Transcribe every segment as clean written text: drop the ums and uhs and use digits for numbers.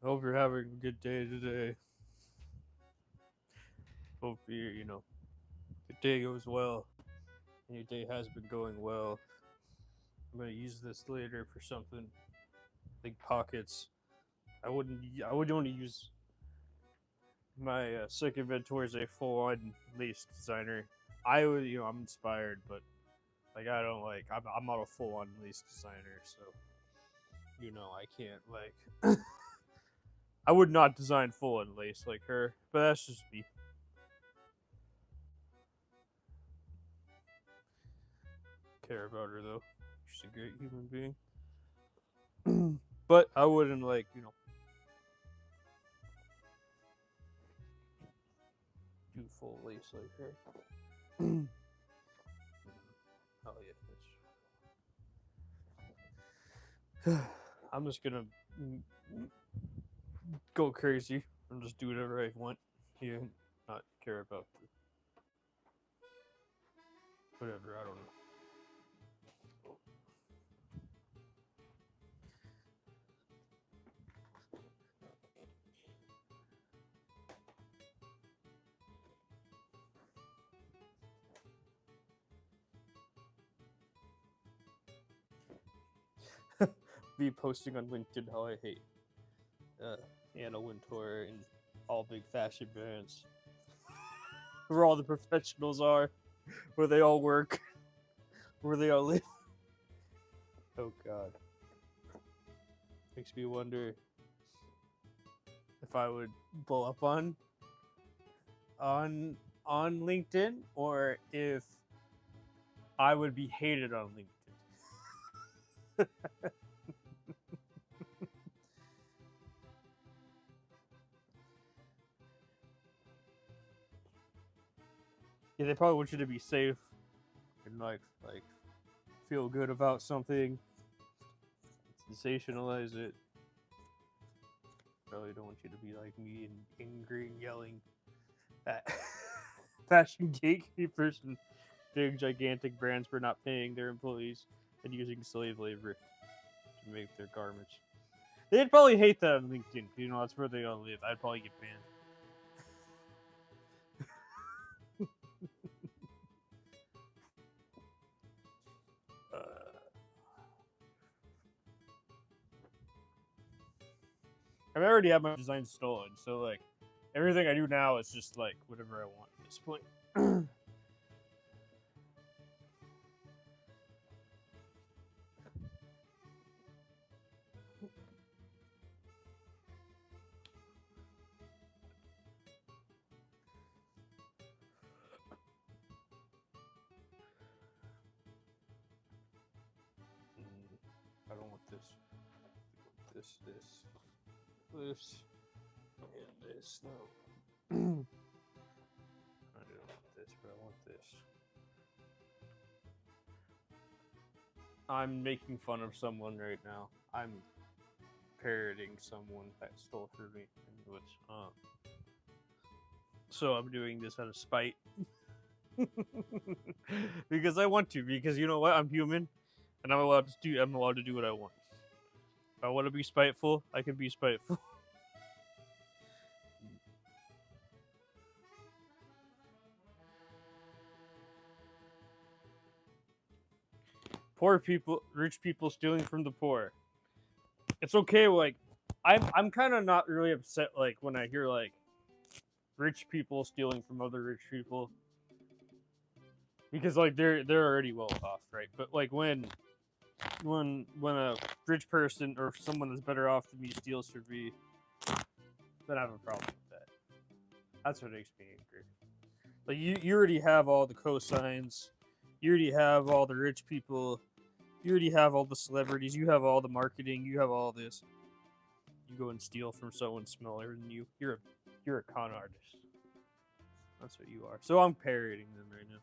I hope you're having a good day today. Hope your day goes well. And your day has been going well. I'm gonna use this later for something like pockets. I would only use my sick inventory as a full-on lace designer. I'm inspired, but like I don't like. I'm not a full-on lace designer, so I can't like. I would not design full-on lace like her, but that's just me. Care about her though. She's a great human being. But I wouldn't like do full lace like her. Oh yeah, I'm just gonna go crazy and just do whatever I want. Yeah, not care about whatever. I don't know. Be posting on LinkedIn how I hate uh, Anna Wintour and all big fashion brands, where all the professionals are, where they all work, where they all live. Oh God, makes me wonder if I would blow up on on LinkedIn or if I would be hated on LinkedIn. Yeah, they probably want you to be safe and like feel good about something, sensationalize it. Probably don't want you to be like me and angry and yelling at fashion gatekeepers and big gigantic brands for not paying their employees and using slave labor to make their garments. They'd probably hate that on LinkedIn. That's where they all live. I'd probably get banned. I already have my design stolen, so like everything I do now is just like whatever I want at this point. I don't want this, this, and this. No, I don't want this, but I want this. I'm making fun of someone right now. I'm parroting someone that stole from me. So I'm doing this out of spite. Because I want to. Because you know what? I'm human, and I'm allowed to do what I want. If I want to be spiteful, I can be spiteful. Poor people, rich people stealing from the poor. It's okay. Like I'm kind of not really upset. Like when I hear like rich people stealing from other rich people, because like they're already well off, right? But like when a rich person or someone that's better off than me steals from me, then I have a problem with that. That's what makes me angry. Like you already have all the cosigns, you already have all the rich people, you already have all the celebrities, you have all the marketing, you have all this. You go and steal from someone smaller than you. You're a con artist. That's what you are. So I'm parroting them right now.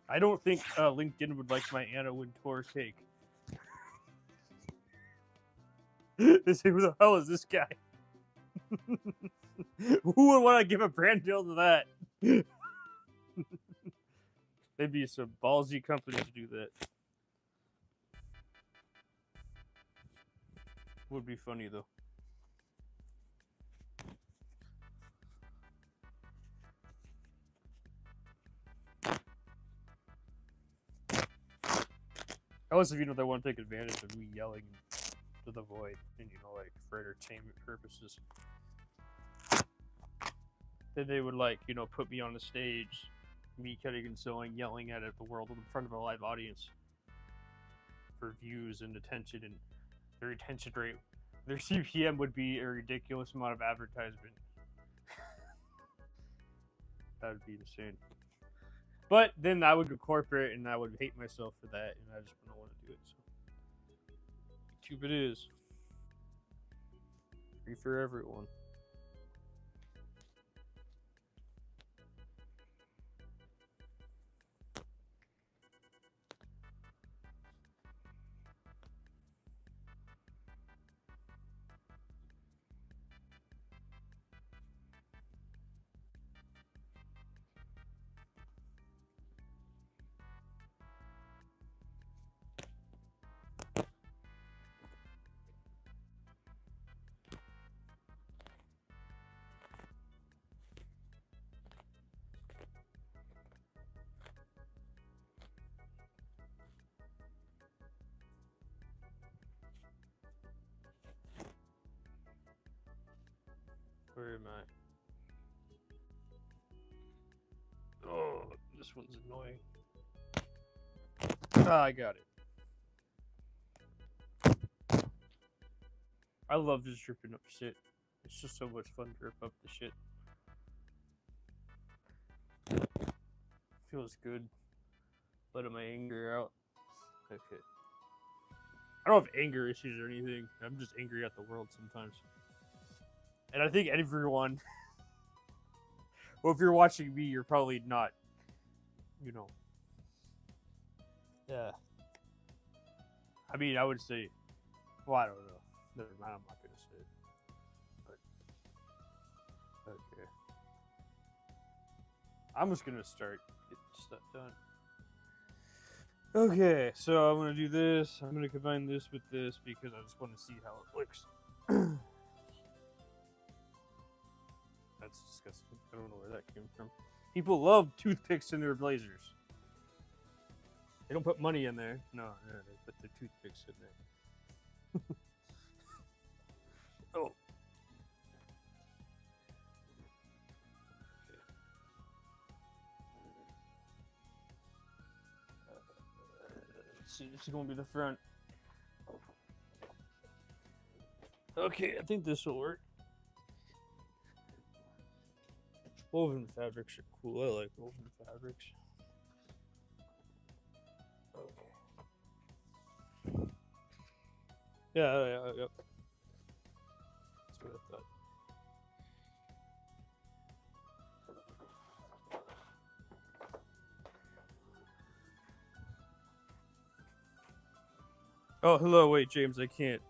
I don't think LinkedIn would like my Anna Wintour cake. They say, "Who the hell is this guy? Who would want to give a brand deal to that? They'd be some ballsy company to do that. Would be funny though. Also, if they want to take advantage of me yelling to the void, and like for entertainment purposes, then they would put me on the stage, me cutting and sewing, yelling at the world in front of a live audience for views and attention, and their retention rate, their CPM would be a ridiculous amount of advertisement. That would be insane. But then I would go corporate, and I would hate myself for that, and I just wouldn't want to do it. So, YouTube it is. Free for everyone. Where am I? Oh, this one's annoying. Ah, I got it. I love just ripping up shit. It's just so much fun to rip up the shit. Feels good. Letting my anger out. Okay. I don't have anger issues or anything. I'm just angry at the world sometimes. And I think everyone, well, if you're watching me, you're probably not, Yeah. I mean, I would say, well, I don't know. Never mind, I'm not going to say it. But, okay. I'm just going to start getting stuff done. Okay, so I'm going to do this. I'm going to combine this with this because I just want to see how it looks. That's disgusting. I don't know where that came from. People love toothpicks in their blazers. They don't put money in there. No, they put their toothpicks in there. Oh. Let's see, this is going to be the front. Okay, I think this will work. Woven fabrics are cool. I like woven fabrics. Okay. Yeah. That's what I thought. Oh, hello. Wait, James, I can't.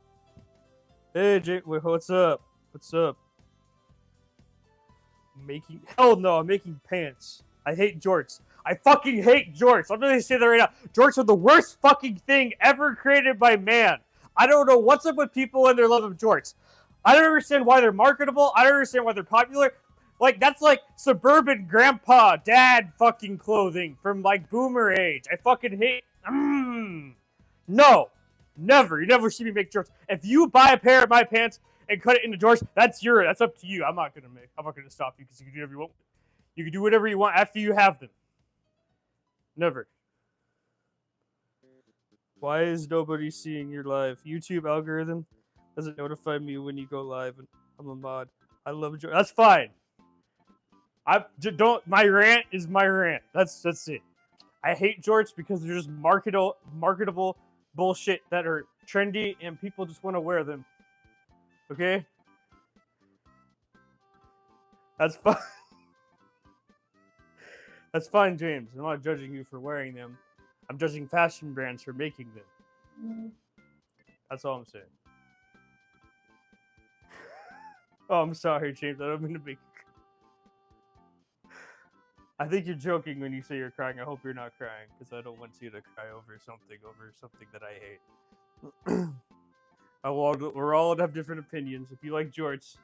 Hey, James. Wait, what's up? What's up? Hell no, I'm making pants. I hate jorts. I fucking hate jorts. I'm gonna say that right now. Jorts are the worst fucking thing ever created by man. I don't know what's up with people and their love of jorts. I don't understand why they're marketable. I don't understand why they're popular. Like, that's like suburban grandpa, dad fucking clothing from like boomer age. I fucking hate. No. Never. You never see me make jorts. If you buy a pair of my pants and cut it into jorts, that's up to you. I'm not gonna stop you because you can do whatever you want. You can do whatever you want after you have them. Never. Why is nobody seeing your live? YouTube algorithm doesn't notify me when you go live, and I'm a mod. I love jorts. That's fine. My rant is my rant. That's it. I hate jorts because they're just marketable bullshit that are trendy and people just want to wear them. Okay? That's fine. That's fine, James. I'm not judging you for wearing them. I'm judging fashion brands for making them. That's all I'm saying. Oh, I'm sorry, James. I don't mean to make. I think you're joking when you say you're crying. I hope you're not crying, because I don't want you to cry over something that I hate. We're all allowed to have different opinions. If you like jorts,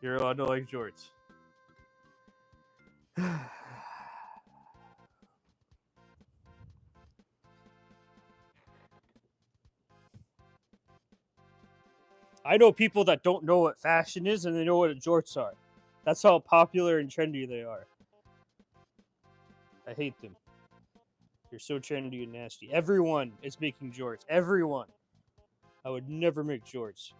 you're allowed to like jorts. I know people that don't know what fashion is and they know what jorts are. That's how popular and trendy they are. I hate them. They're so trendy and nasty. Everyone is making jorts. Everyone. I would never make jorts.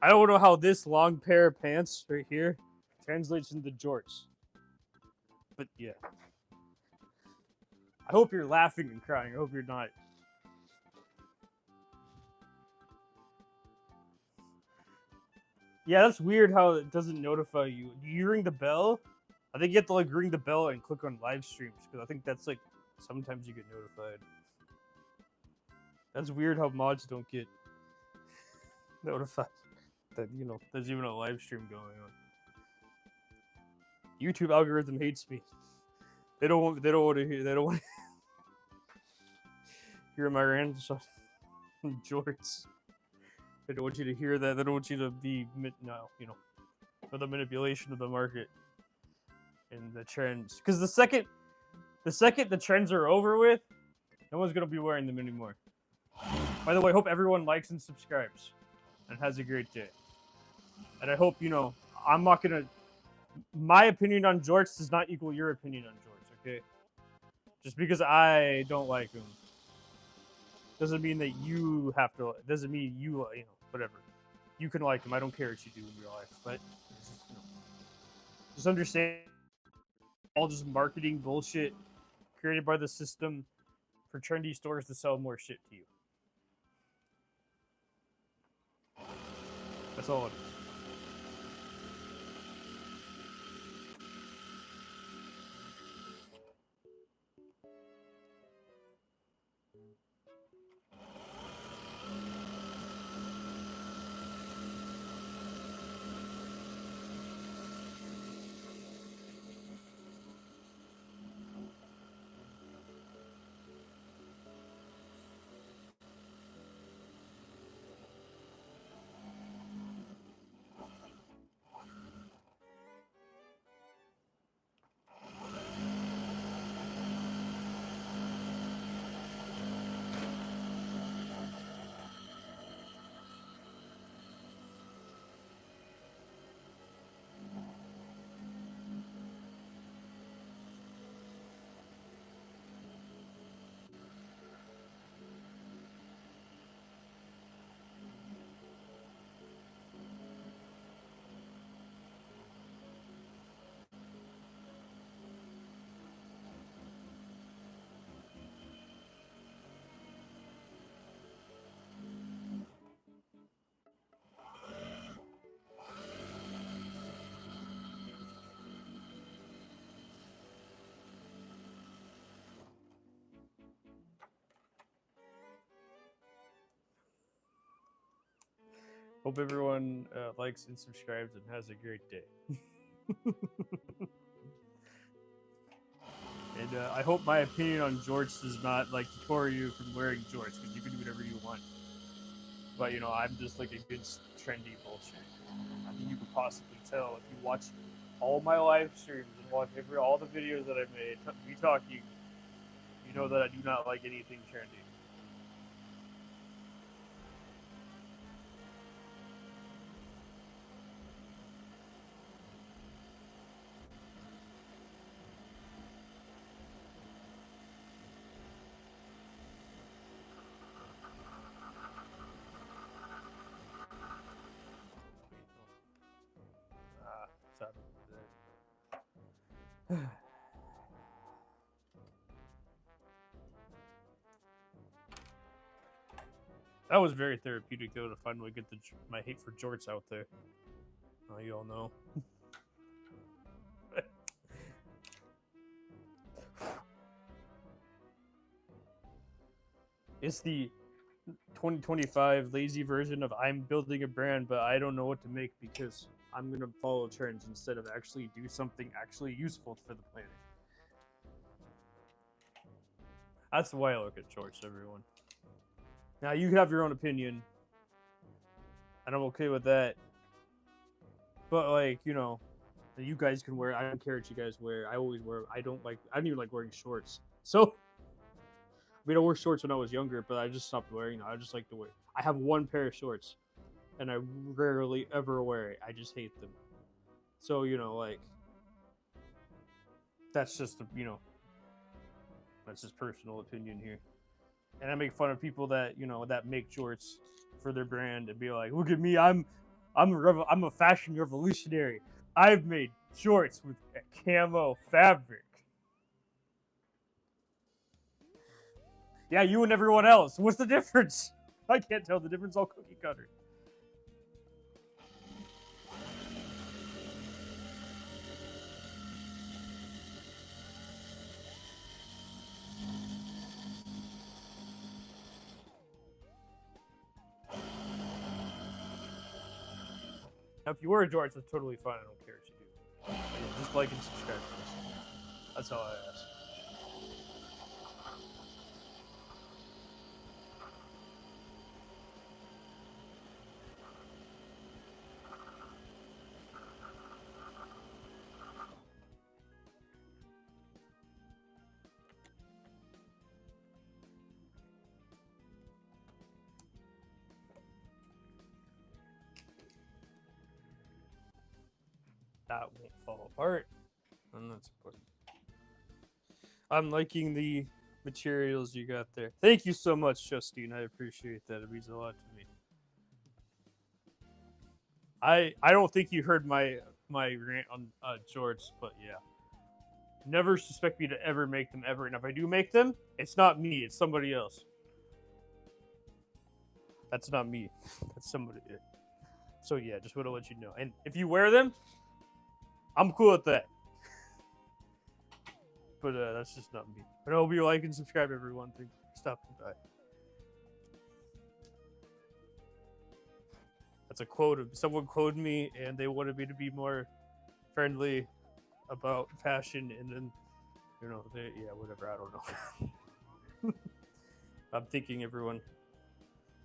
I don't know how this long pair of pants right here translates into jorts. But yeah. I hope you're laughing and crying. I hope you're not. Yeah, that's weird how it doesn't notify you. Do you ring the bell? I think you have to like ring the bell and click on live streams, because I think that's like sometimes you get notified. That's weird how mods don't get notified that, you know, there's even a live stream going on. YouTube algorithm hates me. They don't want to hear my rants on jorts. They don't want you to hear that. They don't want you to be for the manipulation of the market and the trends. Because the second the trends are over with, no one's gonna be wearing them anymore. By the way, I hope everyone likes and subscribes and has a great day. And I hope, I'm not gonna. My opinion on jorts does not equal your opinion on jorts, okay? Just because I don't like them doesn't mean that you have to. Doesn't mean you, whatever. You can like them. I don't care what you do in real life, but just understand, all just marketing bullshit created by the system for trendy stores to sell more shit to you. That's all it is. Hope everyone likes and subscribes and has a great day. And I hope my opinion on jorts does not deter you from wearing jorts, because you can do whatever you want. But I'm just like a good trendy bullshit. I mean, you could possibly tell if you watch all my live streams and watch all the videos that I've made, me talking. You know that I do not like anything trendy. That was very therapeutic, though, to finally get my hate for jorts out there. Oh, you all know. It's the 2025 lazy version of I'm building a brand, but I don't know what to make because I'm gonna follow trends instead of actually do something actually useful for the planet. That's the way I look at shorts, everyone. Now you can have your own opinion, and I'm okay with that. But like, you know, you guys can wear. I don't care what you guys wear. I always wear. I don't even like wearing shorts. So, I mean, I wore shorts when I was younger, but I just stopped wearing them. I just like to wear. I have one pair of shorts, and I rarely ever wear it. I just hate them. So, you know, like, that's just that's just personal opinion here. And I make fun of people that that make shorts for their brand and be like, "Look at me, I'm a fashion revolutionary. I've made shorts with camo fabric." Yeah, you and everyone else. What's the difference? I can't tell the difference. All cookie cutter. Now, if you wear shorts, that's totally fine. I don't care what you do. Just like and subscribe. That's all I ask. That won't fall apart, and that's important. I'm liking the materials you got there. Thank you so much, Justine. I appreciate that. It means a lot to me. I don't think you heard my rant on shorts, but yeah. Never suspect me to ever make them ever, and if I do make them, it's not me. It's somebody else. That's not me. That's somebody. So yeah, just want to let you know. And if you wear them, I'm cool with that. But that's just not me. But I hope you like and subscribe, everyone. Thank you for stopping by. That's a quote. Someone quoted me, and they wanted me to be more friendly about fashion, and then, whatever. I don't know. I'm thinking, everyone.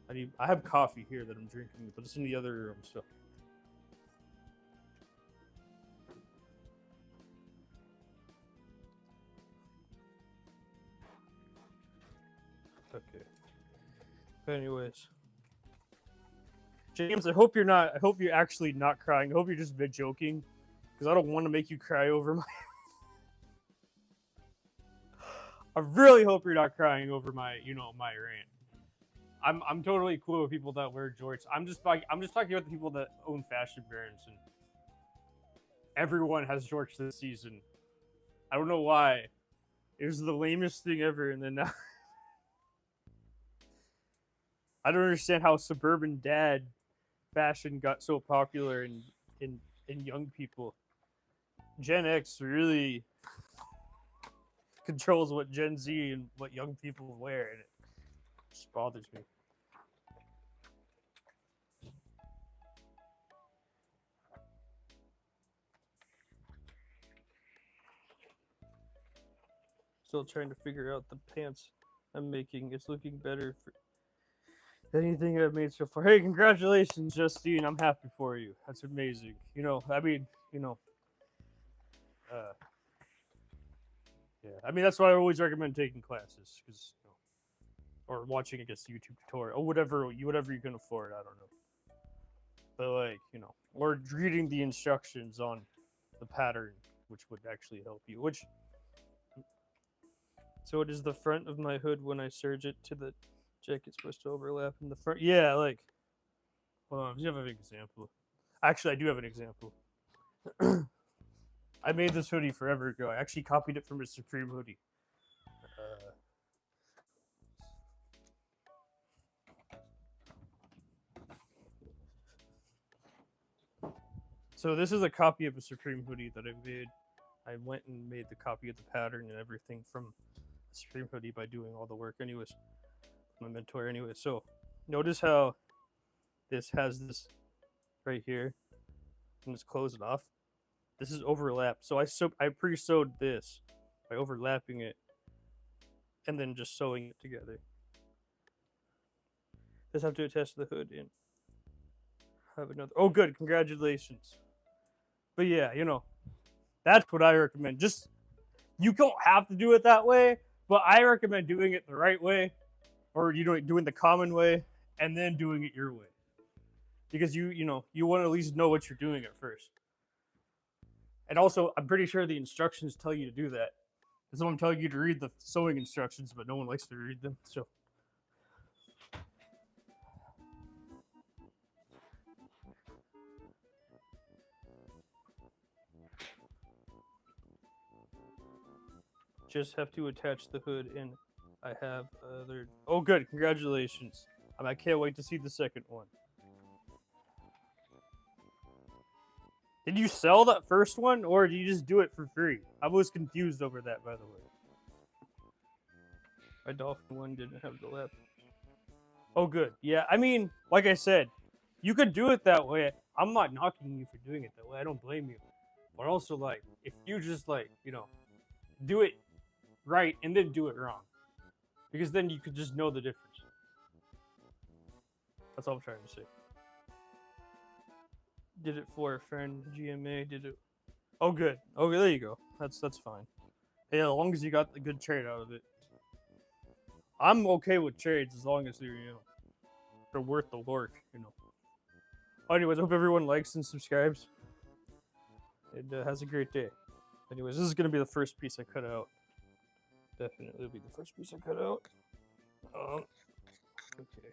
I have coffee here that I'm drinking, but it's in the other room, so. Okay. But anyways. James, I hope you're actually not crying. I hope you're just joking. Because I don't want to make you cry over my... I really hope you're not crying over my rant. I'm totally cool with people that wear jorts. I'm just talking about the people that own fashion brands, and everyone has jorts this season. I don't know why. It was the lamest thing ever, and then now I don't understand how suburban dad fashion got so popular in young people. Gen X really controls what Gen Z and what young people wear, and it just bothers me. Still trying to figure out the pants I'm making. It's looking better for anything I've made so far. Hey, congratulations, Justine. I'm happy for you. That's amazing. Yeah. That's why I always recommend taking classes, because or watching, I guess, YouTube tutorial or whatever you can afford. I don't know, but or reading the instructions on the pattern, which would actually help you. So it is the front of my hood when I serge it to the jacket supposed to overlap in the front. Yeah, like. Hold on, do you have an example? Actually, I do have an example. I made this hoodie forever ago. I actually copied it from a Supreme hoodie. So this is a copy of a Supreme hoodie that I made. I went and made the copy of the pattern and everything from a Supreme hoodie by doing all the work. Anyways, my mentor. Anyway, so notice how this has this right here. and just close it off. This is overlapped, so I pre-sewed this by overlapping it and then just sewing it together. Just have to attach the hood and have another. Oh, good, congratulations. But yeah, that's what I recommend. Just you don't have to do it that way, but I recommend doing it the right way, or doing the common way, and then doing it your way, because you want to at least know what you're doing at first. And also, I'm pretty sure the instructions tell you to do that. Because I'm telling you to read the sewing instructions, but no one likes to read them. So just have to attach the hood, and I have other. Oh, good! Congratulations! I can't wait to see the second one. Did you sell that first one, or did you just do it for free? I was confused over that, by the way. My dolphin one didn't have the lap. Oh, good. Yeah, I mean, like I said, you could do it that way. I'm not knocking you for doing it that way. I don't blame you. But also, like, if you just, like, do it right and then do it wrong. Because then you could just know the difference. That's all I'm trying to say. Did it for a friend, GMA, did it. Oh, good. Oh, there you go. That's fine. Yeah, as long as you got the good trade out of it. I'm okay with trades as long as they're worth the work, Anyways, I hope everyone likes and subscribes. And has a great day. Anyways, this is going to be the first piece I cut out. Definitely be the first piece I cut out. Okay.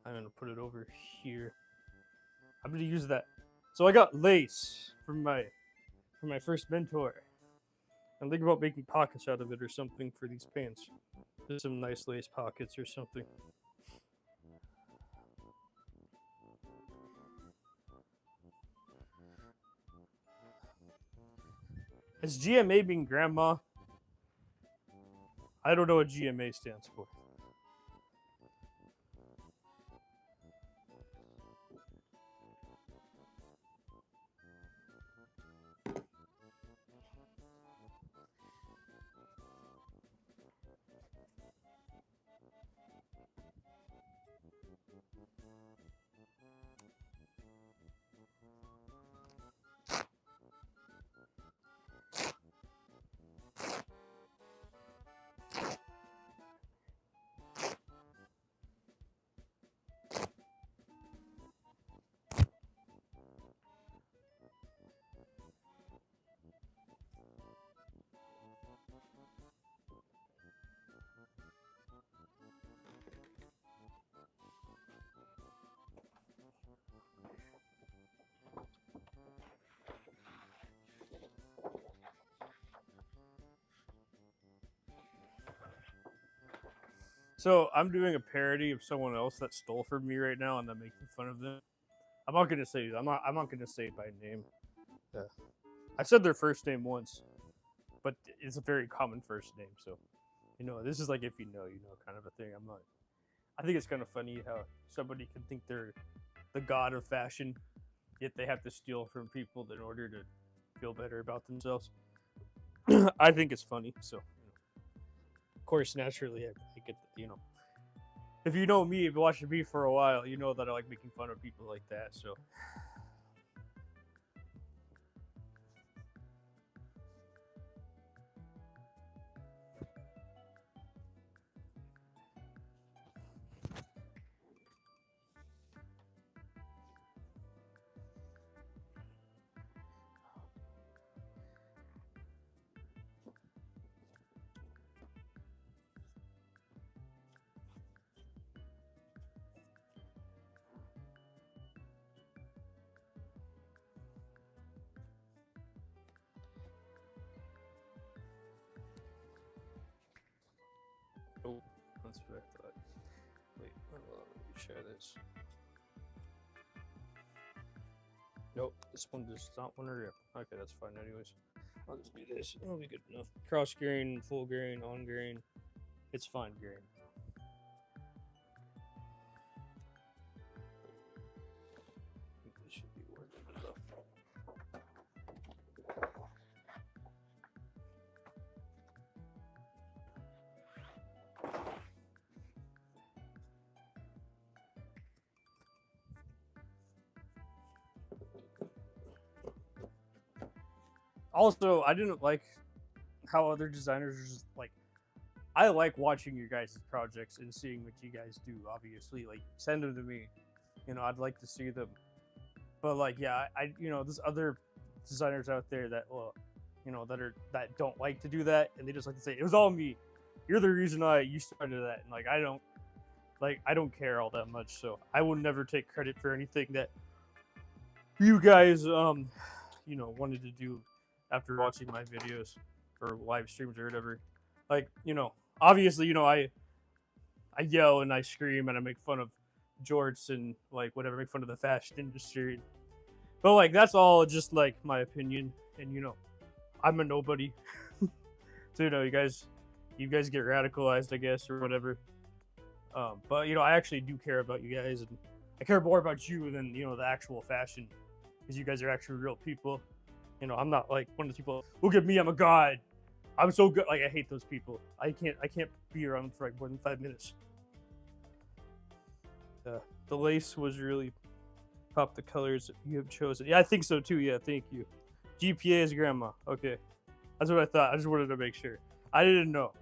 I'm going to put it over here. I'm going to use that. So I got lace from my first mentor. I'm thinking about making pockets out of it or something for these pants. Just some nice lace pockets or something. Is GMA being grandma? I don't know what GMA stands for. So I'm doing a parody of someone else that stole from me right now, and I'm making fun of them. I'm not gonna say I'm not gonna say it by name. Yeah. I said their first name once, but it's a very common first name. So, this is like if you know, kind of a thing. I think it's kind of funny how somebody can think they're the god of fashion, yet they have to steal from people in order to feel better about themselves. I think it's funny. So, of course, naturally, I get, if you know me, if you've watched me for a while, you know that I like making fun of people like that. So, oh, that's what I thought. Wait, let me share this. Nope, this one does not want to rip. Okay, that's fine. Anyways, I'll just do this. It'll be good enough. Cross grain, full grain, on grain. It's fine grain. This should be working enough. Also, I didn't like how other designers are just like. I like watching your guys' projects and seeing what you guys do. Obviously, like send them to me. I'd like to see them. But like, yeah, there's other designers out there that that don't like to do that, and they just like to say it was all me. You're the reason you started that, and like I don't care all that much, so I will never take credit for anything that you guys wanted to do after watching my videos or live streams or whatever. Like, obviously, I yell and I scream and I make fun of jorts and like whatever, make fun of the fashion industry. But like that's all just like my opinion, and I'm a nobody. So you guys get radicalized, I guess, or whatever. But I actually do care about you guys, and I care more about you than the actual fashion, because you guys are actually real people. I'm not like one of the people. Look at me, I'm a god. I'm so good. Like I hate those people. I can't be around for like more than 5 minutes. The lace was really pop the colors you have chosen. Yeah, I think so too. Yeah, thank you. GPA is grandma. Okay, that's what I thought. I just wanted to make sure. I didn't know,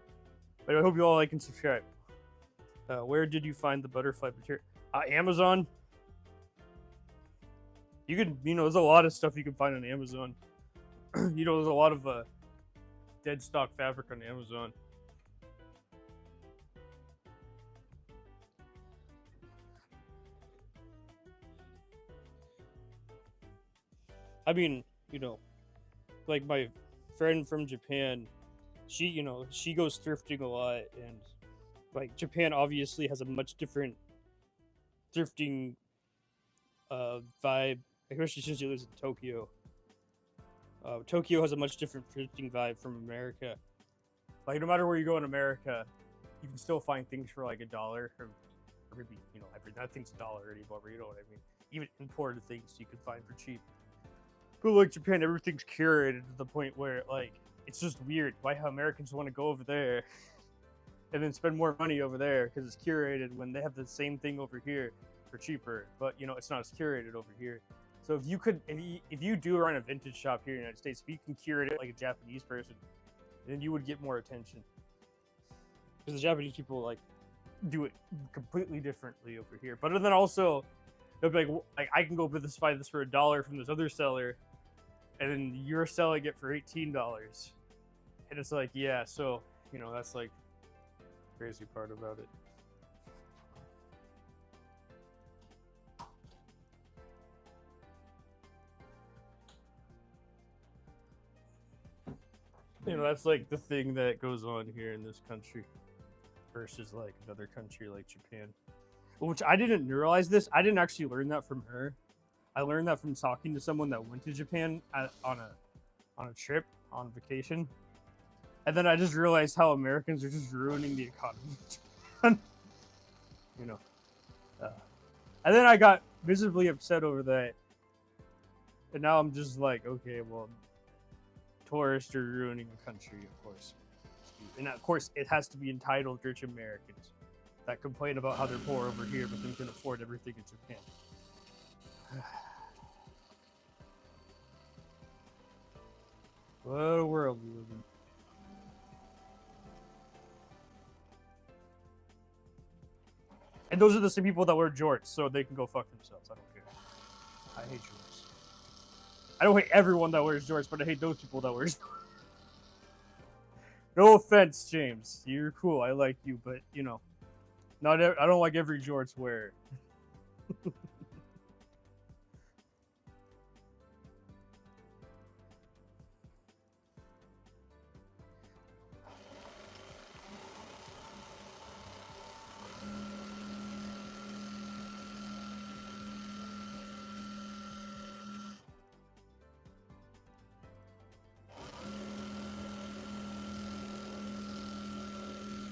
but I hope you all like and subscribe. Where did you find the butterfly material? Amazon. You can, there's a lot of stuff you can find on Amazon. There's a lot of dead stock fabric on Amazon. I mean, like my friend from Japan, she goes thrifting a lot, and like Japan obviously has a much different thrifting vibe, especially since she lives in Tokyo. Tokyo has a much different thrifting vibe from America. Like no matter where you go in America, you can still find things for like $1, or maybe nothing's $1 anymore. You know what I mean? Even imported things you can find for cheap. But like Japan, everything's curated to the point where like it's just weird why Americans want to go over there and then spend more money over there because it's curated when they have the same thing over here for cheaper. But it's not as curated over here. So if you do run a vintage shop here in the United States, if you can curate it like a Japanese person, then you would get more attention. Because the Japanese people like do it completely differently over here. But then also, they'll be like I can go buy this for $1 from this other seller, and then you're selling it for $18. And it's like, yeah, so that's like the crazy part about it. That's like the thing that goes on here in this country versus like another country like Japan. Which I didn't realize this. I didn't actually learn that from her. I learned that from talking to someone that went to Japan on a trip, on vacation. And then I just realized how Americans are just ruining the economy. And then I got visibly upset over that. And now I'm just like, okay, well, tourists are ruining the country, of course. And of course, it has to be entitled rich Americans that complain about how they're poor over here, but then can afford everything in Japan. What a world we live in. And those are the same people that wear jorts, so they can go fuck themselves. I don't care. I hate jorts. I don't hate everyone that wears jorts, but I hate those people that wear jorts. No offense, James. You're cool. I like you, but I don't like every jorts wearer.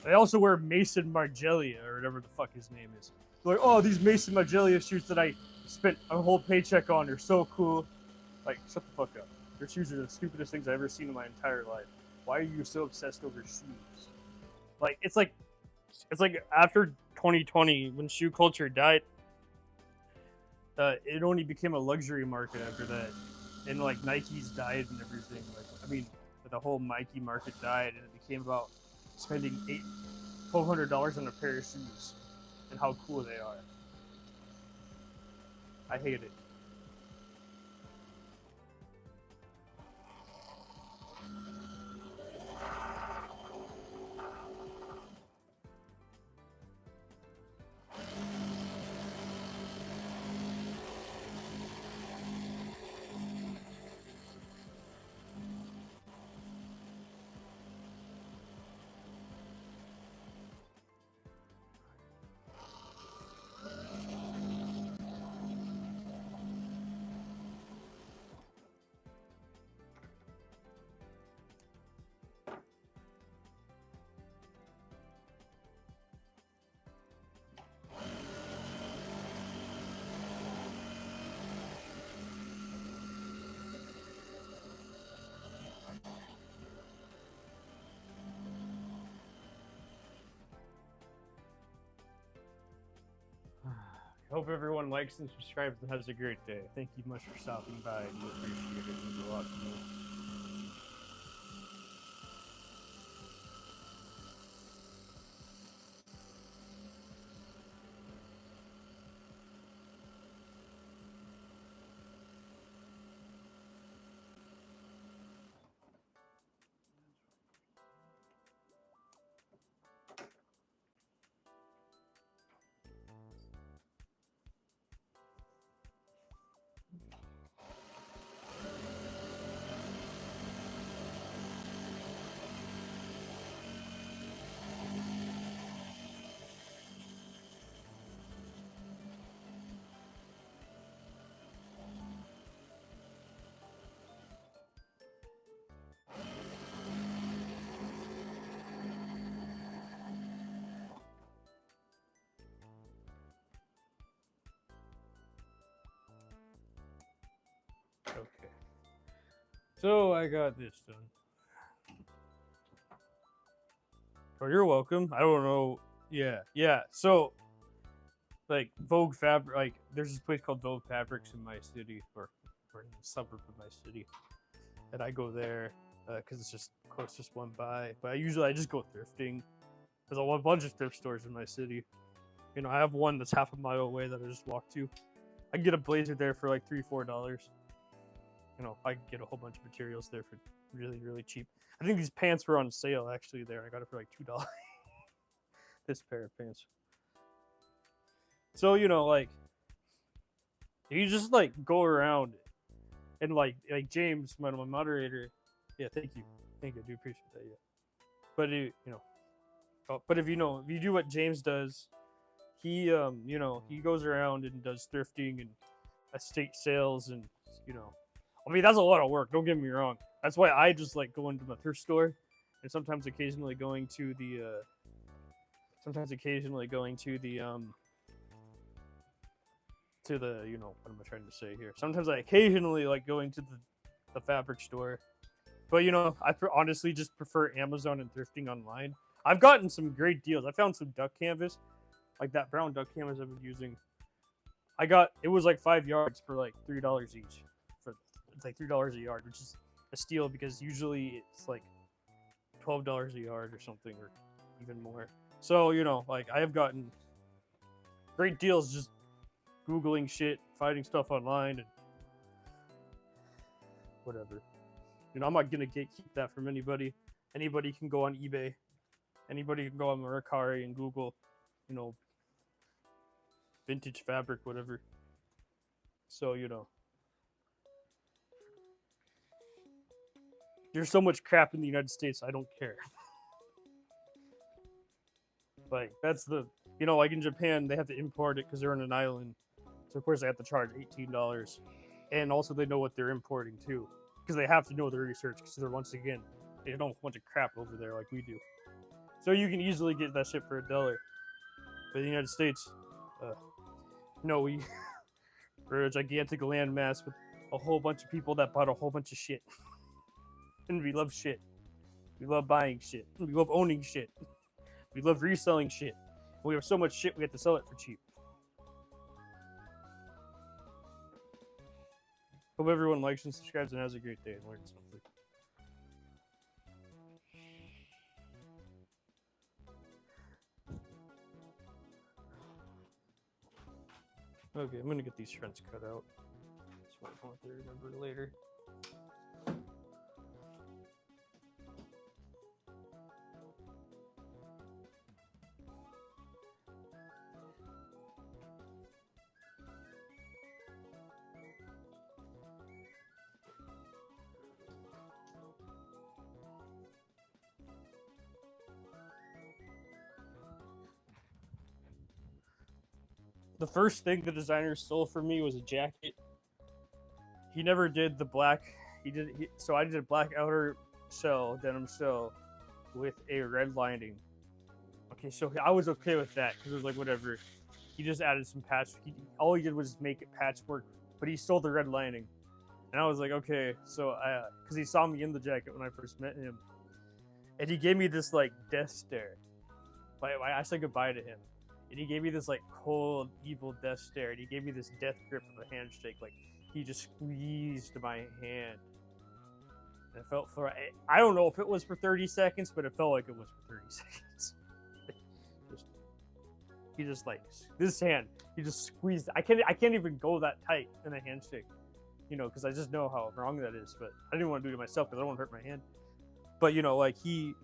They also wear Mason Margiela or whatever the fuck his name is. They're like, oh, these Mason Margiela shoes that I spent a whole paycheck on are so cool. Like, shut the fuck up. Your shoes are the stupidest things I've ever seen in my entire life. Why are you so obsessed over shoes? Like, it's like after 2020, when shoe culture died, it only became a luxury market after that. and like Nike's died and everything. Like, I mean, the whole Nike market died, and it became about spending $1,200 on a pair of shoes and how cool they are. I hate it. Hope everyone likes and subscribes and has a great day. Thank you much for stopping by. I do appreciate it. It means a lot to me. Okay. So I got this done. Oh, you're welcome. I don't know. Yeah. So, like Vogue Fabric, like there's this place called Vogue Fabrics in my city, or in the suburb of my city, and I go there because it's just closest one by. But I just go thrifting. There's a bunch of thrift stores in my city. You know, I have one that's half a mile away that I just walk to. I can get a blazer there for like $3-4. You know, I can get a whole bunch of materials there for really, really cheap. I think these pants were on sale actually there. I got it for like $2. This pair of pants. So, you know, like you just like go around and like James, my moderator. Yeah, thank you. I do appreciate that. Yeah. But you know, but if you do what James does, he you know, he goes around and does thrifting and estate sales, and you know, I mean, that's a lot of work, don't get me wrong. That's why I just like going to the thrift store, and sometimes occasionally going to the you know, what am I trying to say here? Sometimes I occasionally like going to the fabric store. But you know, I honestly just prefer Amazon and thrifting online. I've gotten some great deals. I found some duck canvas, like that brown duck canvas I've been using. It was like 5 yards for like $3 each. It's like $3 a yard, which is a steal because usually it's like $12 a yard or something, or even more. So you know, like I have gotten great deals just Googling shit, finding stuff online, and whatever. You know, I'm not gonna keep that from anybody. Anybody can go on eBay. Anybody can go on Mercari and Google, you know, vintage fabric, whatever. So, you know, there's so much crap in the United States, I don't care. Like, that's you know, like in Japan, they have to import it because they're on an island. So, of course, they have to charge $18. And also, they know what they're importing, too. Because they have to know their research, because they're, once again, they don't have a bunch of crap over there like we do. So, you can easily get that shit for $1. But in the United States, no, we're a gigantic landmass with a whole bunch of people that bought a whole bunch of shit. And we love shit. We love buying shit. We love owning shit. We love reselling shit. We have so much shit we have to sell it for cheap. Hope everyone likes and subscribes and has a great day and learns something. Okay, I'm gonna get these fronts cut out. So I don't have to remember later. The first thing the designer stole from me was a jacket. He never did the black. So I did a black outer shell, denim shell, with a red lining. Okay, so I was okay with that because it was like whatever. He just added some patch. All he did was make it patchwork, but he stole the red lining, and I was like, okay. So because he saw me in the jacket when I first met him, and he gave me this like death stare. Like I said goodbye to him. And he gave me this like cold, evil death stare, and he gave me this death grip of a handshake. Like he just squeezed my hand. And it felt for I don't know if it was for 30 seconds, but it felt like it was for 30 seconds. He just like this hand. He just squeezed. I can't even go that tight in a handshake, you know, because I just know how wrong that is. But I didn't want to do it to myself because I don't want to hurt my hand. But you know, like it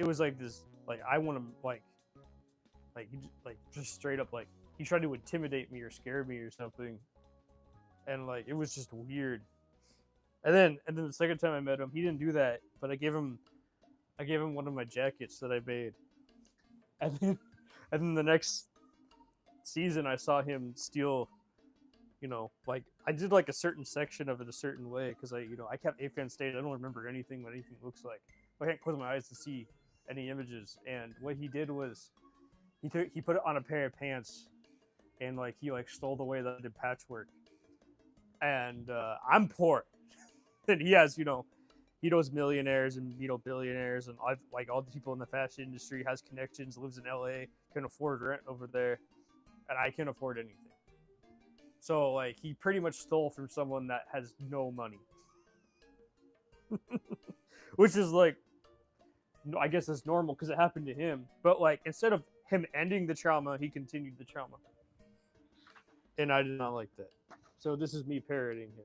was like this. Like I want to like just straight up like he tried to intimidate me or scare me or something, and like it was just weird. And then the second time I met him, he didn't do that, but I gave him one of my jackets that I made, and then the next season I saw him steal, you know, like I did like a certain section of it a certain way because I kept AFAN state. I don't remember anything what anything looks like. I can't close my eyes to see any images. And what he did was he put it on a pair of pants, and like he like stole the way that I did patchwork. And I'm poor, and he has, you know, he knows millionaires and, you know, billionaires, and I've like all the people in the fashion industry, has connections, lives in LA, can afford rent over there, and I can't afford anything. So like he pretty much stole from someone that has no money, which is like, I guess it's normal because it happened to him. But like instead of him ending the trauma, he continued the trauma, and I did not like that. So this is me parroting him.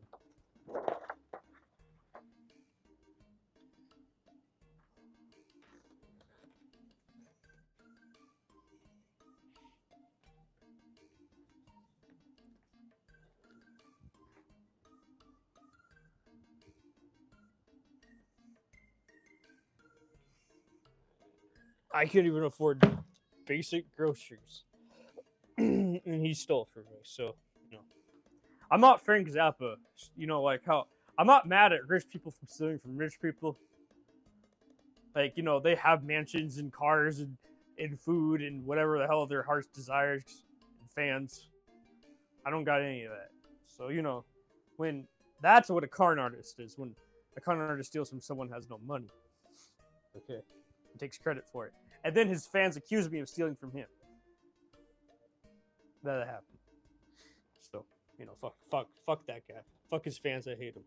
I can't even afford basic groceries, and he stole from me. So, you know, I'm not Frank Zappa. You know, like how I'm not mad at rich people from stealing from rich people. Like, you know, they have mansions and cars and food and whatever the hell their hearts desires and fans. I don't got any of that. So, you know, when that's what a con artist is, when a con artist steals from someone who has no money. Okay. And takes credit for it. And then his fans accuse me of stealing from him. That happened. So, you know, fuck that guy. Fuck his fans, I hate him.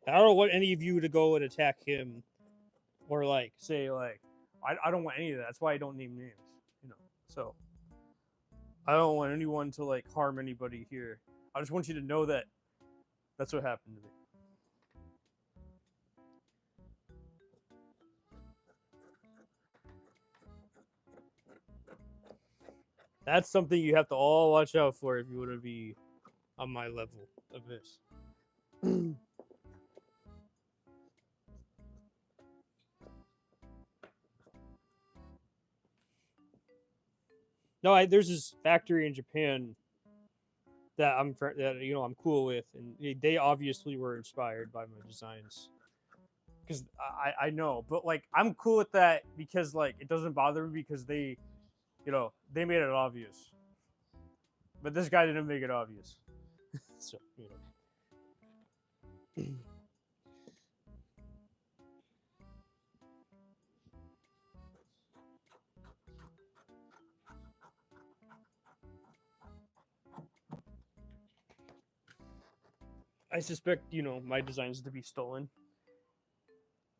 I don't want any of you to go and attack him or like say like I don't want any of that. That's why I don't name names, you know. So I don't want anyone to like harm anybody here. I just want you to know that that's what happened to me. That's something you have to all watch out for if you want to be on my level of this. No, there's this factory in Japan that I'm cool with, and they obviously were inspired by my designs. Because I know, but like I'm cool with that because like it doesn't bother me because they, you know, they made it obvious. But this guy didn't make it obvious. So, you know. I suspect, you know, my designs to be stolen.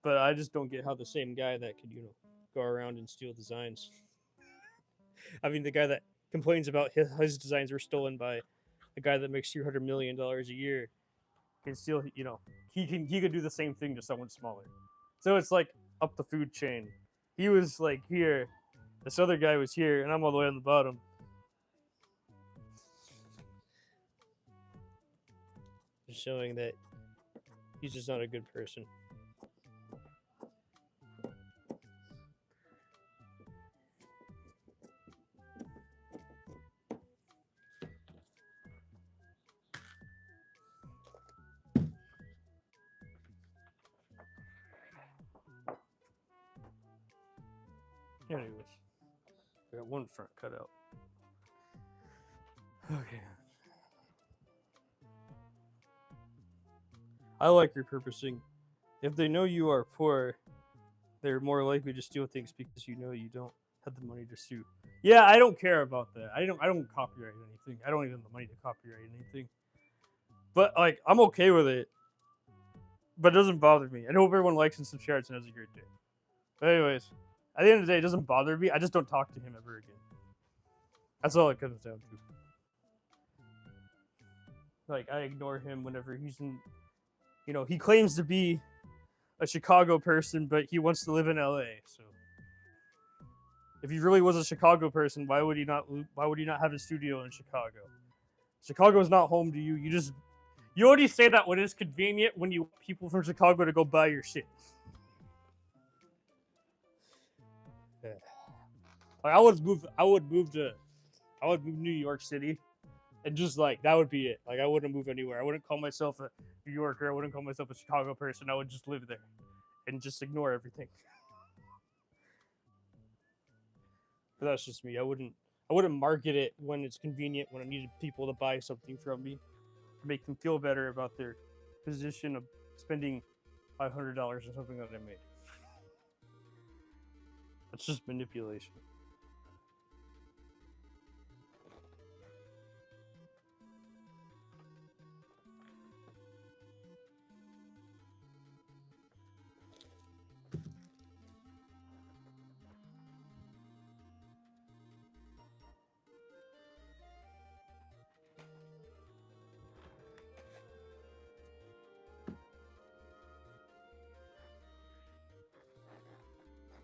But I just don't get how the same guy that could, you know, go around and steal designs. I mean, the guy that complains about his designs were stolen by a guy that makes $300 million a year can still, you know, he could do the same thing to someone smaller. So it's like up the food chain. He was like here, this other guy was here, and I'm all the way on the bottom. Just showing that he's just not a good person. Anyways, I got one front cut out. Okay. I like repurposing. If they know you are poor, they're more likely to steal things because you know you don't have the money to sue. Yeah, I don't care about that. I don't copyright anything. I don't even have the money to copyright anything. But like, I'm okay with it. But it doesn't bother me. I hope everyone likes and subscribes and has a great day. But anyways, at the end of the day, it doesn't bother me. I just don't talk to him ever again. That's all it comes down to. Like, I ignore him whenever he's in. You know, he claims to be a Chicago person, but he wants to live in LA. So, if he really was a Chicago person, why would he not? Why would he not have a studio in Chicago? Chicago is not home to you. You already say that when it's convenient when you want people from Chicago to go buy your shit. Yeah. Like I would move to New York City, and just like that would be it. Like I wouldn't move anywhere. I wouldn't call myself a New Yorker. I wouldn't call myself a Chicago person. I would just live there, and just ignore everything. But that's just me. I wouldn't market it when it's convenient, when I needed people to buy something from me, to make them feel better about their position of spending $500 on something that I made. That's just manipulation.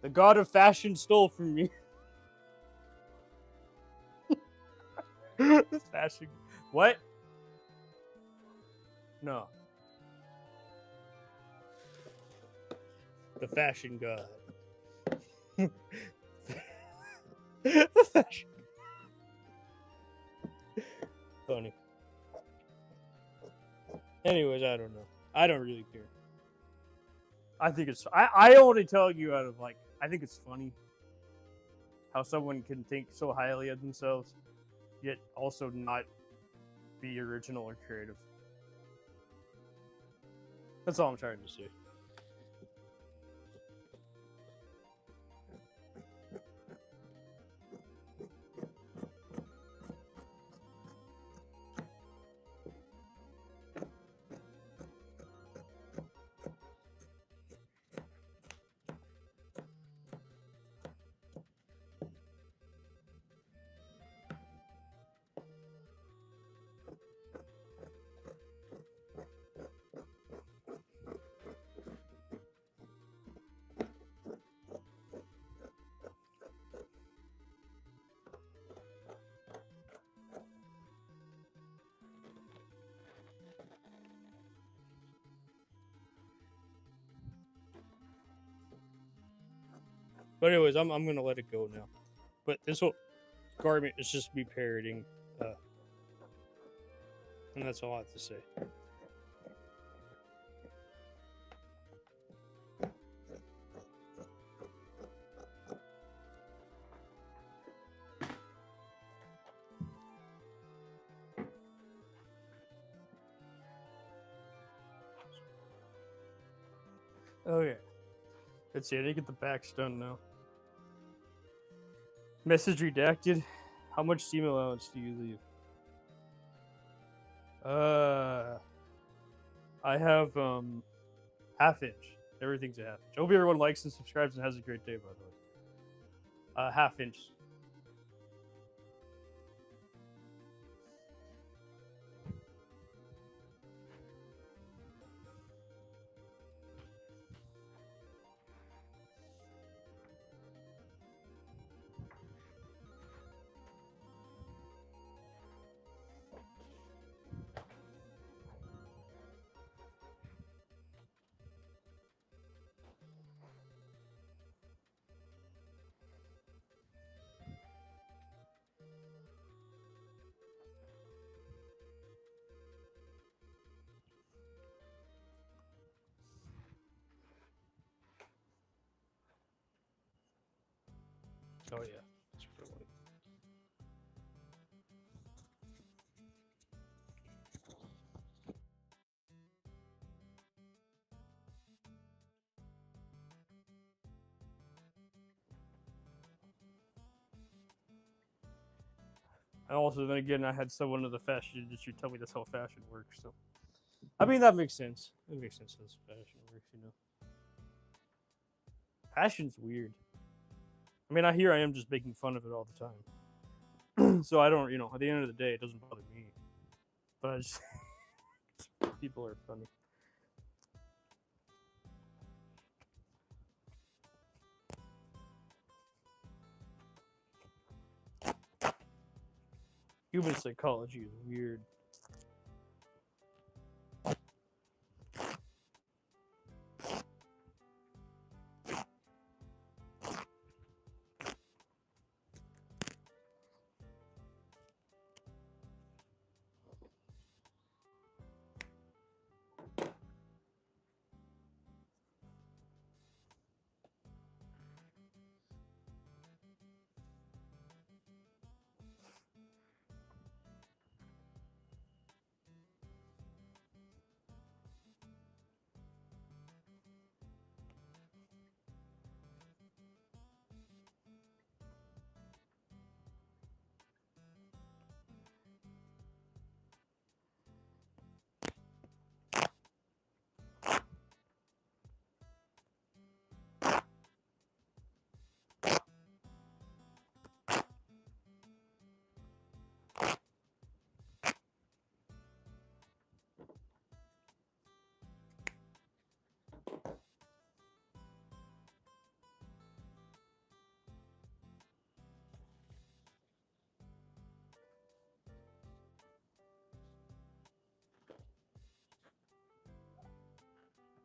The god of fashion stole from me. The fashion. What? No. The fashion god. The fashion. Funny. Anyways, I don't know. I don't really care. I think it's. I only tell you out of like. I think it's funny how someone can think so highly of themselves, yet also not be original or creative. That's all I'm trying to say. But anyways, I'm gonna let it go now. But this whole garment is just me parroting, and that's all I have to say. Okay. Let's see. I didn't get the backs done now. Message redacted. How much Steam allowance do you leave? I have half inch. Everything's a half inch. I hope everyone likes and subscribes and has a great day. By the way, half inch. Oh yeah, super light. And also, then again, I had someone in the fashion industry tell me that's how fashion works. So, I mean, that makes sense. It makes sense how fashion works, you know. Fashion's weird. I mean, I am just making fun of it all the time. So I don't, you know, at the end of the day, it doesn't bother me. But I just, people are funny. Human psychology is weird.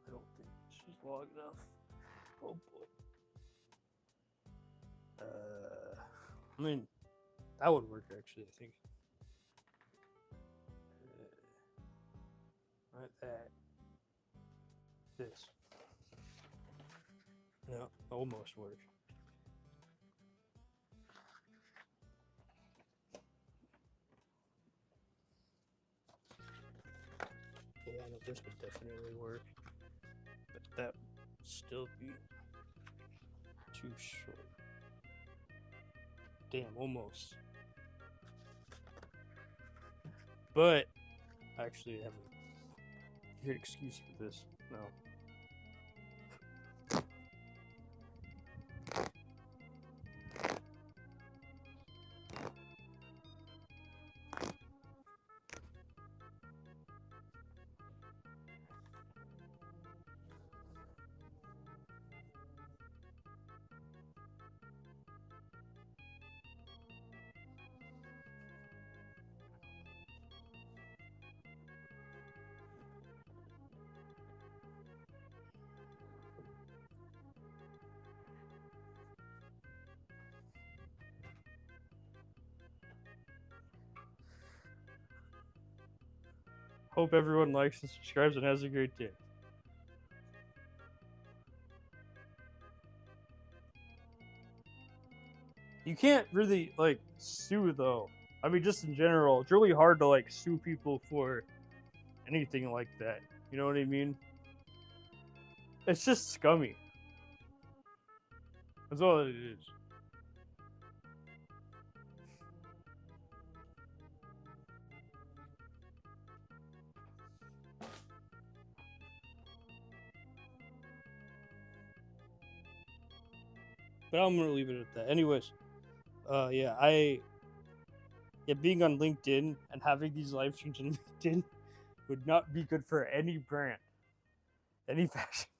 I don't think this is long enough. Oh boy. I mean, that would work actually. I think. Like that. This. No, almost works. Yeah, I know this would definitely work, but that would still be too short. Damn, almost. But actually, I have a good excuse for this. No. Hope everyone likes and subscribes and has a great day. You can't really like sue though. I mean, just in general, it's really hard to like sue people for anything like that. You know what I mean? It's just scummy. That's all it is. But I'm gonna leave it at that. Anyways, yeah, being on LinkedIn and having these live streams on LinkedIn would not be good for any brand, any fashion.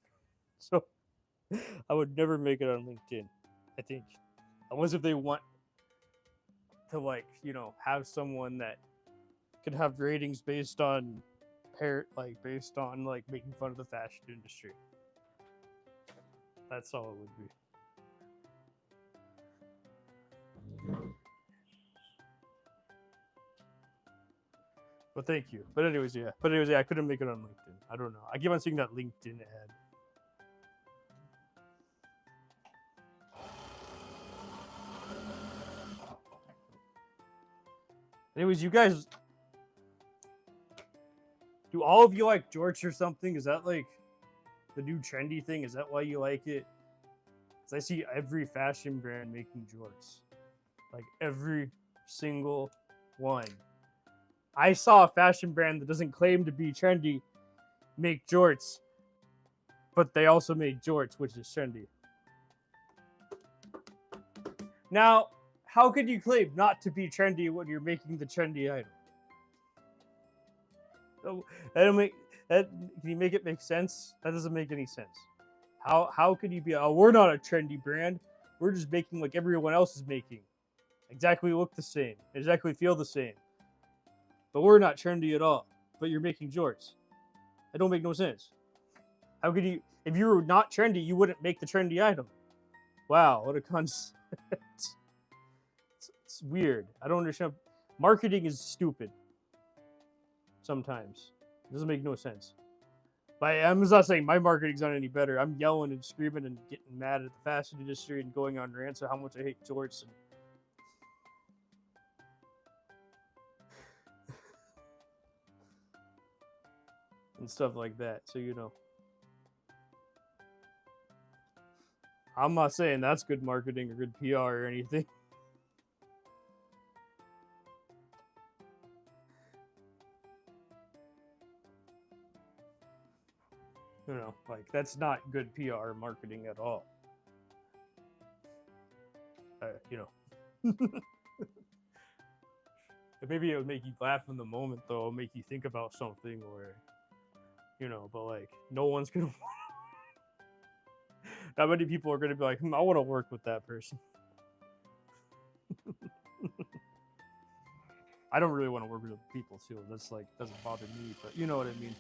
So I would never make it on LinkedIn. I think, unless if they want to, like, have someone that could have ratings based on making fun of the fashion industry. That's all it would be. But thank you. But anyways, yeah. I couldn't make it on LinkedIn. I don't know. I keep on seeing that LinkedIn ad. Anyways, you guys, do all of you like jorts or something? Is that like the new trendy thing? Is that why you like it? Because I see every fashion brand making jorts, like every single one. I saw a fashion brand that doesn't claim to be trendy make jorts, but they also made jorts, which is trendy. Now, how could you claim not to be trendy when you're making the trendy item? Can you make it make sense? That doesn't make any sense. How could you be? Oh, we're not a trendy brand. We're just making like everyone else is making. Exactly look the same. Exactly feel the same. But we're not trendy at all. But you're making jorts. That don't make no sense. How could you? If you were not trendy, you wouldn't make the trendy item. Wow, what a concept. It's weird. I don't understand. Marketing is stupid. Sometimes it doesn't make no sense. But I'm not saying my marketing's not any better. I'm yelling and screaming and getting mad at the fashion industry and going on rants of how much I hate jorts and stuff like that. So I'm not saying that's good marketing or good PR or anything. Like that's not good PR marketing at all. Maybe it would make you laugh in the moment, though. It'll make you think about something, or but like no one's gonna. Not many people are gonna be like, I want to work with that person. I don't really want to work with people too. That's like doesn't bother me, but you know what I mean.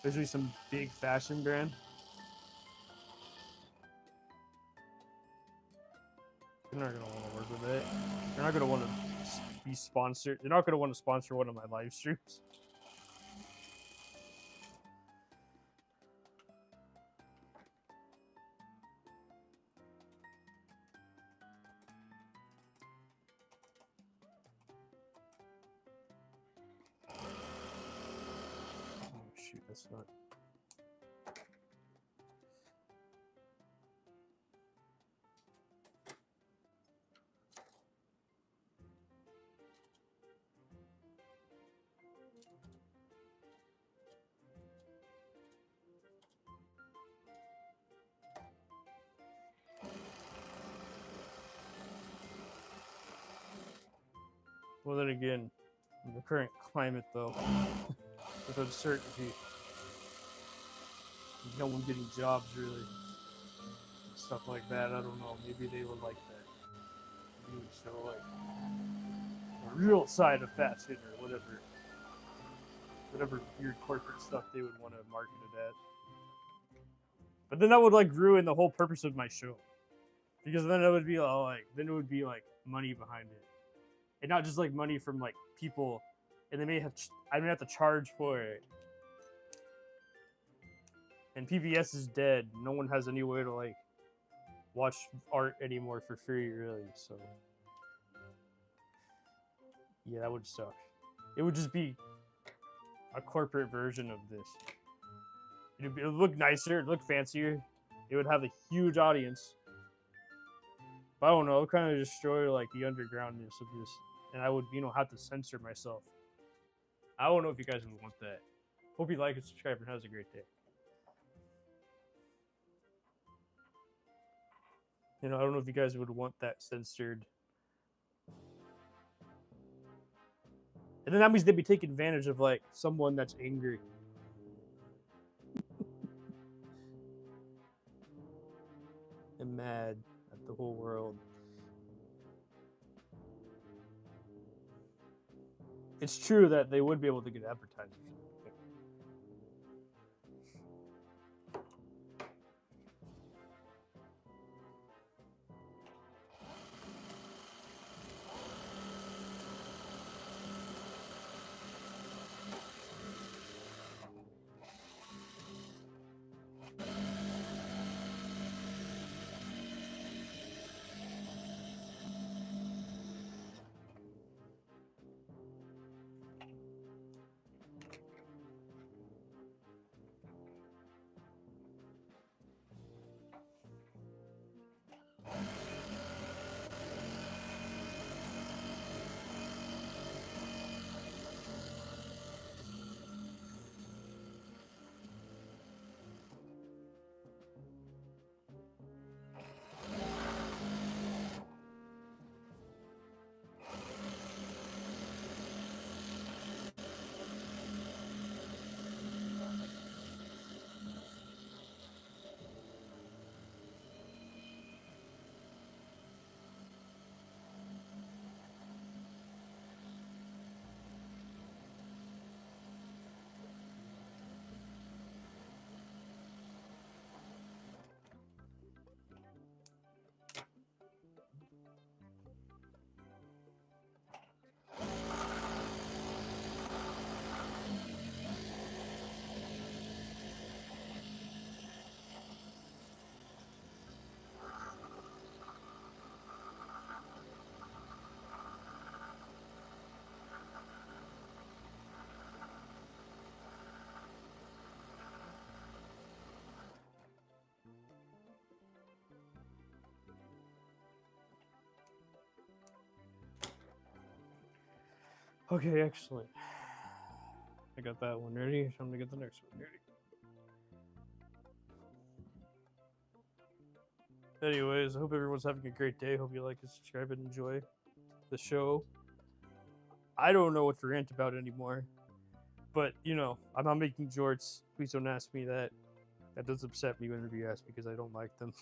There's usually some big fashion brand. You're not gonna want to work with it. You're not gonna want to be sponsored. You're not gonna want to sponsor one of my live streams. Oh shoot, that's not. Well, then again, in the current climate, though, with uncertainty, no one getting jobs really, stuff like that. I don't know. Maybe they would like that. Maybe show like the real side of fashion or whatever weird corporate stuff they would want to market it at. But then that would like ruin the whole purpose of my show, because then it would be like money behind it, and not just like money from like people, and I may have to charge for it. And PBS is dead. No one has any way to like watch art anymore for free, really. So yeah, that would suck. It would just be a corporate version of this. It would look nicer, it'd look fancier. It would have a huge audience. But I don't know, it would kind of destroy like the undergroundness of this, and I would have to censor myself. I don't know if you guys would want that. Hope you like and subscribe, and have a great day. You know, I don't know if you guys would want that censored. And then that means they'd be taking advantage of like someone that's angry. And mad at the whole world. It's true that they would be able to get advertisers. Okay, excellent. I got that one ready. Time to get the next one ready. Anyways, I hope everyone's having a great day. Hope you like and subscribe and enjoy the show. I don't know what to rant about anymore. But, you know, I'm not making jorts. Please don't ask me that. That does upset me whenever you ask because I don't like them.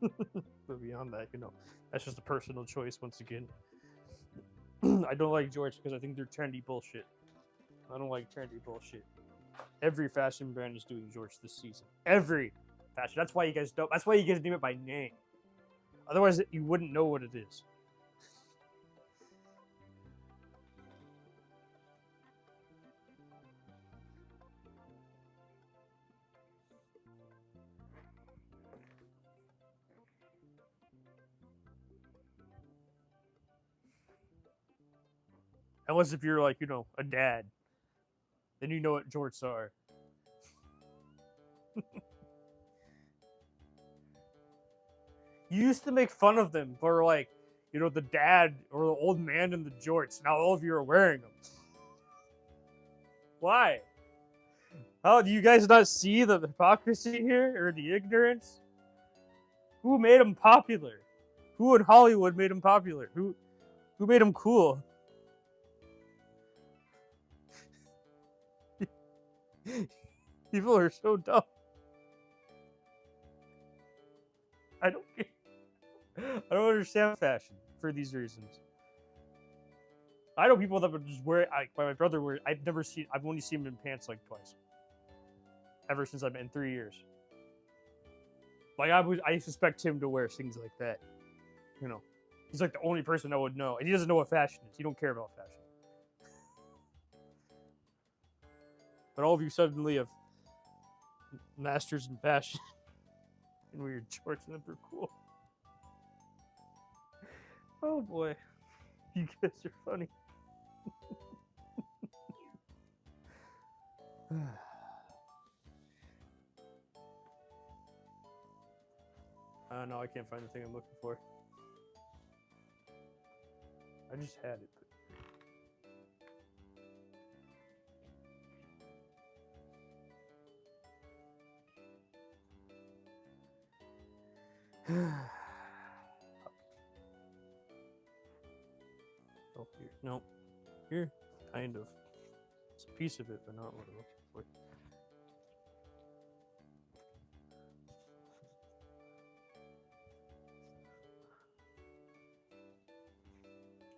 But beyond that, you know, that's just a personal choice once again. I don't like jorts because I think they're trendy bullshit. I don't like trendy bullshit. Every fashion brand is doing jorts this season. Every fashion. That's why you guys don't. That's why you guys name it by name. Otherwise, you wouldn't know what it is. Unless if you're like, you know, a dad, then you know what jorts are. You used to make fun of them for like, you know, the dad or the old man in the jorts. Now all of you are wearing them. Why? How do you guys not see the hypocrisy here or the ignorance? Who made them popular? Who in Hollywood made them popular? Who made them cool? People are so dumb. I don't understand fashion for these reasons. I know people that would just wear. My brother wear. I've only seen him in pants like twice. Ever since I've been in 3 years. Like I suspect him to wear things like that. You know, he's like the only person I would know, and he doesn't know what fashion is. He don't care about fashion. But all of you suddenly have masters in fashion and wear your jorts and they're cool. Oh boy, you guys are funny. No, I can't find the thing I'm looking for. I just had it. Nope. Here, kind of. It's a piece of it, but not what it looks like.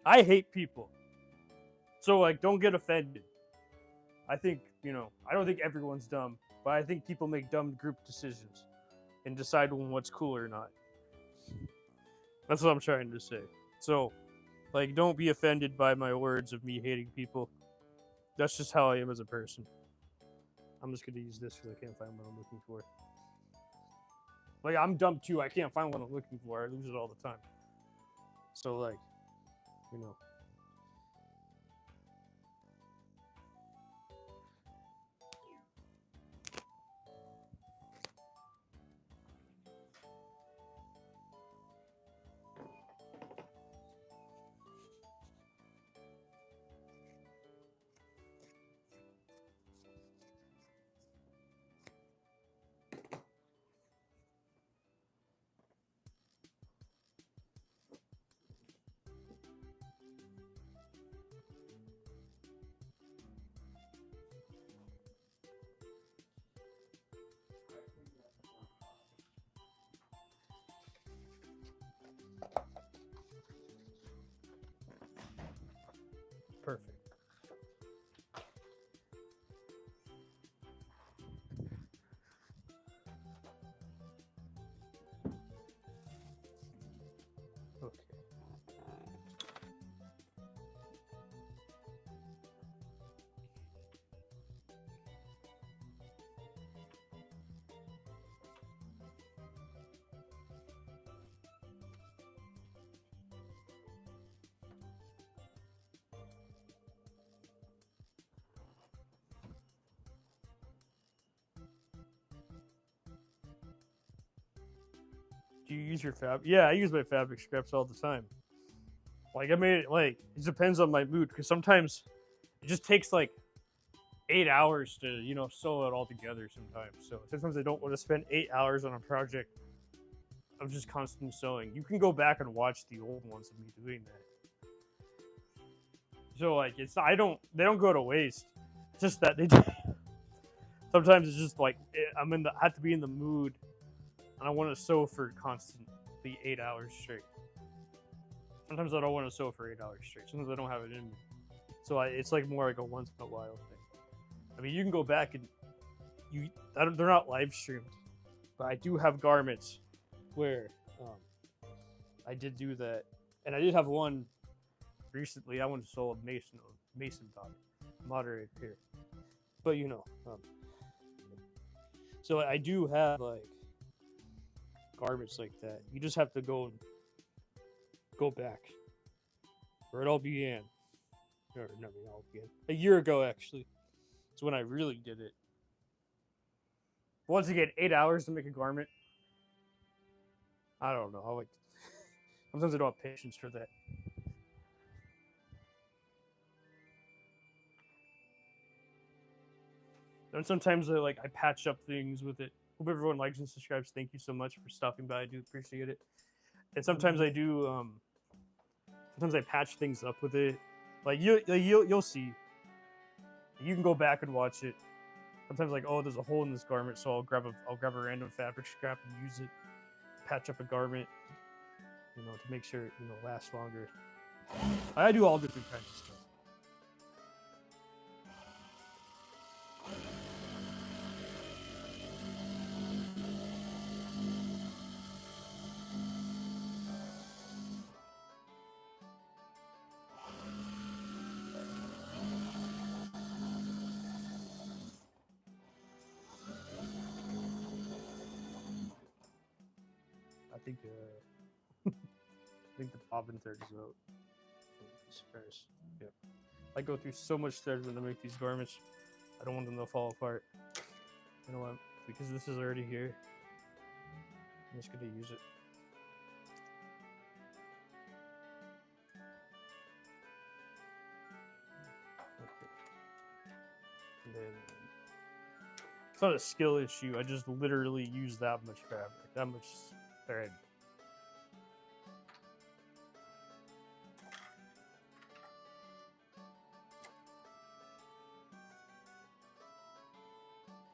I hate people. So, like, don't get offended. I think, I don't think everyone's dumb, but I think people make dumb group decisions and decide on what's cool or not. That's what I'm trying to say. So, like, don't be offended by my words of me hating people. That's just how I am as a person. I'm just gonna use this because I can't find what I'm looking for. Like, I'm dumb too. I can't find what I'm looking for. I lose it all the time. So, like, you know. Perfect. Okay. Do you use your fab? Yeah, I use my fabric scraps all the time. Like, I made it, like, it depends on my mood, because sometimes it just takes, like, 8 hours to, sew it all together sometimes. So sometimes I don't want to spend 8 hours on a project of just constant sewing. You can go back and watch the old ones of me doing that. So, like, they don't go to waste. It's just that sometimes it's just like, I have to be in the mood, and I want to sew for constantly 8 hours straight. Sometimes I don't want to sew for 8 hours straight. Sometimes I don't have it in me. So it's like more like a once in a while thing. I mean, you can go back and they're not live streamed, but I do have garments where I did do that, and I did have one recently. I went to sew a Mason dog, moderator here, but so I do have like garments like that. You just have to go back where it all began. Or not all began. A year ago, actually. It's when I really did it. Once again, 8 hours to make a garment. I don't know. Sometimes I don't have patience for that. And sometimes I patch up things with it. Hope everyone likes and subscribes. Thank you so much for stopping by. I do appreciate it. And sometimes I do. Sometimes I patch things up with it. Like you'll see. You can go back and watch it. Sometimes there's a hole in this garment, so I'll grab a random fabric scrap and use it, patch up a garment, to make sure it lasts longer. I do all different kinds of stuff. I think the bobbin thread is out. First. Yep. I go through so much thread when I make these garments. I don't want them to fall apart. You know what? Because this is already here, I'm just gonna use it. Okay. And then it's not a skill issue. I just literally use that much fabric, that much thread.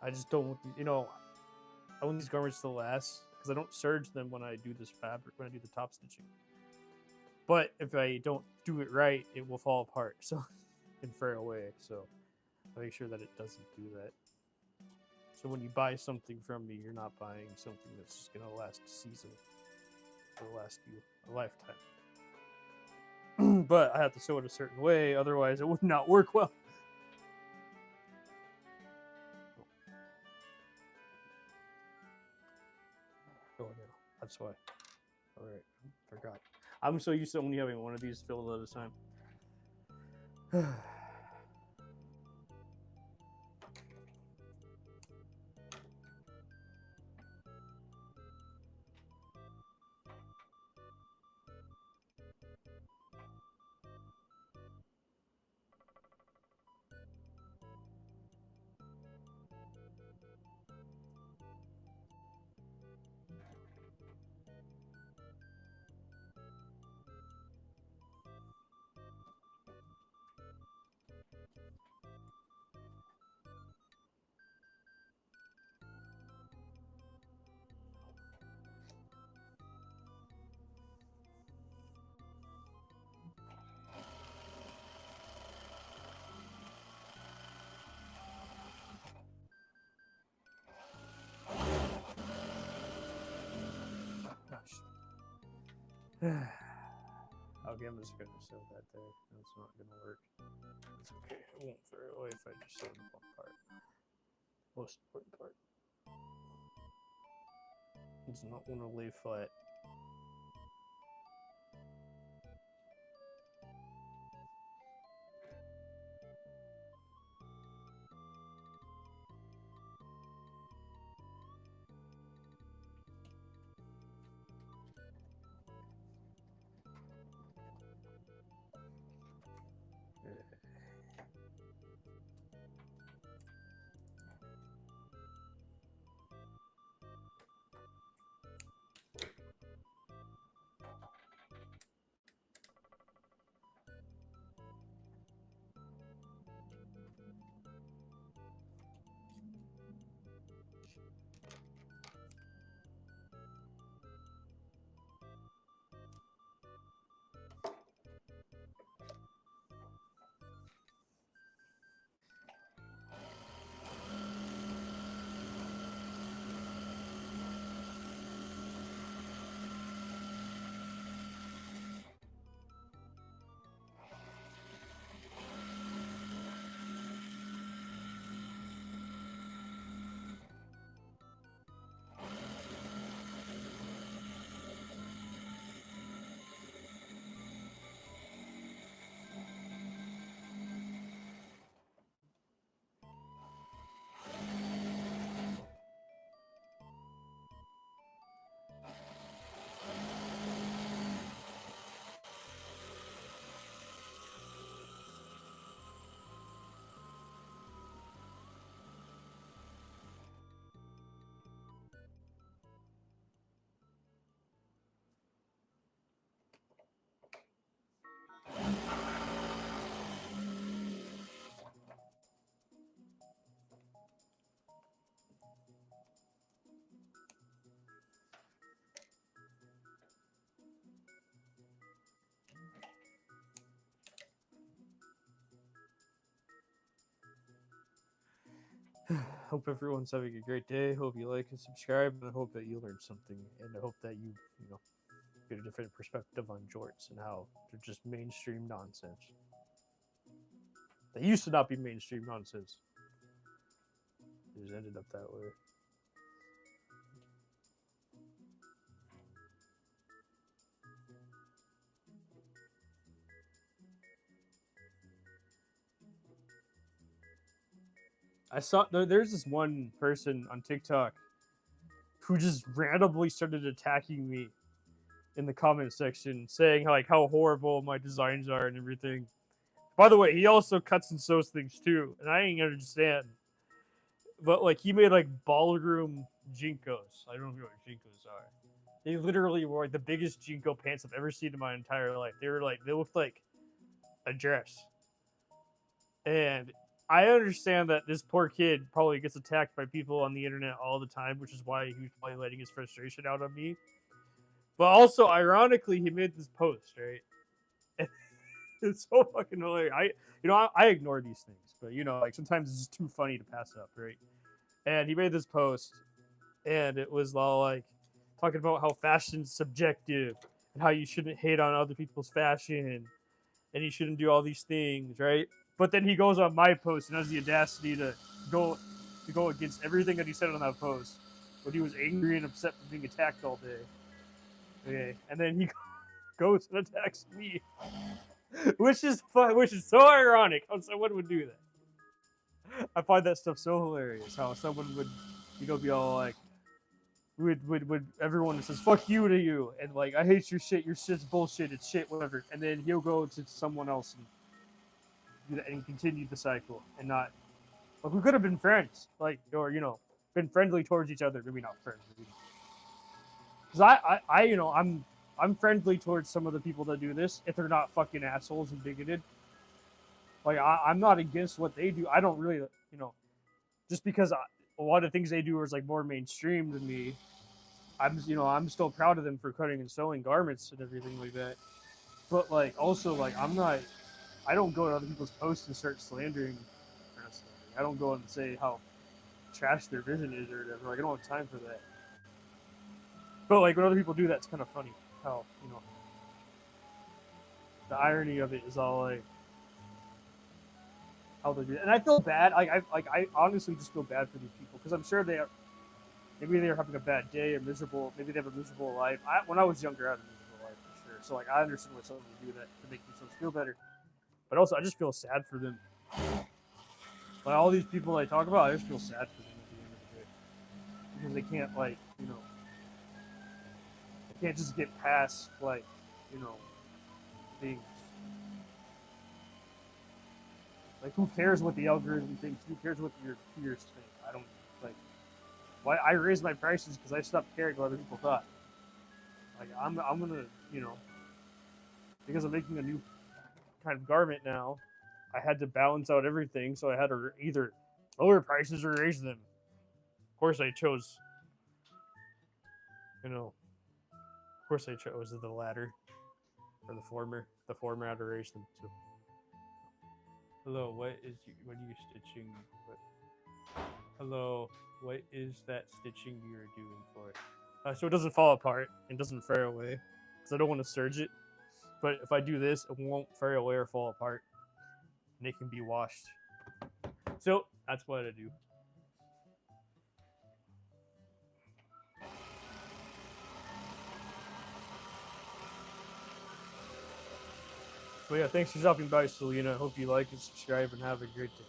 I just don't want I want these garments to last because I don't serge them when I do this fabric, when I do the top stitching. But if I don't do it right, it will fall apart so and fray away. So I make sure that it doesn't do that. So when you buy something from me, you're not buying something that's just gonna last a season or last you a lifetime. But I have to sew it a certain way, otherwise it would not work well. Oh no, that's why. All right, forgot. I'm so used to only having one of these filled at a time. Okay, I'm just gonna sew that there. That's not gonna work. It's okay. I won't throw it away if I just sew the one part. Most important part. It's not want to lay flat. Hope everyone's having a great day. Hope you like and subscribe, and I hope that you learned something, and I hope that you get a different perspective on jorts and how they're just mainstream nonsense. They used to not be mainstream nonsense. It just ended up that way. I saw there's this one person on TikTok who just randomly started attacking me in the comment section, saying how horrible my designs are and everything. By the way, he also cuts and sews things too, and I ain't understand. But he made ballroom jinkos. I don't know what jinkos are. They literally were the biggest jinko pants I've ever seen in my entire life. They looked like a dress, and I understand that this poor kid probably gets attacked by people on the internet all the time, which is why he was probably letting his frustration out on me. But also, ironically, he made this post, right? It's so fucking hilarious. I ignore these things, but like sometimes it's just too funny to pass up, right? And he made this post, and it was all like talking about how fashion's subjective and how you shouldn't hate on other people's fashion and you shouldn't do all these things, right? But then he goes on my post and has the audacity go to go against everything that he said on that post when he was angry and upset for being attacked all day. Okay, and then he goes and attacks me, which is so ironic how someone would do that. I find that stuff so hilarious. How someone would, be all like, would everyone says fuck you to you and like I hate your shit, your shit's bullshit, it's shit, whatever, and then he'll go to someone else and do that and continue the cycle and not like we could have been friends, like or been friendly towards each other, maybe not friends, because I'm friendly towards some of the people that do this if they're not fucking assholes and bigoted. Like I'm not against what they do. I don't really just because a lot of things they do is like more mainstream than me. I'm still proud of them for cutting and sewing garments and everything like that. But like also like I don't go to other people's posts and start slandering wrestling. I don't go and say how trash their vision is or whatever. Like I don't have time for that. But like when other people do that, it's kind of funny how the irony of it is all like how they do it. And I feel bad. I honestly just feel bad for these people because I'm sure maybe they're having a bad day or miserable. Maybe they have a miserable life. When I was younger, I had a miserable life for sure. So like I understand why someone would do that to make themselves feel better. But also I just feel sad for them. Like all these people I talk about, I just feel sad for them at the end of the day because they can't they can't just get past things. Like who cares what the algorithm thinks? Who cares what your peers think? I don't like. Why I raised my prices because I stopped caring what other people thought. Like I'm gonna because I'm making a new kind of garment now. I had to balance out everything, so I had to either lower prices or raise them. Of course, I chose. Of course, I chose the latter or the former. The former, I had to raise them too. Hello, what are you stitching? Hello, what is that stitching you're doing for it? So it doesn't fall apart and doesn't fray away, because I don't want to serge it. But if I do this, it won't fray away or fall apart, and it can be washed. So that's what I do. But yeah, thanks for stopping by, Selena. Hope you like and subscribe and have a great day.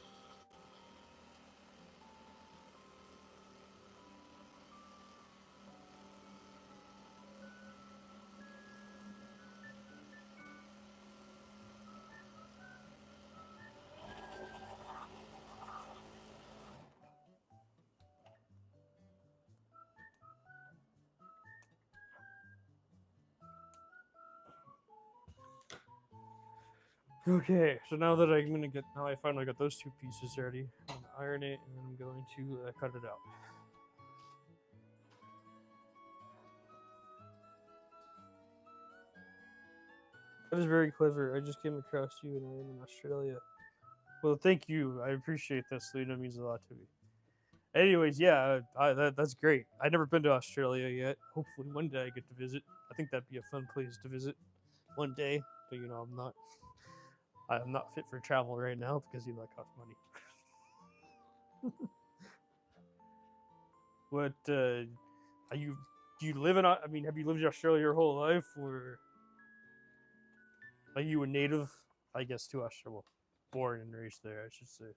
Okay, so now that I finally got those two pieces ready, I'm gonna iron it and then I'm going to cut it out. That is very clever. I just came across you and I'm in Australia. Well, thank you. I appreciate that, Selena. It means a lot to me. Anyways, yeah, that's great. I've never been to Australia yet. Hopefully, one day I get to visit. I think that'd be a fun place to visit one day. But I'm not fit for travel right now because that costs money. What are you? Do you live in? I mean, have you lived in Australia your whole life, or are you a native? I guess to Australia, born and raised there. I should say.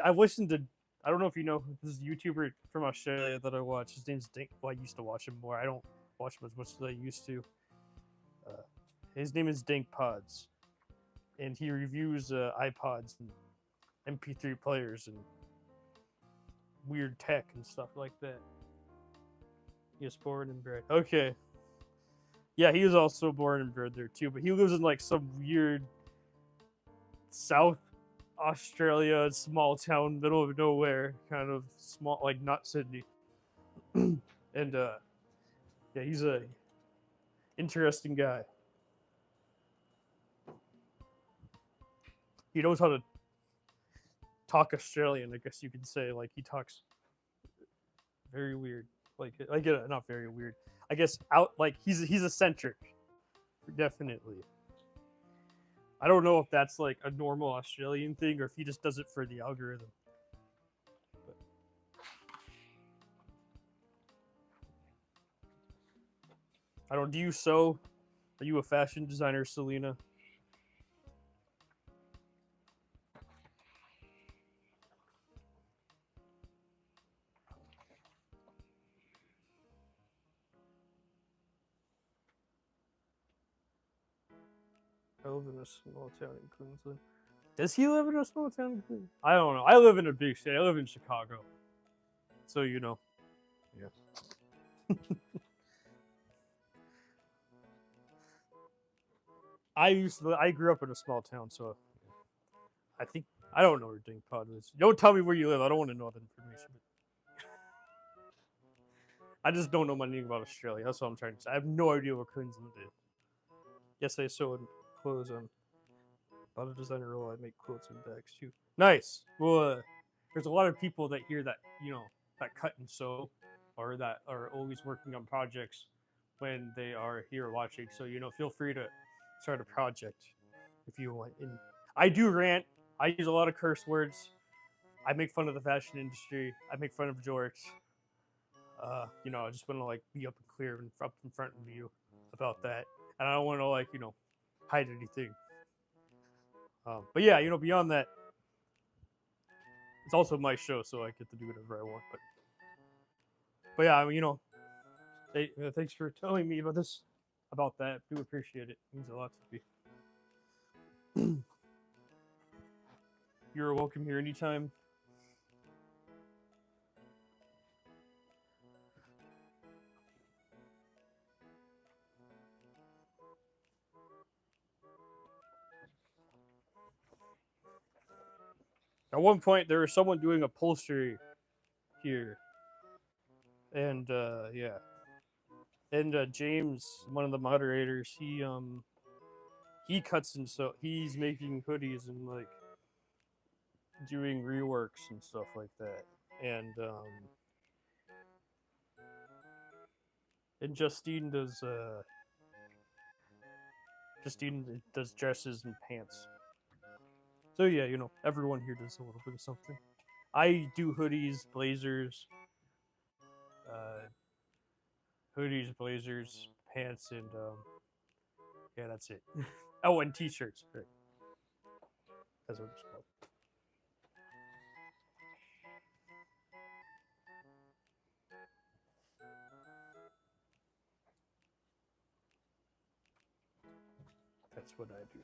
I've listened to. I don't know if you know this YouTuber from Australia that I watch. His name's Dink. Well, I used to watch him more. I don't watch him as much as I used to. His name is Dink Pods, and he reviews iPods and MP3 players and weird tech and stuff like that. Yes, born and bred. Okay. Yeah, he was also born and bred there too, but he lives in like some weird South Australia, small town, middle of nowhere, kind of small, like not Sydney. And yeah, he's a interesting guy. He knows how to talk Australian, I guess you could say. Like he talks very weird. Like I get it, not very weird. I guess out like he's eccentric, definitely. I don't know if that's like a normal Australian thing or if he just does it for the algorithm. But I don't. Do you sew? Are you a fashion designer, Selena? I live in a small town in Queensland. Does he live in a small town in Queensland? I don't know. I live in a big city. I live in Chicago. So you know. Yeah. I grew up in a small town, so I don't know where Dingpod is. Don't tell me where you live. I don't want to know that information. I just don't know anything about Australia. That's what I'm trying to say. I have no idea what Queensland is. Yes, I sew and clothes on. Not a designer role. I make quotes and bags too. Nice. Well, there's a lot of people that hear that that cut and sew, or that are always working on projects when they are here watching. So feel free to start a project if you want. And I do rant. I use a lot of curse words. I make fun of the fashion industry. I make fun of jorts. I just want to be up and clear and up in front of you about that, and I don't want to hide anything. But yeah, beyond that, it's also my show, so I get to do whatever I want. But yeah, I mean, thanks for telling me about that. I do appreciate it. It means a lot to me. You're welcome here anytime. At one point, there was someone doing upholstery here, and yeah, and James, one of the moderators, he cuts and so he's making hoodies and doing reworks and stuff like that, and Justine does dresses and pants. So yeah, everyone here does a little bit of something. I do uh, blazers, pants, and yeah, that's it. Oh, and t-shirts. Right. That's what it's called. That's what I do.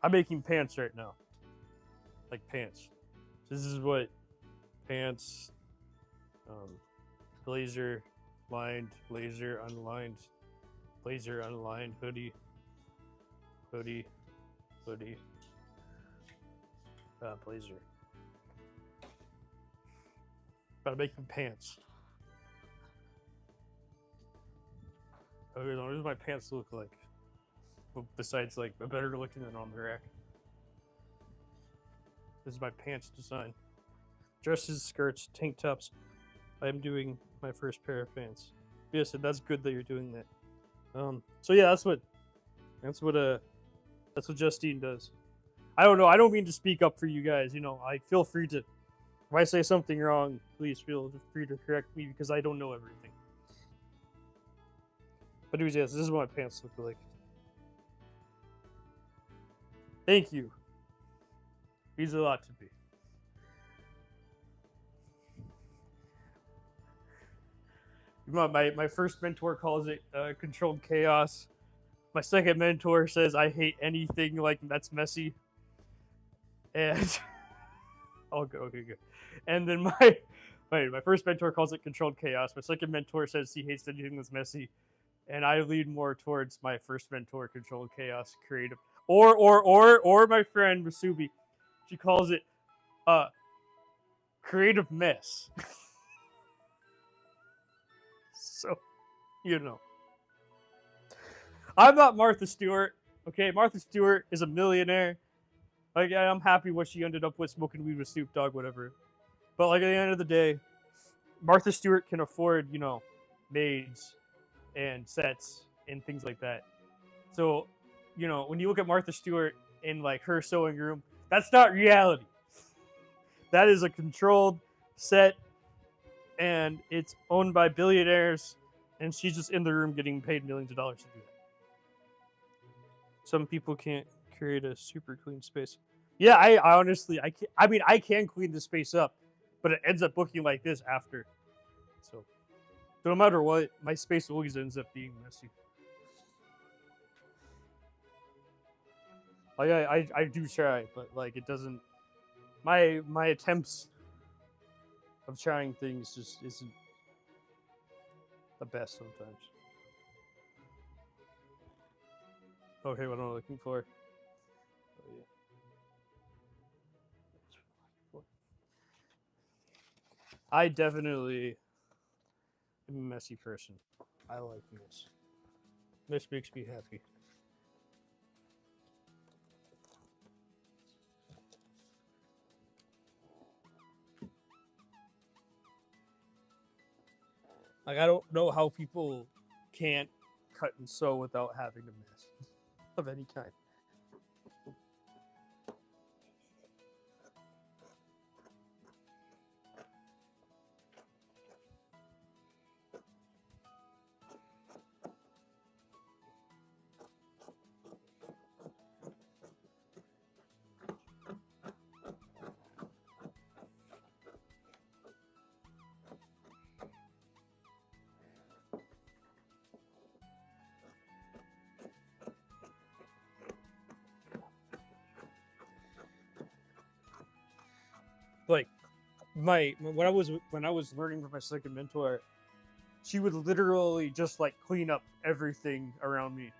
I'm making pants right now. Like pants. This is what pants, blazer, lined, blazer, unlined, hoodie, blazer. But I'm making pants. Okay, what does my pants look like? Besides, better looking than on the rack. This is my pants design. Dresses, skirts, tank tops. I am doing my first pair of pants. Yes, and that's good that you're doing that. So yeah, that's what Justine does. I don't know. I don't mean to speak up for you guys. I feel free to. If I say something wrong, please feel free to correct me because I don't know everything. But anyways, yes, this is what my pants look like. Thank you. Means a lot to me. My first mentor calls it controlled chaos. My second mentor says I hate anything that's messy. And Oh, good. Okay, good. And then my first mentor calls it controlled chaos. My second mentor says he hates anything that's messy, and I lean more towards my first mentor, controlled chaos, creative. Or my friend Masubi, she calls it creative mess. So, you know, I'm not Martha Stewart. Okay, Martha Stewart is a millionaire. Like, I'm happy what she ended up with, smoking weed with Snoop Dogg, whatever. But like at the end of the day, Martha Stewart can afford, maids and sets and things like that. So, when you look at Martha Stewart in like her sewing room, that's not reality. That is a controlled set, and it's owned by billionaires, and she's just in the room getting paid millions of dollars to do that. Some people can't create a super clean space. Yeah, I honestly, I can't. I mean, I can clean the space up, but it ends up looking like this after. So no matter what, my space always ends up being messy. Like I do try, but like it doesn't. My attempts of trying things just isn't the best sometimes. Okay, what am I looking for? Oh, yeah. I definitely am a messy person. I like mess. Mess makes me happy. Like I don't know how people can't cut and sew without having a mess of any kind. Like when I was learning with my second mentor, she would literally just like clean up everything around me.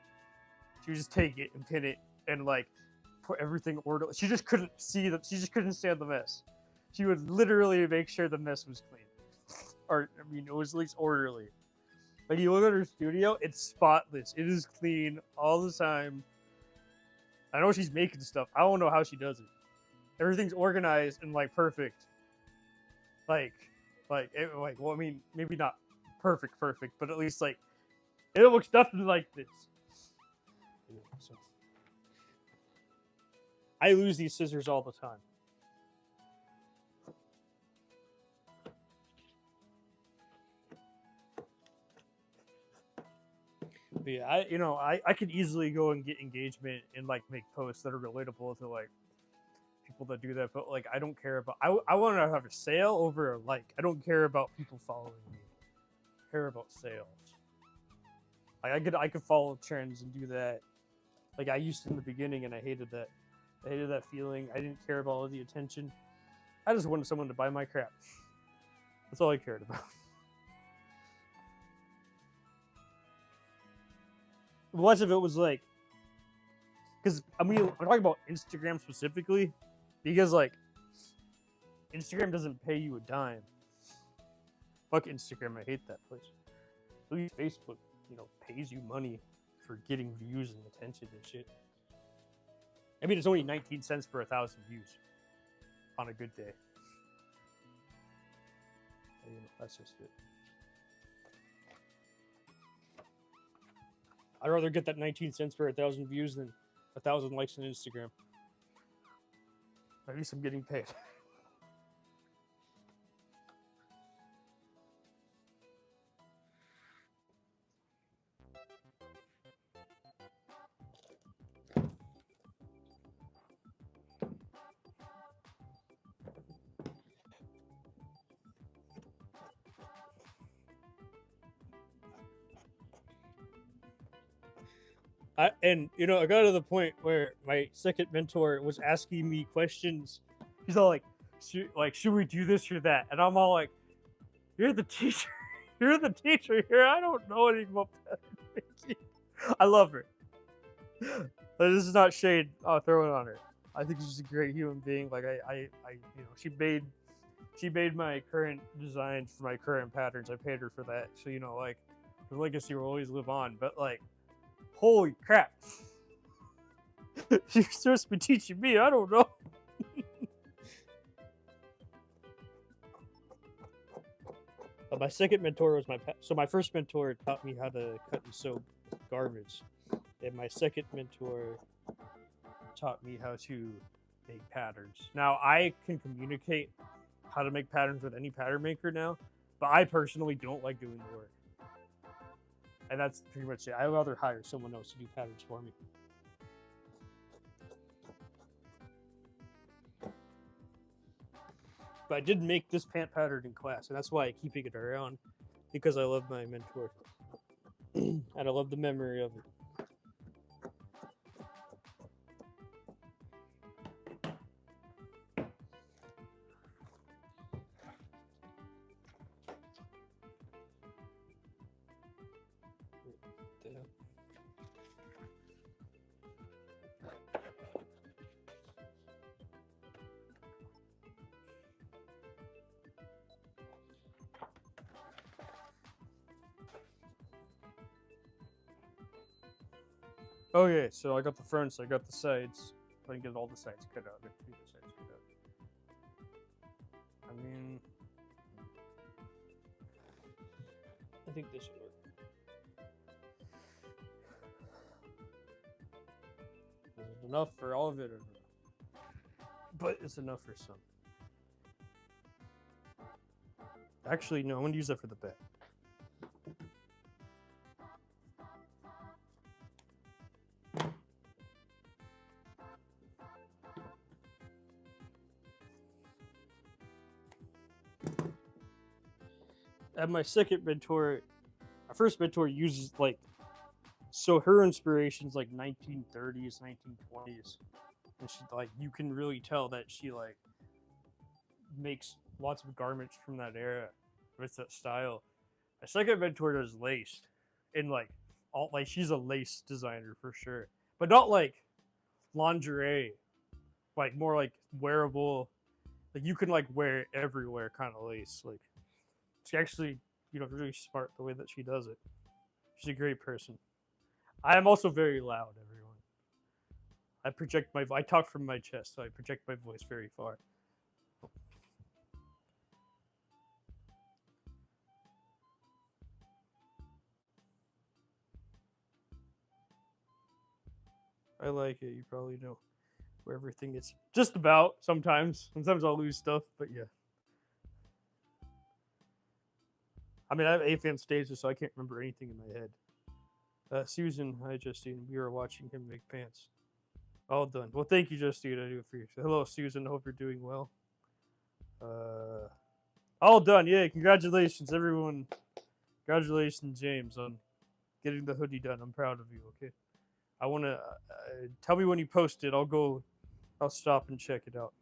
She would just take it and pin it and like put everything orderly. She just couldn't see that. She just couldn't stand the mess. She would literally make sure the mess was clean, or I mean, it was at least orderly. Like you look at her studio, it's spotless. It is clean all the time. I know she's making stuff. I don't know how she does it. Everything's organized and like perfect. Like, well, I mean, maybe not perfect, but at least like it looks nothing like this. So, I lose these scissors all the time. But yeah, I could easily go and get engagement and like make posts that are relatable to like people that do that, but like I don't care about. I want to have a sale over a like. I don't care about people following me. I care about sales. Like I could follow trends and do that. Like I used to in the beginning, and I hated that. I hated that feeling. I didn't care about all the attention. I just wanted someone to buy my crap. That's all I cared about. Much of it was like, because I mean, I'm talking about Instagram specifically, because like, Instagram doesn't pay you a dime. Fuck Instagram, I hate that place. At least Facebook, pays you money for getting views and attention and shit. I mean, it's only 19 cents per 1,000 views on a good day. That's just it. I'd rather get that 19 cents per 1,000 views than 1,000 likes on Instagram. At least I'm getting paid. I got to the point where my second mentor was asking me questions. He's all like, should we do this or that? And I'm all like, you're the teacher. You're the teacher here. I don't know anything about pattern making. I love her. This is not shade throwing on her. I think she's a great human being. Like she made my current designs for my current patterns. I paid her for that. So like the legacy will always live on. But like, holy crap. You're supposed to be teaching me. I don't know. My second mentor was my first mentor taught me how to cut and sew garments, and my second mentor taught me how to make patterns. Now I can communicate how to make patterns with any pattern maker now, but I personally don't like doing the work, and that's pretty much it. I'd rather hire someone else to do patterns for me. But I did make this pant pattern in class, and that's why I keep it around, because I love my mentor. And I love the memory of it. Okay, so I got the fronts, I got the sides. I didn't get all the sides cut out. I got 2 of the sides cut out. I mean, I think this will work. Is it enough for all of it, or but it's enough for some. Actually, no, I'm gonna use that for the back. And my second mentor, my first mentor uses so her inspiration's like 1930s, 1920s, and she you can really tell that she makes lots of garments from that era with that style. My second mentor does lace, and she's a lace designer for sure, but not like lingerie, like more like wearable, like you can wear it everywhere kind of lace. Like it's actually really smart the way that she does it. She's a great person. I am also very loud, everyone. I talk from my chest, so I project my voice very far. I like it. You probably know where everything is. Just about. Sometimes I'll lose stuff, but yeah. I mean, I have AFM stages, so I can't remember anything in my head. Susan, hi Justine. We were watching him make pants. All done. Well, thank you, Justine. I do it for you. So, hello, Susan. Hope you're doing well. All done. Yeah, congratulations, everyone. Congratulations, James, on getting the hoodie done. I'm proud of you. Okay. I want to tell me when you post it. I'll stop and check it out.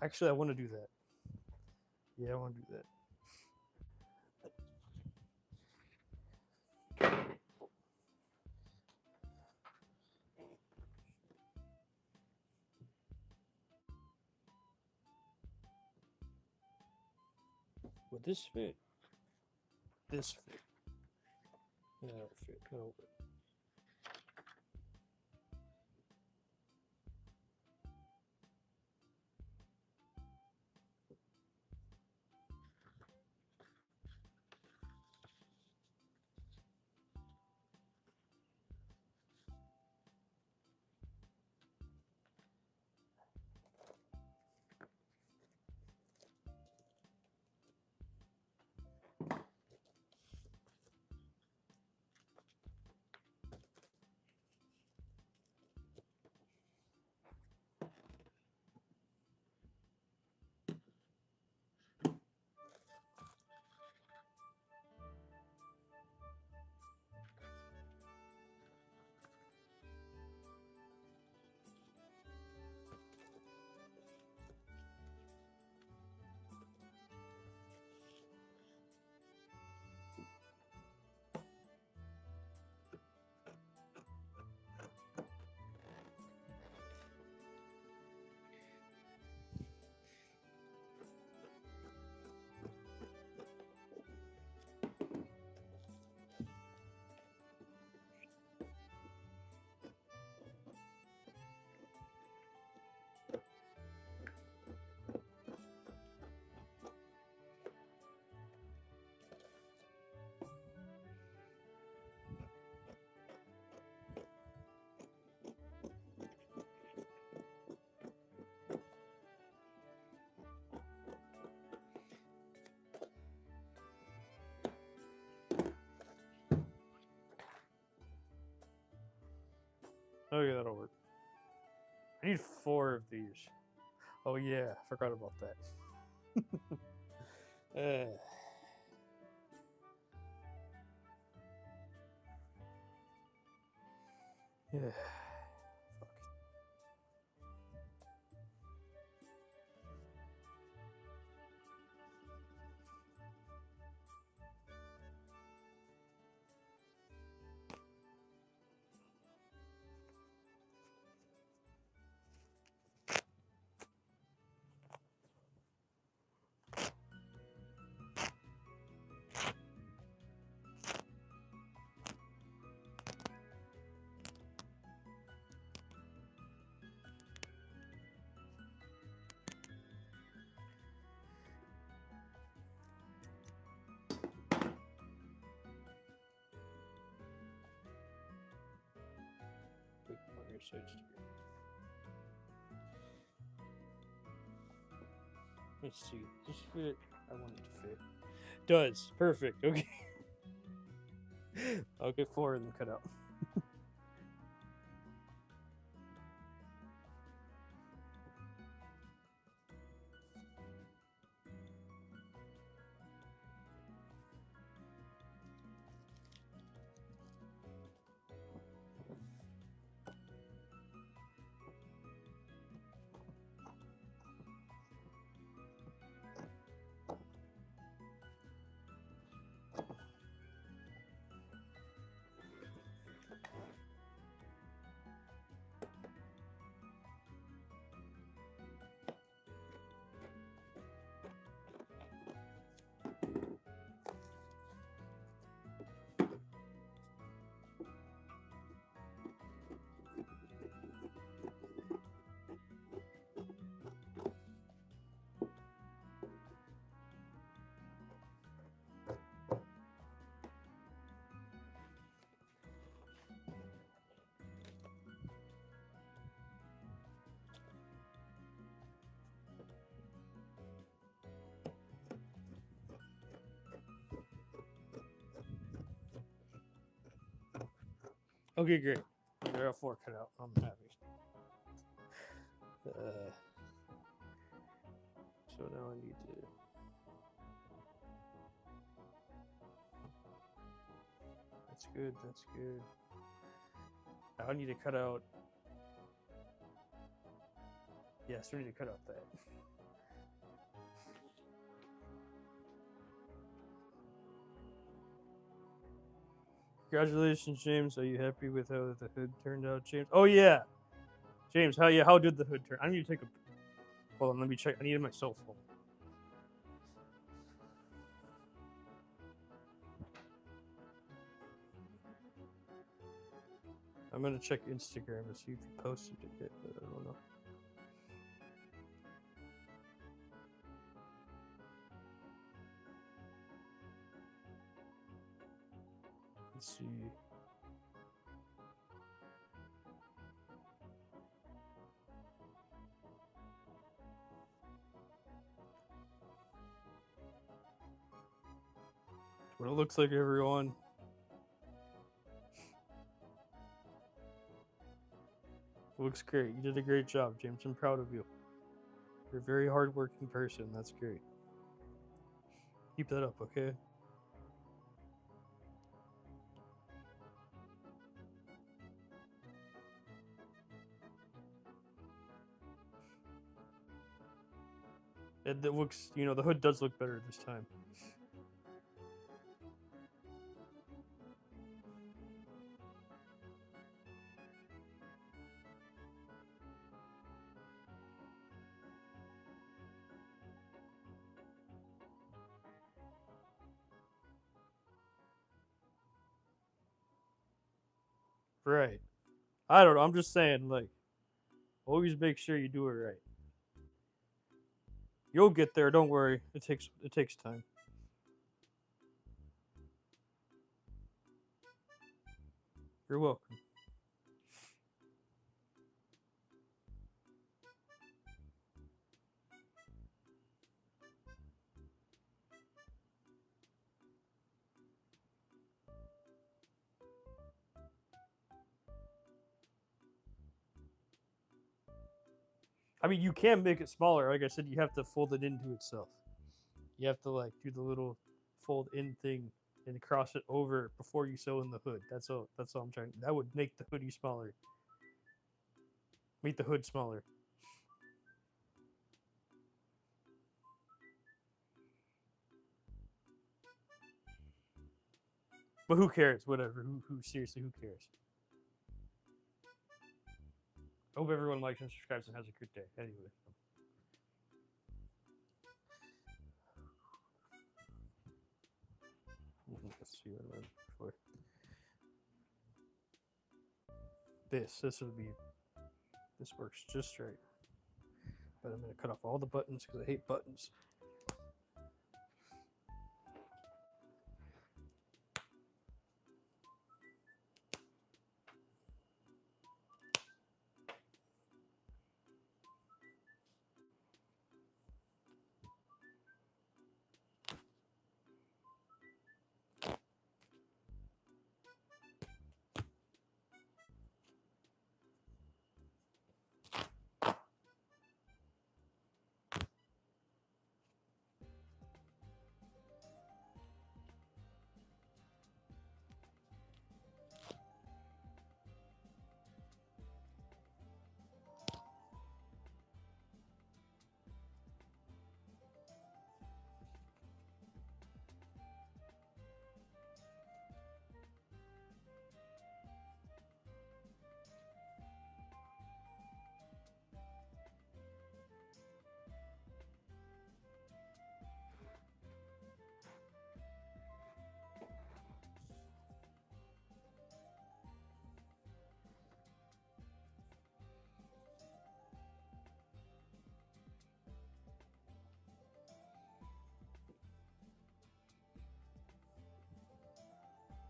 Actually, I want to do that. Yeah, I want to do that. Would this fit? This fit? That'll fit. No. Okay, that'll work. I need 4 of these. Oh yeah, forgot about that. Yeah. Fuck. Wait, on your sides together. Let's see. Does this fit? I want it to fit. Does. Perfect. Okay. I'll get 4 of them cut out. Okay, great. I got 4 cut out. I'm happy. So now I need to. That's good. That's good. Now I need to cut out. Yes, I need to cut out that. Congratulations, James. Are you happy with how the hood turned out, James? Oh yeah, James. How did the hood turn? I need to take a. Hold on, let me check. I need my cell phone. I'm gonna check Instagram to see if you posted it yet, but I don't know. Let's see. What it looks like, everyone. Looks great. You did a great job, James. I'm proud of you. You're a very hardworking person. That's great. Keep that up, okay? It looks, the hood does look better this time. Right. I don't know. I'm just saying, like, always make sure you do it right. You'll get there. Don't worry. It takes time. You're welcome. I mean, you can make it smaller. Like I said, you have to fold it into itself. You have to like do the little fold in thing and cross it over before you sew in the hood. That's all. That's all I'm trying. That would make the hoodie smaller. Make the hood smaller. But who cares? Whatever. Who seriously? Who cares? I hope everyone likes and subscribes and has a good day. Anyway. Let's see what I'm for. This would be. This works just right. But I'm gonna cut off all the buttons because I hate buttons.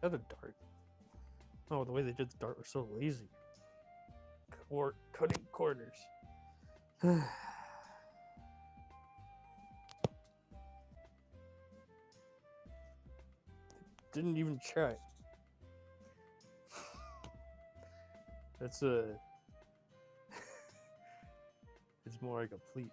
Another dart. Oh, the way they did the dart was so lazy. Cutting corners. Didn't even try. That's a. It's more like a pleat.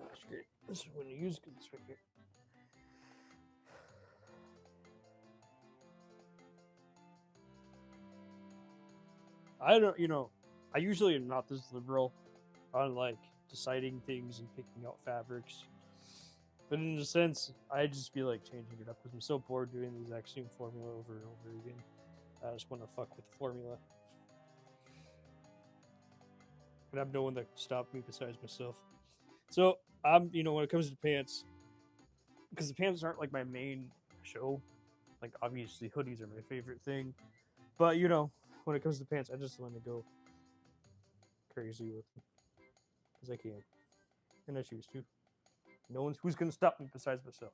That's great. This is when you use this right here. I don't, I usually am not this liberal on like deciding things and picking out fabrics. But in a sense, I just feel like changing it up because I'm so bored doing the exact same formula over and over again. I just want to fuck with the formula. And I have no one that can stop me besides myself. So I'm, when it comes to pants, because the pants aren't like my main show. Like obviously hoodies are my favorite thing, but when it comes to pants, I just want to go crazy with them because I can, and I choose to. No one's who's gonna stop me besides myself.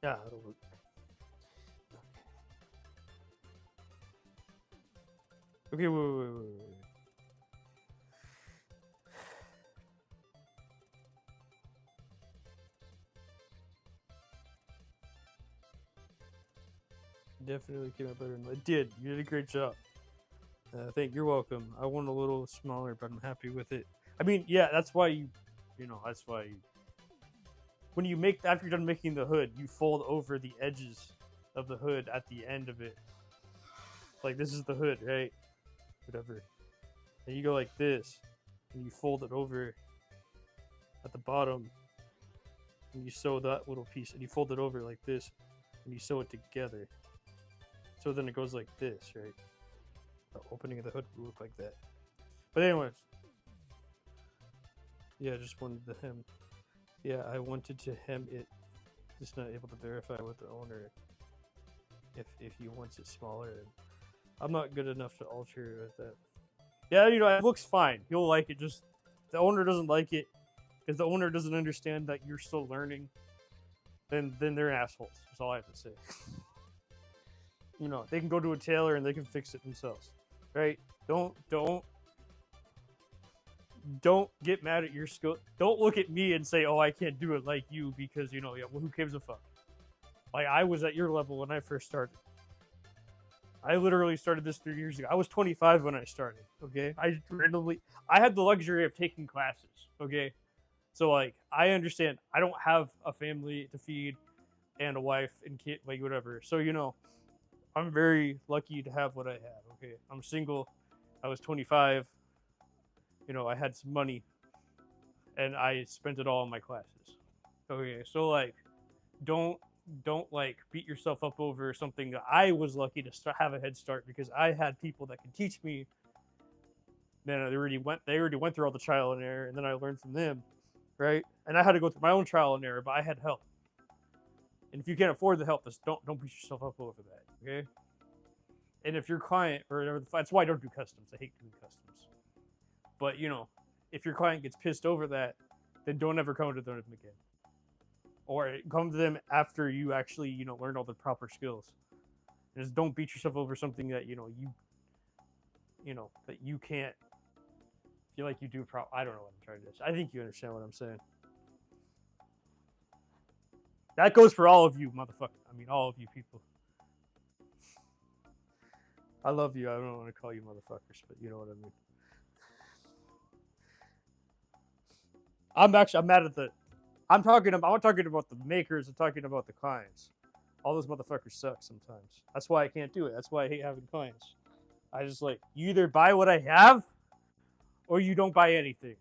Yeah, it'll work. Okay, wait. Definitely came out better than I did. You did a great job. You're welcome. I want a little smaller, but I'm happy with it. I mean, yeah, that's why that's why when you make after you're done making the hood, you fold over the edges of the hood at the end of it. Like this is the hood, right? Whatever. And you go like this, and you fold it over at the bottom, and you sew that little piece, and you fold it over like this, and you sew it together. So then it goes like this, right? The opening of the hood will look like that. But anyways, yeah, just wanted the hem. Yeah, I wanted to hem it. Just not able to verify with the owner if he wants it smaller. And I'm not good enough to alter with that. Yeah, it looks fine. He'll like it. Just the owner doesn't like it because the owner doesn't understand that you're still learning. Then they're assholes. That's all I have to say. They can go to a tailor and they can fix it themselves, right? Don't get mad at your skill. Don't look at me and say, "Oh, I can't do it like you," because who gives a fuck? Like I was at your level when I first started. I literally started this 3 years ago. I was 25 when I started. Okay, I had the luxury of taking classes. Okay, so like I understand. I don't have a family to feed and a wife and kid, like whatever. So I'm very lucky to have what I have. Okay, I'm single. I was 25. I had some money, and I spent it all on my classes. Okay, so like, don't like beat yourself up over something that I was lucky to have a head start because I had people that could teach me. Then they already went through all the trial and error, and then I learned from them, right? And I had to go through my own trial and error, but I had help. And if you can't afford the help, just don't beat yourself up over that, okay? And if your client or that's why I don't do customs. I hate doing customs. But if your client gets pissed over that, then don't ever come to them again. or come to them after you actually, learned all the proper skills. And just don't beat yourself over something that that you can't feel like you do. I don't know what I'm trying to say. I think you understand what I'm saying. That goes for all of you, motherfucker. I mean, all of you people. I love you. I don't want to call you motherfuckers, but you know what I mean. I'm mad at I'm not talking about the makers. I'm talking about the clients. All those motherfuckers suck sometimes. That's why I can't do it. That's why I hate having clients. I just you either buy what I have, or you don't buy anything,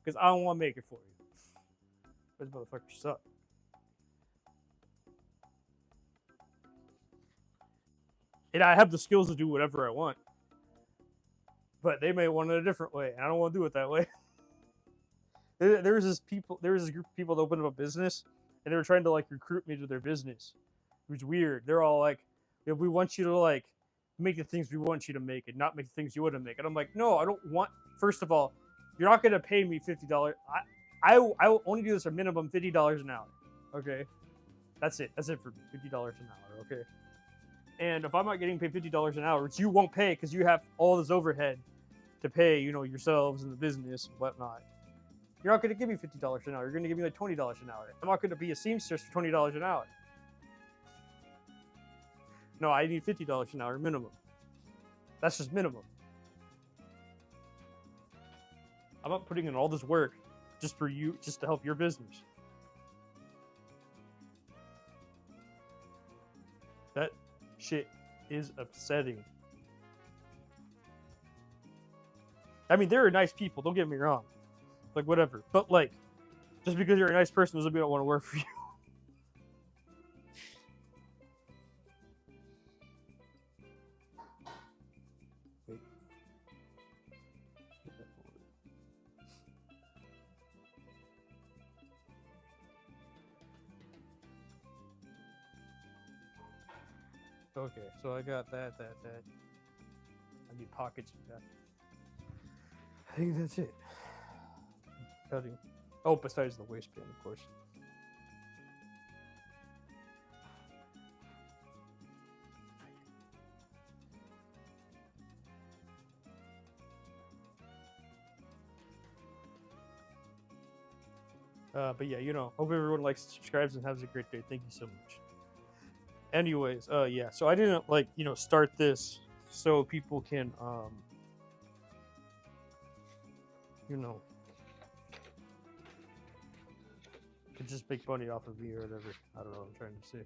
because I don't want to make it for you. Those motherfuckers suck. And I have the skills to do whatever I want, but they may want it a different way, and I don't want to do it that way. There was this group of people that opened up a business, and they were trying to recruit me to their business. It was weird. They're all like, "Yeah, we want you to make the things we want you to make, and not make the things you wouldn't make." And I'm like, "No, I don't want." First of all, you're not gonna pay me $50. I will only do this a minimum $50 an hour. Okay, that's it. That's it for me. $50 an hour. Okay. And if I'm not getting paid $50 an hour, which you won't pay because you have all this overhead to pay, yourselves and the business and whatnot, you're not going to give me $50 an hour. You're going to give me $20 an hour. I'm not going to be a seamstress for $20 an hour. No, I need $50 an hour minimum. That's just minimum. I'm not putting in all this work just for you, just to help your business. That shit is upsetting. I mean, there are nice people, don't get me wrong. Whatever. But just because you're a nice person doesn't mean I don't want to work for you. Wait. Okay, so I got that. I need pockets for that. I think that's it. Cutting. Oh, besides the waistband, of course. But yeah, hope everyone likes and subscribes and has a great day. Thank you so much. Anyways, yeah, so I didn't start this so people can could just make money off of me or whatever. I don't know what I'm trying to say.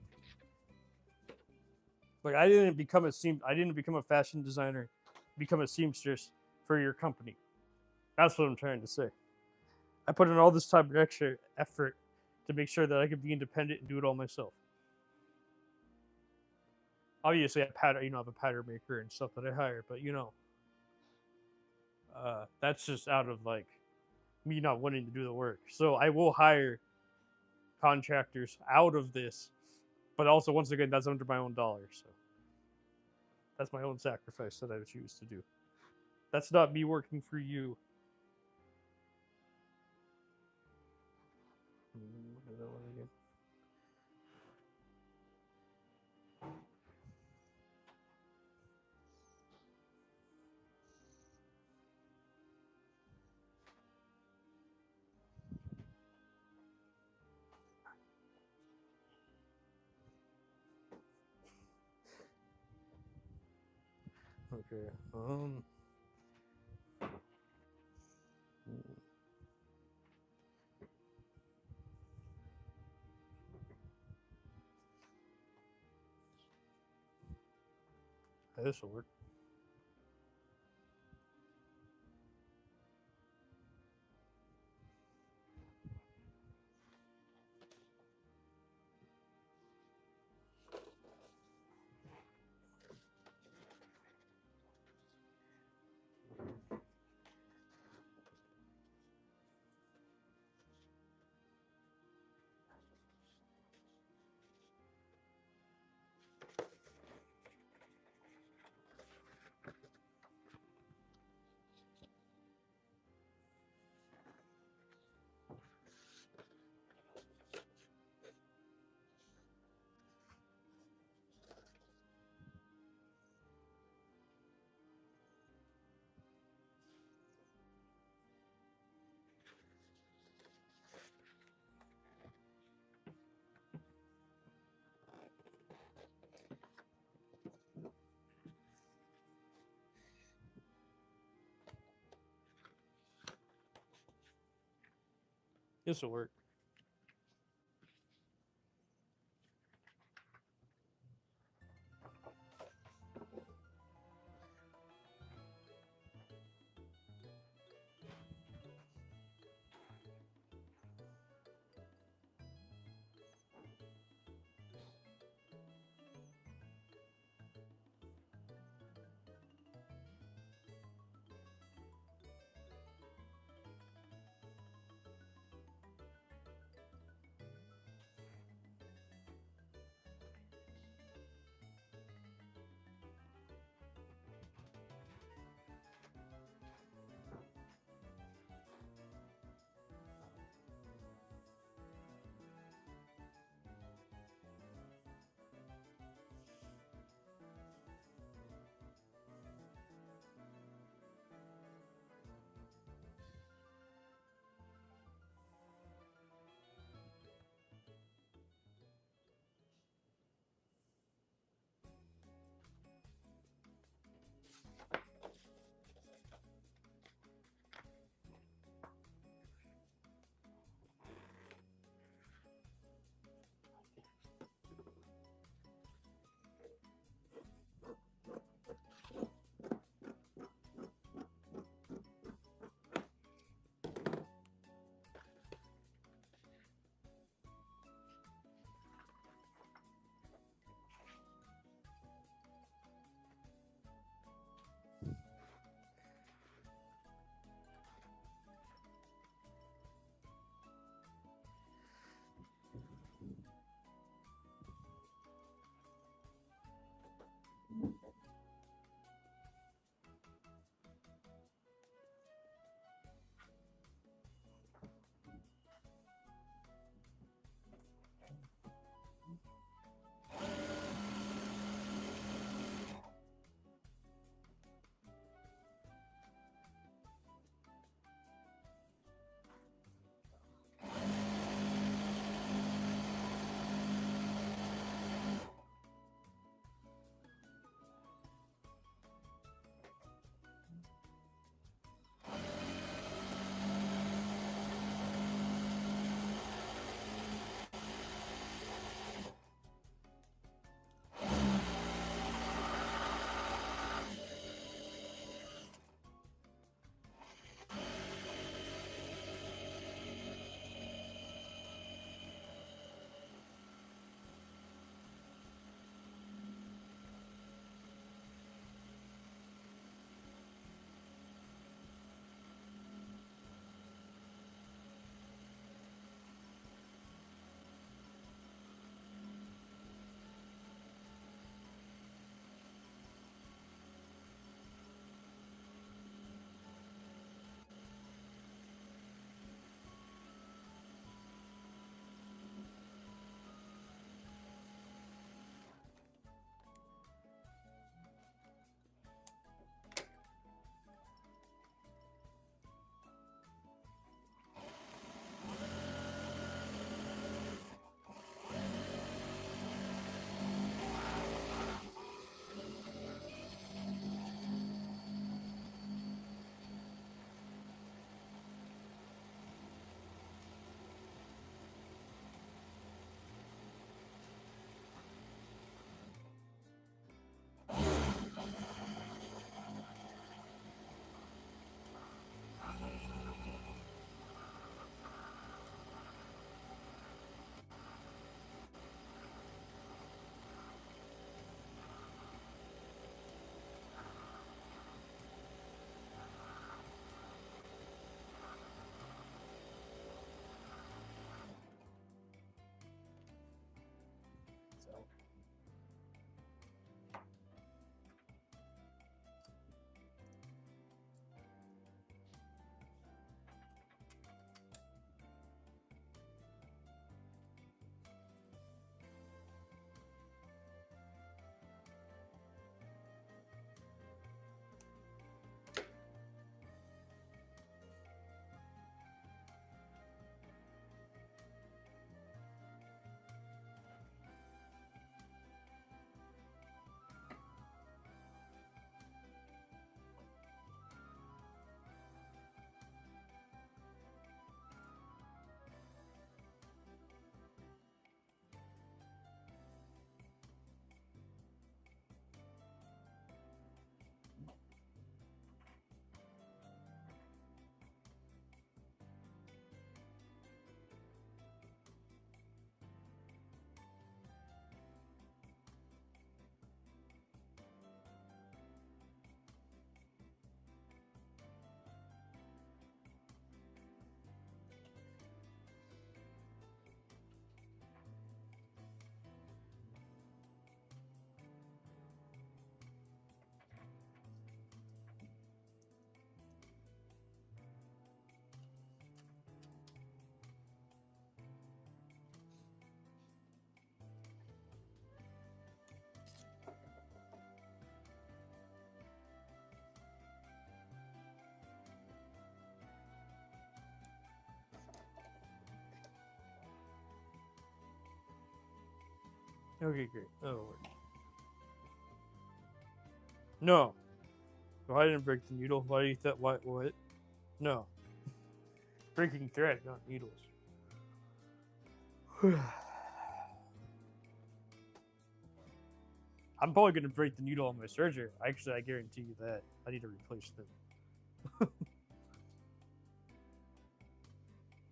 I didn't become a fashion designer, become a seamstress for your company. That's what I'm trying to say. I put in all this time and extra effort to make sure that I could be independent and do it all myself. Obviously, I have a pattern maker and stuff that I hire, but that's just out of me not wanting to do the work. So I will hire contractors out of this, but also once again, that's under my own dollar. So that's my own sacrifice that I choose to do. That's not me working for you. Okay. This will work. This will work. Okay, great. That'll work. No. No, I didn't break the needle. Why do you think? What? No. Breaking thread, not needles. I'm probably going to break the needle on my serger. Actually, I guarantee you that. I need to replace them.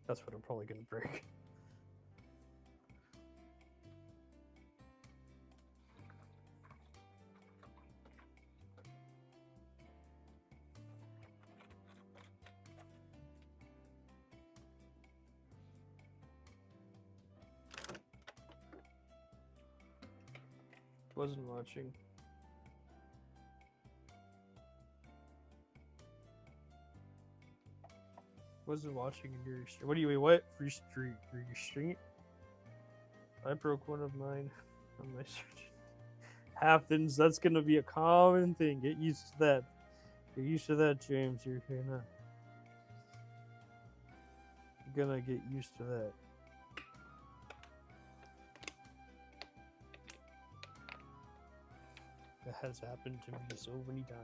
That's what I'm probably going to break. Wasn't watching. Wasn't watching in your stream. What do you what? Restraint? I broke one of mine on my search. Happens. That's gonna be a common thing. Get used to that. Get used to that, James. You're gonna get used to that. That has happened to me so many times.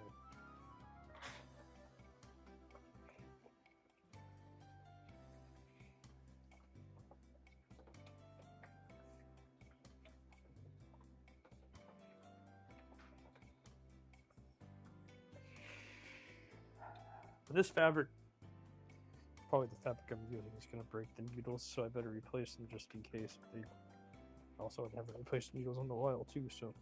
But this fabric, probably the fabric I'm using, is going to break the needles, so I better replace them just in case. They also haven't replaced needles in a while too, so.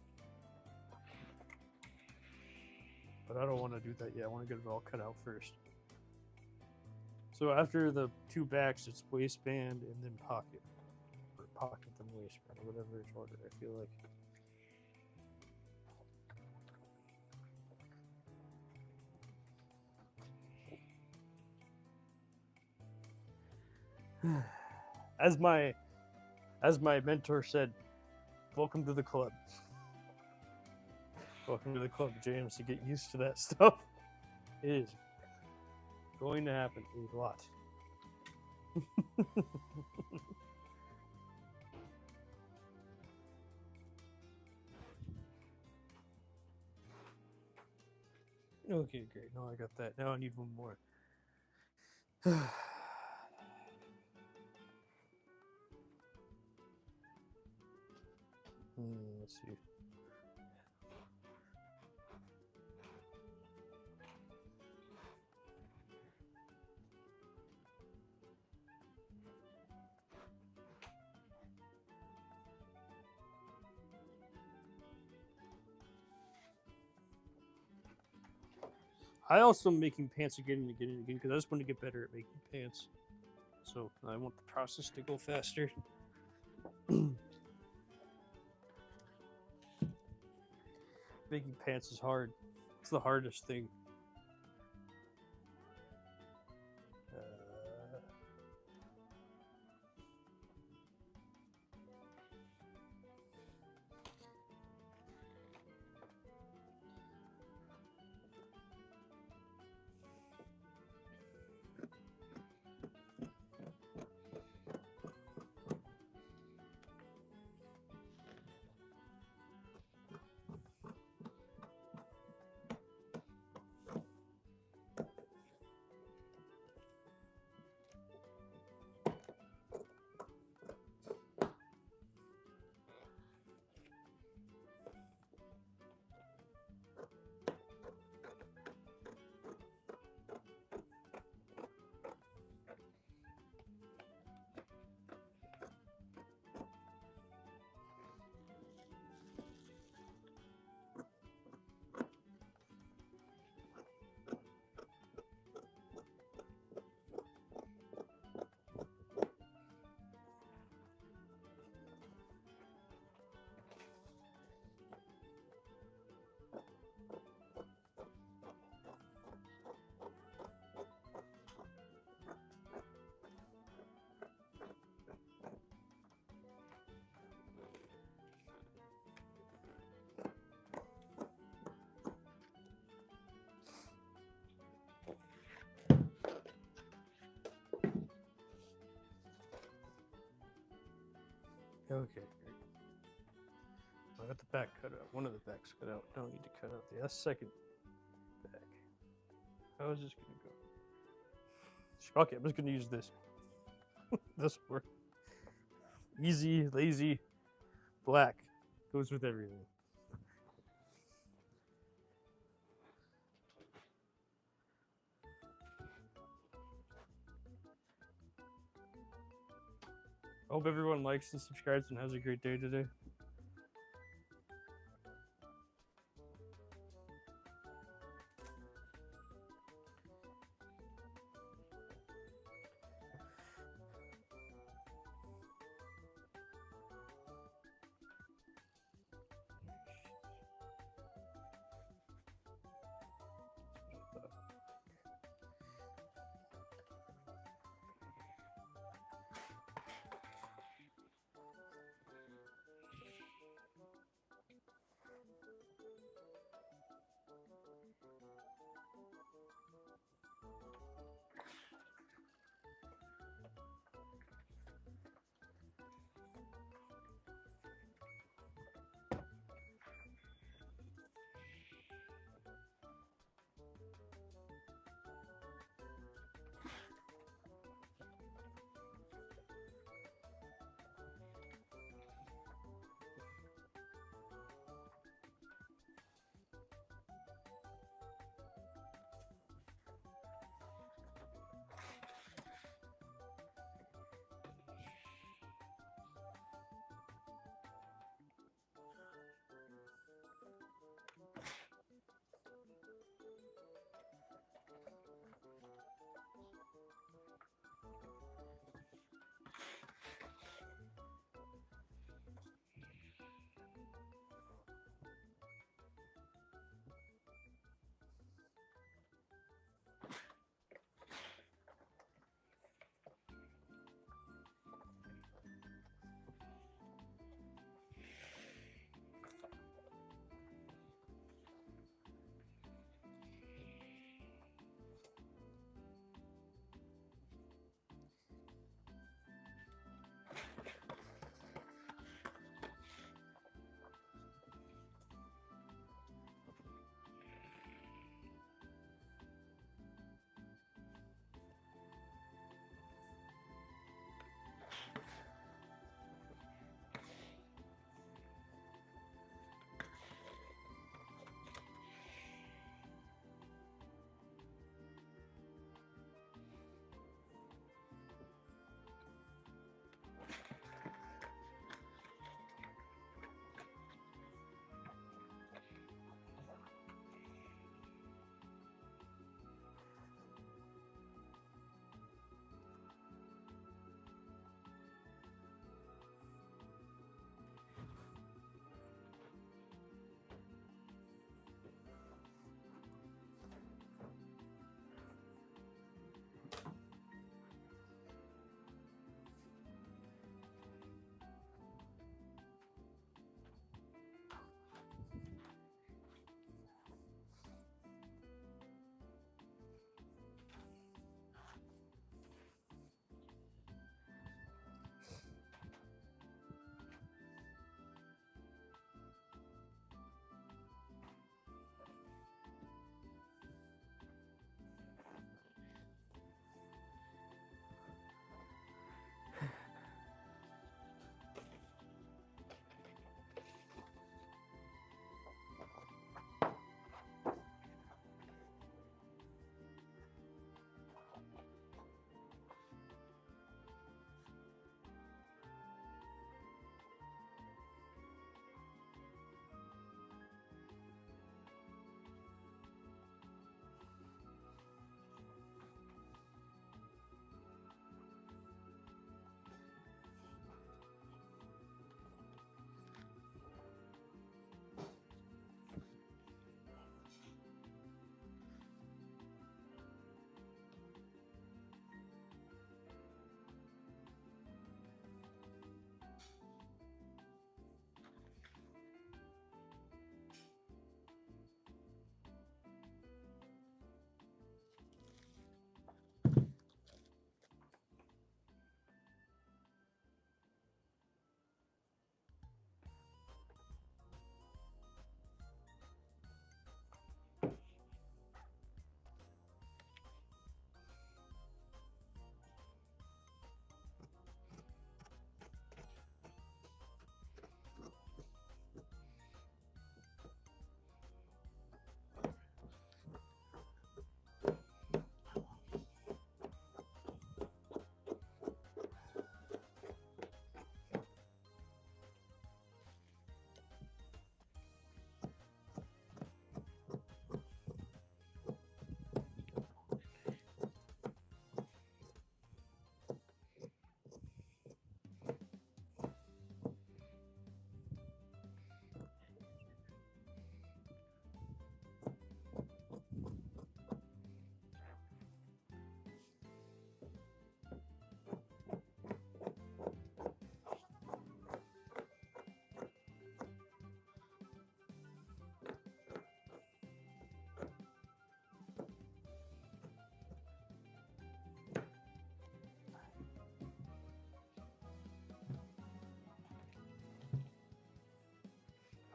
But I don't want to do that yet. I want to get it all cut out first. So after the two backs, it's waistband and then pocket. Or pocket then waistband, or whatever it's ordered, I feel like. As my mentor said, welcome to the club. Welcome to the club, James, to get used to that stuff. It is going to happen a lot. Okay, great. Now I got that. Now I need one more. Let's see. I also am making pants again and again and again because I just want to get better at making pants. So I want the process to go faster. Making pants is hard. It's the hardest thing. Okay, great. But the back cut out. One of the backs cut out. Don't need to cut out the second back. How is this gonna go? Fuck it, I'm just gonna use this. This will work. Easy, lazy, black. Goes with everything. I hope everyone likes and subscribes and has a great day today.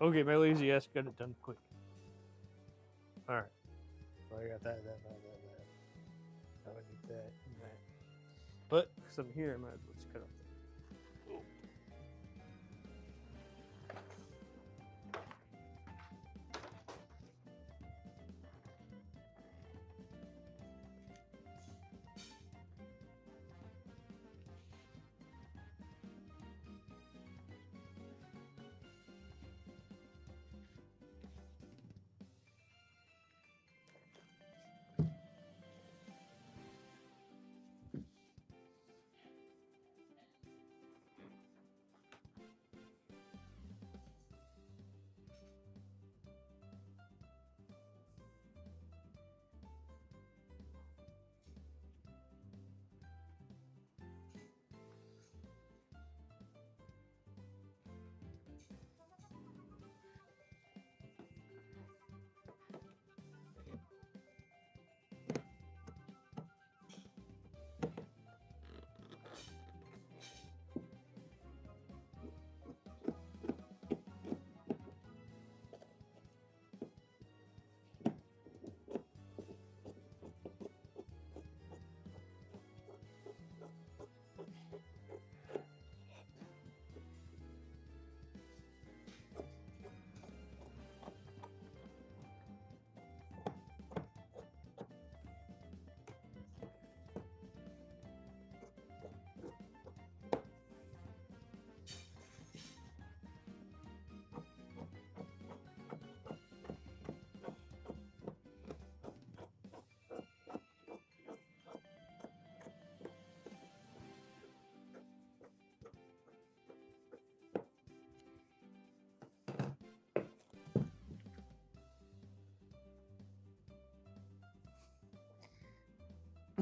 Okay, my lazy ass got it done quick. Alright. So I got that. I would need that and that. But, because I'm here, I might as well just cut off that.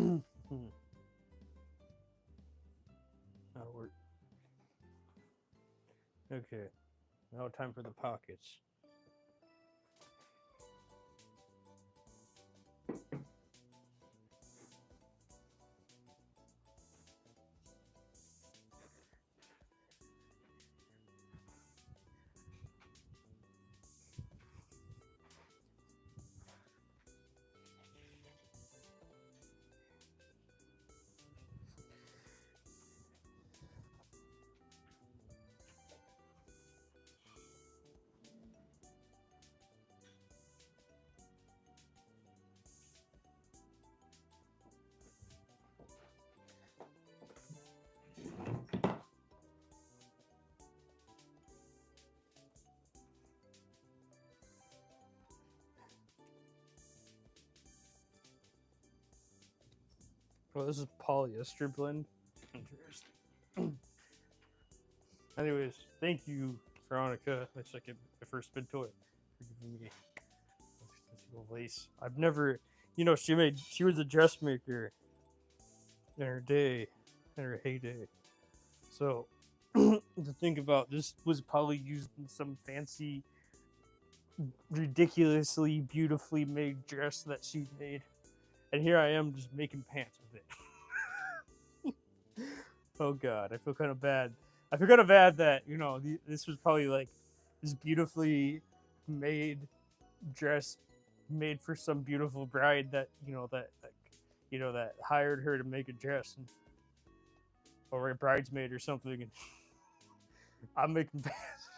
Oh. That'll work. Okay. Now time for the pockets. Well, this is polyester blend. Interesting. Anyways, thank you, Veronica, my first spin toy, for giving me this little lace. I've never, she was a dressmaker in her day, in her heyday. So, to think about, this was probably used in some fancy, ridiculously beautifully made dress that she made. And here I am just making pants with it. Oh god, I feel kind of bad. I feel kind of bad that, this was probably like this beautifully made dress made for some beautiful bride that, that hired her to make a dress, or a bridesmaid or something, and I'm making pants.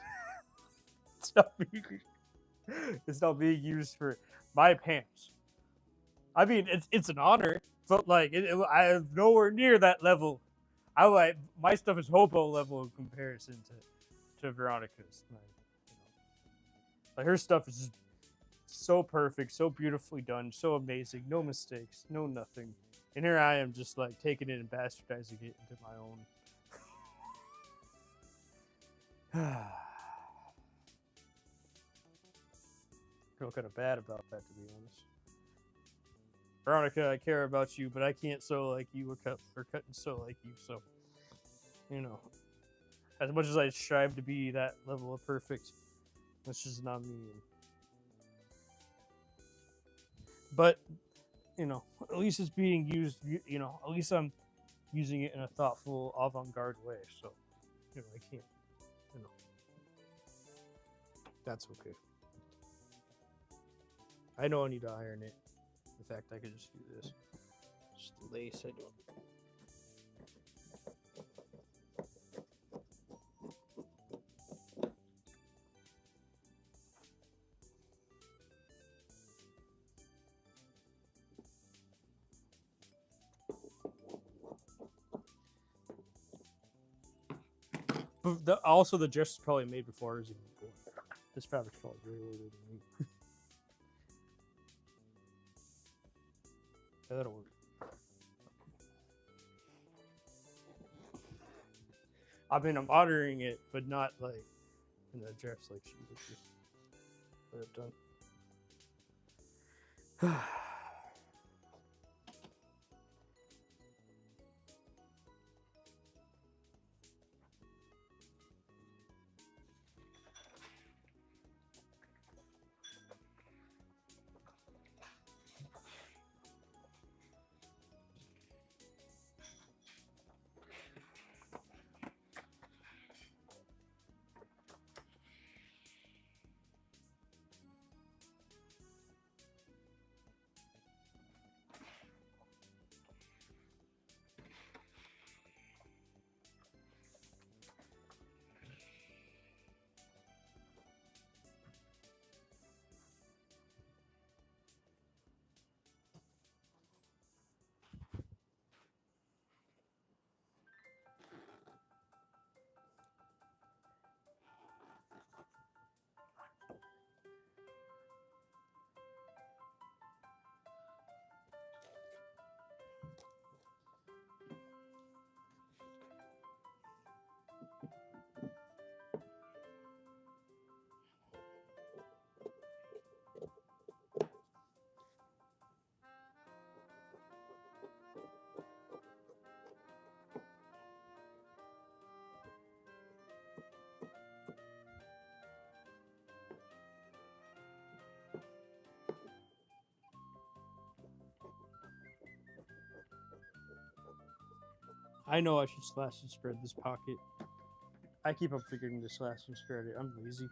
It's not being used for my pants. I mean, it's an honor, but like I have nowhere near that level. My stuff is hobo level in comparison to Veronica's. Like her stuff is just so perfect, so beautifully done, so amazing, no mistakes, no nothing. And here I am, just like taking it and bastardizing it into my own. Feel kind of bad about that, to be honest. Veronica, I care about you, but I can't sew like you or cut and sew like you. So, as much as I strive to be that level of perfect, that's just not me. But, at least it's being used. At least I'm using it in a thoughtful, avant-garde way. So, I can't. That's okay. I know I need to iron it. In fact, I could just do this. Just the lace. I don't. But also, the dress is probably made before ours even born. This fabric's probably way older than me. Yeah, that'll work. I mean, I'm ordering it, but not like in the dress like she would just would have done. I know I should slash and spread this pocket. I keep up forgetting to slash and spread it. I'm lazy.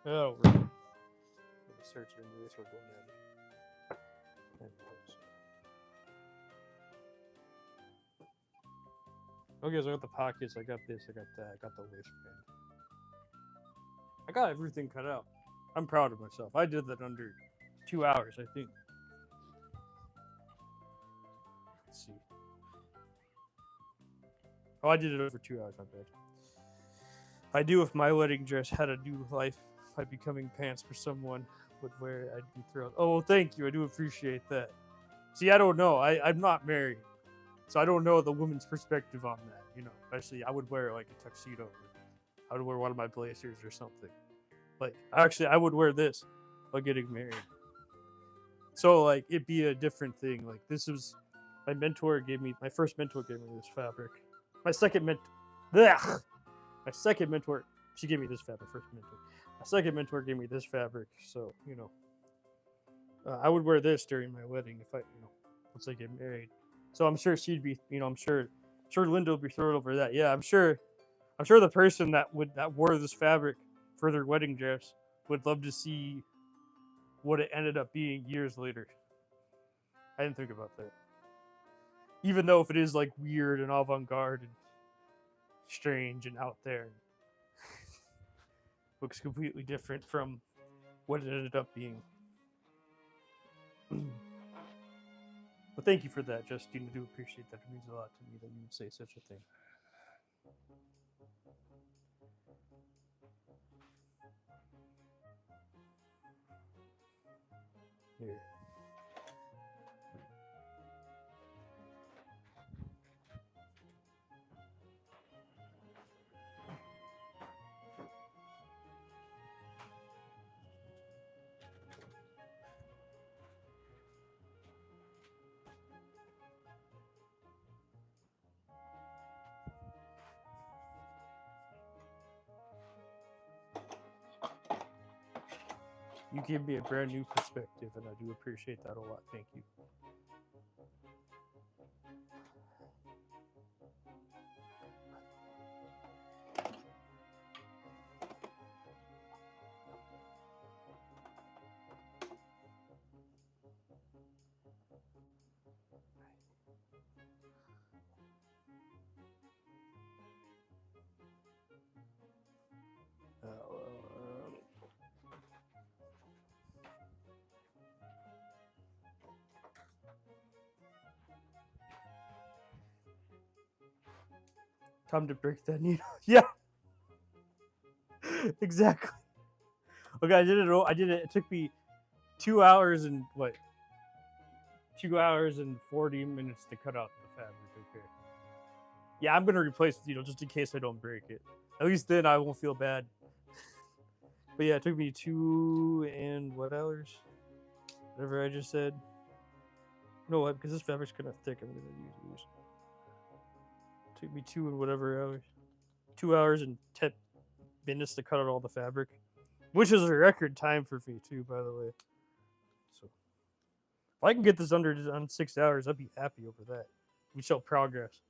Oh, we're gonna search into this. We're going at it. Okay, so I got the pockets. I got this. I got that. I got the waistband. I got everything cut out. I'm proud of myself. I did that under 2 hours, I think. Let's see. Oh, I did it over 2 hours. My bad. I do if my wedding dress had a new life by becoming pants for someone would wear it, I'd be thrilled. Oh, well, thank you. I do appreciate that. See, I don't know. I'm not married, so I don't know the woman's perspective on that. You know, especially I would wear like a tuxedo. I would wear one of my blazers or something. Like, actually, I would wear this while getting married. So, like, it'd be a different thing. Like, this was my first mentor gave me this fabric. My second mentor, she gave me this fabric. First mentor. My second mentor gave me this fabric. So, you know, I would wear this during my wedding if once I get married. So I'm sure she'd be, I'm sure Linda would be thrilled over that. Yeah, I'm sure the person that wore this fabric for their wedding dress would love to see what it ended up being years later. I didn't think about that. Even though if it is like weird and avant-garde and strange and out there, looks completely different from what it ended up being. But thank you for that, Justine. I do appreciate that. It means a lot to me that you would say such a thing. Here. You give me a brand new perspective, and I do appreciate that a lot. Thank you. Time to break that needle. Yeah, exactly. Okay, I did it. I did it. It took me 2 hours and what? 2 hours and 40 minutes to cut out the fabric. Okay. Yeah, I'm gonna replace the needle just in case I don't break it. At least then I won't feel bad. But yeah, it took me 2 and what hours? Whatever I just said. You know what? Because this fabric's kind of thick, I'm gonna use these. Took me 2 and whatever hours. 2 hours and 10 minutes to cut out all the fabric, which is a record time for me too, by the way. So if I can get this on 6 hours, I'd be happy over that. We show progress.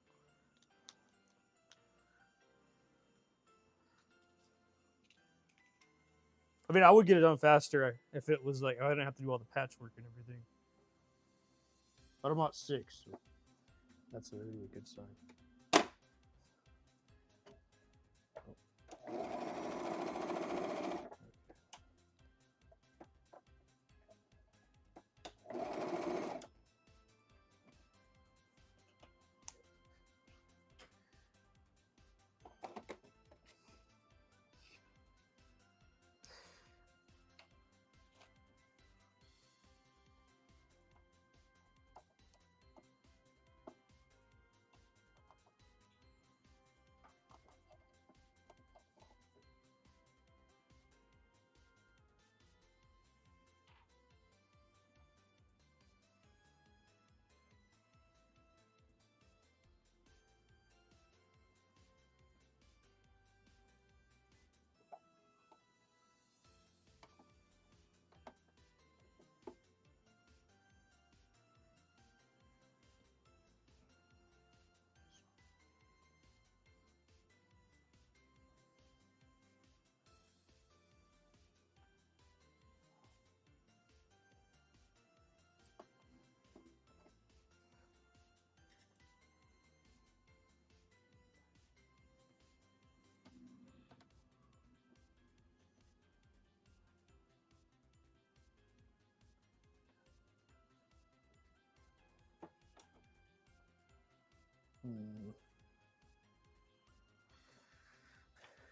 I mean, I would get it done faster if it was like I didn't have to do all the patchwork and everything. But I'm at 6. So that's a really good sign.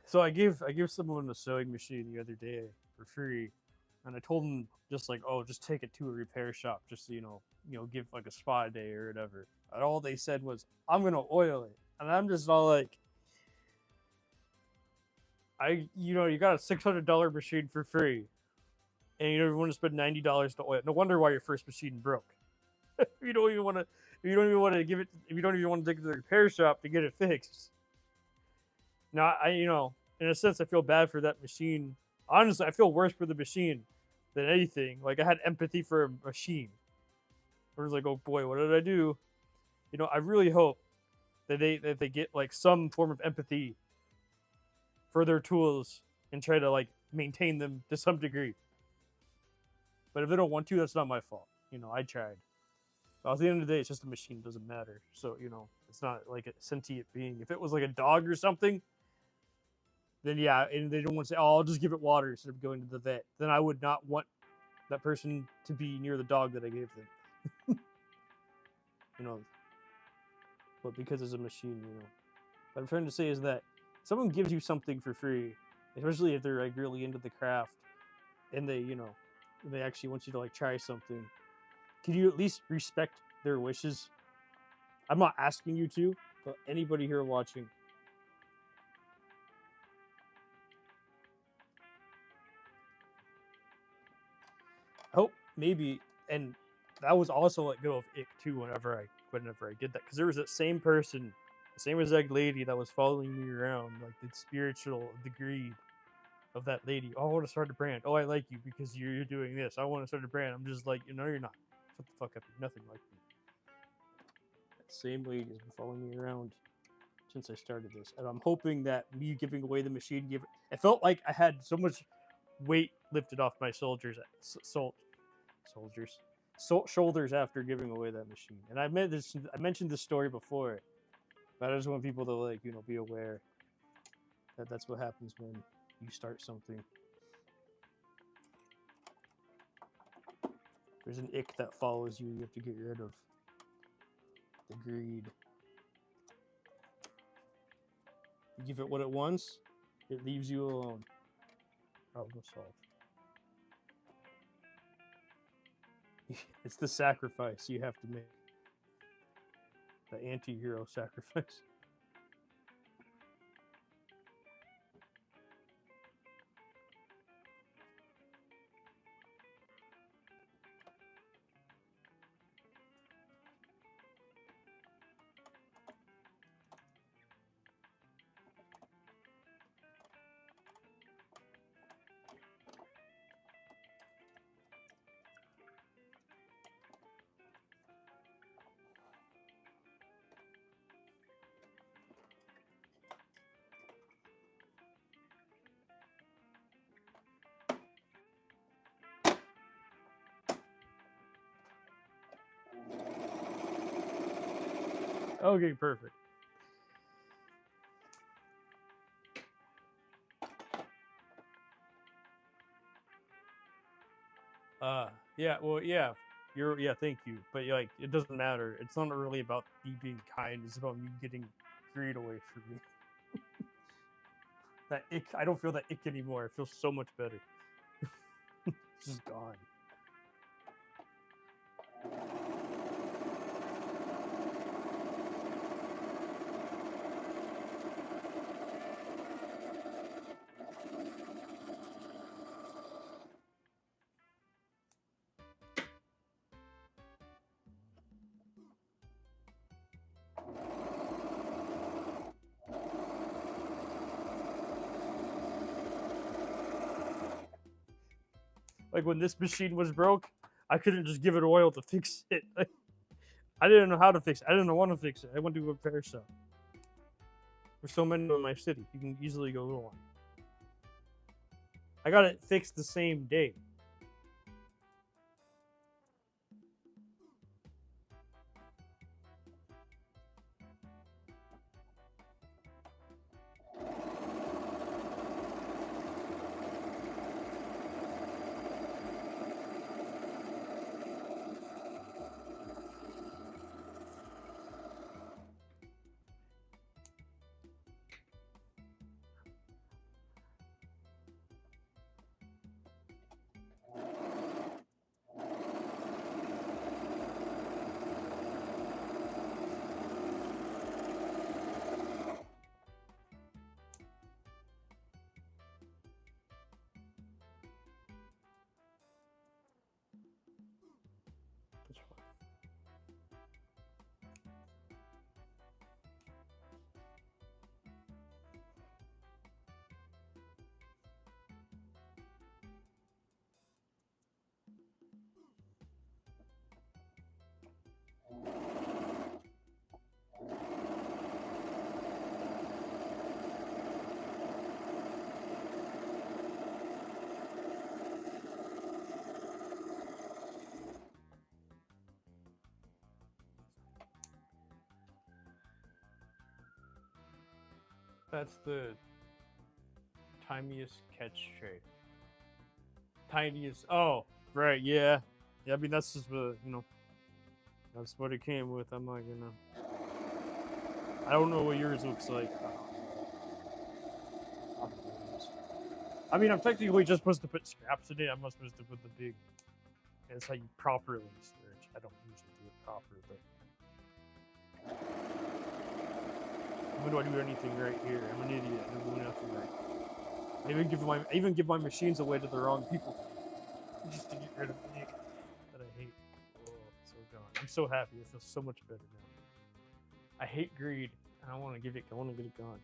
So I gave someone a sewing machine the other day for free, and I told him just like, oh, just take it to a repair shop, just so give like a spa day or whatever. And all they said was, I'm gonna oil it, and I'm just all like, you got a $600 machine for free, and you don't even want to spend $90 to oil. No wonder why your first machine broke. you don't even want to. You don't even want to give it. If you don't even want to take it to the repair shop to get it fixed. Now, in a sense, I feel bad for that machine. Honestly, I feel worse for the machine than anything. Like I had empathy for a machine. I was like, oh boy, what did I do? I really hope that they get like some form of empathy for their tools and try to like maintain them to some degree. But if they don't want to, that's not my fault. I tried. At the end of the day, it's just a machine. It doesn't matter. So, it's not like a sentient being. If it was like a dog or something, then yeah, and they don't want to say, "Oh, I'll just give it water instead of going to the vet." Then I would not want that person to be near the dog that I gave them. you know, but because it's a machine, what I'm trying to say is that someone gives you something for free, especially if they're like really into the craft, and they actually want you to like try something. Can you at least respect their wishes? I'm not asking you to, but anybody here watching, I hope maybe, and that was also let go of ick too whenever I did that, because there was that same person, the same exact lady that was following me around, like the spiritual, the greed of that lady. Oh, I want to start a brand. Oh, I like you because you're doing this. I want to start a brand. I'm just like, no, you're not. Shut the fuck up. You're nothing like me. That same lady has been following me around since I started this, and I'm hoping that me giving away the machine it felt like I had so much weight lifted off my shoulders after giving away that machine. And I mentioned this story before, but I just want people to be aware that that's what happens when you start something. There's an ick that follows you. You have to get rid of the greed. You give it what it wants, it leaves you alone. Problem solved. It's the sacrifice you have to make. The anti-hero sacrifice. Okay, perfect. Yeah, well, yeah, thank you, but it doesn't matter. It's not really about me being kind. It's about me getting greed away from me. That ick, I don't feel that ick anymore. It feels so much better. It's just gone. Like when this machine was broke, I couldn't just give it oil to fix it. I didn't know how to fix it. I didn't want to fix it. I went to a repair shop. There's so many in my city. You can easily go to one. I got it fixed the same day. That's the tiniest catch trait. Tiniest. Oh, right. Yeah. Yeah. I mean, that's just what that's what it came with. I'm not gonna. I don't know what yours looks like. I mean, I'm technically just supposed to put scraps in it. I'm not supposed to put the big. That's how you properly search. I don't usually do it proper, but. When do I do anything right here? I'm an idiot. I don't do nothing right. I even give my machines away to the wrong people just to get rid of the ink that I hate. Oh, it's so gone. I'm so happy. It feels so much better now. I hate greed. I want to give it. I want to get it gone.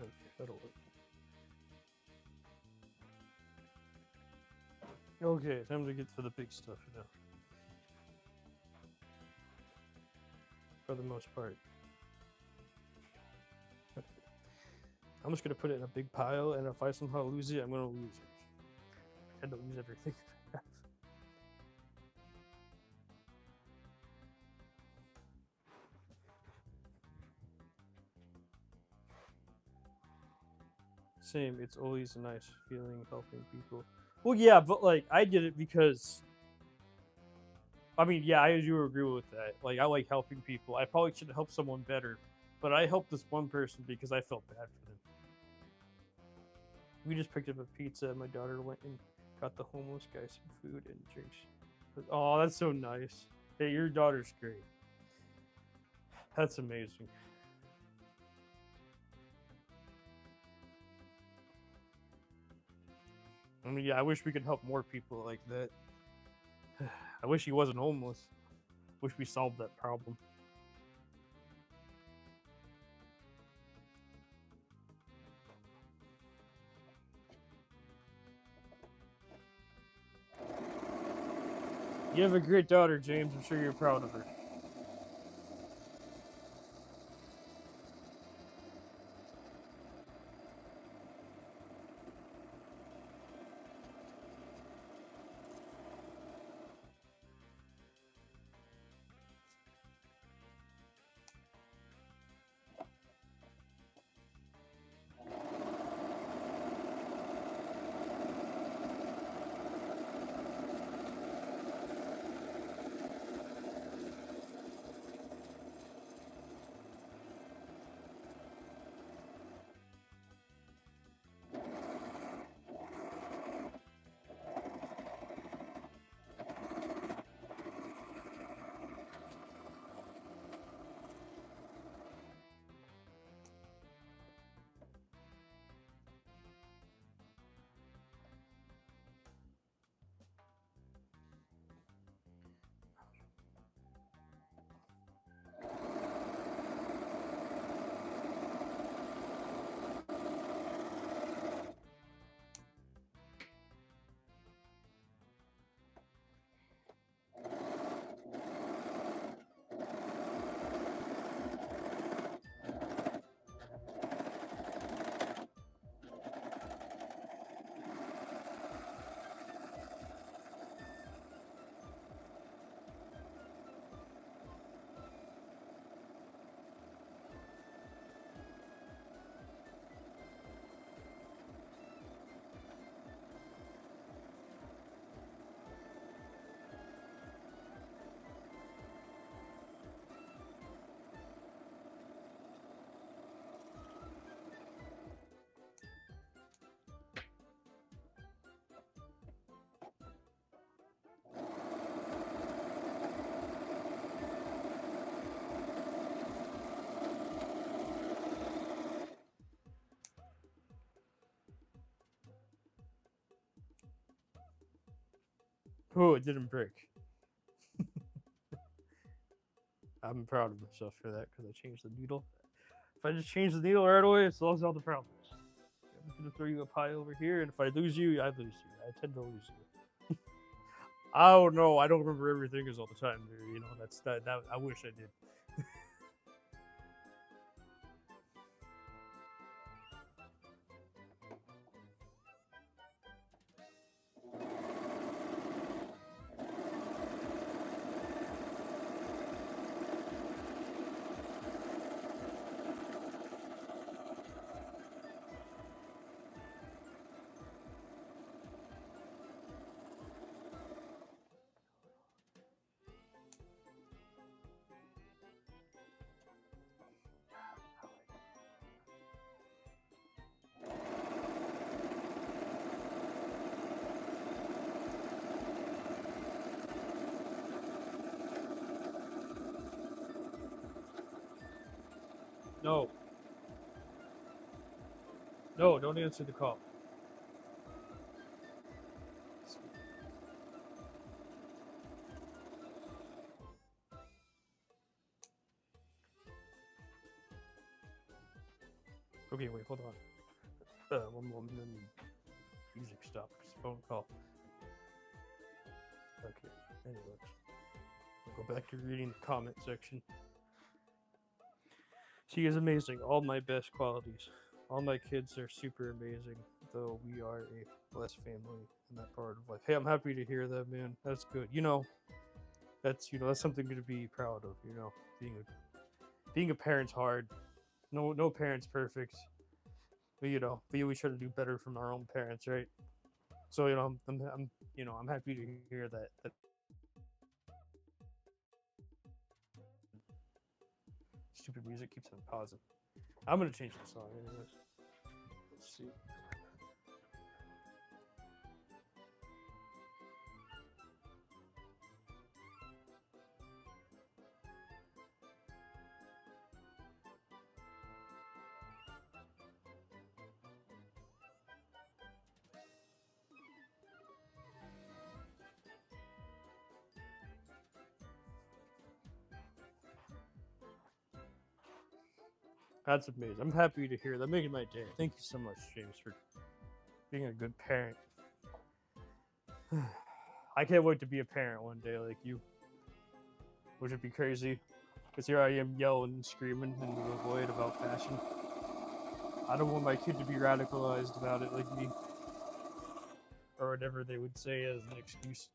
Okay, that'll work. Okay, time to get to the big stuff now. For the most part. I'm just gonna put it in a big pile, and if I somehow lose it, I'm gonna lose it. I tend to lose everything. Same, it's always a nice feeling helping people. Well, yeah, but like I did it because I mean, yeah, I do agree with that. Like I like helping people. I probably should help someone better, but I helped this one person because I felt bad for them. We just picked up a pizza. My daughter went and got the homeless guy some food and drinks. Oh, that's so nice. Hey, your daughter's great. That's amazing. I mean, yeah, I wish we could help more people like that. I wish he wasn't homeless. Wish we solved that problem. You have a great daughter, James. I'm sure you're proud of her. Oh, it didn't break. I'm proud of myself for that because I changed the needle. If I just change the needle right away, it solves all the problems. I'm gonna throw you a pie over here, and if I lose you, I lose you. I tend to lose you. I don't know. I don't remember everything all the time. You know, that's that. I wish I did. No. No, don't answer the call. Okay, wait, hold on. One moment, then music stopped. Phone call. Okay, anyways. I'll go back to reading the comment section. She is amazing. All my best qualities. All my kids are super amazing, though we are a blessed family in that part of life. Hey, I'm happy to hear that, man. That's good. That's something to be proud of. Being a parent's hard. No parent's perfect. But we try to do better from our own parents, right? So I'm happy to hear that stupid music keeps on pausing. I'm gonna change the song anyways. Let's see. That's amazing. I'm happy to hear that. Making my day. Thank you so much, James, for being a good parent. I can't wait to be a parent one day like you. Which would be crazy. Because here I am yelling and screaming into the void about fashion. I don't want my kid to be radicalized about it like me. Or whatever they would say as an excuse.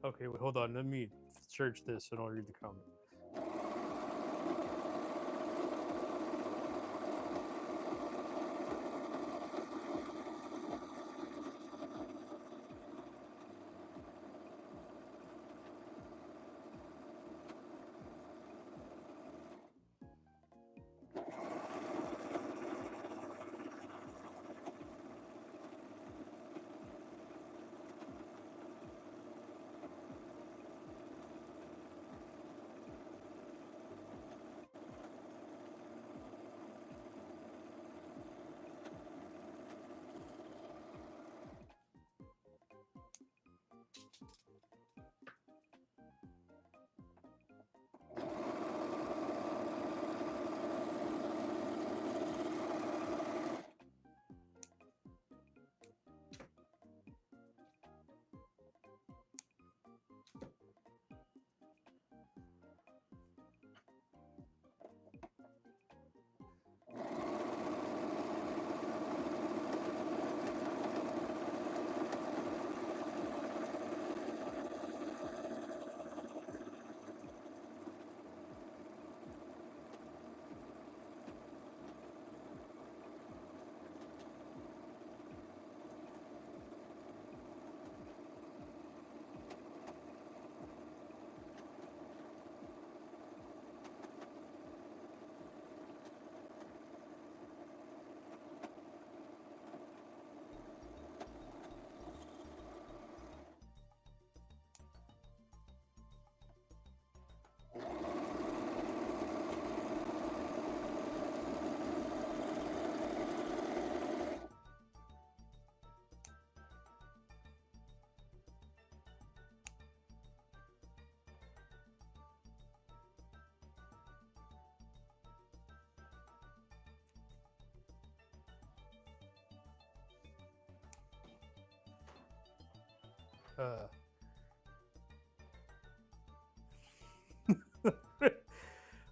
Okay, wait, hold on. Let me search this and I'll read the comment.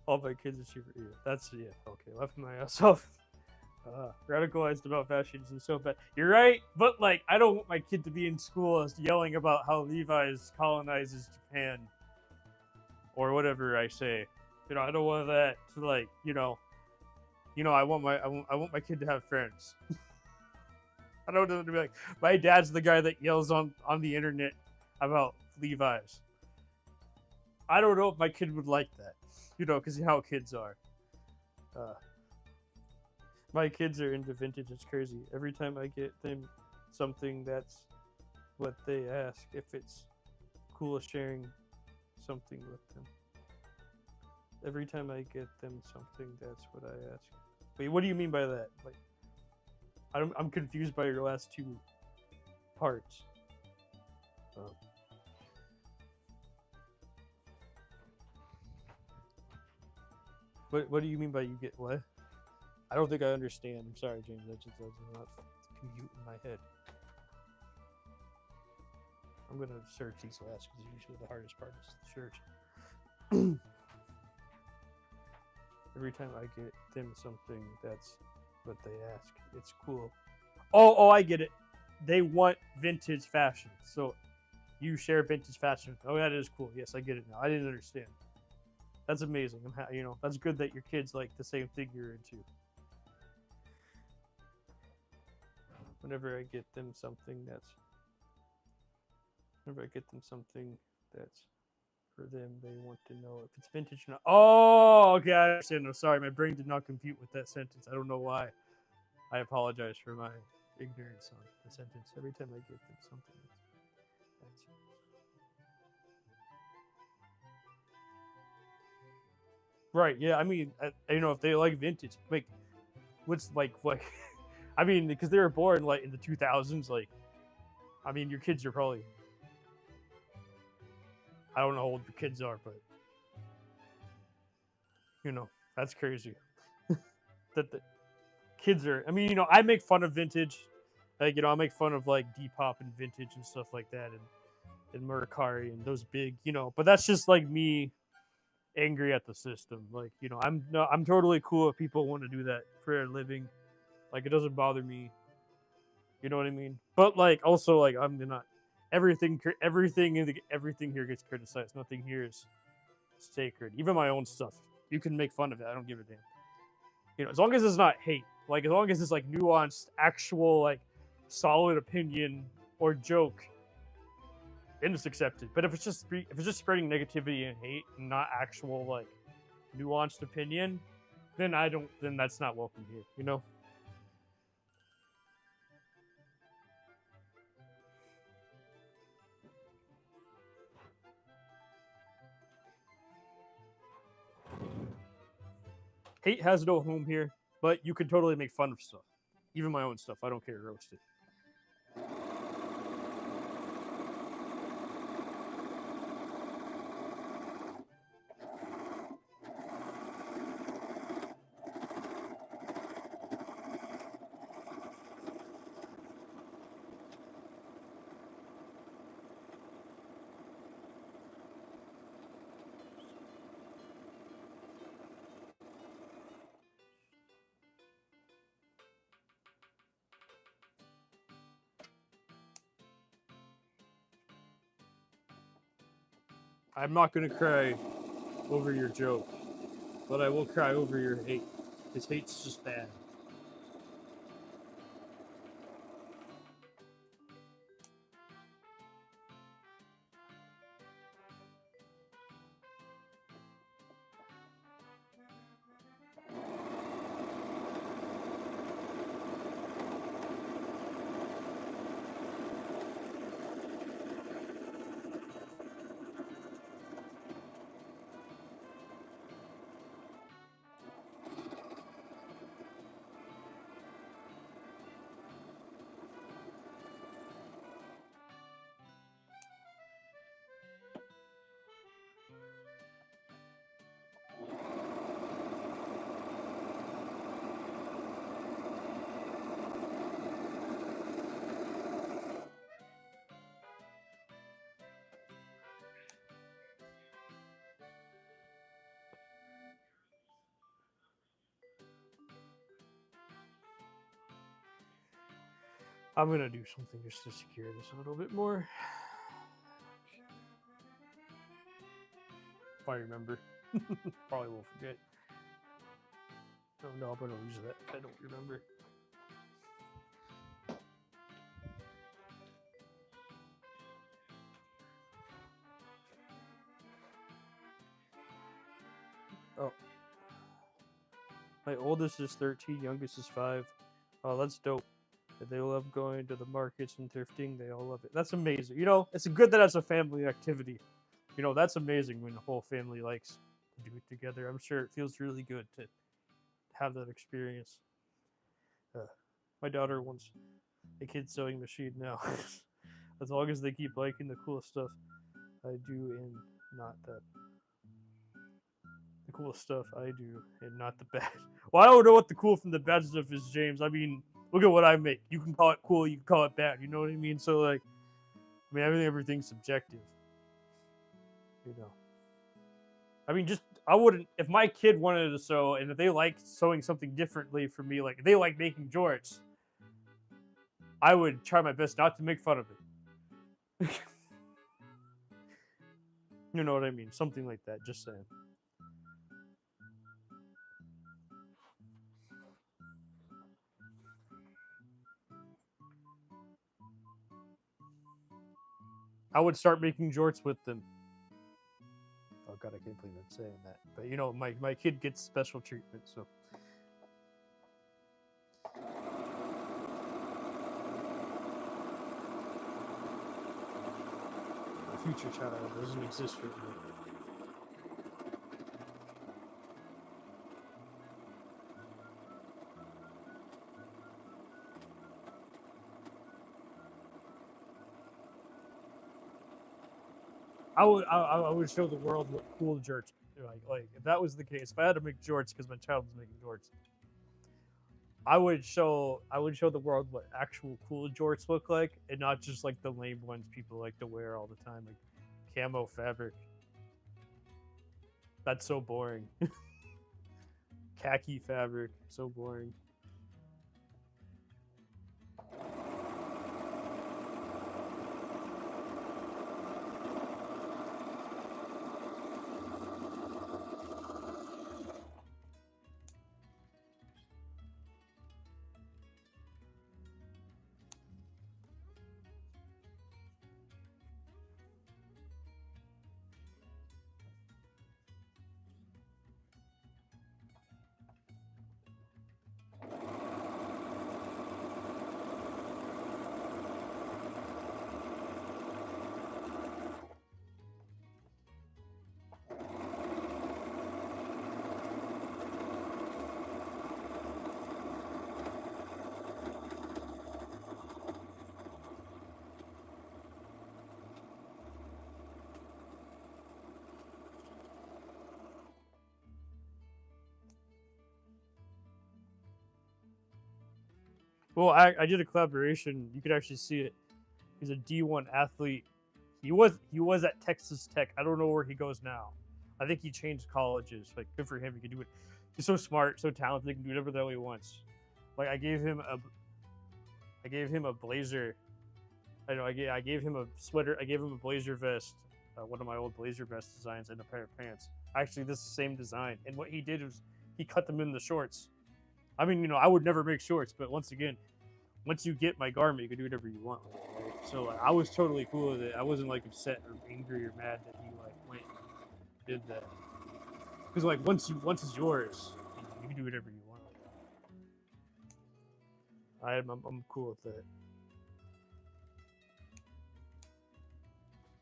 All my kids are super. Yeah, that's okay. Left my ass off. Radicalized about fashion is so bad. You're right, but like, I don't want my kid to be in school yelling about how Levi's colonizes Japan or whatever I say. I don't want that to like, I want my kid to have friends. I don't want to be like, my dad's the guy that yells on the internet about Levi's. I don't know if my kid would like that, because how kids are. My kids are into vintage. It's crazy. Every time I get them something, that's what they ask. If it's cool sharing something with them. Every time I get them something, that's what I ask. Wait, what do you mean by that? Like, I'm confused by your last two parts. What do you mean by you get what? I don't think I understand. I'm sorry, James. That just does not compute in my head. I'm gonna search these last because usually the hardest part is the search. Every time I get them something, that's what they ask. It's cool. Oh, I get it. They want vintage fashion, so you share vintage fashion. Oh, that is cool. Yes, I get it now. I didn't understand. That's amazing. That's good that your kids like the same thing you're into. Whenever I get them something that's for them, they want to know if it's vintage or not. Oh, okay, I understand. No, sorry, my brain did not compute with that sentence. I don't know why. I apologize for my ignorance on the sentence. Every time I get them something that's right. Yeah, I mean, if they like vintage, like, what's like, I mean, because they were born like in the 2000s, like, I mean, your kids are probably, I don't know how old your kids are, but that's crazy. That the kids are. I mean, I make fun of vintage, like, I make fun of like Depop and vintage and stuff like that, and Mercari and those big, but that's just like me angry at the system. Like, I'm totally cool if people want to do that for a living. Like, it doesn't bother me. You know what I mean? But like, also, like, I'm not everything here gets criticized. Nothing here is sacred. Even my own stuff, you can make fun of it. I don't give a damn. As long as it's not hate. Like, as long as it's like nuanced, actual, like, solid opinion or joke, and it's accepted. But if it's just spreading negativity and hate and not actual, like, nuanced opinion, then that's not welcome here. Hate has no home here, but you can totally make fun of stuff. Even my own stuff. I don't care. Roast it. I'm not gonna cry over your joke, but I will cry over your hate. Because hate's just bad. I'm gonna do something just to secure this a little bit more. If I remember. Probably will forget. Oh no, I'm gonna lose that if I don't remember. Oh. My oldest is 13, youngest is 5. Oh, that's dope. They love going to the markets and thrifting. They all love it. That's amazing. You know, it's good that it's a family activity. You know, that's amazing when the whole family likes to do it together. I'm sure it feels really good to have that experience. My daughter wants a kid sewing machine now. As long as they keep liking the cool stuff I do and not the cool stuff I do and not the bad. Well, I don't know what the cool from the bad stuff is, James. I mean, look at what I make. You can call it cool, you can call it bad. You know what I mean? So like, I mean, everything's subjective. You know. I mean, just I wouldn't if my kid wanted to sew and if they like sewing something differently from me, like if they like making jorts, I would try my best not to make fun of it. You know what I mean? Something like that. Just saying. I would start making jorts with them. Oh god, I can't believe I'm saying that. But you know, my kid gets special treatment, so. The future child doesn't exist right now. I would show the world what cool jorts like if that was the case. If I had to make jorts because my child was making jorts, I would show the world what actual cool jorts look like, and not just like the lame ones people like to wear all the time, like camo fabric. That's so boring. Khaki fabric, so boring. Well, I did a collaboration. You could actually see it. He's a D1 athlete. He was at Texas Tech. I don't know where he goes now. I think he changed colleges. Like good for him. He can do it. He's so smart, so talented. He can do whatever the hell he wants. Like I gave him a blazer. I know I gave him a sweater. I gave him a blazer vest. One of my old blazer vest designs and a pair of pants. Actually, this is the same design. And what he did was he cut them in the shorts. I mean, you know, I would never make shorts, but once again, once you get my garment, you can do whatever you want with it, right? So like, I was totally cool with it. I wasn't like upset or angry or mad that he like went and did that. Because like once it's yours, you can do whatever you want. I'm cool with that.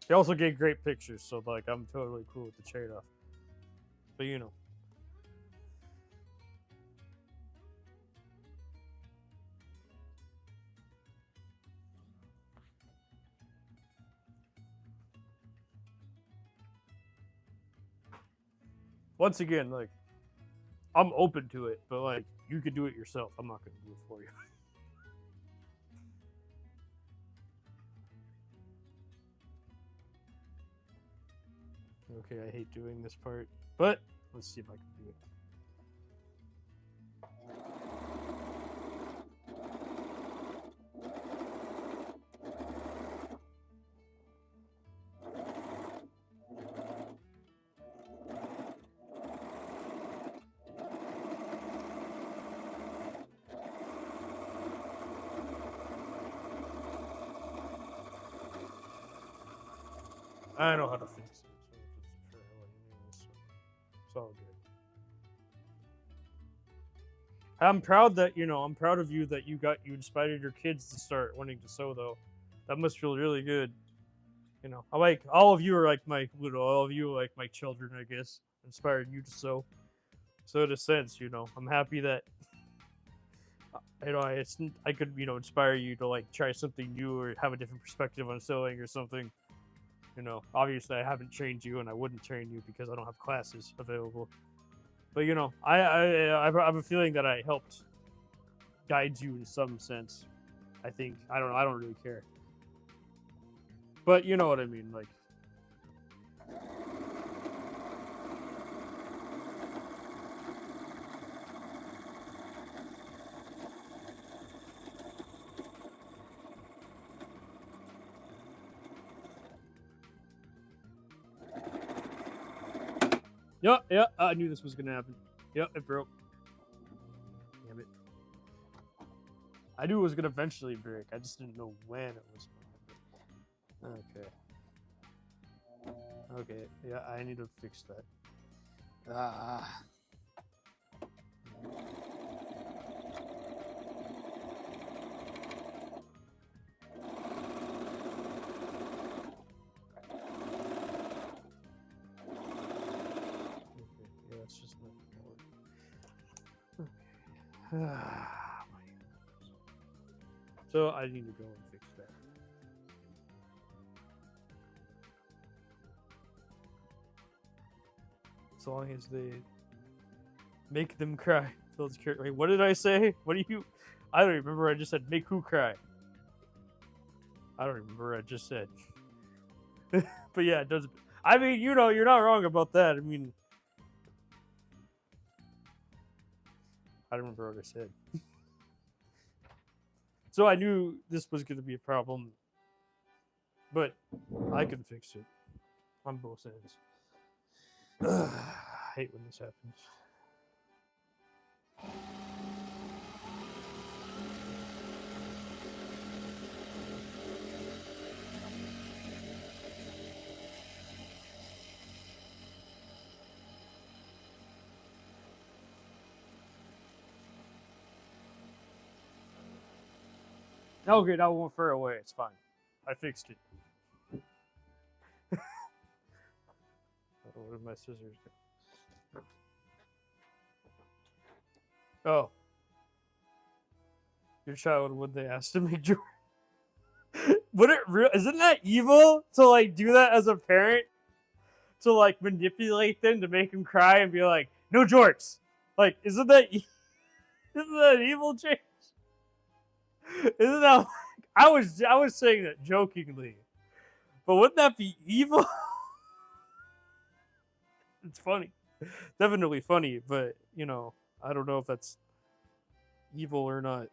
He also gave great pictures, so like I'm totally cool with the trade off. But you know. Once again, like I'm open to it, but like you could do it yourself. I'm not gonna do it for you. Okay, I hate doing this part, but let's see if I can do it. I know how to fix it. So just try to let you know, so it's all good. I'm proud that I'm proud of you that you inspired your kids to start wanting to sew though. That must feel really good. I like all of you are like all of you are like my children, I guess. Inspired you to sew. So in a sense, I'm happy that I could inspire you to like try something new or have a different perspective on sewing or something. Obviously I haven't trained you and I wouldn't train you because I don't have classes available. But I have a feeling that I helped guide you in some sense. I think I don't know. I don't really care. But you know what I mean, like. Yep. I knew this was gonna happen. Yep, it broke. Damn it. I knew it was gonna eventually break. I just didn't know when it was gonna break. Okay. Yeah, I need to fix that. Ah. Yeah, it's just not gonna work. Okay. So I need to go and fix that. As long as they make them cry. Wait, what did I say? What do you? I don't remember. I just said make who cry. I don't remember what I just said. But yeah, it does. I mean, you're not wrong about that. I mean, I don't remember what I said. So I knew this was going to be a problem, but I can fix it on both ends. I hate when this happens. Okay, that won't fur away. It's fine. I fixed it. Where did my scissors go? Oh. Your child, would they ask to make Jordan? Would it isn't that evil to like do that as a parent? To like manipulate them to make them cry and be like, no jorts. Like, isn't that evil, James? Isn't that I was saying that jokingly. But wouldn't that be evil? It's funny. Definitely funny, but I don't know if that's evil or not.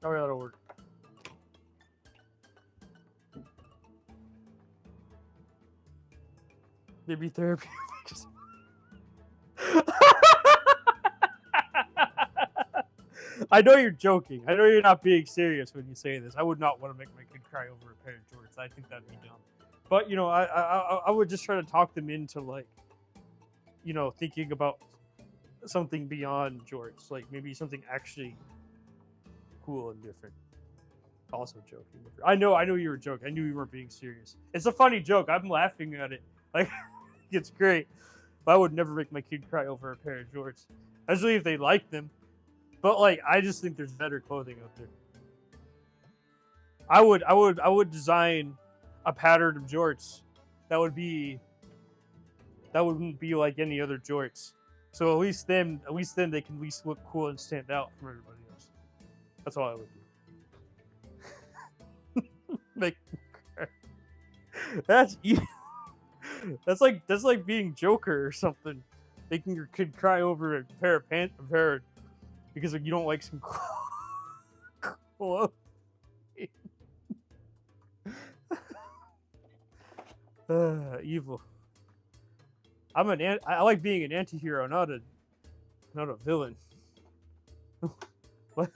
Oh, yeah, that'll work. Maybe therapy. I know you're joking. I know you're not being serious when you say this. I would not want to make my kid cry over a pair of jorts. I think that'd be dumb. But I would just try to talk them into like, thinking about something beyond jorts, like maybe something actually cool and different. Also joking. I know you were joking. I knew you weren't being serious. It's a funny joke. I'm laughing at it. Like, it's great. But I would never make my kid cry over a pair of jorts, especially if they like them. But like, I just think there's better clothing out there. I would design a pattern of jorts that wouldn't be like any other jorts. So at least then they can at least look cool and stand out from everybody else. That's all I would do. Make That's that's like being Joker or something. Making your kid cry over a pair of pants, because you don't like some clothes. Evil. I like being an anti-hero, not a villain. What?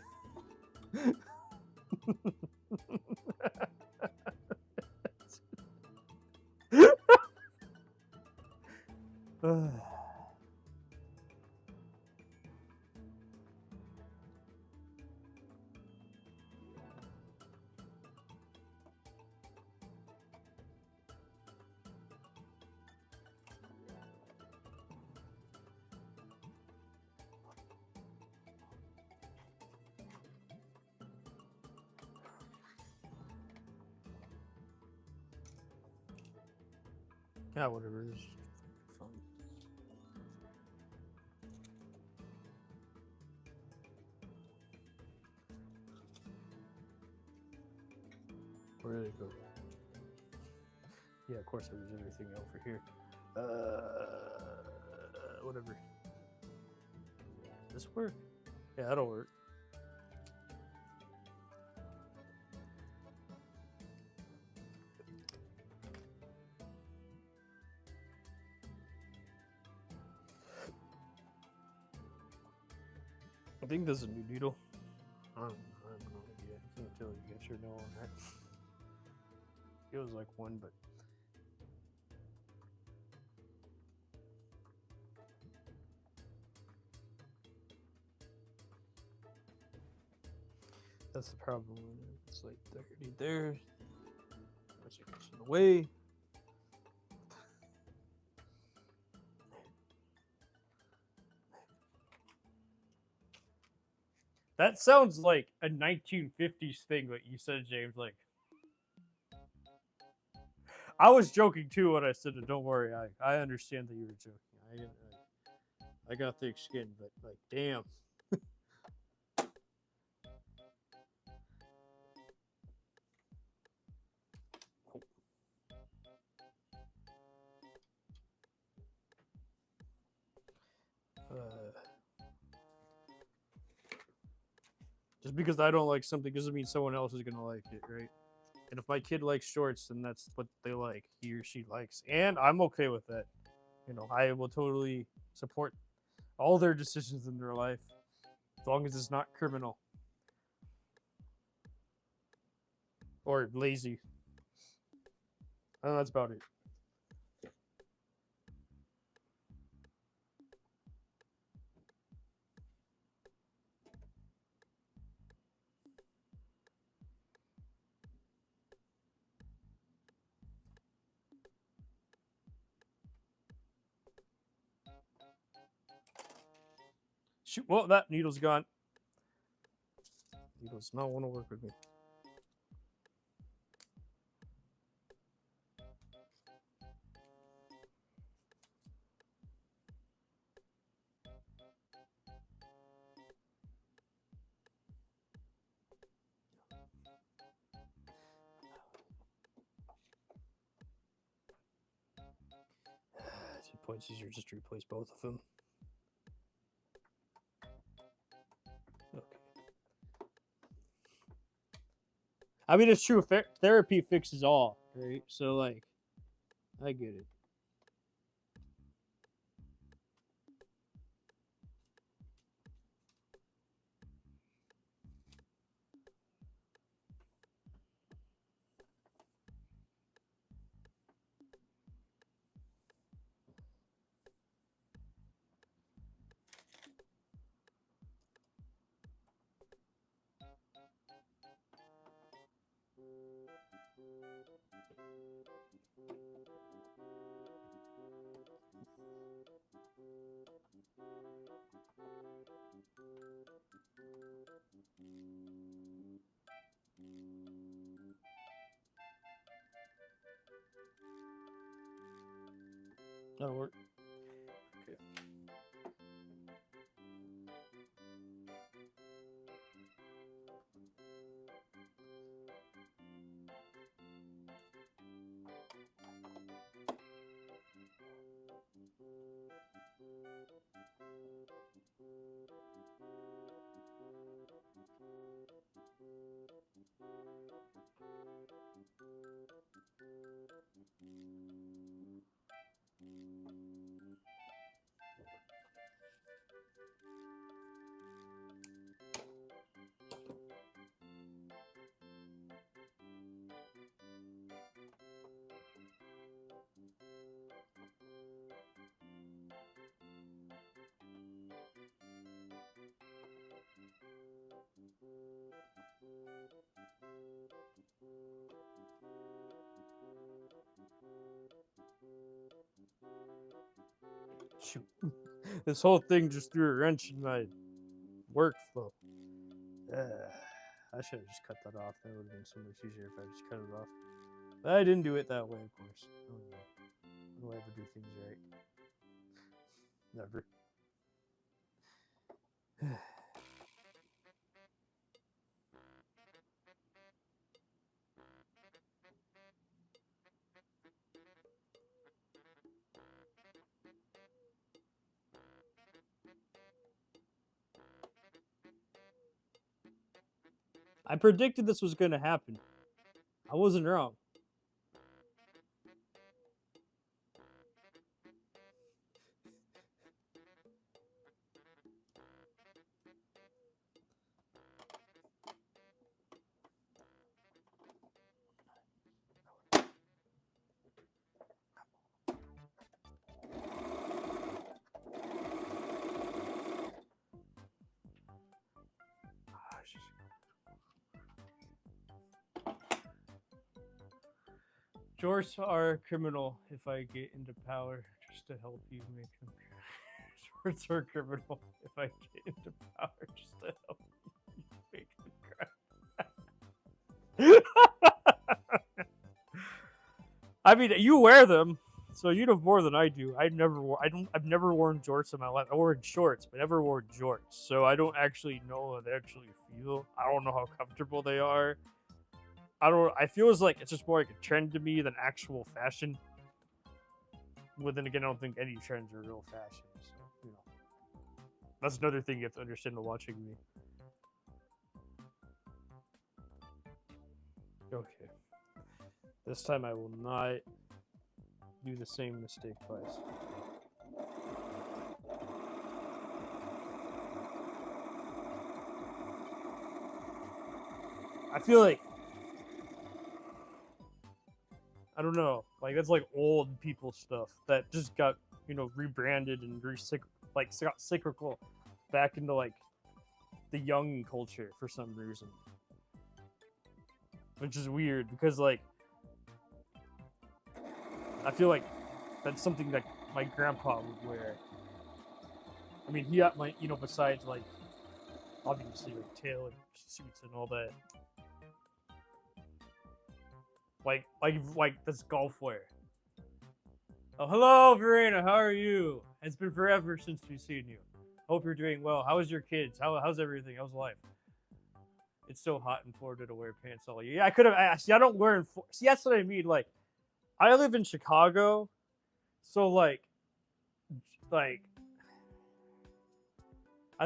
Yeah, whatever. This is fun. Where did it go? Yeah, of course there's everything over here. Whatever. Does this work? Yeah, that'll work. I think there's a new needle. I have no idea. I can't tell you yes or no on that. Feels like one, but that's the problem. It's like there. As it gets in the way. That sounds like a 1950s thing that you said, James. Like, I was joking too when I said it. Don't worry, I understand that you were joking. I got thick skin, but like, damn. Just because I don't like something doesn't mean someone else is gonna like it, right? And if my kid likes shorts, then that's what they like. He or she likes, and I'm okay with that. You know, I will totally support all their decisions in their life as long as it's not criminal or lazy. And that's about it. Shoot, well, that needle's gone. Needle does not want to work with me. It's points easier just to replace both of them. Okay. I mean, it's true. Therapy fixes all, right? So, like, I get it. That'll work. Okay. This whole thing just threw a wrench in my workflow. I should have just cut that off. That would have been so much easier if I just cut it off. But I didn't do it that way, of course. Oh, no. When do I ever do things right? Never. I predicted this was going to happen. I wasn't wrong. Jorts are criminal if I get into power, just to help you make them. Jorts are criminal if I get into power, just to help you make them cry. I mean, you wear them, so you know more than I do. I've never worn jorts in my life. I wore shorts, but never wore jorts, so I don't actually know how they actually feel. I don't know how comfortable they are. I feel as like it's just more like a trend to me than actual fashion. But then again, I don't think any trends are real fashion. So, you know, that's another thing you have to understand while watching me. Okay. This time I will not do the same mistake twice. I feel like I don't know, like that's like old people stuff that just got, you know, rebranded and got cyclical back into like the young culture for some reason, which is weird because like I feel like that's something that my grandpa would wear. I mean, he got my, you know, besides like obviously like tailored suits and all that. Like this golf wear. Oh, hello, Verena. How are you? It's been forever since we've seen you. Hope you're doing well. How's your kids? How's everything? How's life? It's so hot in Florida to wear pants all year. Yeah, I could have. See, I don't wear in. See, that's what I mean. Like, I live in Chicago, so like that's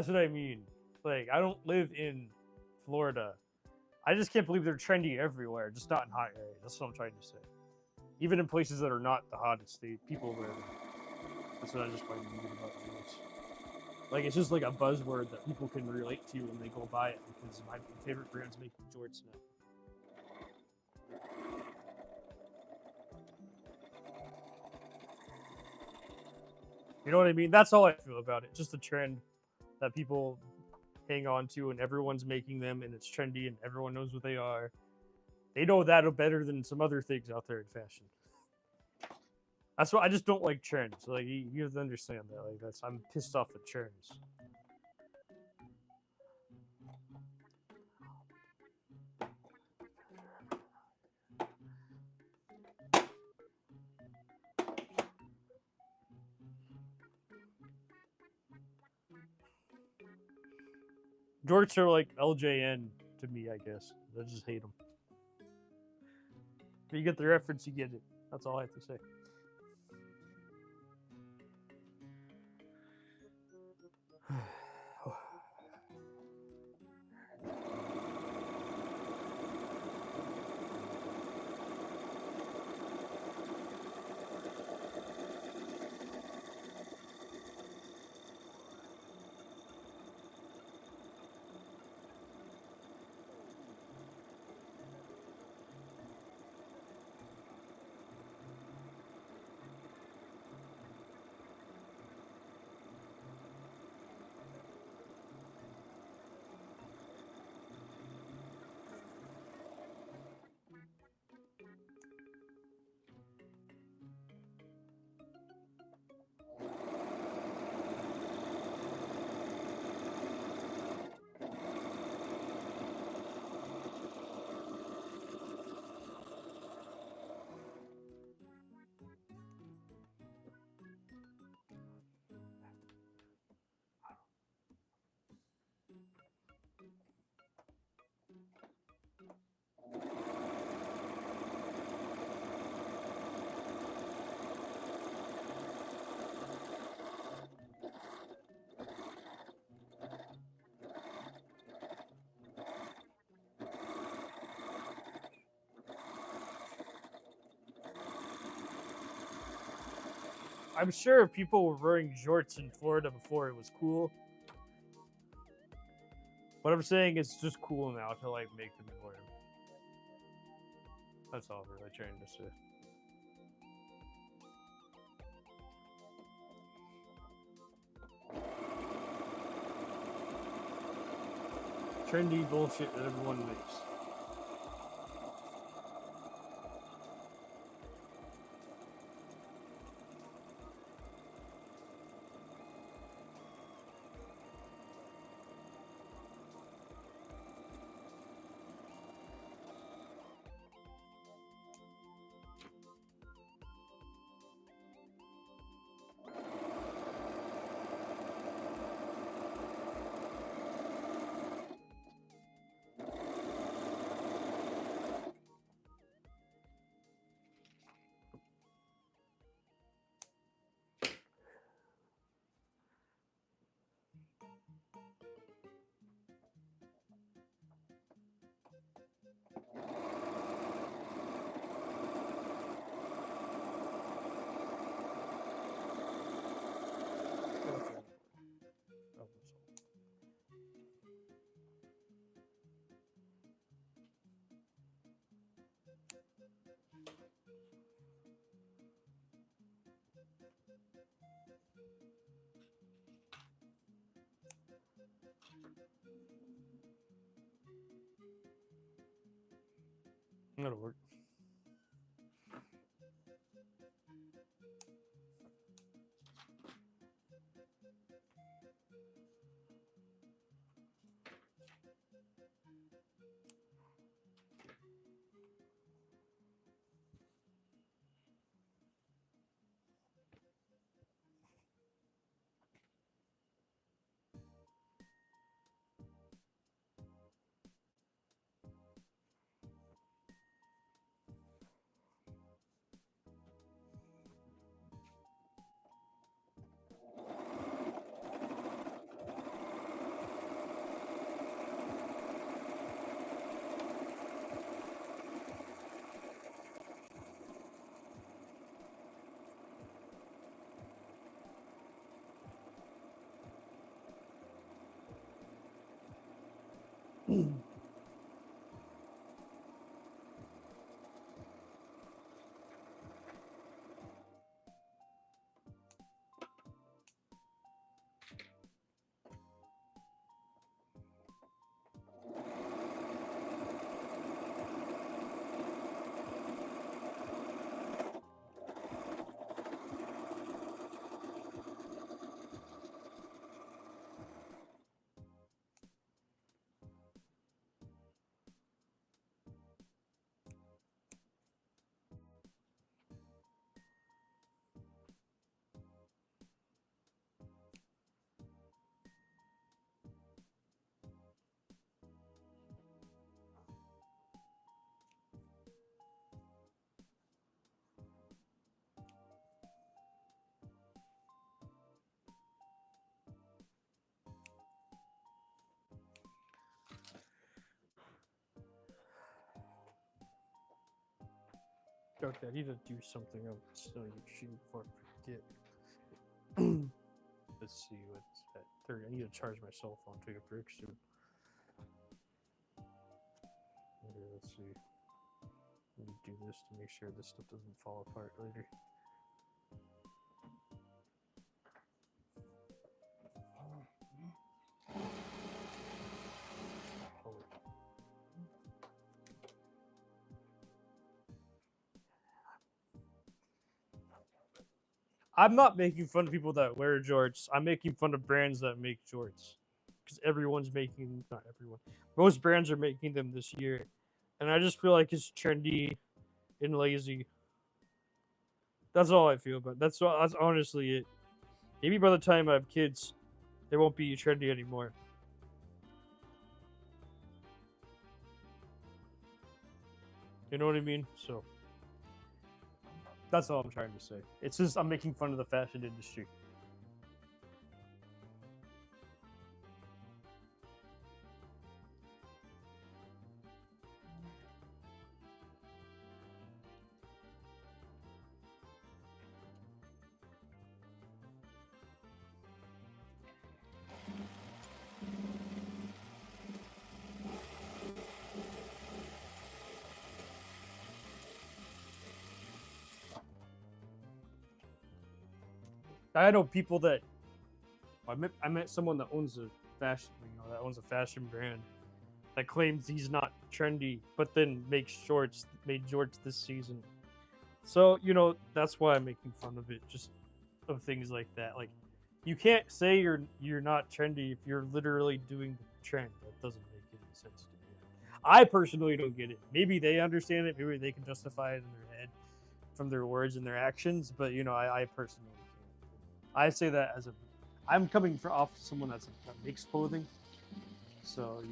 what I mean. Like, I don't live in Florida. I just can't believe they're trendy everywhere, just not in hot areas. That's what I'm trying to say. Even in places that are not the hottest, people wear them. That's what I just find weird about jorts. Like, it's just like a buzzword that people can relate to when they go buy it because my favorite brands make jorts now. You know what I mean? That's all I feel about it. Just a trend that people hang on to, and everyone's making them, and it's trendy, and everyone knows what they are. They know that better than some other things out there in fashion. That's why I just don't like trends. Like you have to understand that. Like I'm pissed off at trends. Jorts are like LJN to me, I guess. I just hate them. If you get the reference, you get it. That's all I have to say. I'm sure people were wearing jorts in Florida before it was cool. What I'm saying is just cool now to like make them wear them. That's all I'm really trying to say. Trendy bullshit that everyone makes. That'll work. Okay, I need to do something else so you shoot before I forget. Let's see what's at 30. I need to charge my cell phone, take a break soon. Okay, let's see. Let me do this to make sure this stuff doesn't fall apart later. I'm not making fun of people that wear jorts. I'm making fun of brands that make jorts. Because everyone's making, not everyone, most brands are making them this year. And I just feel like it's trendy and lazy. That's all I feel about. That's honestly it. Maybe by the time I have kids, they won't be trendy anymore. You know what I mean? So that's all I'm trying to say. It's just I'm making fun of the fashion industry. I know people that I met someone that owns a fashion brand that claims he's not trendy, but then made shorts this season. So that's why I'm making fun of it, just of things like that. Like, you can't say you're not trendy if you're literally doing the trend. That doesn't make any sense to me. I personally don't get it. Maybe they understand it. Maybe they can justify it in their head from their words and their actions. But I personally can't. I say that I'm coming off someone that makes clothing, so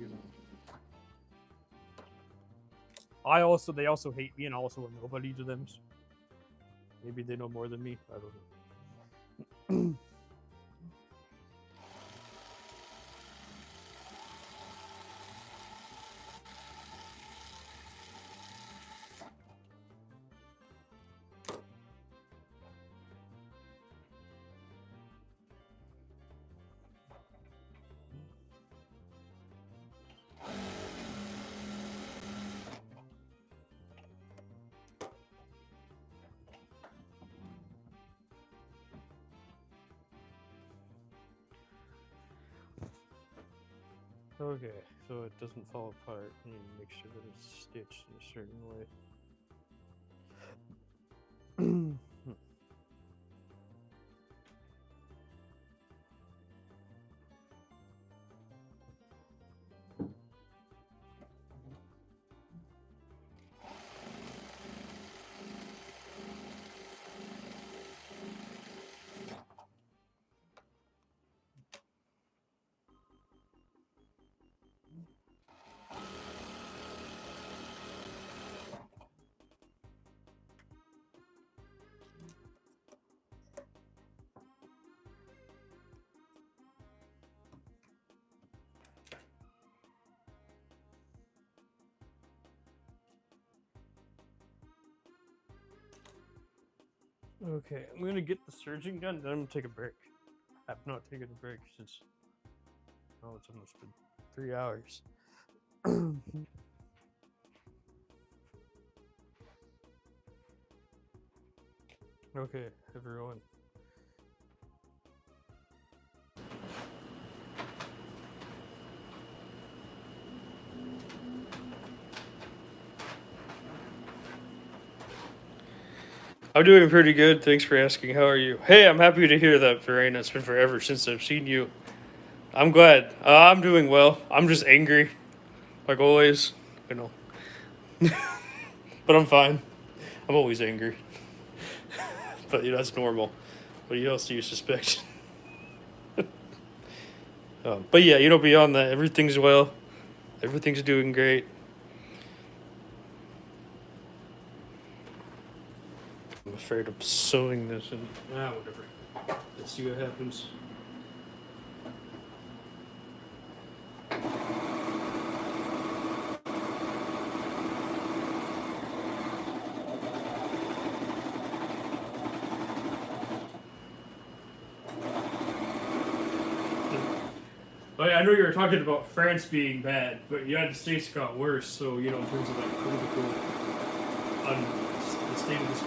they also hate me, and also a nobody to them. So maybe they know more than me. I don't know. Okay, so it doesn't fall apart. You need to make sure that it's stitched in a certain way. Okay, I'm gonna get the surging done, then I'm gonna take a break. I've not taken a break since. Oh, it's almost been 3 hours. Okay, everyone. I'm doing pretty good. Thanks for asking. How are you? Hey, I'm happy to hear that, Verena. It's been forever since I've seen you. I'm glad. I'm doing well. I'm just angry, like always. But I'm fine. I'm always angry. But that's normal. What else do you suspect? But yeah, beyond that, everything's well. Everything's doing great. I'm afraid of sewing this and whatever. Let's see what happens. I know you were talking about France being bad, but the United States got worse. So in terms of like political, the state of this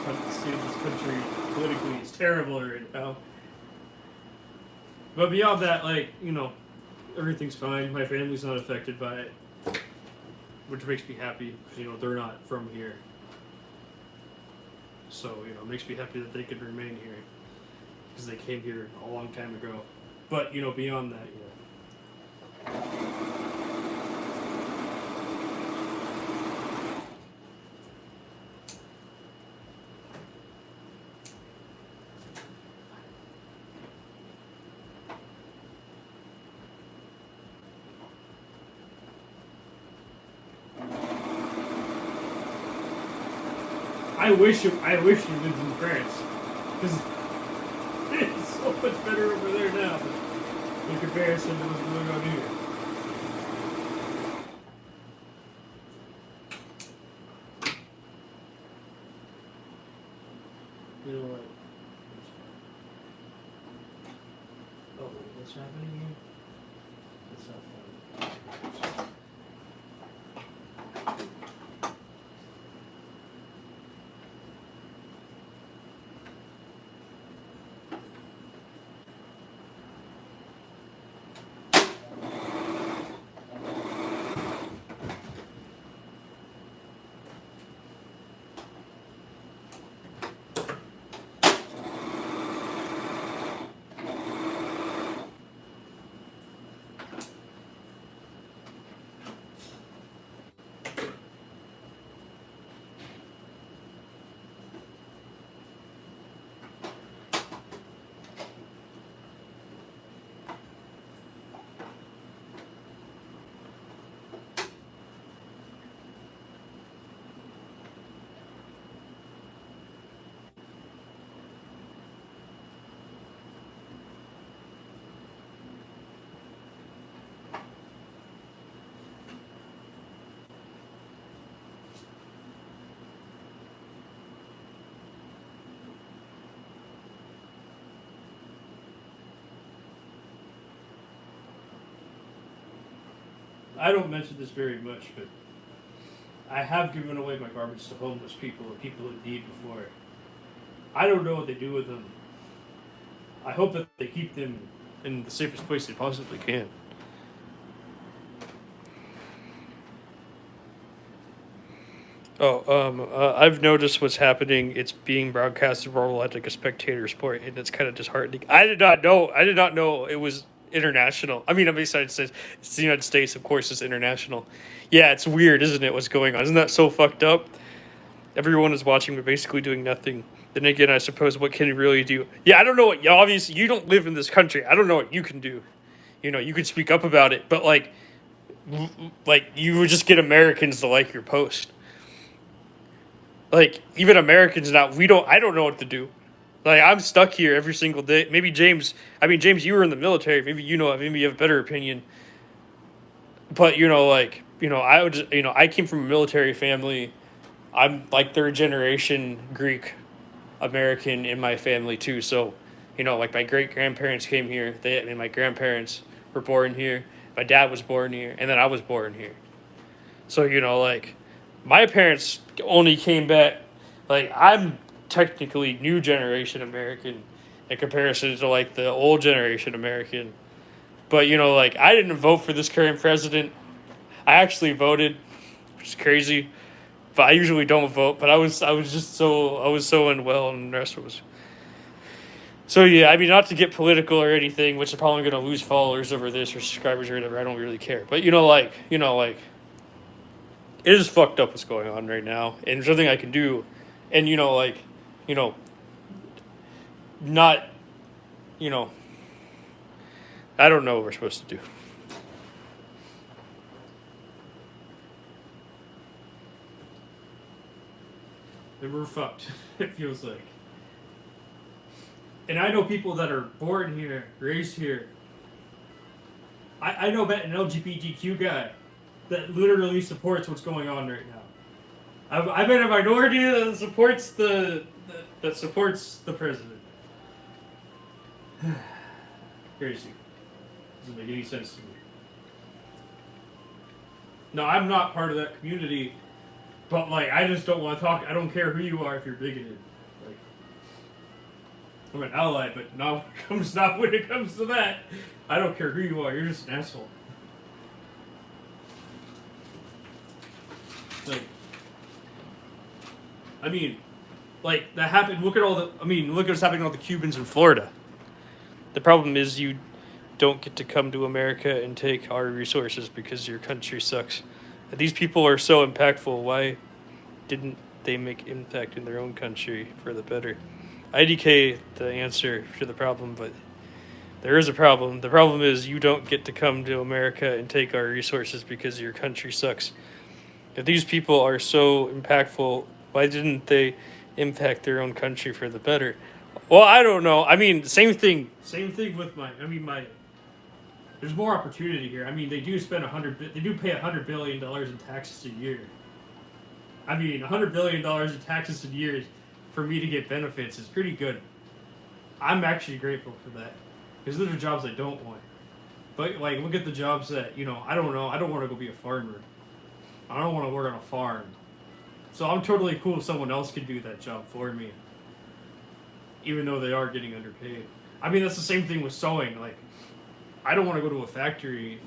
country politically is terrible right now. But beyond that, everything's fine. My family's not affected by it, which makes me happy. They're not from here, so it makes me happy that they can remain here because they came here a long time ago. But beyond that, I wish you lived in France, because it's so much better over there now in comparison to what's going on here. You know what? Oh, what's happening here? It's not fun. I don't mention this very much, but I have given away my garbage to homeless people and people in need before. I don't know what they do with them. I hope that they keep them in the safest place they possibly can. I've noticed what's happening. It's being broadcasted worldwide like a spectator sport, and it's kind of disheartening. I did not know. I did not know it was international. I mean, besides says it's the United States, of course, it's international. Yeah, it's weird, isn't it? What's going on? Isn't that so fucked up? Everyone is watching, but basically doing nothing. Then again, I suppose what can you really do? Yeah, I don't know what. Obviously, you don't live in this country. I don't know what you can do. You know, you could speak up about it, but like you would just get Americans to like your post. Like even Americans now, I don't know what to do. Like I'm stuck here every single day. Maybe James, James, you were in the military. Maybe maybe you have a better opinion. But I would, I came from a military family. I'm like third generation Greek American in my family too. So, like my great grandparents came here. My grandparents were born here. My dad was born here, and then I was born here. So like my parents only came back. Like I'm technically new generation American in comparison to like the old generation American. But like I didn't vote for this current president. I actually voted, which is crazy. But I usually don't vote. But I was so unwell, and the rest was. So yeah, not to get political or anything, which I'm probably gonna lose followers over this or subscribers or whatever. I don't really care. But like it is fucked up what's going on right now, and there's nothing I can do, and not, I don't know what we're supposed to do. And we're fucked. It feels like. And I know people that are born here, raised here. I know about an LGBTQ guy that literally supports what's going on right now. I've been a minority that supports the president. Crazy. Doesn't make any sense to me. No, I'm not part of that community, but I just don't want to talk. I don't care who you are if you're bigoted. I'm an ally, but not when it comes to that. I don't care who you are. You're just an asshole. That happened. Look at what's happening to all the Cubans in Florida. The problem is you don't get to come to America and take our resources because your country sucks. These people are so impactful. Why didn't they make impact in their own country for the better? IDK, the answer to the problem, but there is a problem. The problem is you don't get to come to America and take our resources because your country sucks. If these people are so impactful, why didn't they impact their own country for the better? Well, I don't know. Same thing. Same thing with there's more opportunity here. They do spend they do pay $100 billion in taxes a year. $100 billion in taxes a year for me to get benefits is pretty good. I'm actually grateful for that because those are jobs I don't want. But look at the jobs that I don't know. I don't want to go be a farmer. I don't want to work on a farm. So I'm totally cool if someone else could do that job for me. Even though they are getting underpaid. That's the same thing with sewing. I don't want to go to a factory.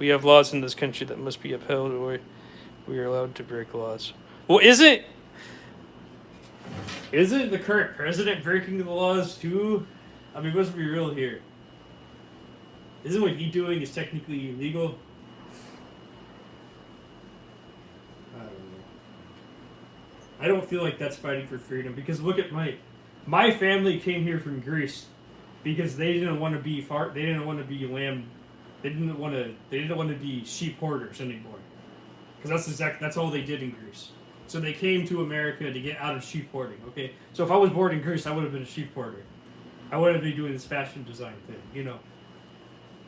We have laws in this country that must be upheld, or we are allowed to break laws. Well, isn't the current president breaking the laws too? Let's be real here. Isn't what he's doing is technically illegal? I don't know. I don't feel like that's fighting for freedom because look at my family came here from Greece because they didn't want to be they didn't want to be lamb, they didn't want to be sheep hoarders anymore. Because that's all they did in Greece. So they came to America to get out of sheep hoarding. Okay, so if I was born in Greece, I would have been a sheep hoarder. I wouldn't be doing this fashion design thing,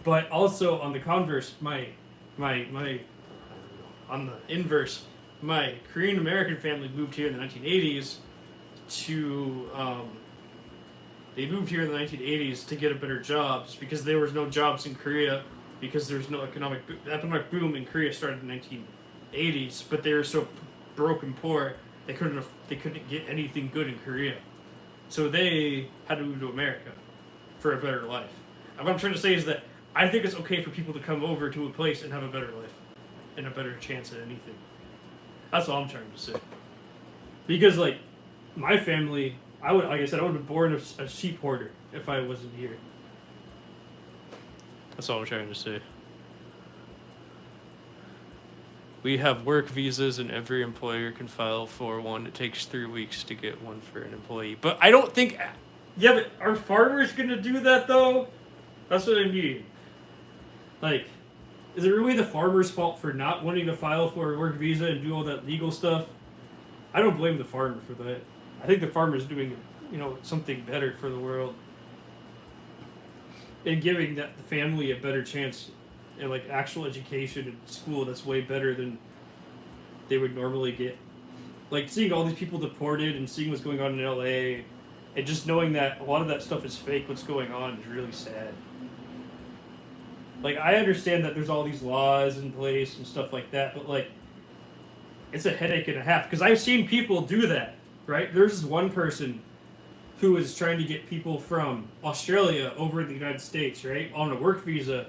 But also on the converse, on the inverse, my Korean American family moved here in the 1980s they moved here in the 1980s to get a better jobs because there was no jobs in Korea because there's no economic boom in Korea started in the 1980s, but they were so broke and poor they couldn't get anything good in Korea, so they had to move to America for a better life. And what I'm trying to say is that I think it's okay for people to come over to a place and have a better life and a better chance at anything. That's all I'm trying to say. Because like my family, I would have been born a sheep hoarder if I wasn't here. That's all I'm trying to say. We have work visas and every employer can file for one. It takes 3 weeks to get one for an employee. But I don't think... Yeah, but are farmers going to do that, though? That's what I mean. Like, is it really the farmer's fault for not wanting to file for a work visa and do all that legal stuff? I don't blame the farmer for that. I think the farmer's doing, something better for the world. And giving the family a better chance and like actual education in school that's way better than they would normally get. Like seeing all these people deported and seeing what's going on in LA and just knowing that a lot of that stuff is fake, what's going on is really sad. Like I understand that there's all these laws in place and stuff like that, but like it's a headache and a half because I've seen people do that, right? There's this one person who is trying to get people from Australia over to the United States, right, on a work visa.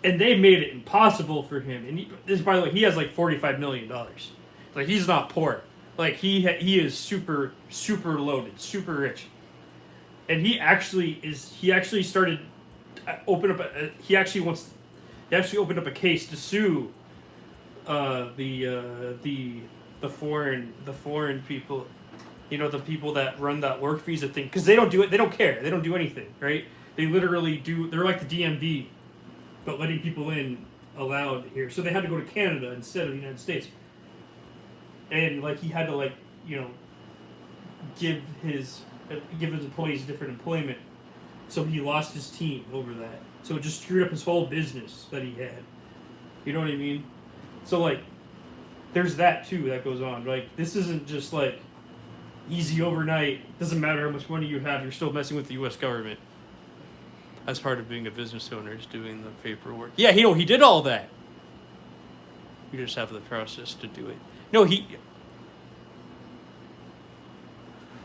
And they made it impossible for him. And by the way, he has like $45 million. Like he's not poor. Like he is super loaded, super rich. And he actually started opened up a case to sue the foreign people, the people that run that work visa thing, because they don't do it. They don't care. They don't do anything, right? They literally do. They're like the DMV. But letting people in allowed here. So they had to go to Canada instead of the United States. And like he had to give his employees different employment. So he lost his team over that. So it just screwed up his whole business that he had. You know what I mean? So like there's that too that goes on. Like this isn't just like easy overnight. Doesn't matter how much money you have, you're still messing with the US government. As part of being a business owner is doing the paperwork. Yeah, he did all that. You just have the process to do it. No,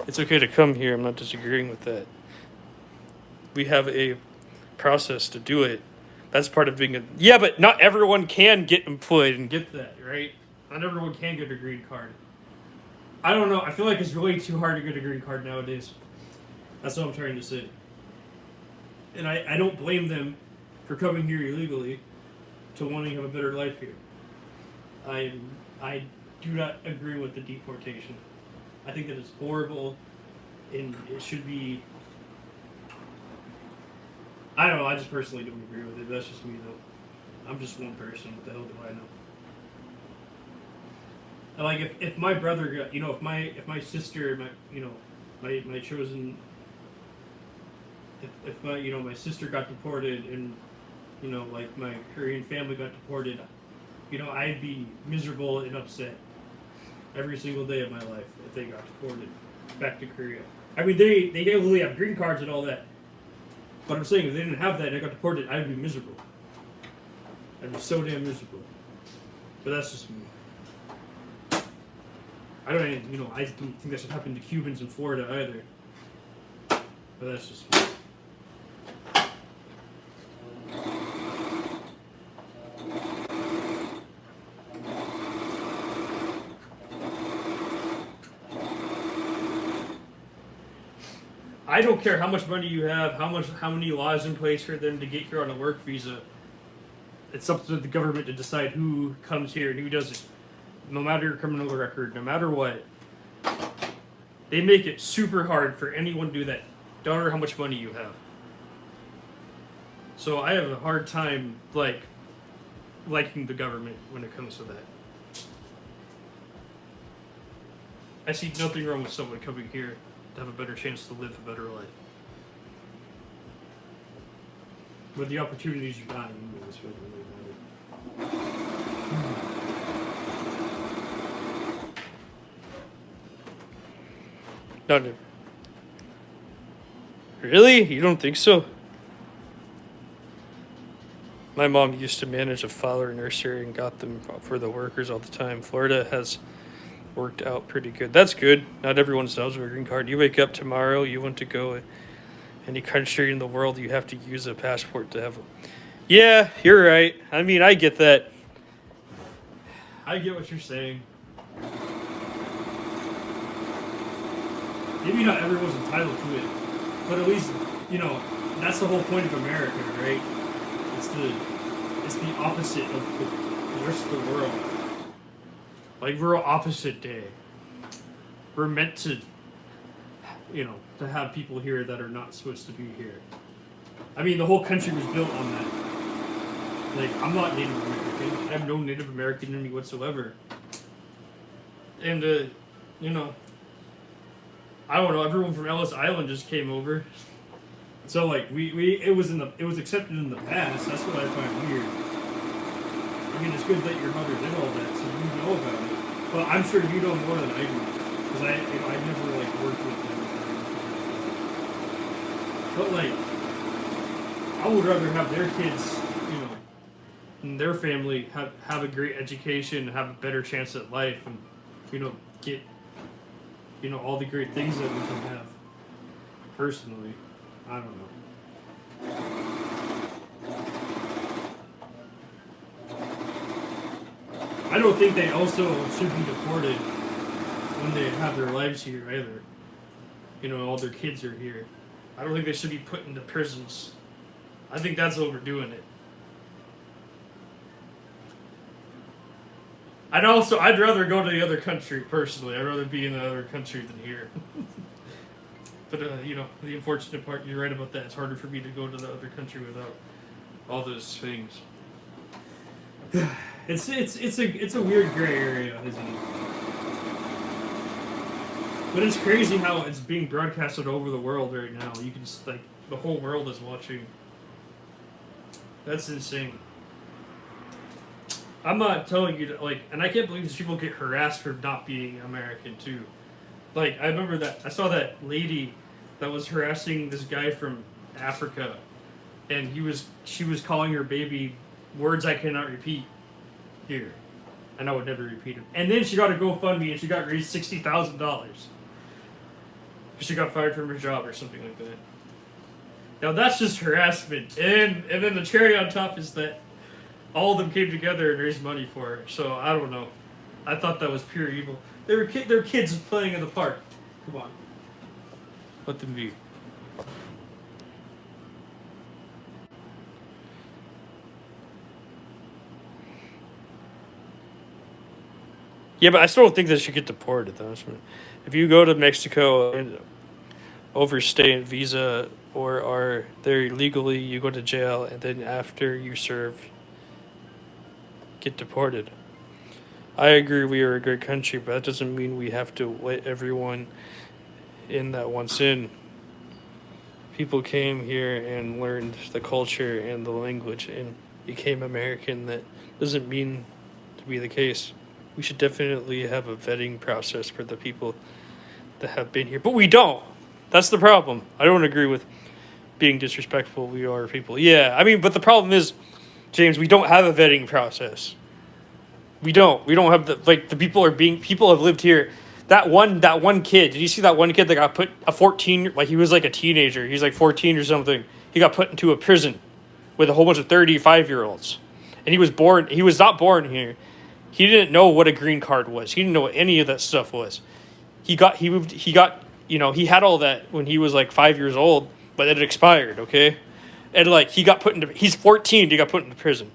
it's okay to come here. I'm not disagreeing with that. We have a process to do it. That's part of being a... Yeah, but not everyone can get employed and get that, right? Not everyone can get a green card. I don't know. I feel like it's really too hard to get a green card nowadays. That's what I'm trying to say. And I don't blame them for coming here illegally to wanting to have a better life here. I do not agree with the deportation. I think that it's horrible and it should be... I don't know, I just personally don't agree with it. That's just me though. I'm just one person. What the hell do I know? And like if my brother got, if my sister, my chosen... If my sister got deported and like my Korean family got deported, I'd be miserable and upset every single day of my life if they got deported back to Korea. I mean they literally have green cards and all that, but I'm saying if they didn't have that and I got deported, I'd be miserable. I'd be so damn miserable. But that's just me. I don't think that should happen to Cubans in Florida either. But that's just me. I don't care how much money you have, how many laws in place for them to get here on a work visa. It's up to the government to decide who comes here and who doesn't. No matter your criminal record, no matter what. They make it super hard for anyone to do that. Don't matter how much money you have. So I have a hard time liking the government when it comes to that. I see nothing wrong with someone coming here to have a better chance to live a better life. But the opportunities you're not, this doesn't really matter. No. Really? You don't think so? My mom used to manage a flower nursery and got them for the workers all the time. Florida has worked out pretty good. That's good. Not everyone does with a green card. You wake up tomorrow, you want to go any country in the world, you have to use a passport to have. Yeah, you're right. I mean, I get that. I get what you're saying. Maybe not everyone's entitled to it, but at least, you know, that's the whole point of America, right? It's the opposite of the rest of the world. Like, we're opposite day. We're meant to, you know, to have people here that are not supposed to be here. I mean, the whole country was built on that. Like, I'm not Native American. I have no Native American in me whatsoever. And, you know, I don't know, everyone from Ellis Island just came over. So, like, it was accepted in the past. That's what I find weird. I mean, it's good that your mother did all that, so you know about it. But I'm sure you know more than I do, because I never like worked with them. But like, I would rather have their kids, you know, and their family have a great education, have a better chance at life, and you know, get, you know, all the great things that we can have. Personally, I don't know. I don't think they also should be deported when they have their lives here either. You know, all their kids are here. I don't think they should be put into prisons. I think that's overdoing it. I'd rather go to the other country personally. I'd rather be in the other country than here. But you know, the unfortunate part, you're right about that. It's harder for me to go to the other country without all those things. It's a weird gray area, isn't it? But it's crazy how it's being broadcasted over the world right now. You can just, like, the whole world is watching. That's insane. I'm not telling you to, like, and I can't believe these people get harassed for not being American too. Like, I remember that I saw that lady that was harassing this guy from Africa, and she was calling her baby words I cannot repeat here, and I would never repeat them. And then she got a GoFundMe and she got raised $60,000 because she got fired from her job or something like that. Now that's just harassment, and then the cherry on top is that all of them came together and raised money for her. So I don't know. I thought that was pure evil. They're kids playing in the park. Come on, let them be. Yeah, but I still don't think they should get deported, though. If you go to Mexico and overstay in visa or are there illegally, you go to jail, and then after you serve, get deported. I agree we are a great country, but that doesn't mean we have to let everyone in that wants in. People came here and learned the culture and the language and became American. That doesn't mean to be the case. We should definitely have a vetting process for the people that have been here. But we don't. That's the problem. I don't agree with being disrespectful. We are people. Yeah, I mean, but the problem is, James, we don't have a vetting process. We don't have the people have lived here. That one kid, did you see that one kid that got put, a 14, like he was like a teenager. He's like 14 or something. He got put into a prison with a whole bunch of 35-year-olds. And he was not born here. He didn't know what a green card was. He didn't know what any of that stuff was. He had all that when he was like 5 years old, but it expired, okay? And like he's 14, he got put into prison.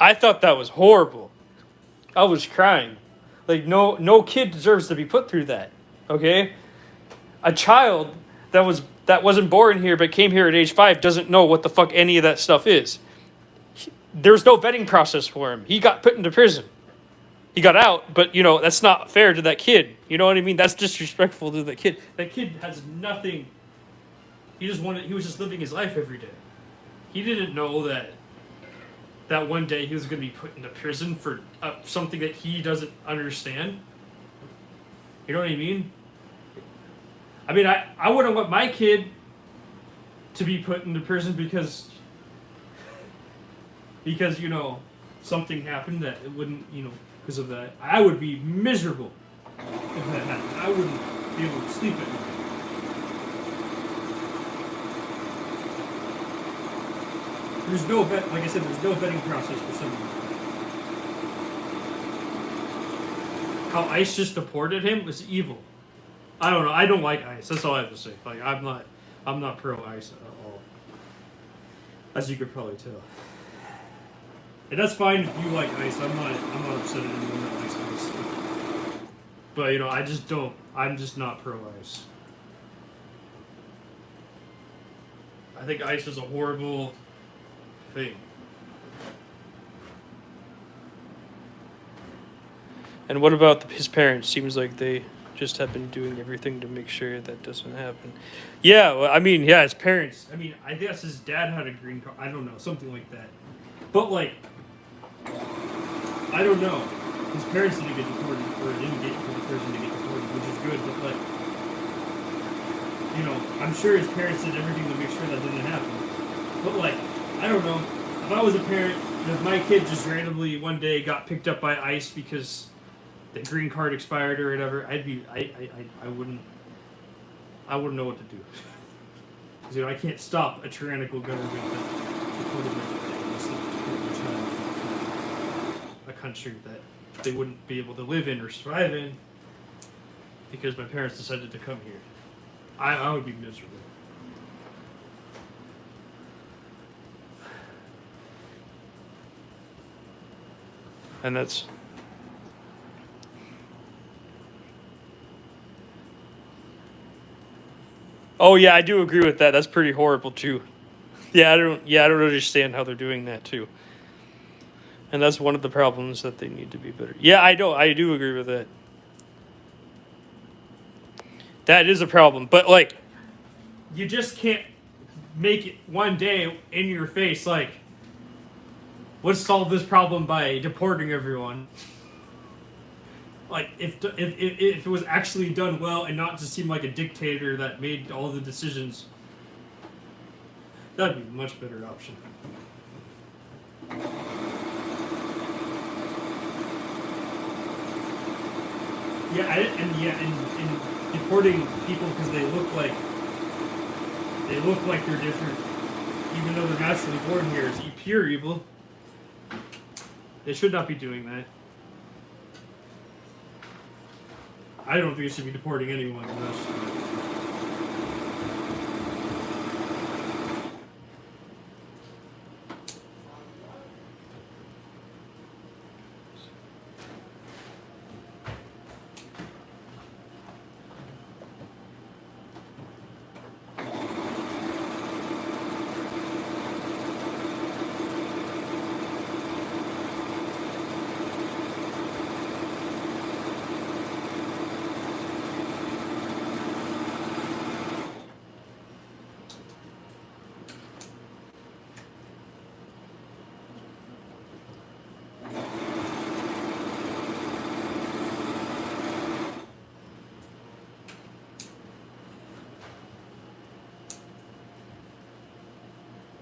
I thought that was horrible. I was crying. Like, no kid deserves to be put through that, okay? A child that wasn't born here but came here at age 5 doesn't know what the fuck any of that stuff is. There's no vetting process for him. He got put into prison. He got out, but, you know, that's not fair to that kid. You know what I mean? That's disrespectful to that kid. That kid has nothing. He was just living his life every day. He didn't know that one day he was going to be put into prison for something that he doesn't understand. You know what I mean? I mean, I wouldn't want my kid to be put into prison because because something happened that it wouldn't because of that, I would be miserable if that happened. I wouldn't be able to sleep at night. There's no like I said, there's no vetting process for someone. How ICE just deported him was evil. I don't know. I don't like ICE. That's all I have to say. Like I'm not pro ICE at all, as you could probably tell. And that's fine if you like ICE. I'm not upset at anyone that likes ICE. But I just don't. I'm just not pro ICE. I think ICE is a horrible thing. And what about his parents? Seems like they just have been doing everything to make sure that doesn't happen. Yeah, well, I mean, yeah, his parents. I mean, I guess his dad had a green card. I don't know, something like that. But like, I don't know. His parents didn't get deported, or didn't get the person to get deported, which is good. But like, I'm sure his parents did everything to make sure that didn't happen. But like, I don't know. If I was a parent, if my kid just randomly one day got picked up by ICE because the green card expired or whatever, I wouldn't know what to do. Because I can't stop a tyrannical government that deported a country that they wouldn't be able to live in or survive in because my parents decided to come here. I would be miserable. And that's. Oh yeah, I do agree with that. That's pretty horrible too. Yeah, I don't understand how they're doing that too. And that's one of the problems that they need to be better. Yeah, I do agree with that. That is a problem, but like, you just can't make it one day in your face like, let's solve this problem by deporting everyone. Like, if it was actually done well and not just seem like a dictator that made all the decisions, that'd be a much better option. And deporting people because they look like they're different, even though they're naturally born here, is pure evil. They should not be doing that. I don't think they should be deporting anyone.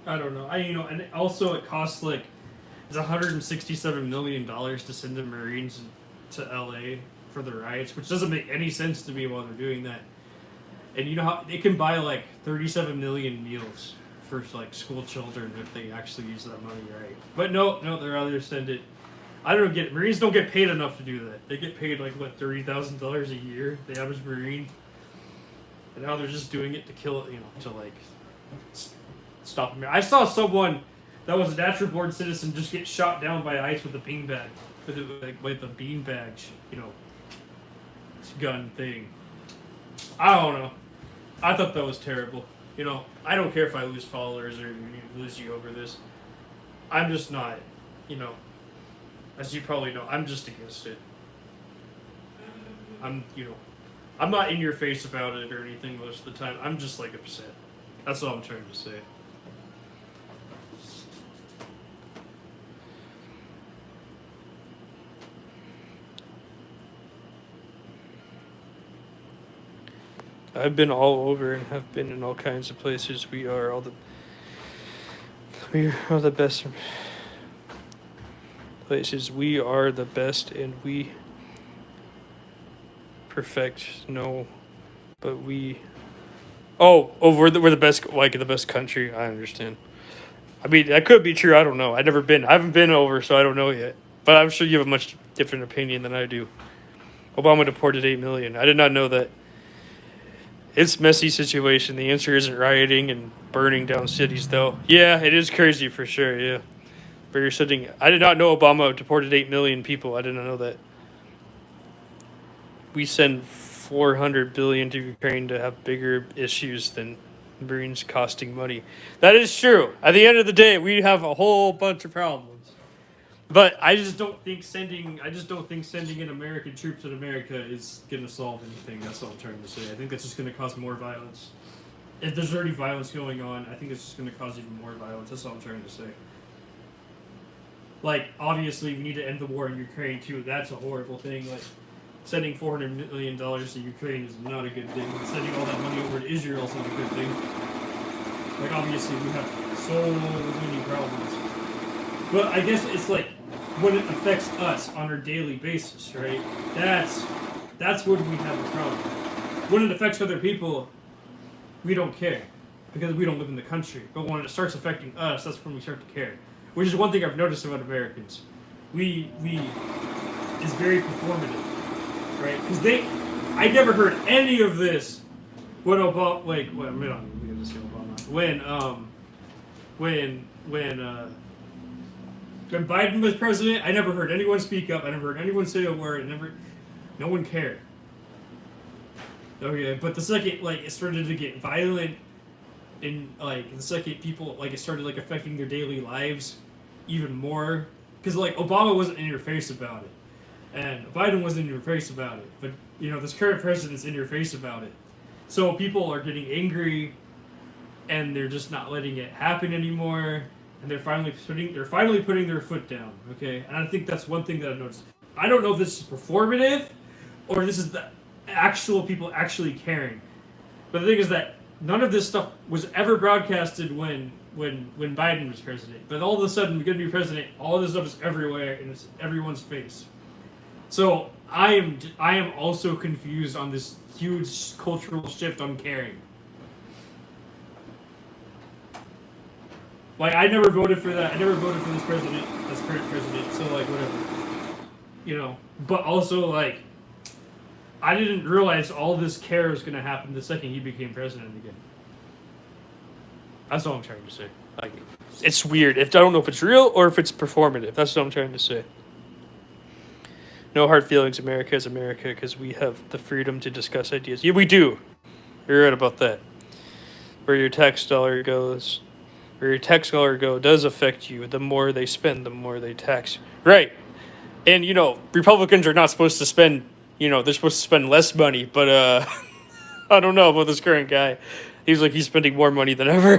I don't know. And also it costs like it's $167 million to send the Marines to LA for the riots, which doesn't make any sense to me while they're doing that. And you know how they can buy like 37 million meals for like school children if they actually use that money right. But no, they'd rather send it. I don't get it. Marines don't get paid enough to do that. They get paid like what, $30,000 a year, the average Marine. And now they're just doing it to kill, to like stop him. I saw someone that was a natural born citizen just get shot down by ICE with a beanbag, with a beanbag, gun thing. I don't know. I thought that was terrible. I don't care if I lose followers or lose you over this. I'm just not, as you probably know, I'm just against it. I'm not in your face about it or anything most of the time. I'm just like upset. That's all I'm trying to say. I've been all over and have been in all kinds of places. We are the best. places. We are the best and we perfect. No, but we. Oh, we're the best, like the best country. I understand. I mean, that could be true. I don't know. I've never been. I haven't been over, so I don't know yet. But I'm sure you have a much different opinion than I do. Obama deported 8 million. I did not know that. It's a messy situation. The answer isn't rioting and burning down cities, though. Yeah, it is crazy for sure, yeah. But you're sitting... I did not know Obama deported 8 million people. I didn't know that. We send 400 billion to Ukraine to have bigger issues than Marines costing money. That is true. At the end of the day, we have a whole bunch of problems. But I just don't think sending in American troops in America is going to solve anything. That's all I'm trying to say. I think that's just going to cause more violence. If there's already violence going on, I think it's just going to cause even more violence. That's all I'm trying to say. Like, obviously, we need to end the war in Ukraine, too. That's a horrible thing. Like, sending $400 million to Ukraine is not a good thing. Sending all that money over to Israel is not a good thing. Like, obviously, we have so many problems. But I guess it's like, when it affects us on our daily basis, right? That's when we have a problem. When it affects other people, we don't care because we don't live in the country. But when it starts affecting us, that's when we start to care. Which is one thing I've noticed about Americans. We is very performative, right? Because I never heard any of this when Obama, like, well, we can just say Obama. When Biden was president, I never heard anyone speak up. I never heard anyone say a word. No one cared. Okay, but the second, like, it started to get violent, and like the second people, like, it started like affecting their daily lives even more, because like Obama wasn't in your face about it, and Biden wasn't in your face about it, but you know this current president's in your face about it. So people are getting angry, and they're just not letting it happen anymore. And they're finally putting their foot down, okay? And I think that's one thing that I've noticed. I don't know if this is performative, or this is the actual people actually caring. But the thing is that none of this stuff was ever broadcasted when Biden was president. But all of a sudden, we're going to be president. All of this stuff is everywhere, and it's everyone's face. So I am also confused on this huge cultural shift on caring. Like, I never voted for that. I never voted for this president, this current president, so, like, whatever. You know, but also, like, I didn't realize all this care was going to happen the second he became president again. That's all I'm trying to say. Like, it's weird. I don't know if it's real or if it's performative. That's what I'm trying to say. No hard feelings. America is America because we have the freedom to discuss ideas. Yeah, we do. You're right about that. Where your tax dollar goes... Where your tax dollar does affect you. The more they spend, the more they tax. Right. And, you know, Republicans are not supposed to spend, you know, they're supposed to spend less money. But, I don't know about this current guy. He's spending more money than ever.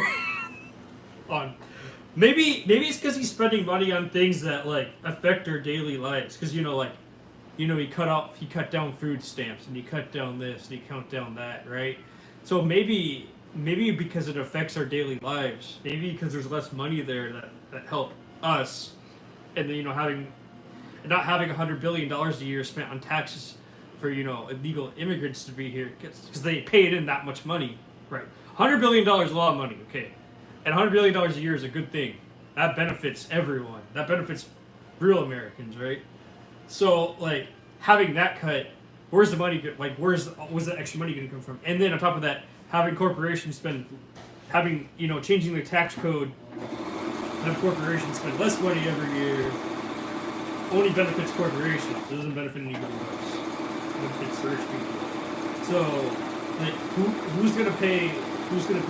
Maybe it's because he's spending money on things that, like, affect our daily lives. Because, you know, like, you know, he cut down food stamps, and he cut down this, and he cut down that, right? So maybe because it affects our daily lives, maybe because there's less money there that help us, and then, you know, not having $100 billion a year spent on taxes for, you know, illegal immigrants to be here, because they paid in that much money, right? $100 billion is a lot of money, okay, and $100 billion a year is a good thing. That benefits everyone. That benefits real Americans, right? So, like, having that cut, where's the money? Like, where's the extra money going to come from? And then on top of that, having corporations changing their tax code, have corporations spend less money every year, only benefits corporations. It doesn't benefit anybody else. It benefits the rich people. So, like, who's gonna pay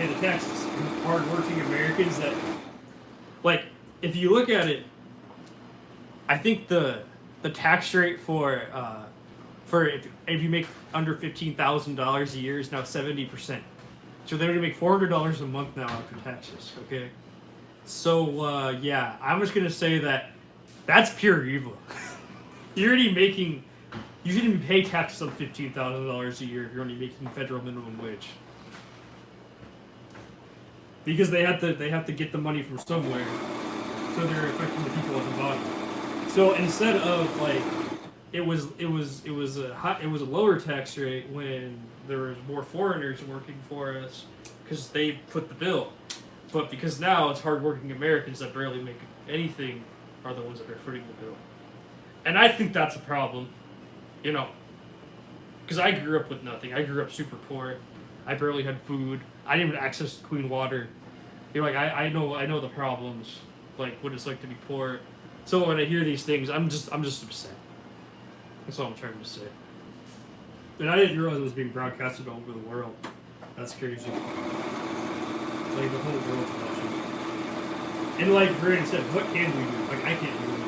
the taxes? Hard-working Americans that, like, if you look at it, I think the tax rate for if you make under $15,000 a year is now 70%. So they're gonna make $400 a month now after taxes. Okay, so yeah, I'm just gonna say that's pure evil. You shouldn't even pay taxes on $15,000 a year if you're only making federal minimum wage. Because they have to get the money from somewhere, so they're affecting the people at the bottom. So instead of like, it was a lower tax rate when there was more foreigners working for us because they put the bill. But because now it's hardworking Americans that barely make anything are the ones that are footing the bill. And I think that's a problem, you know, because I grew up with nothing. I grew up super poor. I barely had food. I didn't even access clean water. You're like, I know the problems, like what it's like to be poor. So when I hear these things, I'm just upset. That's all I'm trying to say. And I didn't realize it was being broadcasted all over the world. That's crazy. Like the whole world's watching. And like Brandon said, what can we do? Like I can't do anything.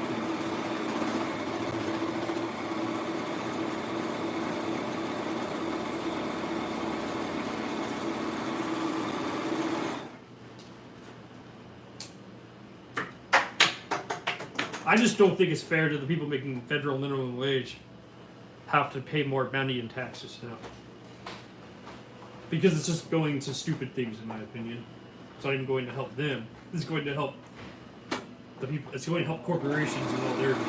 I just don't think it's fair to the people making federal minimum wage have to pay more money in taxes now. Because it's just going to stupid things, in my opinion. It's not even going to help them. It's going to help the people. It's going to help corporations and all their needs.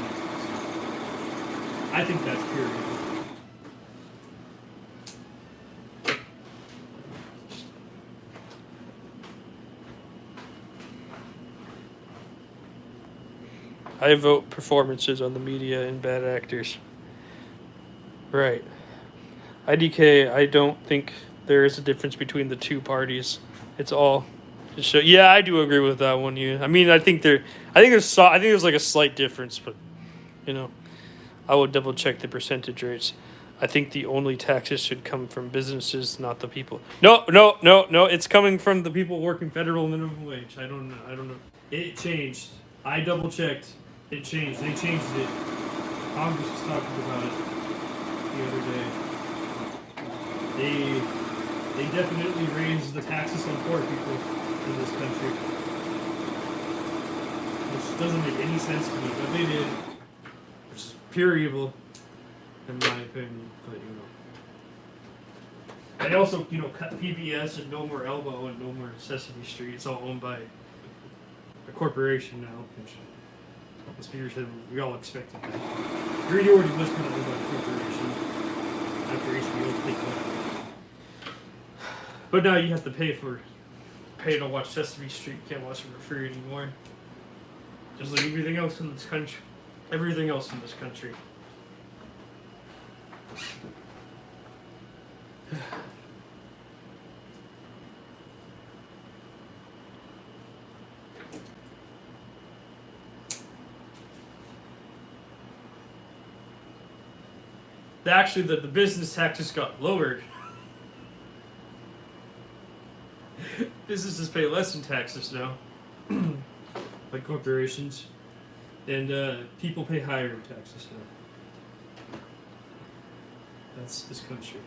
I think that's pure evil. I vote performances on the media and bad actors. Right. IDK, I don't think there is a difference between the two parties. It's all just show. Yeah, I do agree with that one. I mean, I think there's like a slight difference, but you know, I would double check the percentage rates. I think the only taxes should come from businesses, not the people. No. It's coming from the people working federal minimum wage. I don't know. It changed. I double checked. It changed. They changed it. Congress was talking about it the other day. They definitely raised the taxes on poor people in this country, which doesn't make any sense to me, but they did, which is pure evil, in my opinion. But they also cut PBS and No More Elbow and No More Sesame Street. It's all owned by a corporation now, which the speaker said we all expected that. It already was kind of owned by a corporation after HBO picked it up. But now you have to pay to watch Sesame Street. You can't watch it for free anymore. Just like everything else in this country. Everything else in this country. Actually, the business taxes got lowered. Businesses pay less in taxes now, like corporations, and people pay higher in taxes now. That's this country.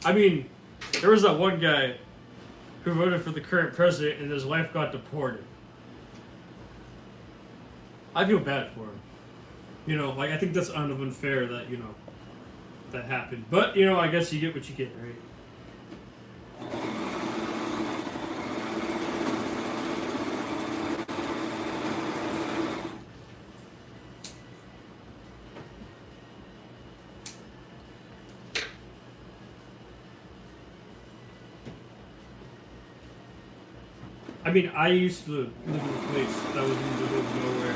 I mean, there was that one guy who voted for the current president and his wife got deported. I feel bad for him. I think that's kind of unfair that, that happened. But, I guess you get what you get, right? I mean, I used to live in a place that was in the middle of nowhere,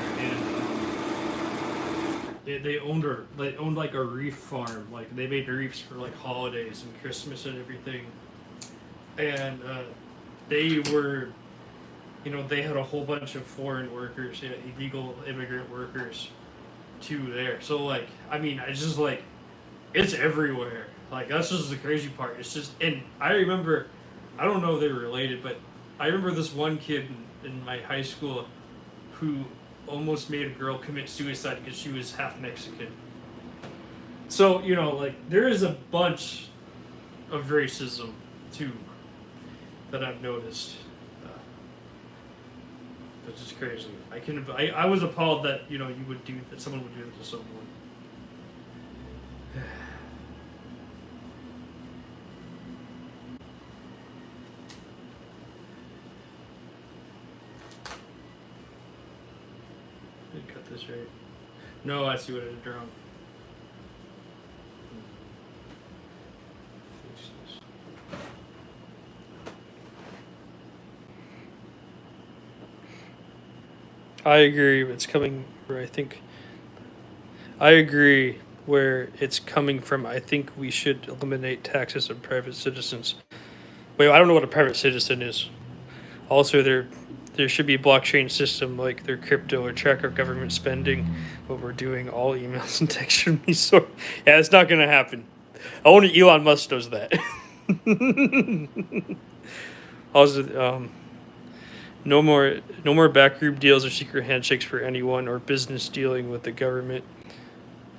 and they owned like a reef farm. Like they made reefs for like holidays and Christmas and everything. And they were, they had a whole bunch of foreign workers, illegal immigrant workers, too there. So like, I mean, it's just like, it's everywhere. Like that's just the crazy part. It's just, and I remember, I don't know if they were related, but I remember this one kid in my high school who almost made a girl commit suicide because she was half Mexican. So, you know, like, there is a bunch of racism, too, that I've noticed. Which is crazy. I was appalled that, you know, that someone would do that to someone. Did cut this right? No, I see what I did wrong. I agree. It's coming where I agree where it's coming from. I think we should eliminate taxes on private citizens. Wait, I don't know what a private citizen is. Also, there should be a blockchain system like their crypto or track our government spending, but we're doing all emails and texts from me. So, yeah, it's not gonna happen. Only Elon Musk does that. Also, no more backroom deals or secret handshakes for anyone or business dealing with the government.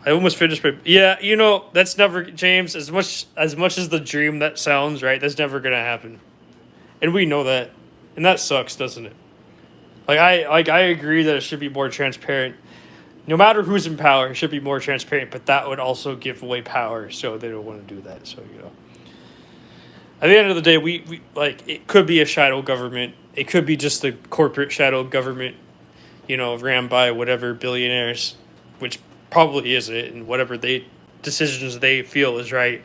I almost finished my you know, that's never, James, as much as the dream that sounds, right? That's never gonna happen. And we know that. And that sucks, doesn't it? I agree that it should be more transparent. No matter who's in power, it should be more transparent, but that would also give away power, so they don't want to do that. So, you know. At the end of the day, we like, it could be a shadow government. It could be just the corporate shadow government, you know, ran by whatever billionaires, which probably is it, and whatever decisions they feel is right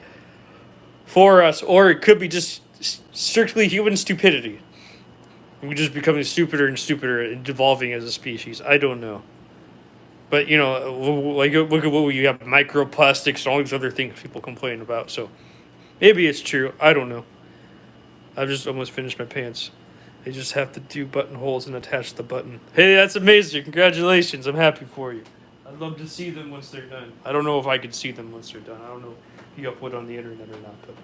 for us, or it could be just strictly human stupidity. We just becoming stupider and stupider and devolving as a species. I don't know. But, you know, like, look at what we have, microplastics and all these other things people complain about. So maybe it's true. I don't know. I've just almost finished my pants. I just have to do buttonholes and attach the button. Hey, that's amazing. Congratulations. I'm happy for you. I'd love to see them once they're done. I don't know if I could see them once they're done. I don't know if you upload on the internet or not. But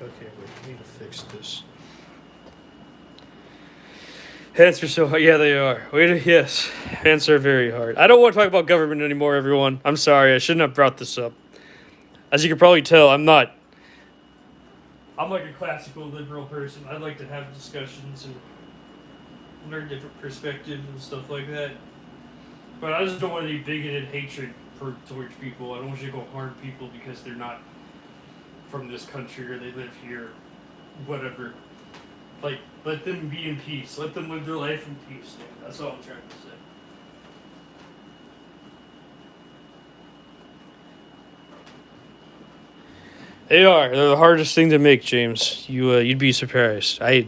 okay, wait. I need to fix this. Hands are so hard. Yeah, they are. Yes, hands are very hard. I don't want to talk about government anymore, everyone. I'm sorry. I shouldn't have brought this up. As you can probably tell, I'm like a classical liberal person. I like to have discussions and learn different perspectives and stuff like that. But I just don't want any bigoted hatred towards people. I don't want you to go harm people because they're not from this country or they live here, whatever. Like, let them be in peace. Let them live their life in peace. Man. That's all I'm trying to say. They are. They're the hardest thing to make, James. You'd be surprised. I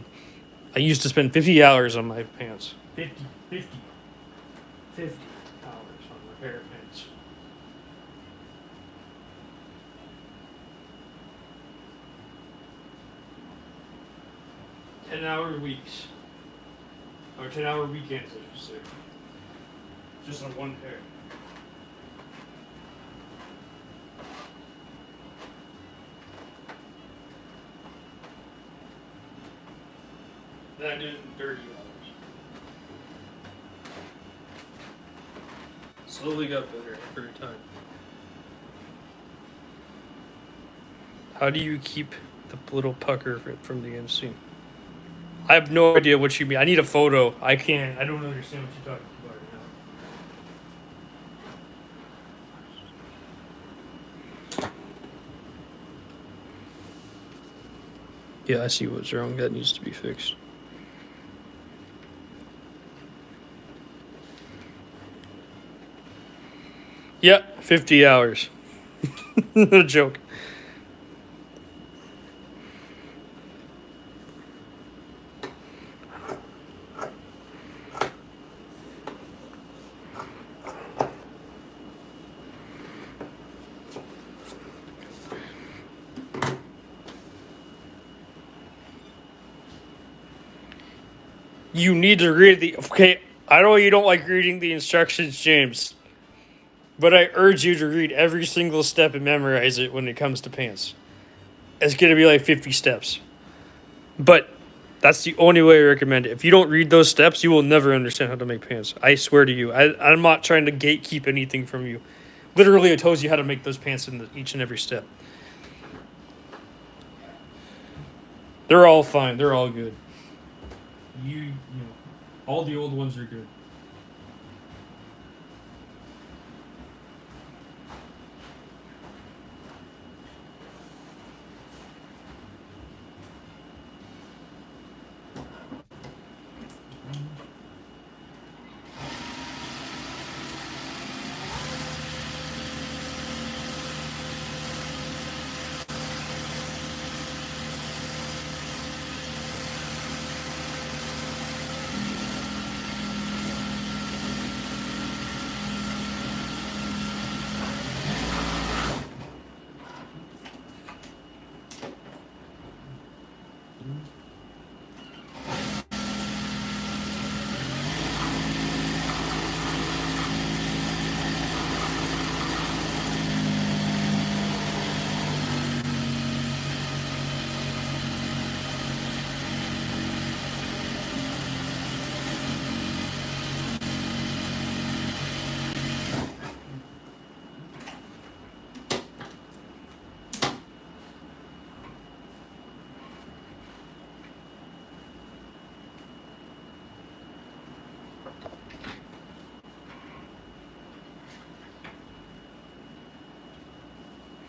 used to spend 50 hours on my pants. 50 hours on my pair of pants. 10-hour weeks. Or 10-hour weekends, I should say. Just on one pair. Then I did it in 30 hours. Slowly got better every time. How do you keep the little pucker from the MC? I have no idea what you mean. I need a photo. I don't understand what you're talking about right now. Yeah, I see what's wrong. That needs to be fixed. Yeah, 50 hours. No joke. You need to read the. Okay, I know you don't like reading the instructions, James. But I urge you to read every single step and memorize it when it comes to pants. It's going to be like 50 steps. But that's the only way I recommend it. If you don't read those steps, you will never understand how to make pants. I swear to you. I'm not trying to gatekeep anything from you. Literally, I told you how to make those pants in each and every step. They're all fine. They're all good. You know, all the old ones are good.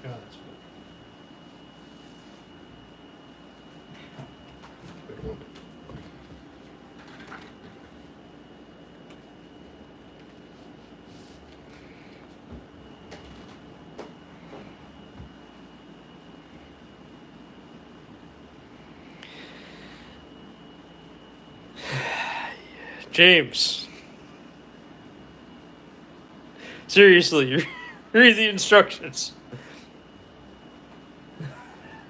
God, that's good. Wait a moment. James. Seriously, read the instructions.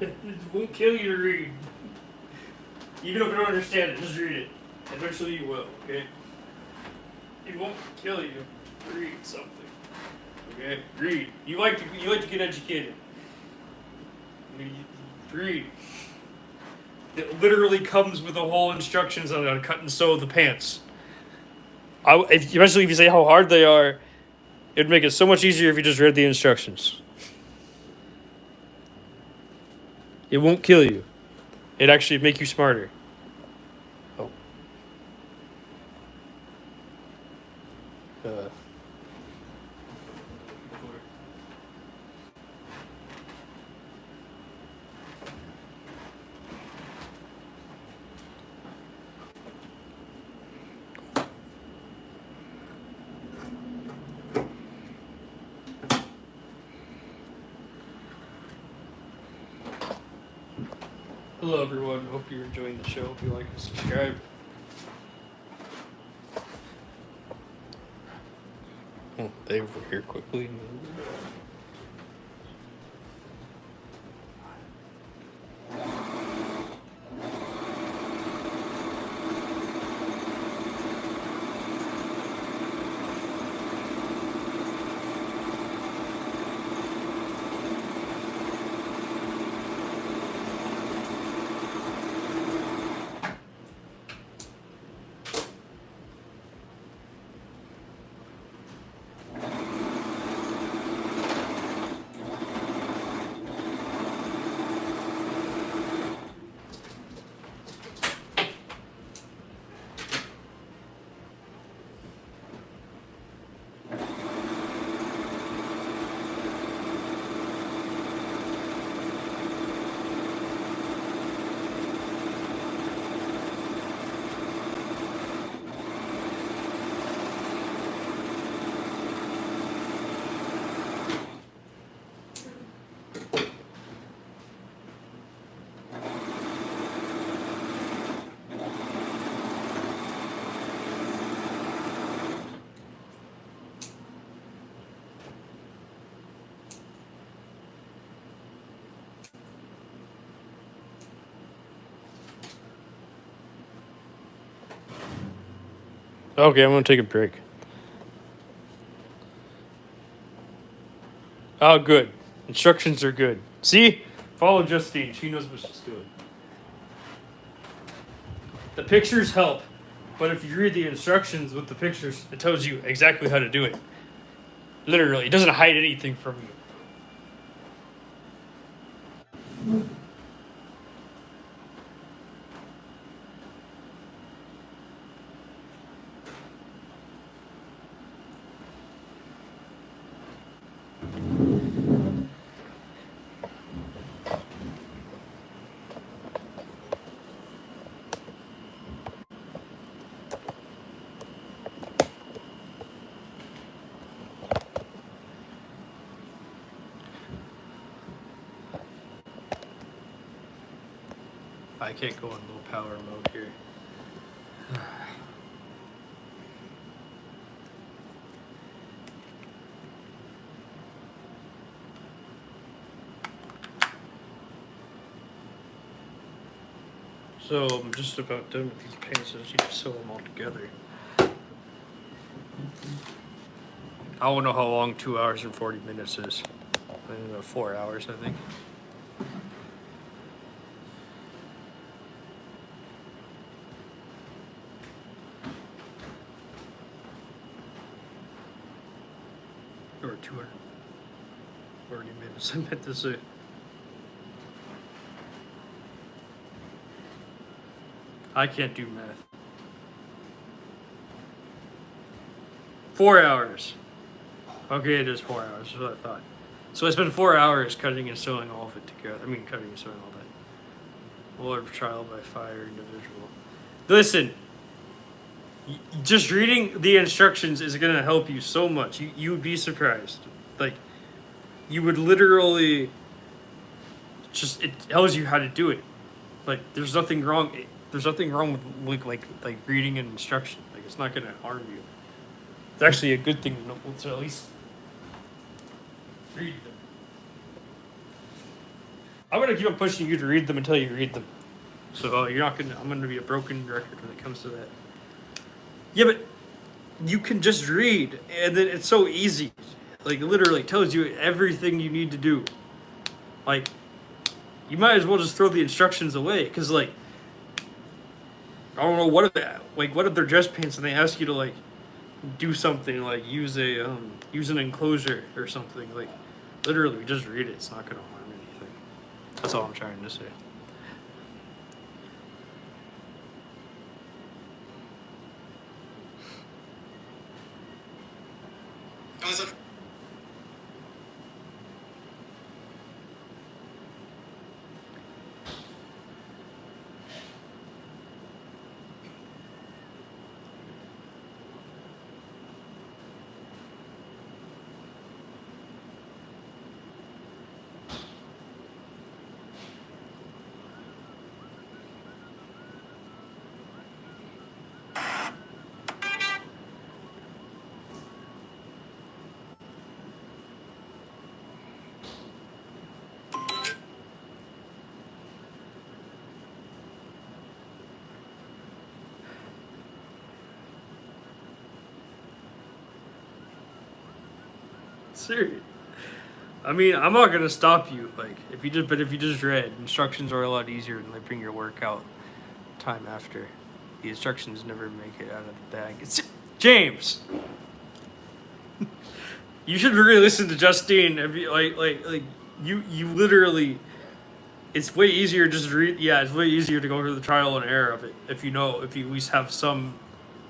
It won't kill you to read. Even if you don't understand it, just read it. Eventually you will, okay? It won't kill you to read something. Okay? Read. You like to get educated. Read. It literally comes with the whole instructions on how to cut and sew the pants. Especially if you say how hard they are, it'd make it so much easier if you just read the instructions. It won't kill you. It'd actually make you smarter. Oh. Hello everyone, hope you're enjoying the show. If you like and subscribe. Oh, they were here quickly. Okay, I'm gonna take a break. Oh, good. Instructions are good. See? Follow Justine. She knows what she's doing. The pictures help, but if you read the instructions with the pictures, it tells you exactly how to do it. Literally, it doesn't hide anything from you. I can't go in low power mode here. So I'm just about done with these paints. I just need to sew them all together. I don't know how long 2 hours and 40 minutes is. I don't know, 4 hours, I think. Or 240 minutes, I meant to say. I can't do math. 4 hours. Okay, it is 4 hours, that's what I thought. So I spent 4 hours cutting and sewing all of it together. I mean, cutting and sewing all that. War of Trial by Fire individual. Listen, just reading the instructions is going to help you so much. You would be surprised. Like, you would literally just, it tells you how to do it. Like, there's nothing wrong. There's nothing wrong with like reading an instruction. Like, it's not going to harm you. It's actually a good thing to at least read them. I'm gonna keep on pushing you to read them until you read them. So you're not gonna. I'm gonna be a broken record when it comes to that. Yeah, but you can just read, and then it's so easy. Like, literally tells you everything you need to do. Like, you might as well just throw the instructions away, because like, I don't know, what if they're dress pants and they ask you to like do something like use an enclosure or something, like literally just read it. It's not gonna harm anything. That's all I'm trying to say. Serious. I mean, I'm not gonna stop you. Like, if you just read, instructions are a lot easier and they bring your workout time after. The instructions never make it out of the bag. It's James. You should really listen to Justine. If you, you literally. It's way easier just to read. Yeah, it's way easier to go through the trial and error of it if you at least have some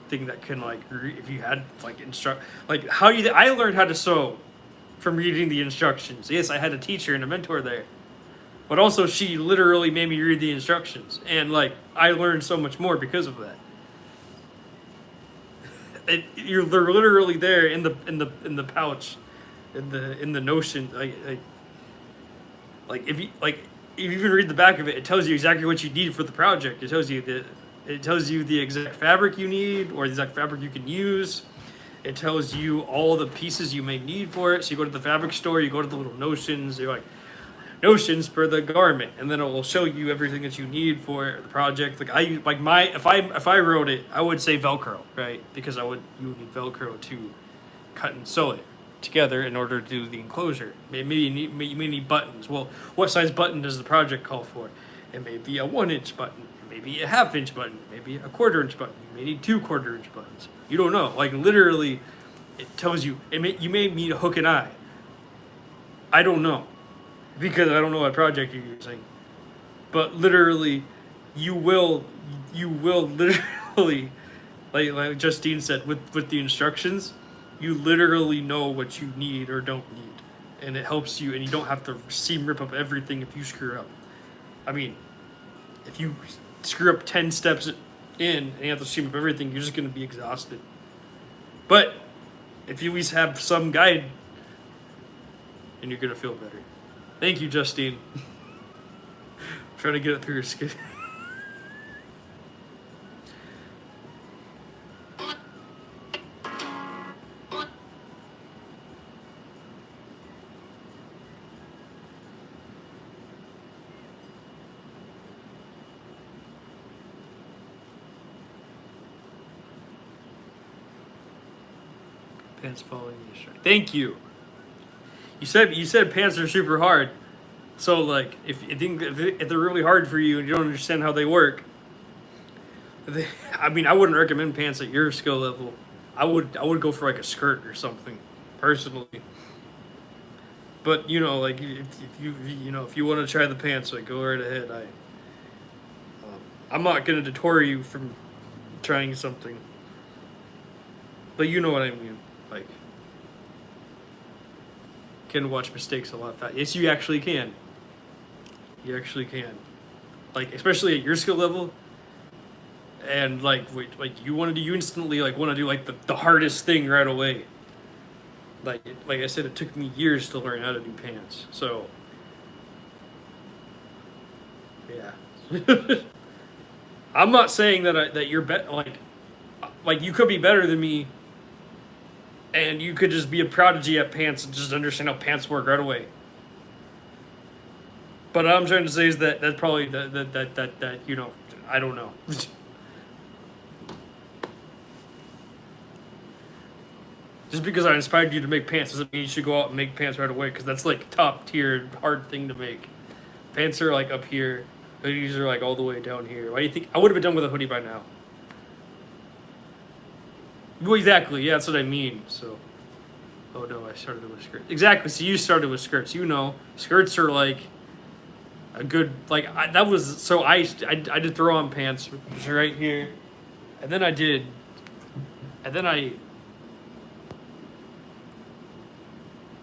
thing that can like if you had like I learned how to sew from reading the instructions. Yes, I had a teacher and a mentor there, but also she literally made me read the instructions, and like I learned so much more because of that. They're literally there in the pouch, in the Notion. Like if you even read the back of it, it tells you exactly what you need for the project. It tells you the exact fabric you need, or the exact fabric you can use. It tells you all the pieces you may need for it. So you go to the fabric store, you go to the little Notions, you're like, notions for the garment, and then it will show you everything that you need for the project. If I wrote it, I would say Velcro, right? Because you would need Velcro to cut and sew it together in order to do the enclosure. Maybe you may need buttons. Well, what size button does the project call for? It may be a 1-inch button, it may be a 1/2-inch button, maybe a 1/4-inch button. You may need 2 1/4-inch buttons. You don't know. Like literally, it tells you. You may need a hook and eye. I don't know, because I don't know what project you're using. But literally, you will literally, like Justine said, with the instructions, you literally know what you need or don't need, and it helps you, and you don't have to seam rip up everything if you screw up. I mean, if you screw up 10 steps in and you have to seam up everything, you're just going to be exhausted. But if you at least have some guide, and you're going to feel better. Thank you, Justine. Trying to get it through your skin. Pants following the instructions. Thank you. You said pants are super hard, so like if they're really hard for you and you don't understand how they work, I mean I wouldn't recommend pants at your skill level. I would go for like a skirt or something, personally. But like if you want to try the pants, like go right ahead. I'm not gonna deter you from trying something, but you know what I mean. Like, can watch mistakes a lot faster. Yes, you actually can. You actually can. Like, especially at your skill level. And like you instantly want to do like the hardest thing right away. Like I said, it took me years to learn how to do pants. So yeah. I'm not saying that you're like you could be better than me. And you could just be a prodigy at pants and just understand how pants work right away. But what I'm trying to say is that's probably that I don't know. Just because I inspired you to make pants doesn't mean you should go out and make pants right away, because that's like top tier hard thing to make. Pants are like up here, hoodies are like all the way down here. Why do you think I would have been done with a hoodie by now? Well, exactly. Yeah, that's what I mean. So, oh no, I started with skirts. Exactly. So you started with skirts. Skirts are like a good that was so I did throw on pants, which is right here, and then I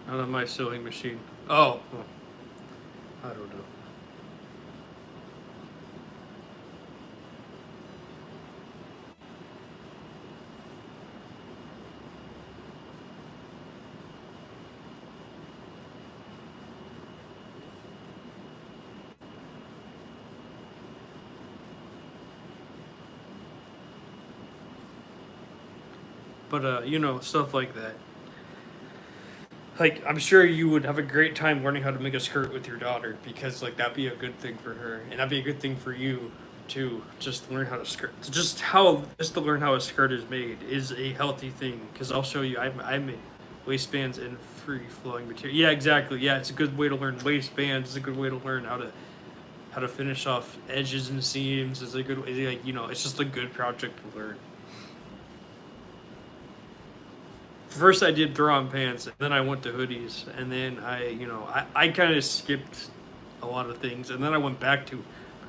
out of my sewing machine. Oh, I don't know. But stuff like that. Like, I'm sure you would have a great time learning how to make a skirt with your daughter, because like that'd be a good thing for her, and that'd be a good thing for you too. Just learn how to skirt. Just to learn how a skirt is made is a healthy thing. Because I'll show you. I made waistbands and free flowing material. Yeah, exactly. Yeah, it's a good way to learn waistbands. It's a good way to learn how to finish off edges and seams. It's a good way. It's just a good project to learn. First I did throw on pants, and then I went to hoodies, and then I kind of skipped a lot of things, and then I went back to,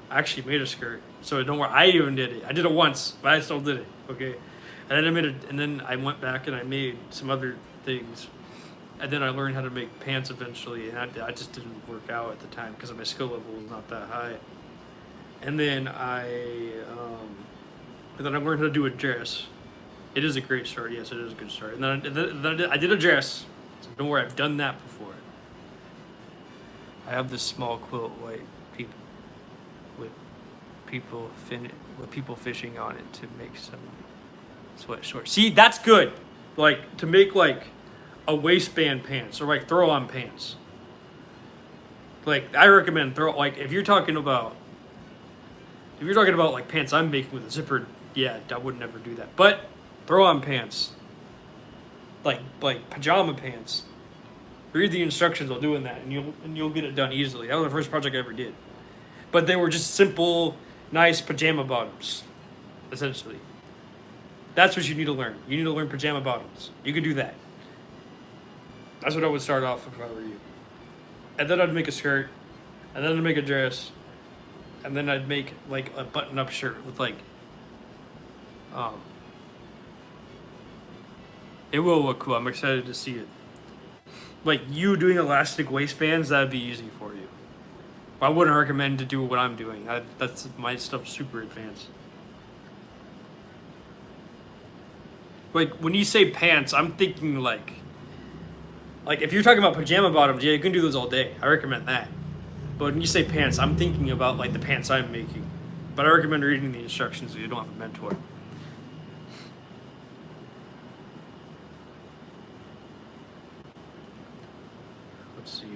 I actually made a skirt. So don't worry, I even did it. I did it once, but I still did it. Okay, and then I went back and I made some other things, and then I learned how to make pants eventually, and I just didn't work out at the time because my skill level was not that high. And then I learned how to do a dress. It is a great start. Yes, it is a good start. And then I did a dress. So don't worry, I've done that before. I have this small quilt with people fishing on it to make some sweat shorts. See, that's good. Like to make like a waistband pants or like throw on pants. Like I recommend throw like if you're talking about like pants I'm making with a zipper, yeah, I would never do that. But throw on pants, like pajama pants. Read the instructions while doing that, and you'll get it done easily. That was the first project I ever did, but they were just simple, nice pajama bottoms, essentially. That's what you need to learn. You need to learn pajama bottoms. You can do that. That's what I would start off if I were you. And then I'd make a skirt, and then I'd make a dress, and then I'd make like a button-up shirt with like, it will look cool. I'm excited to see it. Like you doing elastic waistbands, that'd be easy for you. I wouldn't recommend to do what I'm doing. That's my stuff super advanced. Like when you say pants, I'm thinking like if you're talking about pajama bottoms, yeah, you can do those all day. I recommend that. But when you say pants, I'm thinking about like the pants I'm making. But I recommend reading the instructions so you don't have a mentor. Let's see.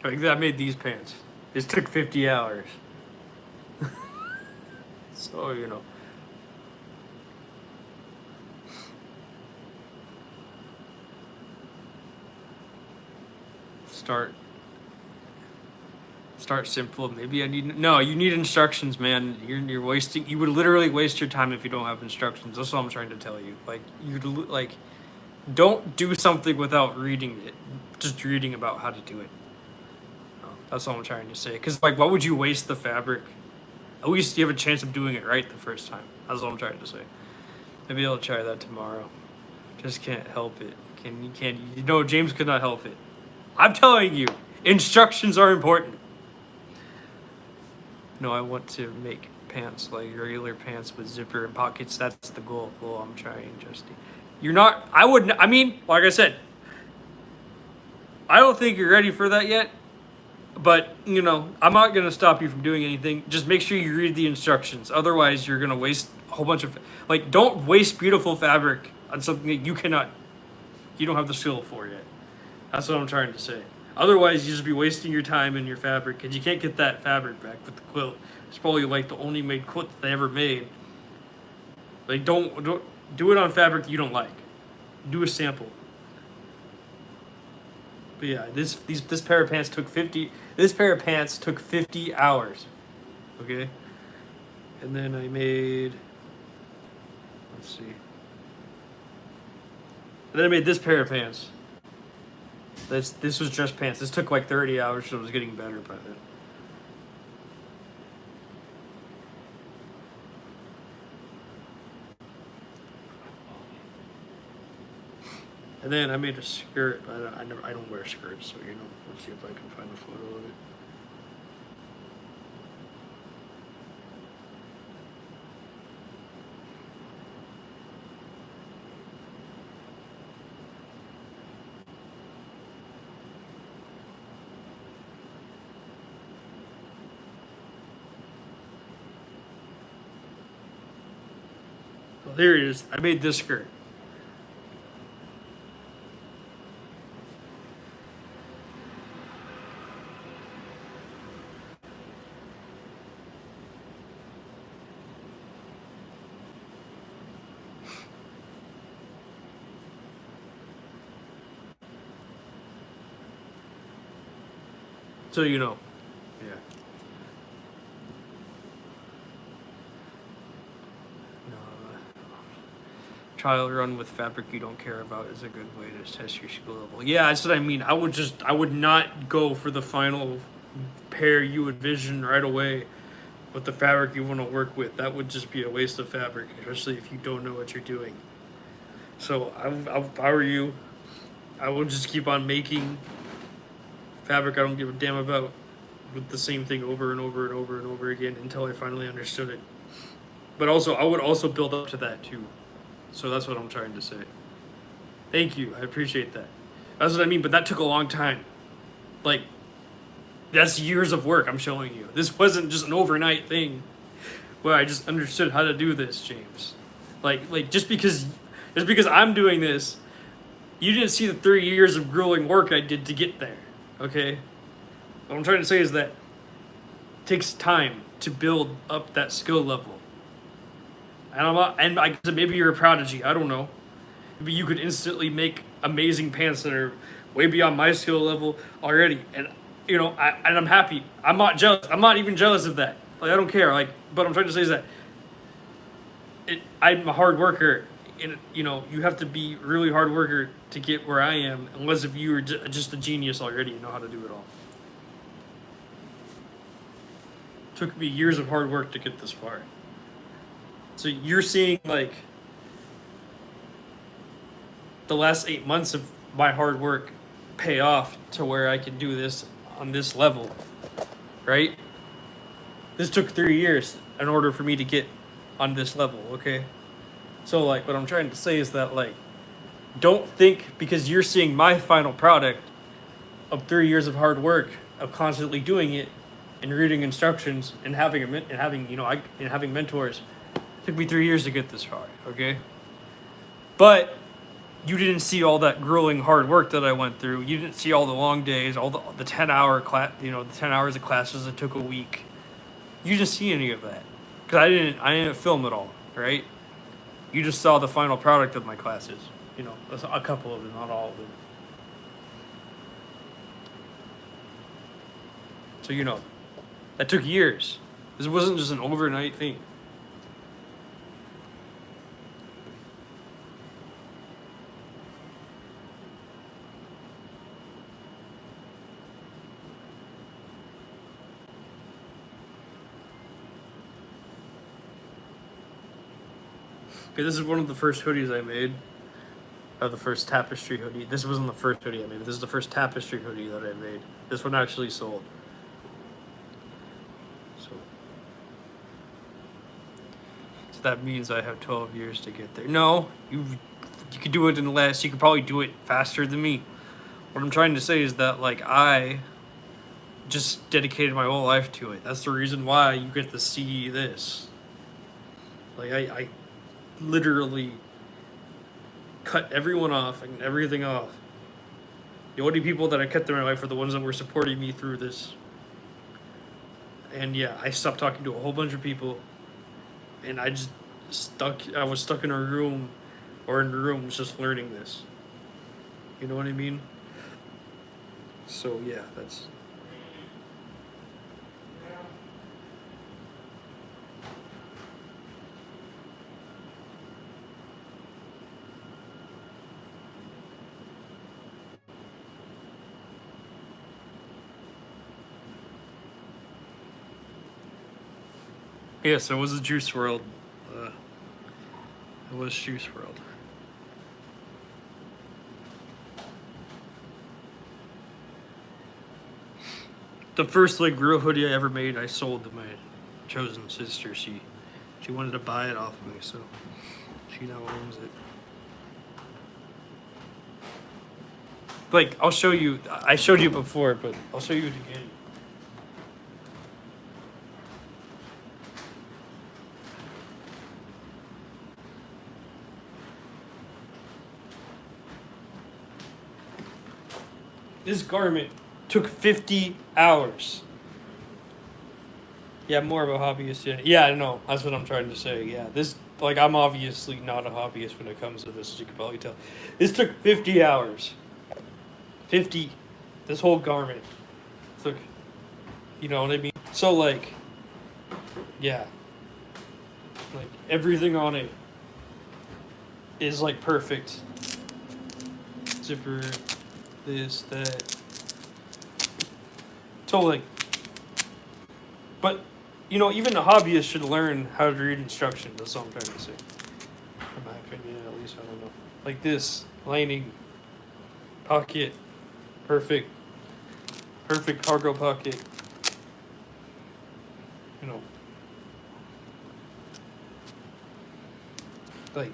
Like I made these pants. This took 50 hours. So, you know. Start simple. Maybe I need no. You need instructions, man. You're wasting. You would literally waste your time if you don't have instructions. That's what I'm trying to tell you. Like don't do something without reading it. Just reading about how to do it. That's all I'm trying to say. Because like, why would you waste the fabric? At least you have a chance of doing it right the first time. That's all I'm trying to say. Maybe I'll try that tomorrow. Just can't help it. You know, James could not help it. I'm telling you, instructions are important. No, I want to make pants like regular pants with zipper and pockets. That's the goal. Well, I'm trying, Justy. You're not. I mean, like I said, I don't think you're ready for that yet. But, you know, I'm not going to stop you from doing anything. Just make sure you read the instructions. Otherwise, you're going to waste a whole bunch of... Like, don't waste beautiful fabric on something that you don't have the skill for yet. That's what I'm trying to say. Otherwise, you just be wasting your time and your fabric. And you can't get that fabric back with the quilt. It's probably, like, the only made quilt that they ever made. Like, don't do it on fabric you don't like. Do a sample. But yeah, this pair of pants took 50. This pair of pants took 50 hours. Okay, and then I made. Let's see. And then I made this pair of pants. This was just pants. This took like 30 hours, so it was getting better by then. And then I made a skirt, but I don't wear skirts, so you know, let's see if I can find a photo of it. Well, there it is. I made this skirt. So you know, yeah. No, trial run with fabric you don't care about is a good way to test your skill level. Yeah, that's what I mean. I would not go for the final pair you envision right away with the fabric you want to work with. That would just be a waste of fabric, especially if you don't know what you're doing. So if I were you, I would just keep on making fabric I don't give a damn about with the same thing over and over and over and over again until I finally understood it. But also, I would also build up to that too. So that's what I'm trying to say. Thank you. I appreciate that. That's what I mean, but that took a long time. Like, that's years of work I'm showing you. This wasn't just an overnight thing where I just understood how to do this, James. Like just because I'm doing this, you didn't see the 3 years of grueling work I did to get there. Okay? What I'm trying to say is that it takes time to build up that skill level. And I guess maybe you're a prodigy. I don't know. Maybe you could instantly make amazing pants that are way beyond my skill level already. And you know, I'm happy. I'm not jealous. I'm not even jealous of that. Like, I don't care. Like, but I'm trying to say is that I'm a hard worker, and you know, you have to be really hard worker to get where I am. Unless if you were just a genius already, you know how to do it all. Took me years of hard work to get this far. So you're seeing like the last 8 months of my hard work pay off to where I can do this on this level, right? This took 3 years in order for me to get on this level, okay? So like what I'm trying to say is that like, don't think because you're seeing my final product of 3 years of hard work of constantly doing it and reading instructions and having mentors. It took me 3 years to get this far, okay? But you didn't see all that grueling hard work that I went through. You didn't see all the long days, all the 10-hour class, the 10 hours of classes that took a week. You didn't see any of that because I didn't film it all, right? You just saw the final product of my classes. You know, a couple of them, not all of them. So you know, that took years. This wasn't just an overnight thing. Okay, this is one of the first hoodies I made. Or the first tapestry hoodie. This wasn't the first hoodie I made, but this is the first tapestry hoodie that I made. This one actually sold. So that means I have 12 years to get there. No, you could do it in less. You could probably do it faster than me. What I'm trying to say is that like I just dedicated my whole life to it. That's the reason why you get to see this. Like I literally cut everyone off and everything off. The only people that I kept in my life are the ones that were supporting me through this. And yeah, I stopped talking to a whole bunch of people, and I was stuck in a room, or in rooms just learning this. You know what I mean? So yeah, that's... Yes, it was a Juice WRLD. It was Juice WRLD. The first like real hoodie I ever made, I sold to my chosen sister. She wanted to buy it off of me, so she now owns it. Like, I'll show you. I showed you before, but I'll show you it again. This garment took 50 hours. Yeah, more of a hobbyist. Yeah, I know. That's what I'm trying to say. Yeah, this, like, I'm obviously not a hobbyist when it comes to this, as you can probably tell. This took 50 hours. 50. This whole garment took, you know what I mean? So, like, yeah. Like, everything on it is, like, perfect. Zipper, this, that. So, like, but, you know, even a hobbyist should learn how to read instructions. That's all I'm trying to say. In my opinion, at least. these. I don't know. Like this lining, pocket, perfect cargo pocket. You know, like.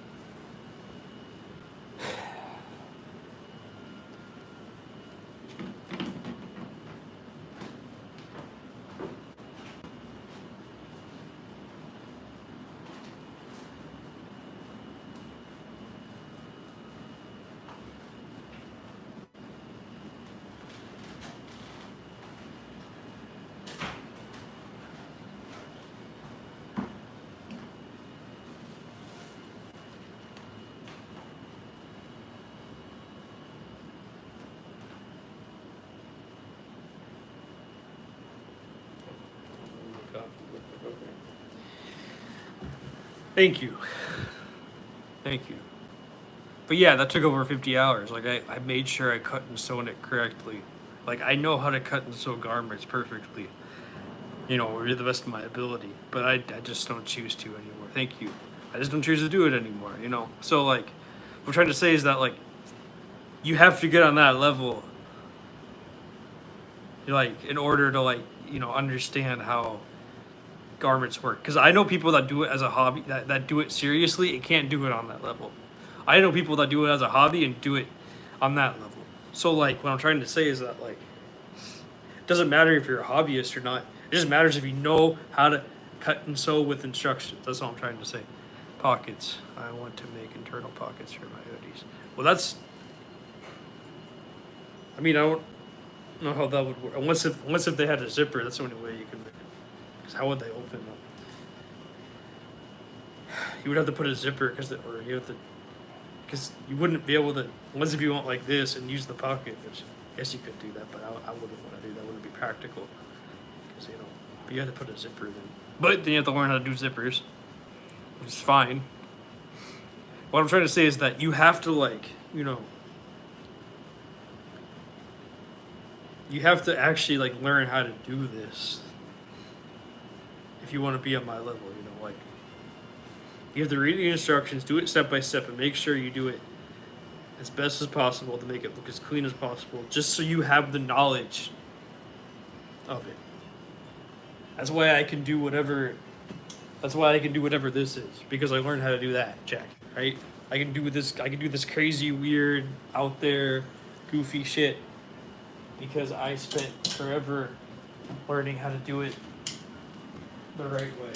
Thank you. But yeah, that took over 50 hours. Like I made sure I cut and sewn it correctly. Like I know how to cut and sew garments perfectly. You know, to the best of my ability. But I just don't choose to anymore. Thank you. I just don't choose to do it anymore, you know? So like, what I'm trying to say is that like, you have to get on that level, like, in order to like, you know, understand how garments work. Because I know people that do it as a hobby, that do it seriously, and can't do it on that level. I know people that do it as a hobby and do it on that level. So like, what I'm trying to say is that like, it doesn't matter if you're a hobbyist or not. It just matters if you know how to cut and sew with instructions. That's all I'm trying to say. Pockets. I want to make internal pockets for my hoodies. Well, that's. I mean, I don't know how that would work. Unless if they had a zipper, that's the only way you can make it. Because how would they open them? You would have to put a zipper because you wouldn't be able to, unless if you went like this and use the pocket, which I guess you could do that, but I wouldn't want to do that. It wouldn't be practical. Because, you know, but you have to put a zipper then. But then you have to learn how to do zippers, which is fine. What I'm trying to say is that you have to, like, you know, you have to actually, like, learn how to do this if you want to be at my level, you know, like, you have to read the instructions, do it step by step, and make sure you do it as best as possible to make it look as clean as possible, just so you have the knowledge of it. That's why I can do whatever this is, because I learned how to do that, Jack, right? I can do this crazy, weird, out there, goofy shit, because I spent forever learning how to do it the right way.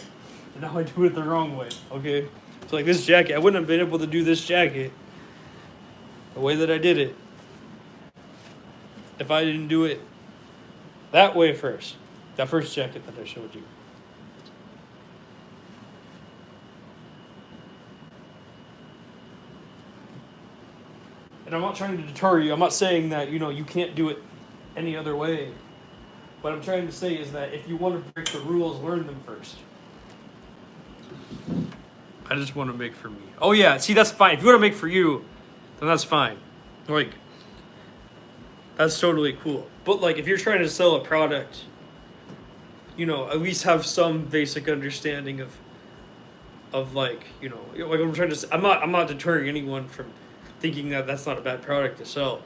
And now I do it the wrong way, okay? So like this jacket, I wouldn't have been able to do this jacket the way that I did it if I didn't do it that way first. That first jacket that I showed you. And I'm not trying to deter you. I'm not saying that, you know, you can't do it any other way. What I'm trying to say is that if you want to break the rules, learn them first. I just want to make for me. Oh yeah, see, that's fine. If you want to make for you, then that's fine. Like, that's totally cool. But like, if you're trying to sell a product, you know, at least have some basic understanding of like, you know, like I'm trying to say, I'm not deterring anyone from thinking that that's not a bad product to sell.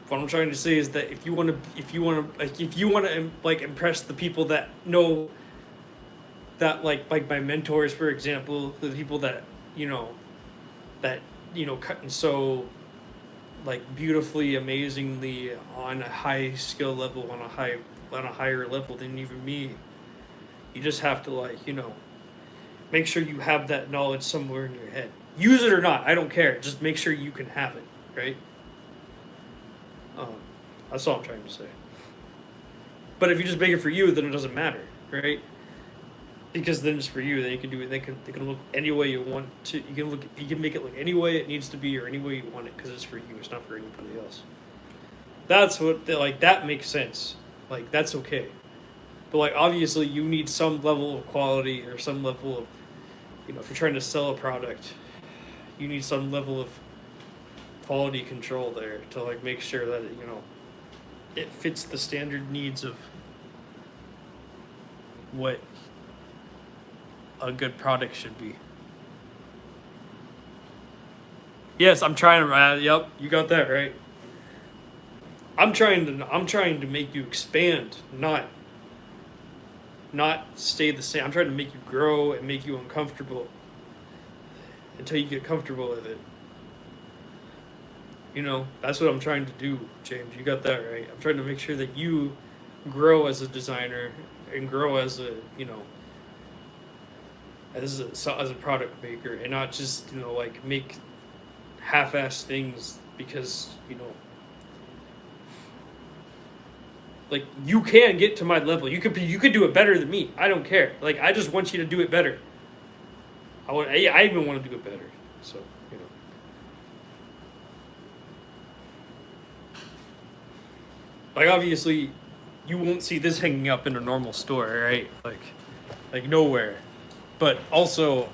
What I'm trying to say is that if you want to like impress the people that know, that like my mentors, for example, the people that you know cut and sew like beautifully, amazingly on a high skill level, on a higher level than even me. You just have to, like, you know, make sure you have that knowledge somewhere in your head. Use it or not, I don't care. Just make sure you can have it, right? That's all I'm trying to say. But if you just make it for you, then it doesn't matter, right? Because then it's for you. Then you can do it. They can look any way you want to. You can make it look any way it needs to be, or any way you want it, because it's for you. It's not for anybody else. That's what that makes sense. Like, that's okay. But like, obviously you need some level of quality, or some level of, you know, if you're trying to sell a product, you need some level of quality control there to like make sure that you know it fits the standard needs of what a good product should be. Yes, I'm trying to. Yep, you got that right. I'm trying to make you expand, not stay the same. I'm trying to make you grow and make you uncomfortable until you get comfortable with it. You know, that's what I'm trying to do, James. You got that right. I'm trying to make sure that you grow as a designer and grow as a, you know, as a product maker, and not just, you know, like make half-ass things because, you know, like you can get to my level. You could do it better than me. I don't care. Like I just want you to do it better. I even want to do it better. So, you know. Like obviously you won't see this hanging up in a normal store, right? Like nowhere. But also,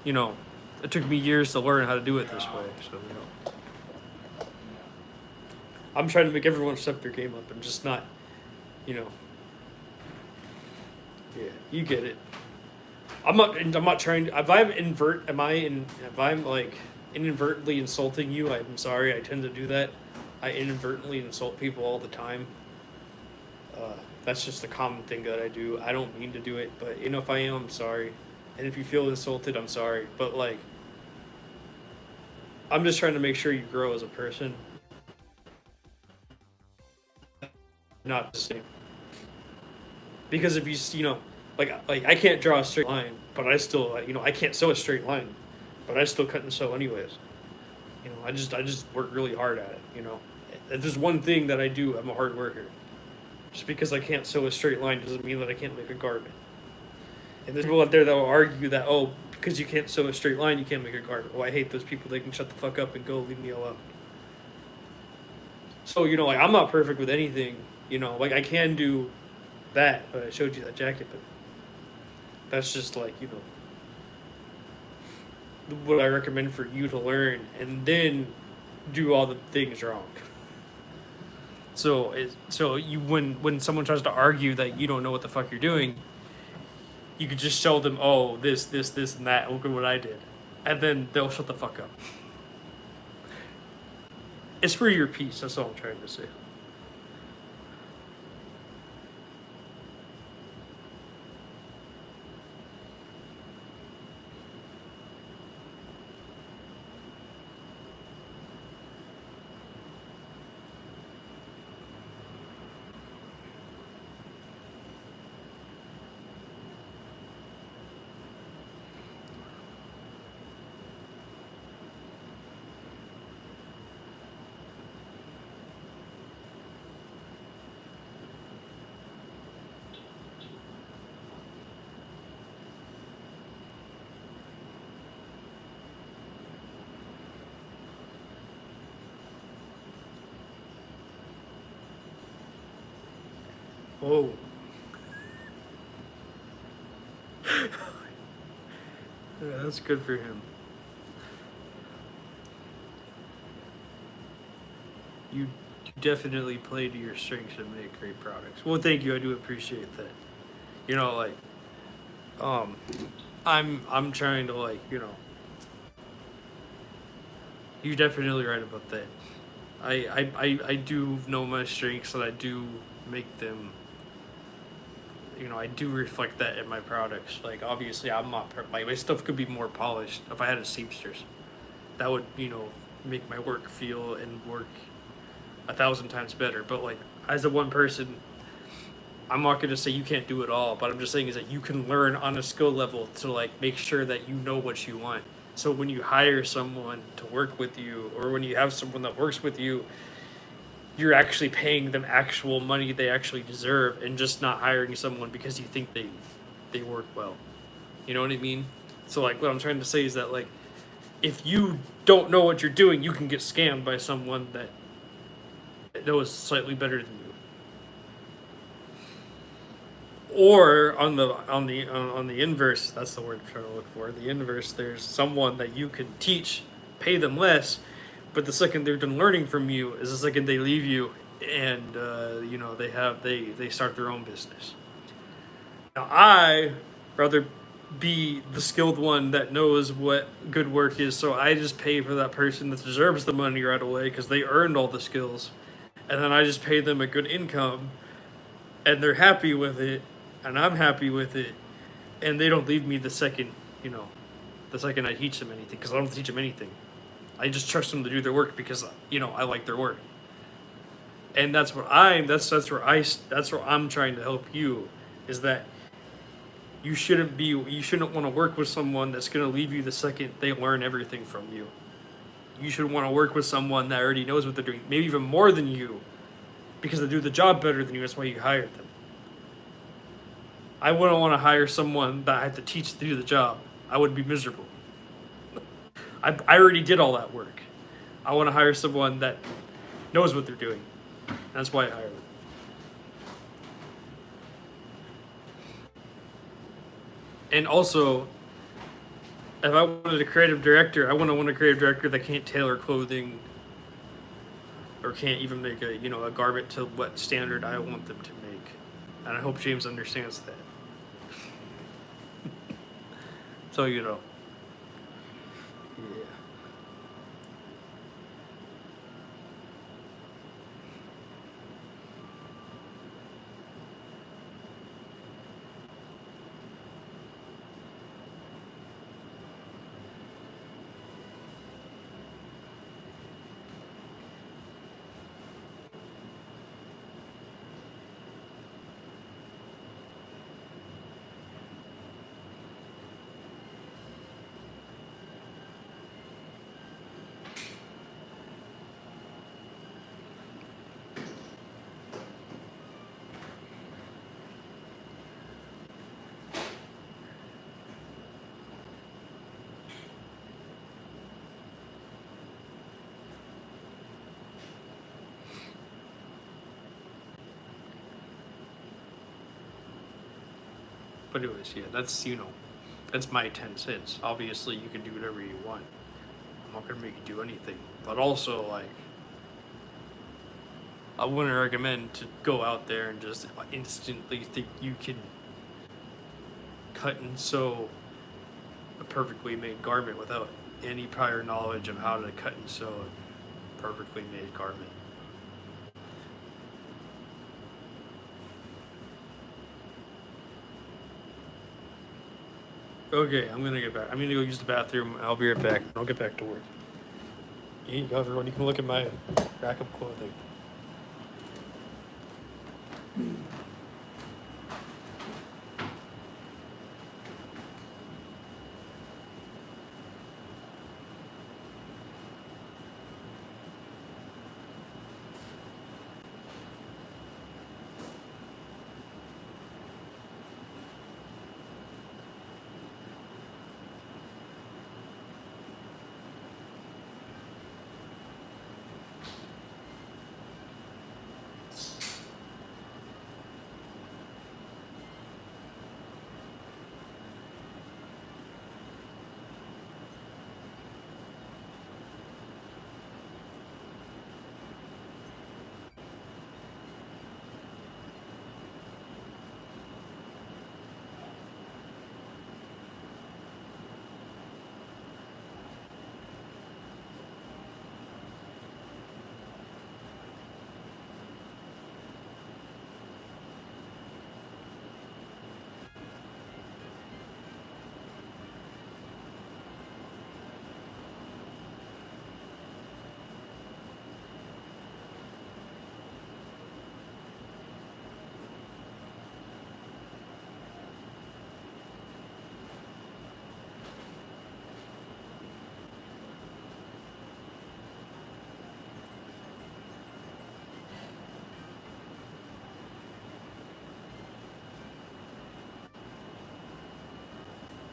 you know, it took me years to learn how to do it this way. So, you know. I'm trying to make everyone step their game up and just not, you know. Yeah, you get it. I'm not trying to, if I'm like inadvertently insulting you, I'm sorry. I tend to do that. I inadvertently insult people all the time. That's just a common thing that I do. I don't mean to do it, but you know, if I am, I'm sorry. And if you feel insulted, I'm sorry. But like, I'm just trying to make sure you grow as a person. Not the same. Because if you know, like I can't draw a straight line, but I still, you know, I can't sew a straight line, but I still cut and sew anyways. You know, I just work really hard at it. You know, if there's one thing that I do, I'm a hard worker. Just because I can't sew a straight line doesn't mean that I can't make a garment. And there's people out there that will argue that, oh, because you can't sew a straight line, you can't make a garment. Well, I hate those people. They can shut the fuck up and go, leave me alone. So, you know, like, I'm not perfect with anything. You know, like, I can do that, but I showed you that jacket, but that's just, like, you know, what I recommend for you to learn, and then do all the things wrong. So you when someone tries to argue that you don't know what the fuck you're doing, you could just show them, oh, this, and that. Look at what I did, and then they'll shut the fuck up. It's for your peace. That's all I'm trying to say. Whoa. Yeah, that's good for him. You definitely play to your strengths and make great products. Well, thank you. I do appreciate that. You know, like, I'm trying to, like, you know, you're definitely right about that. I do know my strengths, and I do make them, you know, I do reflect that in my products. Like, obviously, I'm not like, my stuff could be more polished. If I had a seamstress, that would, you know, make my work feel and work 1,000 times better. But like, as a one person, I'm not gonna say you can't do it all, but I'm just saying is that you can learn on a skill level to like make sure that you know what you want. So when you hire someone to work with you, or when you have someone that works with you, you're actually paying them actual money they actually deserve, and just not hiring someone because you think they work well. You know what I mean? So like, what I'm trying to say is that, like, if you don't know what you're doing, you can get scammed by someone that knows slightly better than you. Or on the inverse, that's the word I'm trying to look for. The inverse, there's someone that you can teach, pay them less, but the second they're done learning from you is the second they leave you, and you know, they start their own business. Now I rather be the skilled one that knows what good work is. So I just pay for that person that deserves the money right away because they earned all the skills, and then I just pay them a good income, and they're happy with it, and I'm happy with it, and they don't leave me the second, the second I teach them anything, because I don't teach them anything. I just trust them to do their work because I like their work, and that's where I'm trying to help you, is that you shouldn't want to work with someone that's going to leave you the second they learn everything from you. You should want to work with someone that already knows what they're doing, maybe even more than you, because they do the job better than you. That's why you hired them. I wouldn't want to hire someone that I have to teach to do the job. I would be miserable. I already did all that work. I want to hire someone that knows what they're doing. That's why I hire them. And also, if I wanted a creative director, I wouldn't want a creative director that can't tailor clothing or can't even make a garment to what standard I want them to make. And I hope James understands that. So Yeah. But anyways, yeah, that's my 10 cents. Obviously, you can do whatever you want. I'm not gonna make you do anything. But also, I wouldn't recommend to go out there and just instantly think you can cut and sew a perfectly made garment without any prior knowledge of how to cut and sew a perfectly made garment. Okay, I'm gonna get back. I'm gonna go use the bathroom. I'll be right back. I'll get back to work. Here you go, everyone. You can look at my rack of clothing.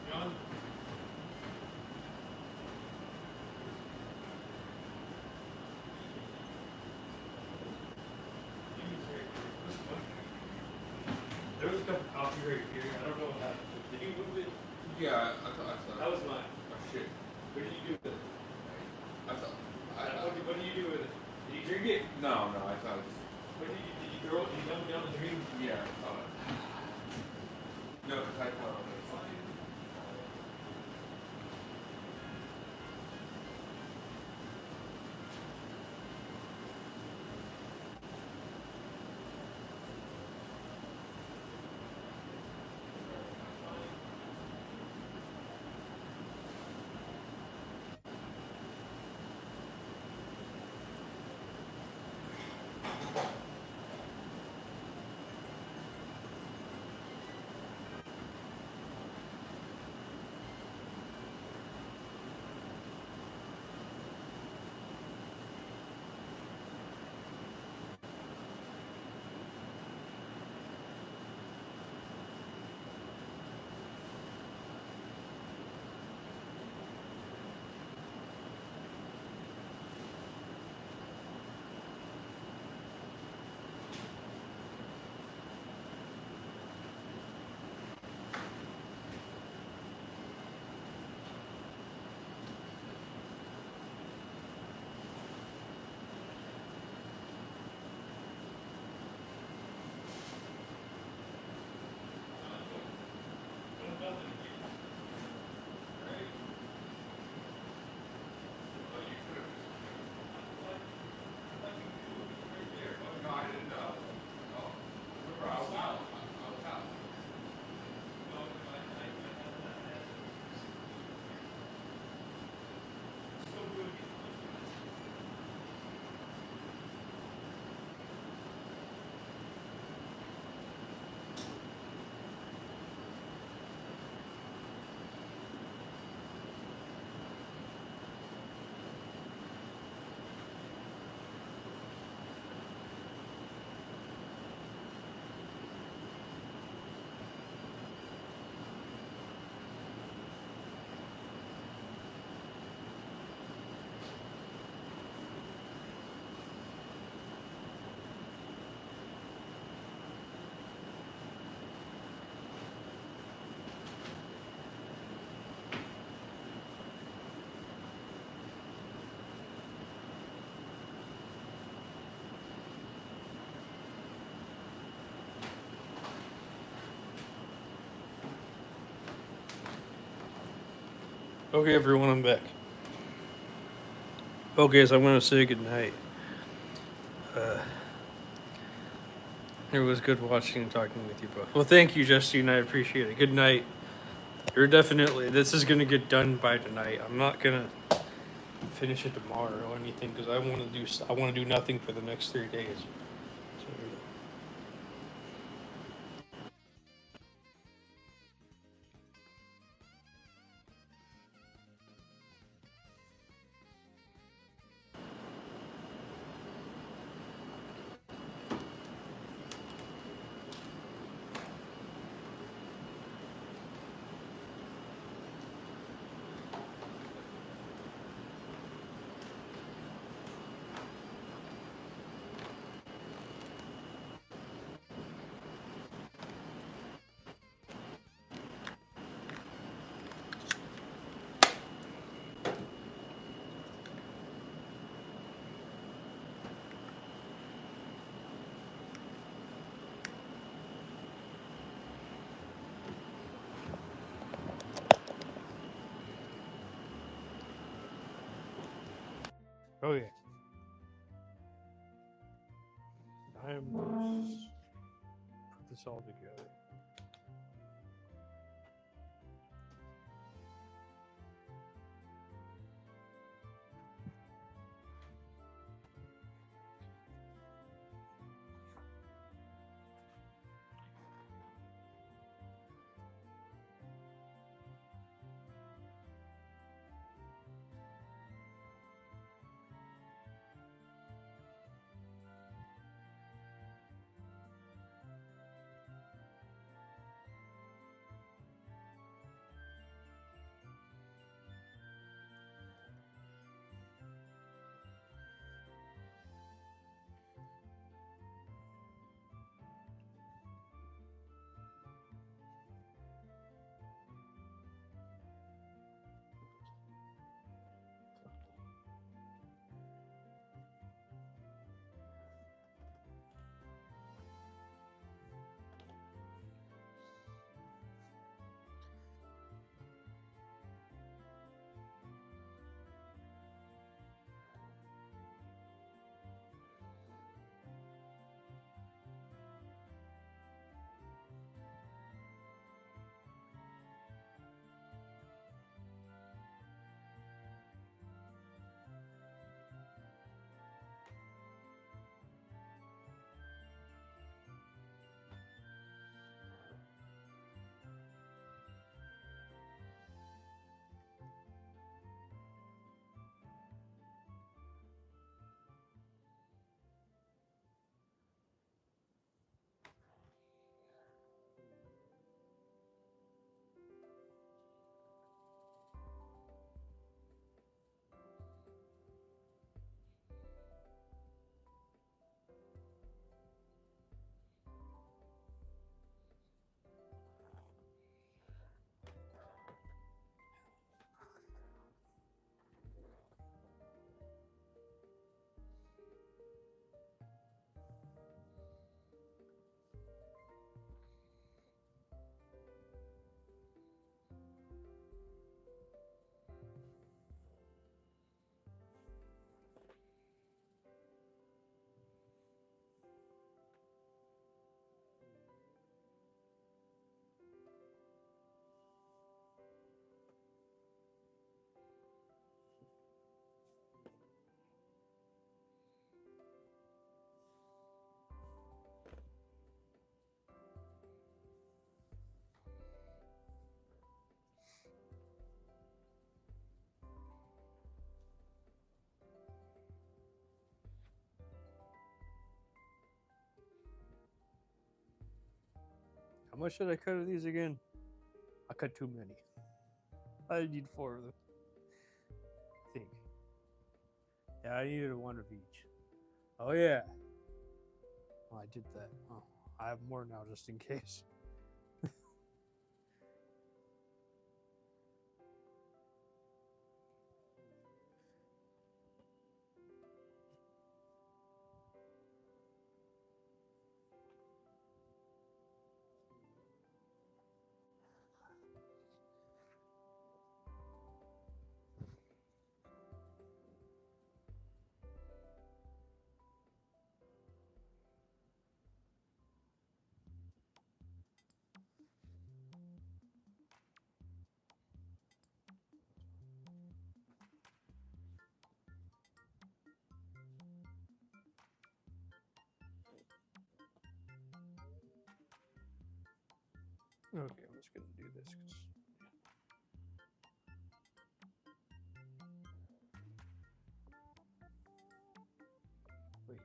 John? There was a cup of coffee right here. I don't know what happened. Did you move it? Yeah, I thought I saw That was mine. Oh shit. What did you do with it? I thought. What did you do with it? Did you drink it? No, I thought it just. What did you throw it? Did you dump it down the drain? Yeah, I thought it. No, because I thought it was fine. Okay, everyone, I'm back. Okay, so I'm gonna say goodnight. It was good watching and talking with you both. Well, thank you, Justine. I appreciate it. Good night. You're definitely. This is gonna get done by tonight. I'm not gonna finish it tomorrow or anything because I want to do. I want to do nothing for the next 3 days. So, Okay. I am just put this all together. How much did I cut of these again? I cut too many. I need 4 of them. I think. Yeah, I needed one of each. Oh yeah. Oh, I did that. Oh, I have more now just in case. Okay, I'm just gonna do this. Wait,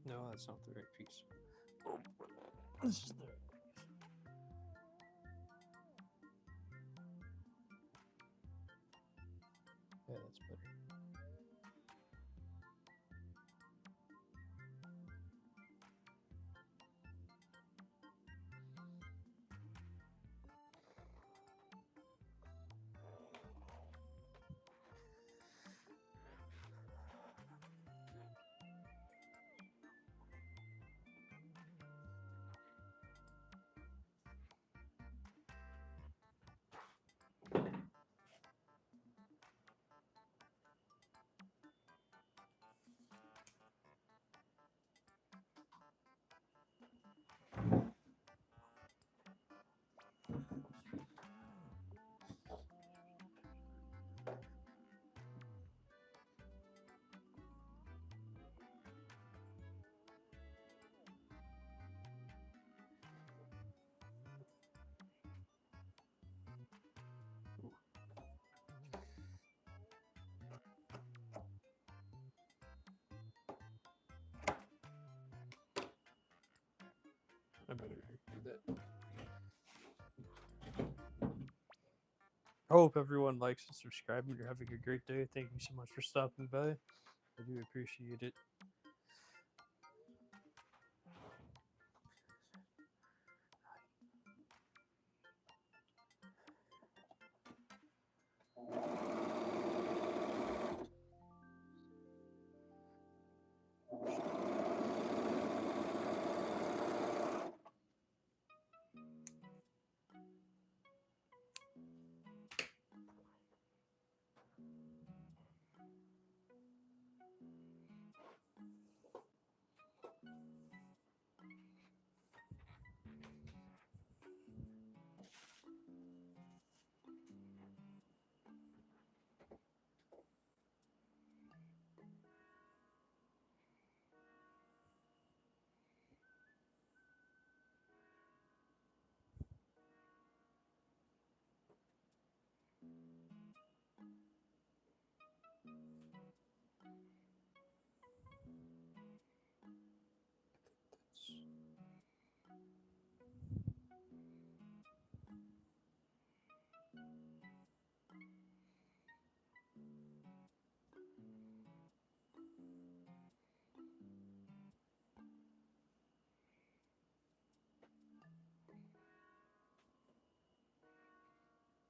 no, that's not the right piece. This is the right piece. Yeah, that's better. I better do that. I hope everyone likes and subscribing. You're having a great day. Thank you so much for stopping by. I do appreciate it.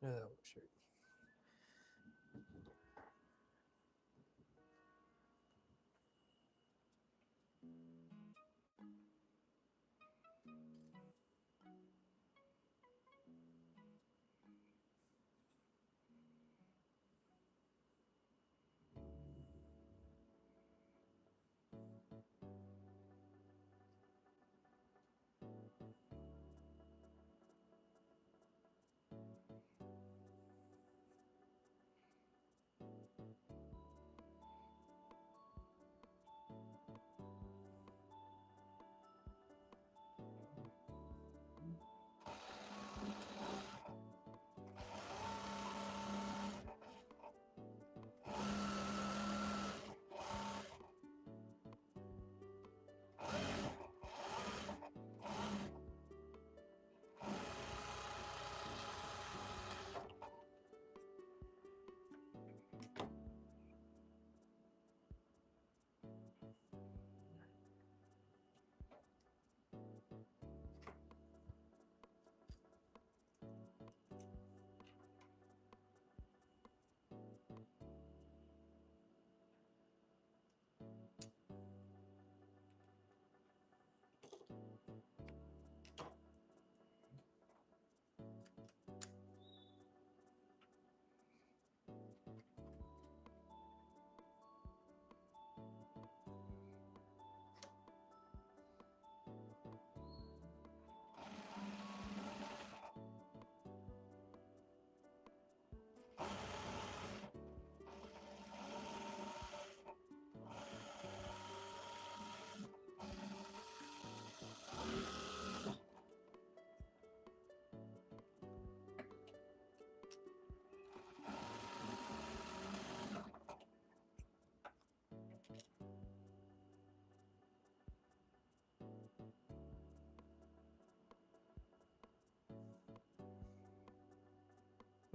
Yeah, that looks right.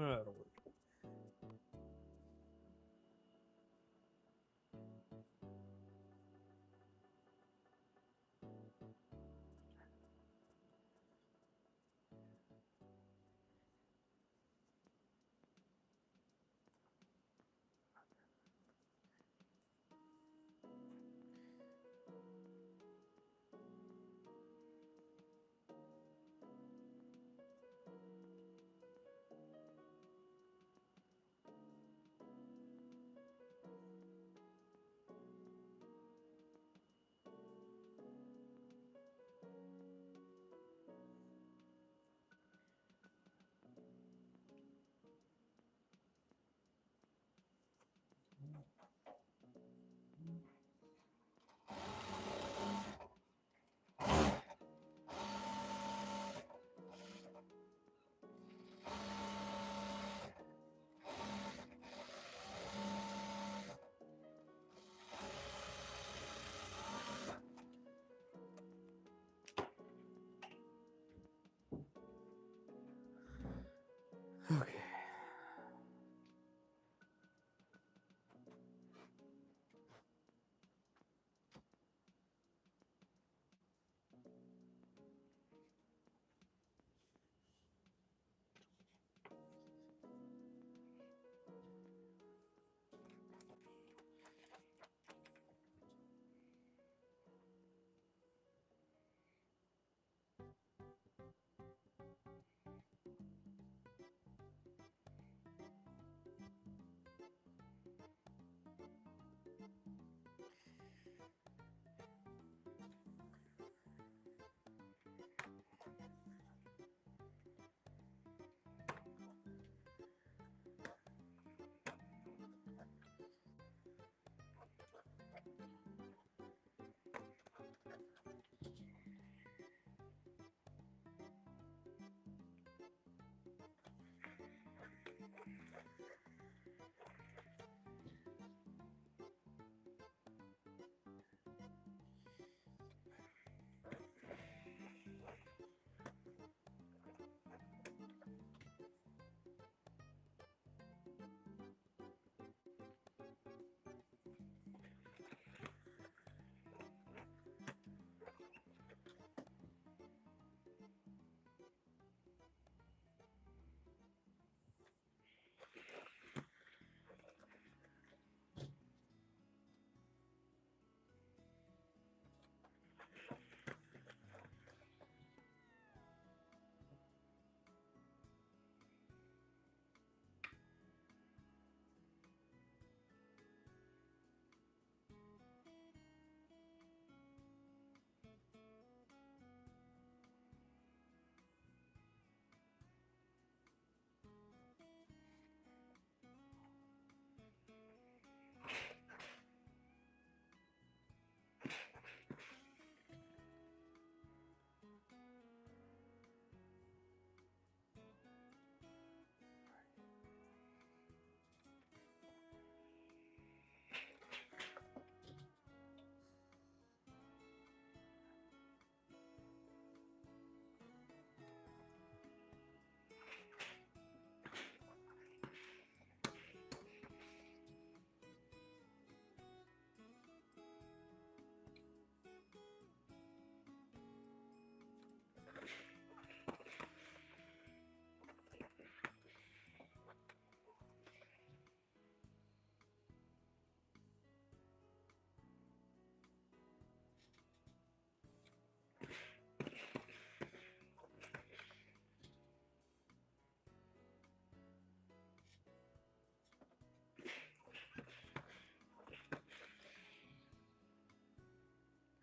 That'll work. Okay.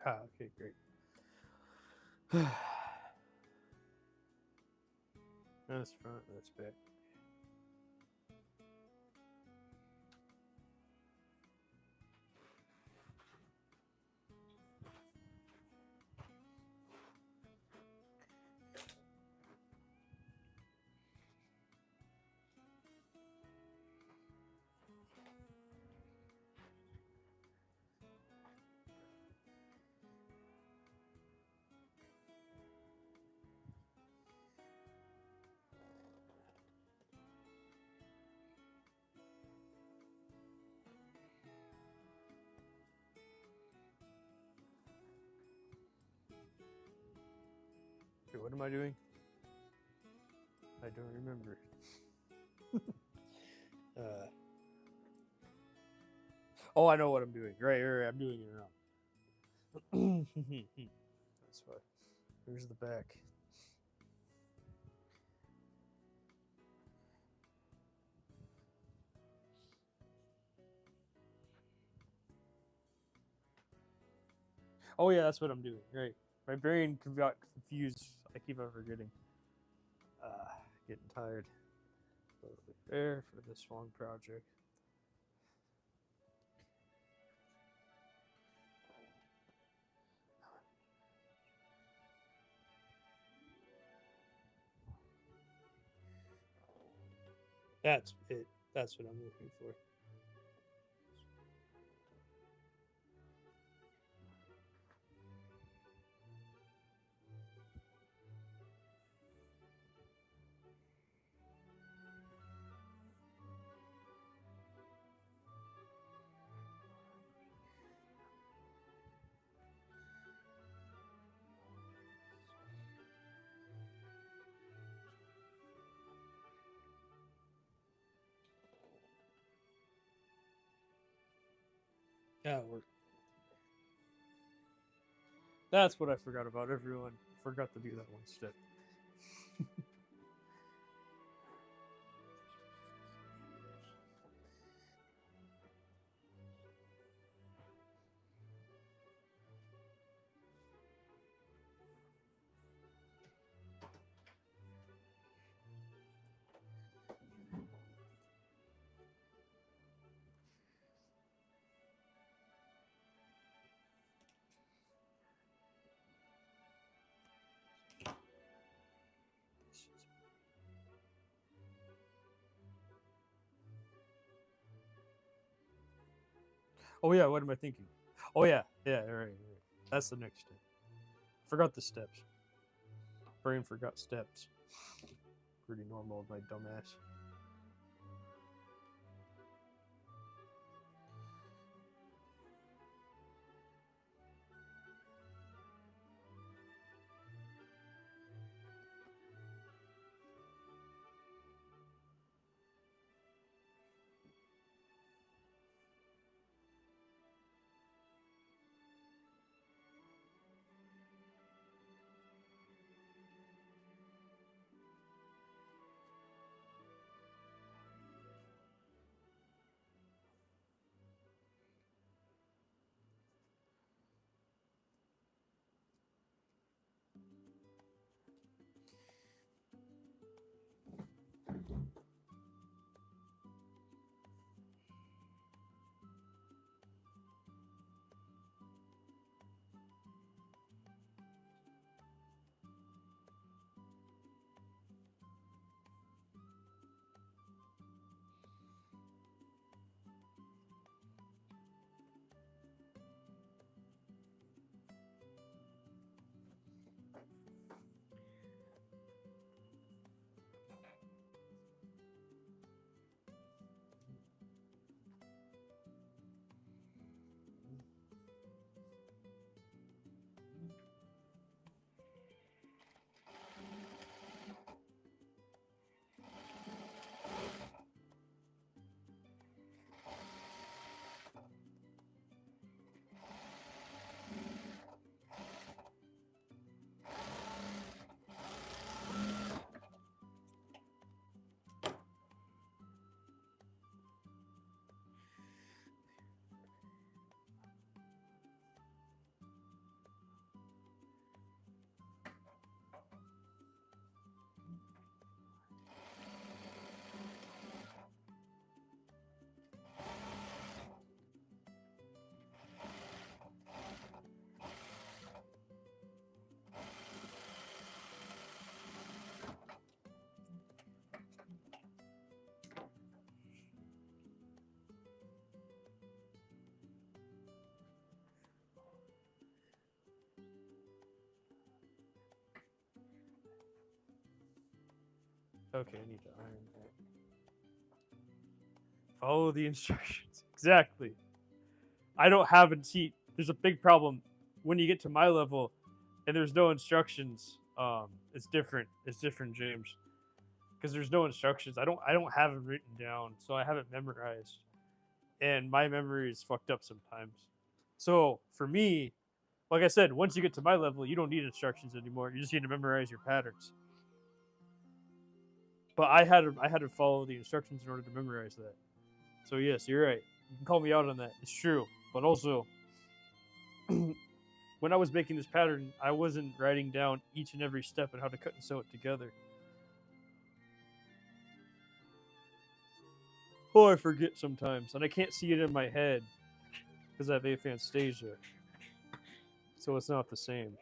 Ah, okay, great. That's front, that's back. what am I doing? I don't remember. Oh, I know what I'm doing. Right, I'm doing it wrong. That's why. Here's the back. Oh yeah, that's what I'm doing. Right. My brain got confused. I keep on forgetting. Getting tired. Totally fair for this one project. That's it. That's what I'm looking for. Yeah, that's what I forgot about. Everyone forgot to do that one step. Oh yeah, what am I thinking? Oh yeah, right. That's the next step. Forgot the steps. Brain forgot steps. Pretty normal with my dumbass. Okay, I need to iron that. Follow the instructions. Exactly. I don't have a seat. There's a big problem when you get to my level and there's no instructions It's different. It's different, James, because there's no instructions. I don't have it written down, so I have it memorized, and my memory is fucked up sometimes. So for me, like I said, once you get to my level, you don't need instructions anymore. You just need to memorize your patterns. But I had to follow the instructions in order to memorize that. So yes, you're right. You can call me out on that. It's true. But also, when I was making this pattern, I wasn't writing down each and every step and how to cut and sew it together. Oh, I forget sometimes, and I can't see it in my head because I have aphantasia. So it's not the same.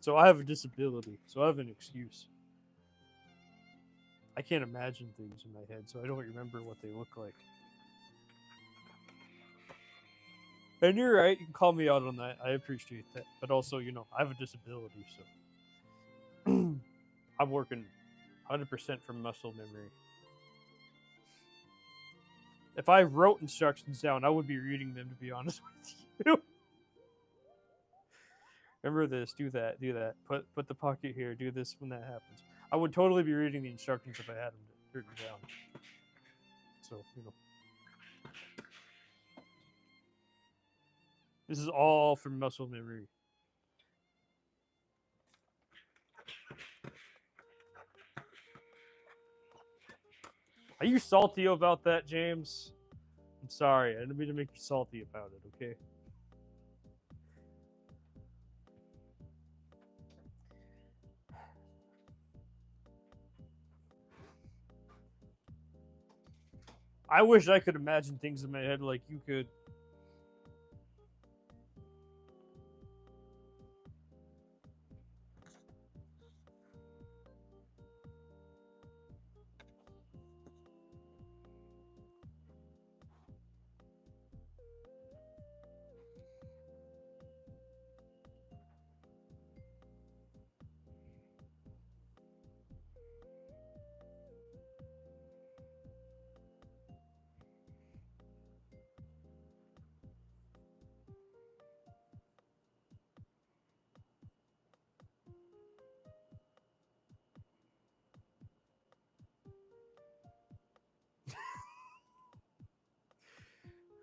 So I have a disability. So I have an excuse. I can't imagine things in my head, so I don't remember what they look like. And you're right, you can call me out on that. I appreciate that. But also, I have a disability, so I'm working 100% from muscle memory. If I wrote instructions down, I would be reading them, to be honest with you. Remember this, do that, do that. Put the pocket here, do this when that happens. I would totally be reading the instructions if I had them written down. So, this is all from muscle memory. Are you salty about that, James? I'm sorry. I didn't mean to make you salty about it, okay? I wish I could imagine things in my head like you could.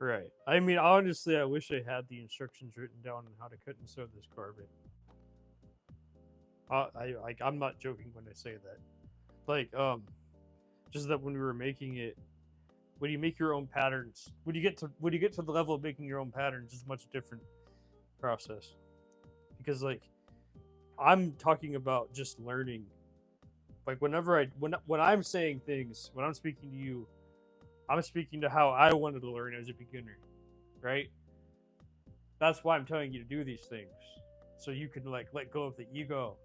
Right. I mean, honestly, I wish I had the instructions written down on how to cut and sew this carpet. I'm not joking when I say that. Like, just that when we were making it, when you make your own patterns, when you get to the level of making your own patterns, it's a much different process. Because like, I'm talking about just learning. Like when I'm saying things, when I'm speaking to you, I'm speaking to how I wanted to learn as a beginner, right? That's why I'm telling you to do these things, so you can like let go of the ego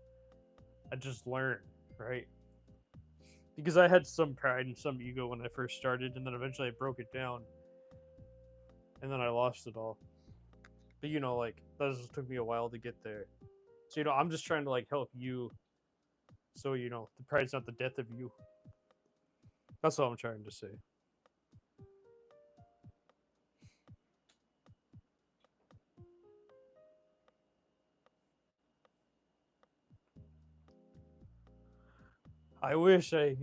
and just learn, right? Because I had some pride and some ego when I first started, and then eventually I broke it down, and then I lost it all. But like that just took me a while to get there. So I'm just trying to like help you, so the pride's not the death of you. That's all I'm trying to say. I wish I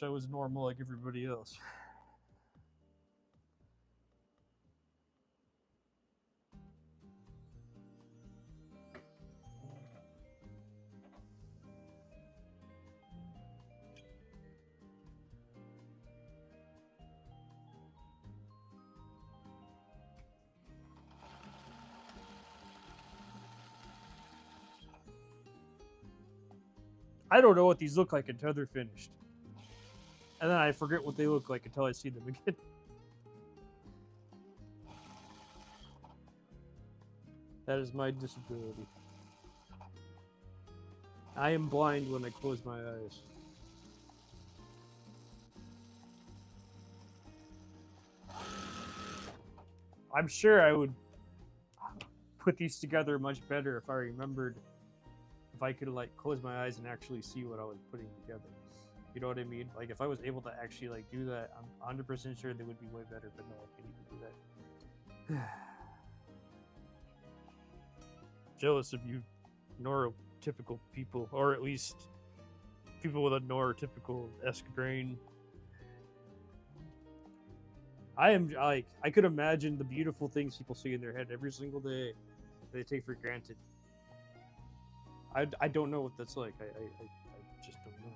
was normal like everybody else. I don't know what these look like until they're finished. And then I forget what they look like until I see them again. That is my disability. I am blind when I close my eyes. I'm sure I would put these together much better if I remembered, if I could like close my eyes and actually see what I was putting together. You know what I mean? Like if I was able to actually like do that, I'm 100% sure they would be way better. But no, I can't even do that. Jealous of you, neurotypical people, or at least people with a neurotypical-esque brain. I am like, I could imagine the beautiful things people see in their head every single day that they take for granted. I don't know what that's like. I just don't know.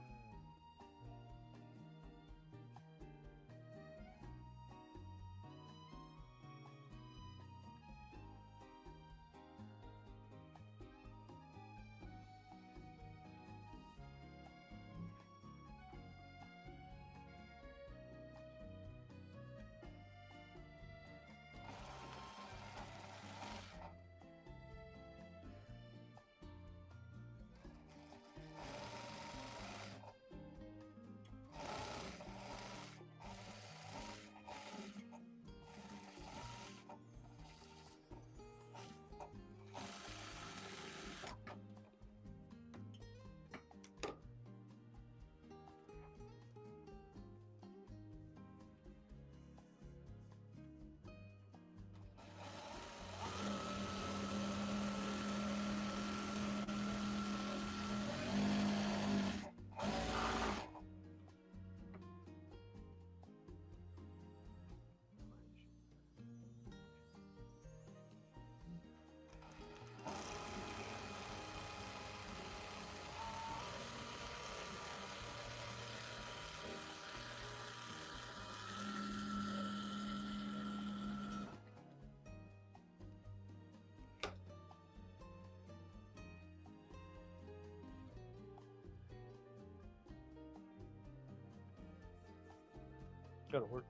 Gotta work.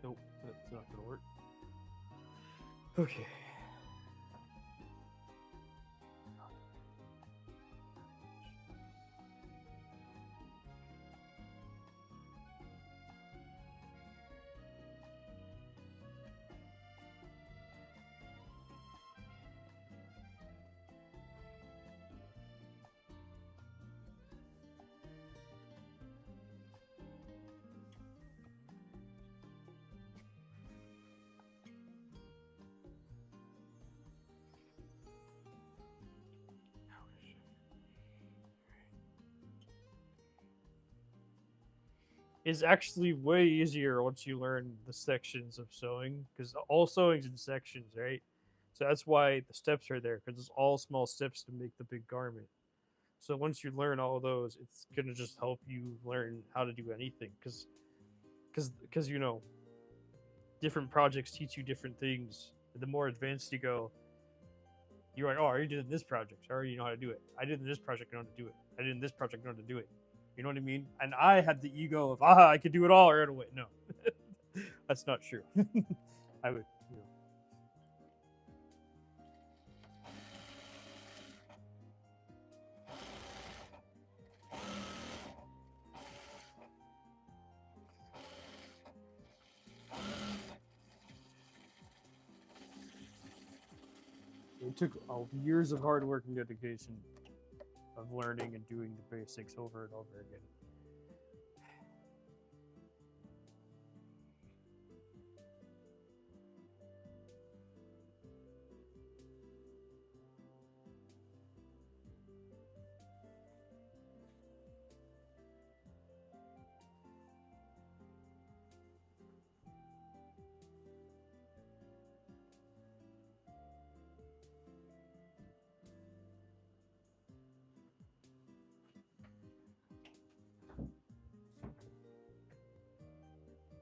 Nope, that's not gonna work. Okay. Is actually way easier once you learn the sections of sewing, because all sewing's in sections, right? So that's why the steps are there, because it's all small steps to make the big garment. So once you learn all of those, it's gonna just help you learn how to do anything, because you know, different projects teach you different things. The more advanced you go, you're like, oh, I already did this project. I already know how to do it. I did this project, I know how to do it. I did this project, I know how to do it. You know what I mean? And I had the ego of, I could do it all right away. No, that's not true. I would, you know. It took years of hard work and dedication of learning and doing the basics over and over again.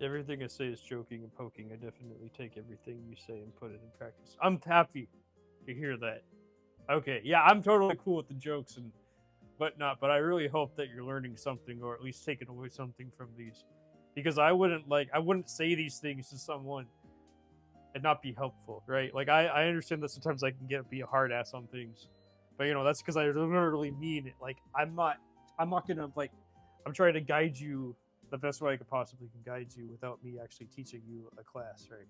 Everything I say is joking and poking. I definitely take everything you say and put it in practice. I'm happy to hear that. Okay, yeah, I'm totally cool with the jokes and whatnot, but I really hope that you're learning something, or at least taking away something from these, because I wouldn't say these things to someone and not be helpful, right? Like I understand that sometimes I can be a hard ass on things, but you know that's because I literally mean it. Like I'm not gonna like, I'm trying to guide you the best way I could possibly can guide you without me actually teaching you a class, right?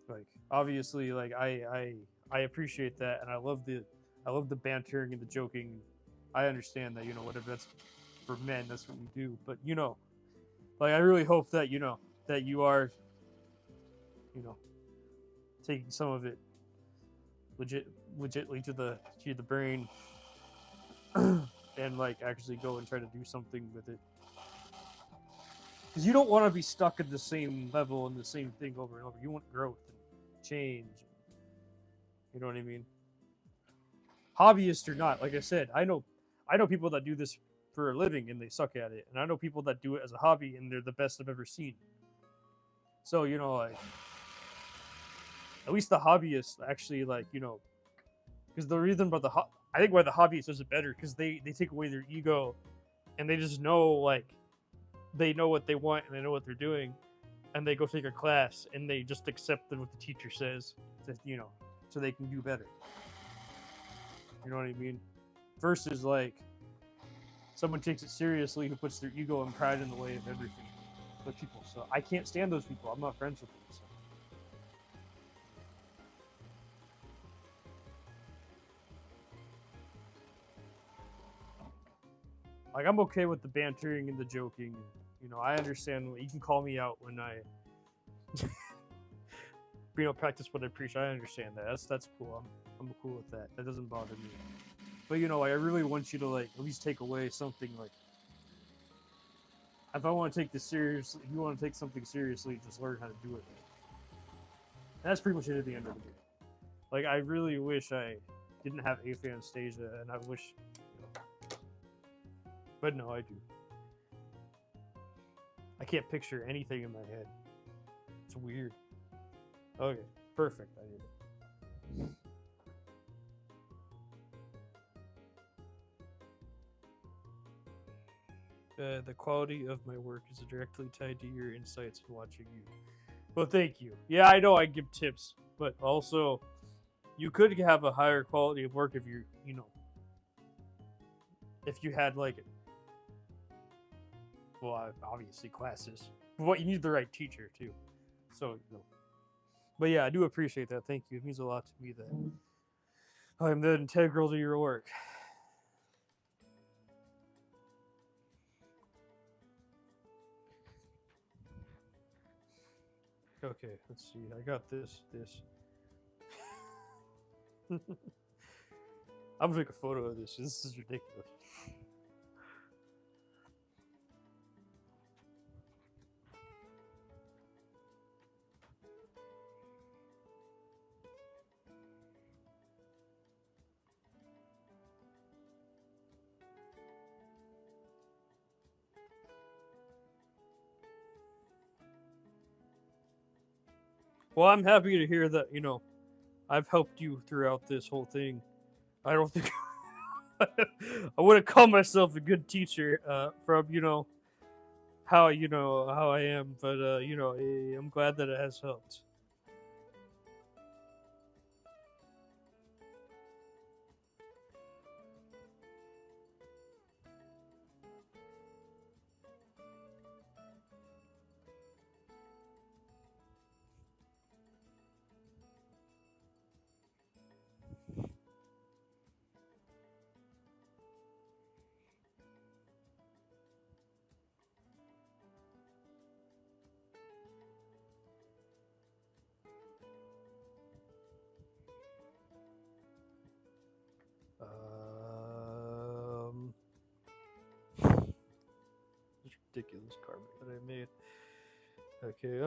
Like obviously, like I appreciate that, and I love the bantering and the joking. I understand that, you know, whatever that's for men, that's what we do. But you know, Like I really hope that that you are, taking some of it legitly to the brain, and like actually go and try to do something with it. Because you don't want to be stuck at the same level and the same thing over and over. You want growth and change. You know what I mean? Hobbyist or not, like I said, I know people that do this for a living and they suck at it, and I know people that do it as a hobby and they're the best I've ever seen. So like at least the hobbyists actually because the reason about I think why the hobbyists is better because they take away their ego, and they just know they know what they want and they know what they're doing, and they go take a class and they just accept what the teacher says, so they can do better. You know what I mean? Versus someone takes it seriously who puts their ego and pride in the way of everything with people. So I can't stand those people. I'm not friends with them. So. I'm okay with the bantering and the joking. I understand. You can call me out when I, practice what I preach. I understand that. That's cool. I'm cool with that. That doesn't bother me. But I really want you to at least take away something if I want to take this seriously, if you want to take something seriously, just learn how to do it. And that's pretty much it at the end of the day. I really wish I didn't have aphantasia, and I wish, but no, I do. I can't picture anything in my head. It's weird. Okay, perfect. I did it. The quality of my work is directly tied to your insights in watching you. Well, thank you. Yeah, I know I give tips, but also you could have a higher quality of work if if you had obviously classes. But you need the right teacher too. So, but yeah, I do appreciate that. Thank you. It means a lot to me that I'm the integral to your work. Okay, let's see. I got this. I'm gonna take a photo of this. This is ridiculous. Well, I'm happy to hear that, I've helped you throughout this whole thing. I don't think I wouldn't call myself a good teacher from, how I am, but I'm glad that it has helped. This ridiculous carpet that I made. Okay,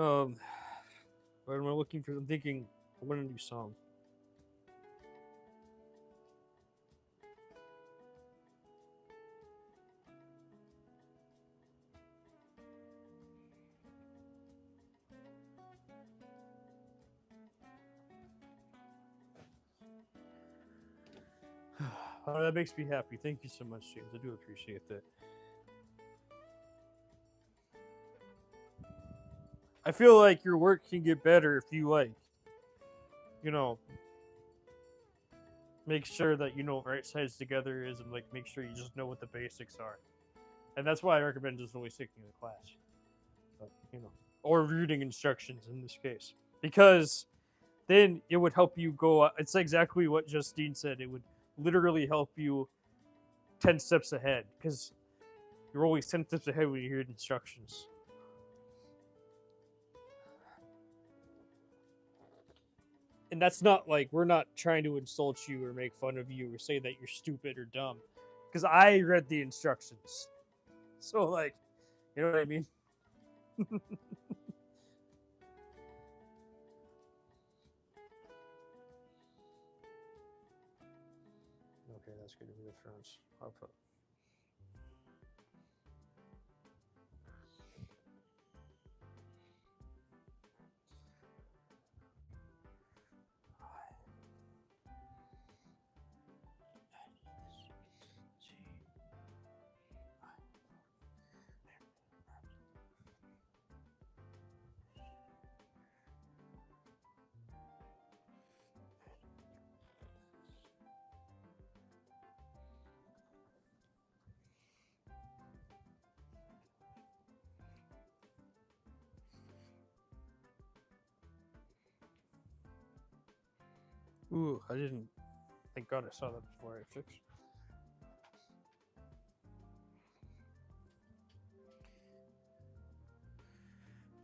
what am I looking for? I'm thinking I want a new song. Oh, that makes me happy. Thank you so much, James. I do appreciate that. I feel like your work can get better if you make sure that right sides together is, and make sure you just know what the basics are. And that's why I recommend just always taking the class. But, or reading instructions in this case. Because then it would help you go, it's exactly what Justine said. It would literally help you 10 steps ahead, because you're always 10 steps ahead when you hear instructions. And that's not like we're not trying to insult you or make fun of you or say that you're stupid or dumb, because I read the instructions. So like, you know what I mean? Okay, that's going to be the fronts. I'll put. Ooh, I didn't. Thank God I saw that before I fixed.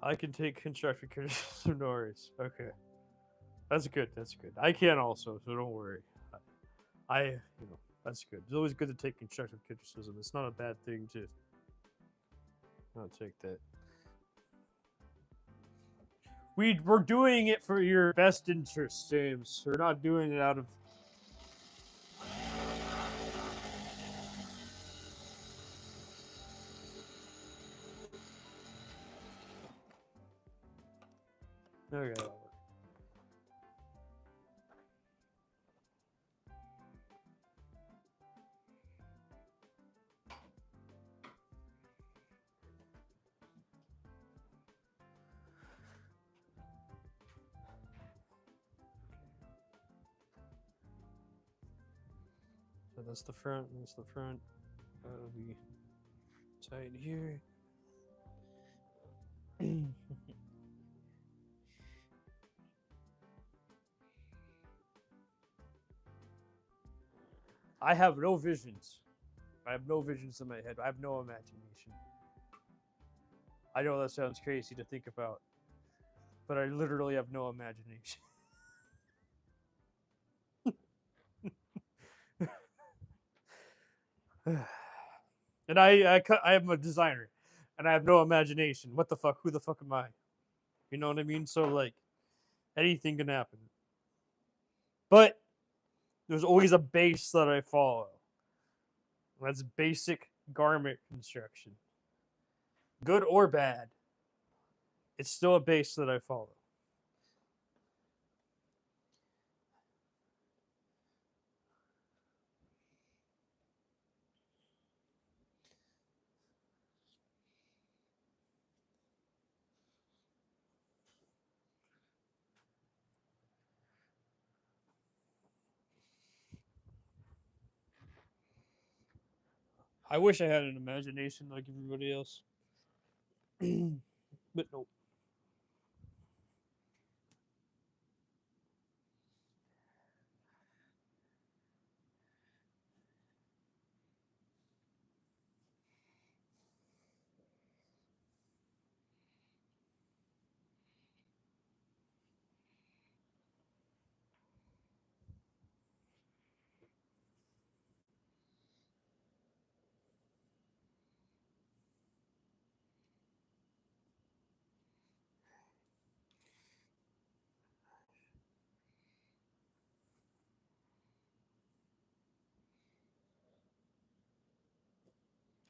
I can take constructive criticism, no worries. Okay. That's good. That's good. I can also, so don't worry. That's good. It's always good to take constructive criticism. It's not a bad thing to not take that. We're doing it for your best interest, James. We're not doing it out of. Okay. That'll work. So that's the front. That's the front. That'll be tight here. I have no visions. I have no visions in my head. I have no imagination. I know that sounds crazy to think about, but I literally have no imagination. And I am a designer, and I have no imagination. What the fuck? Who the fuck am I? You know what I mean? So like, anything can happen. But there's always a base that I follow. That's basic garment construction. Good or bad, it's still a base that I follow. I wish I had an imagination like everybody else. But nope.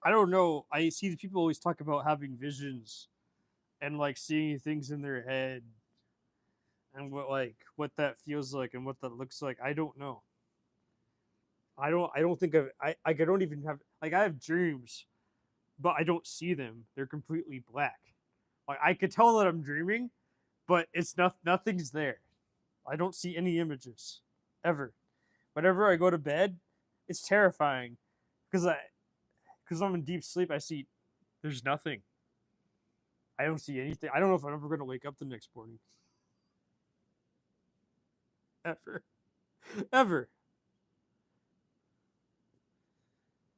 I don't know. I see the people always talk about having visions and like seeing things in their head and what that feels like and what that looks like. I don't know. I don't think I don't even have like I have dreams, but I don't see them. They're completely black. Like I could tell that I'm dreaming, but it's nothing's there. I don't see any images ever. Whenever I go to bed, it's terrifying because I'm in deep sleep. I see there's nothing. I don't see anything. I don't know if I'm ever going to wake up the next morning. Ever. Ever.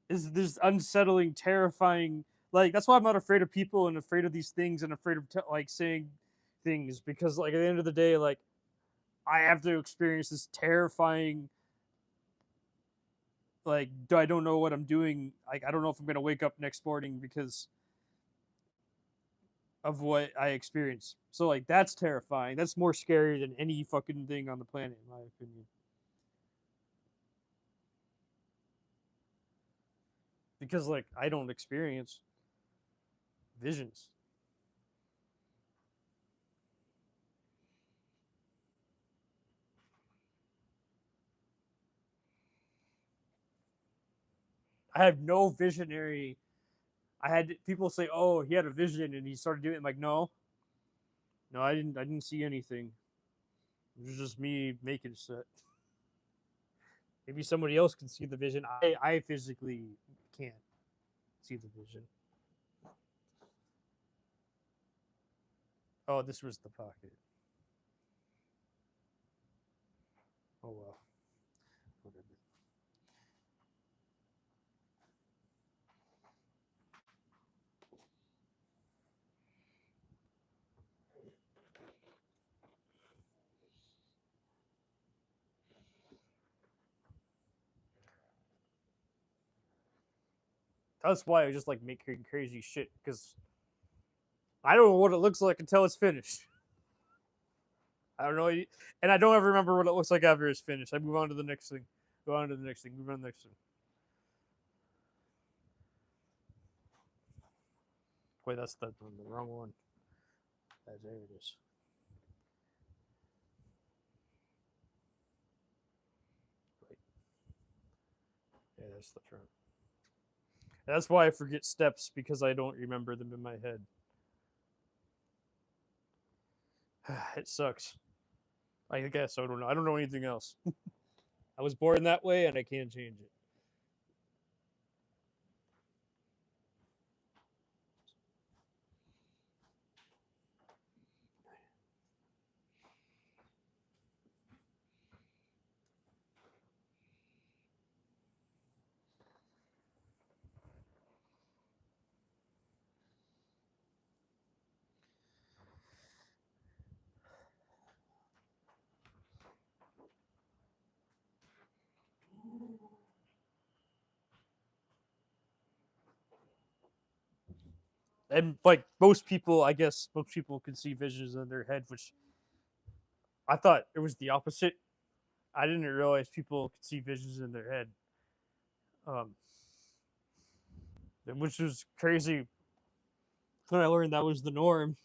Is this unsettling, terrifying? Like that's why I'm not afraid of people and afraid of these things and afraid of like saying things because like at the end of the day, like I have to experience this terrifying, like, I don't know what I'm doing. Like, I don't know if I'm gonna wake up next morning because of what I experienced. So like that's terrifying. That's more scary than any fucking thing on the planet, in my opinion. Because like I don't experience visions. I have no visionary. I had people say, "Oh, he had a vision and he started doing it." I'm like, no, no, I didn't. I didn't see anything. It was just me making shit. Maybe somebody else can see the vision. I physically can't see the vision. Oh, this was the pocket. Oh well. Whatever. That's why I just like making crazy shit because I don't know what it looks like until it's finished. I don't know, and I don't ever remember what it looks like after it's finished. I move on to the next thing. Go on to the next thing. Move on to the next thing. Wait, that's the wrong one. There it is. Wait. Yeah, that's the front. That's why I forget steps because I don't remember them in my head. It sucks. I guess I don't know. I don't know anything else. I was born that way and I can't change it. And like most people, I guess most people can see visions in their head, which I thought it was the opposite. I didn't realize people could see visions in their head, um, which was crazy when I learned that was the norm.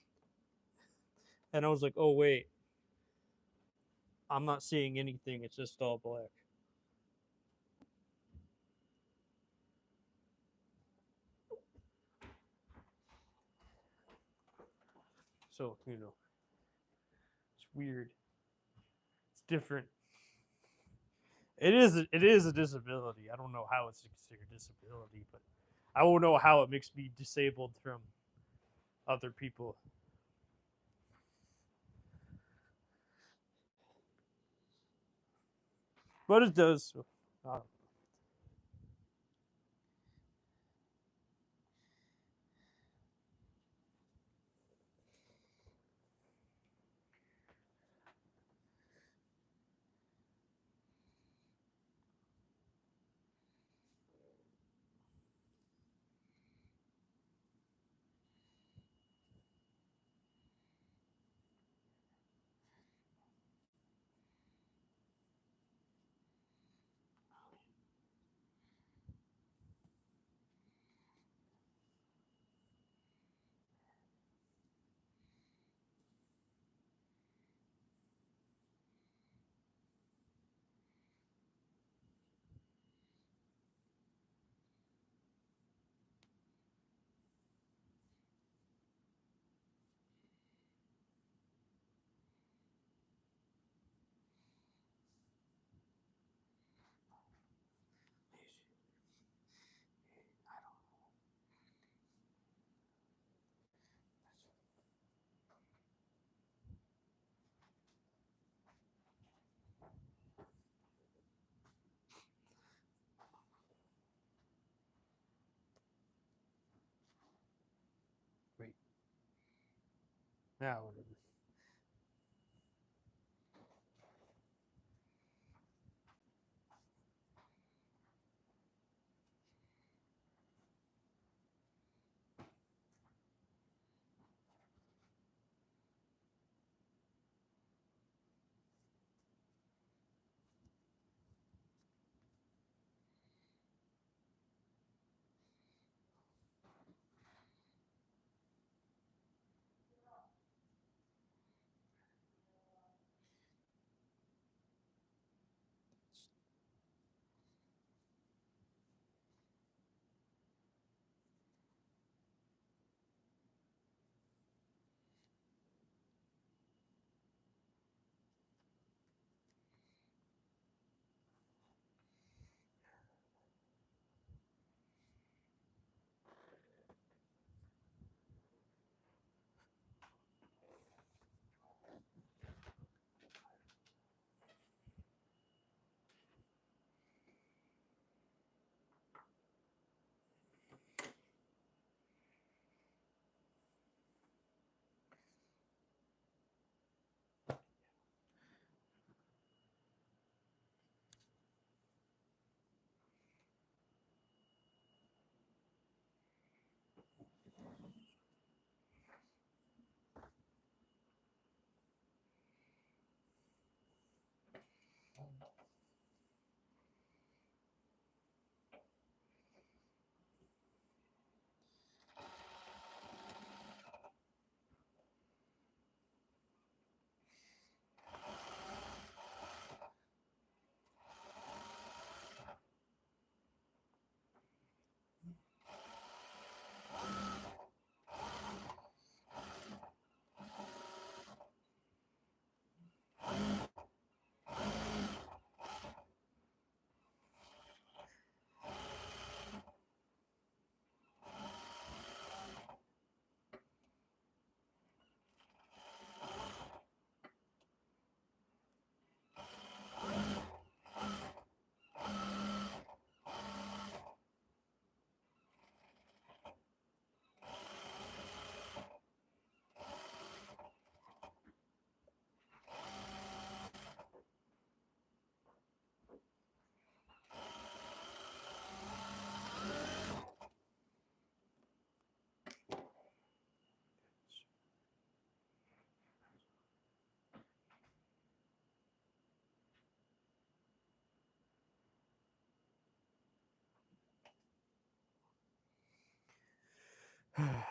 And I was like, oh wait, I'm not seeing anything. It's just all black. So it's weird. It's different. It is a disability. I don't know how it's considered disability, but I won't know how it makes me disabled from other people. But it does. So, wait. Now whatever. Okay.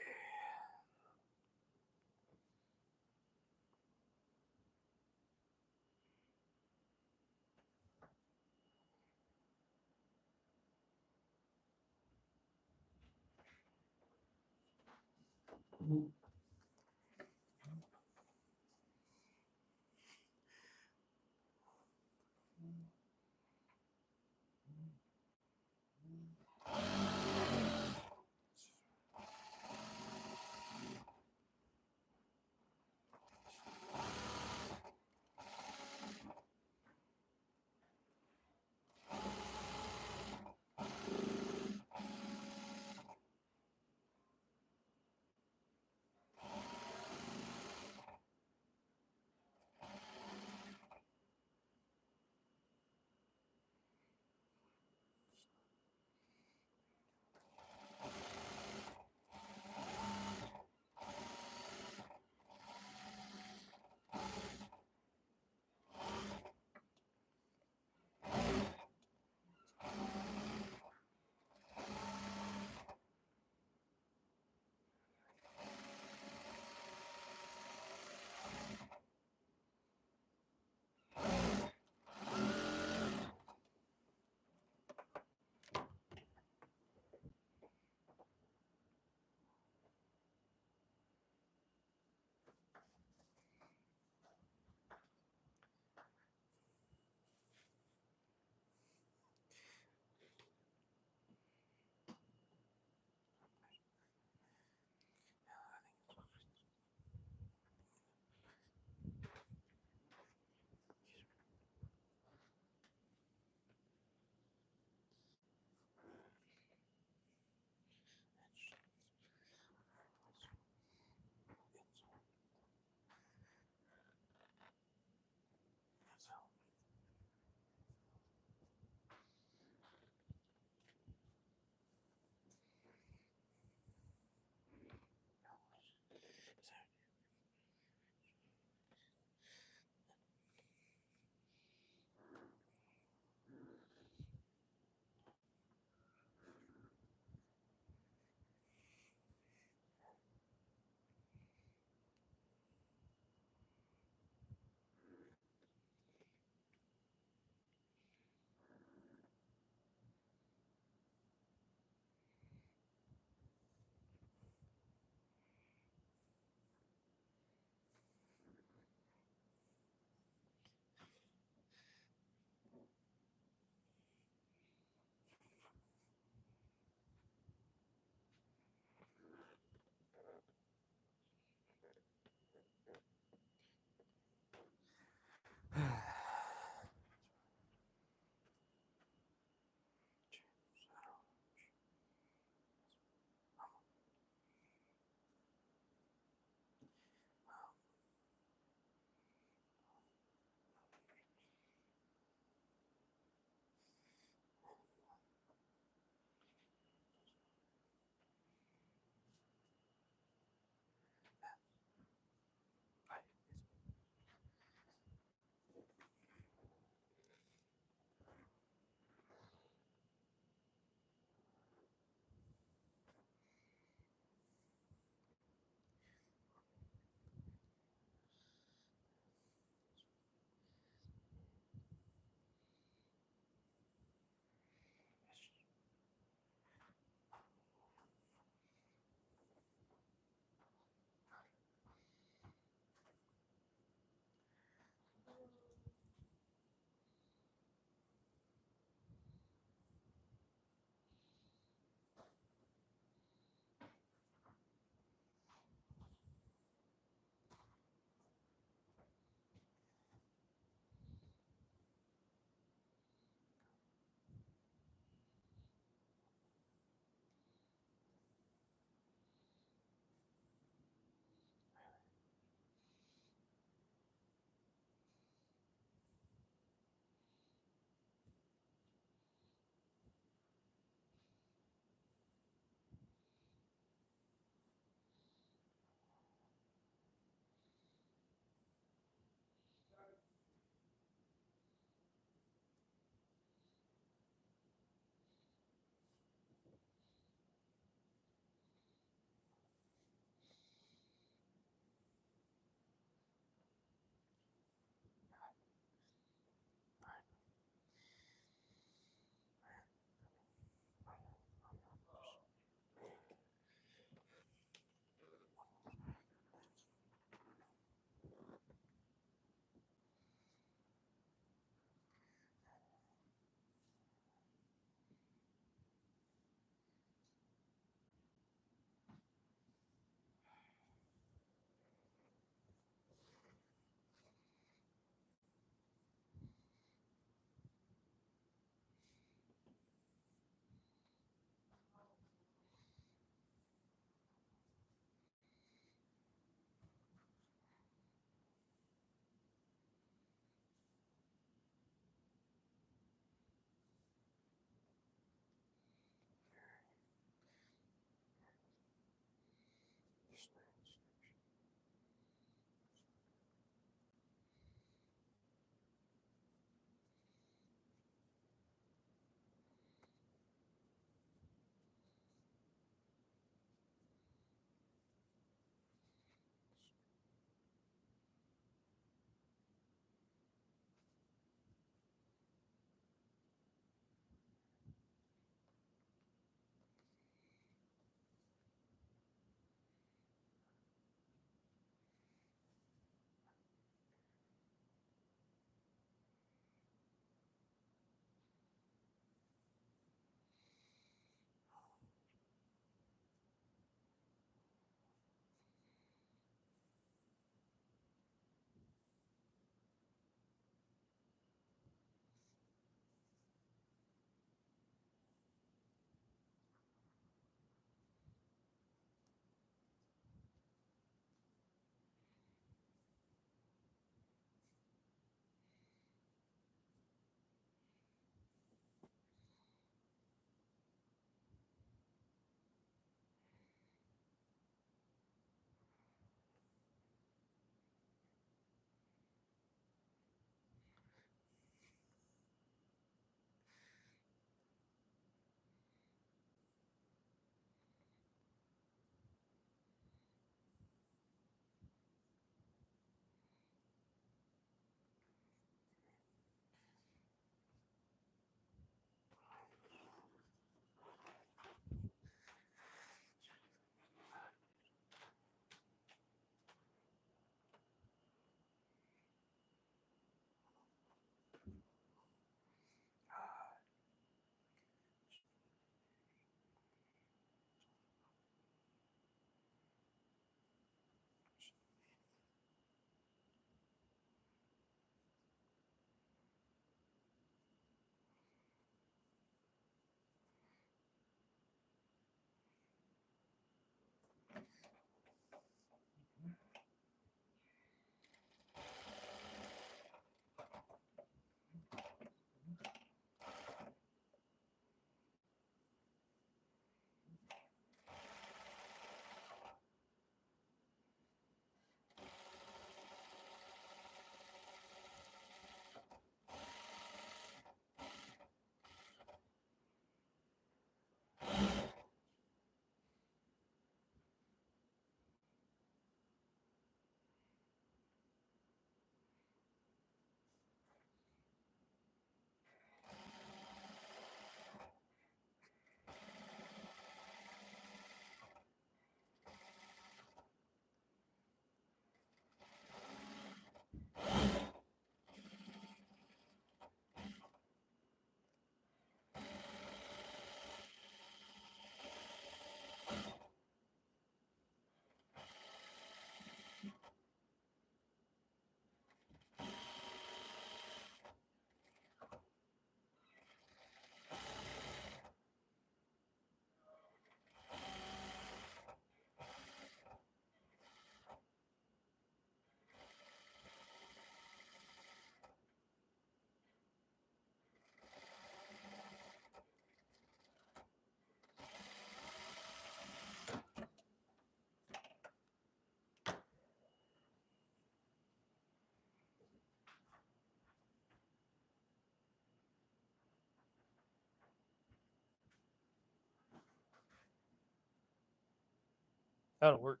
That'll work.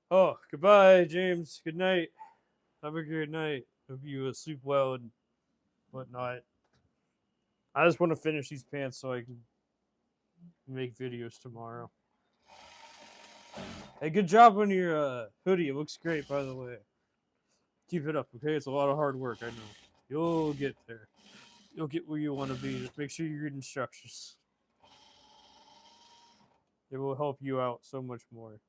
Oh, goodbye, James. Good night. Have a good night. Hope you sleep well and whatnot. I just want to finish these pants so I can make videos tomorrow. Hey, good job on your hoodie. It looks great, by the way. Keep it up, okay? It's a lot of hard work, I know. You'll get there. You'll get where you want to be. Just make sure you read instructions. It will help you out so much more.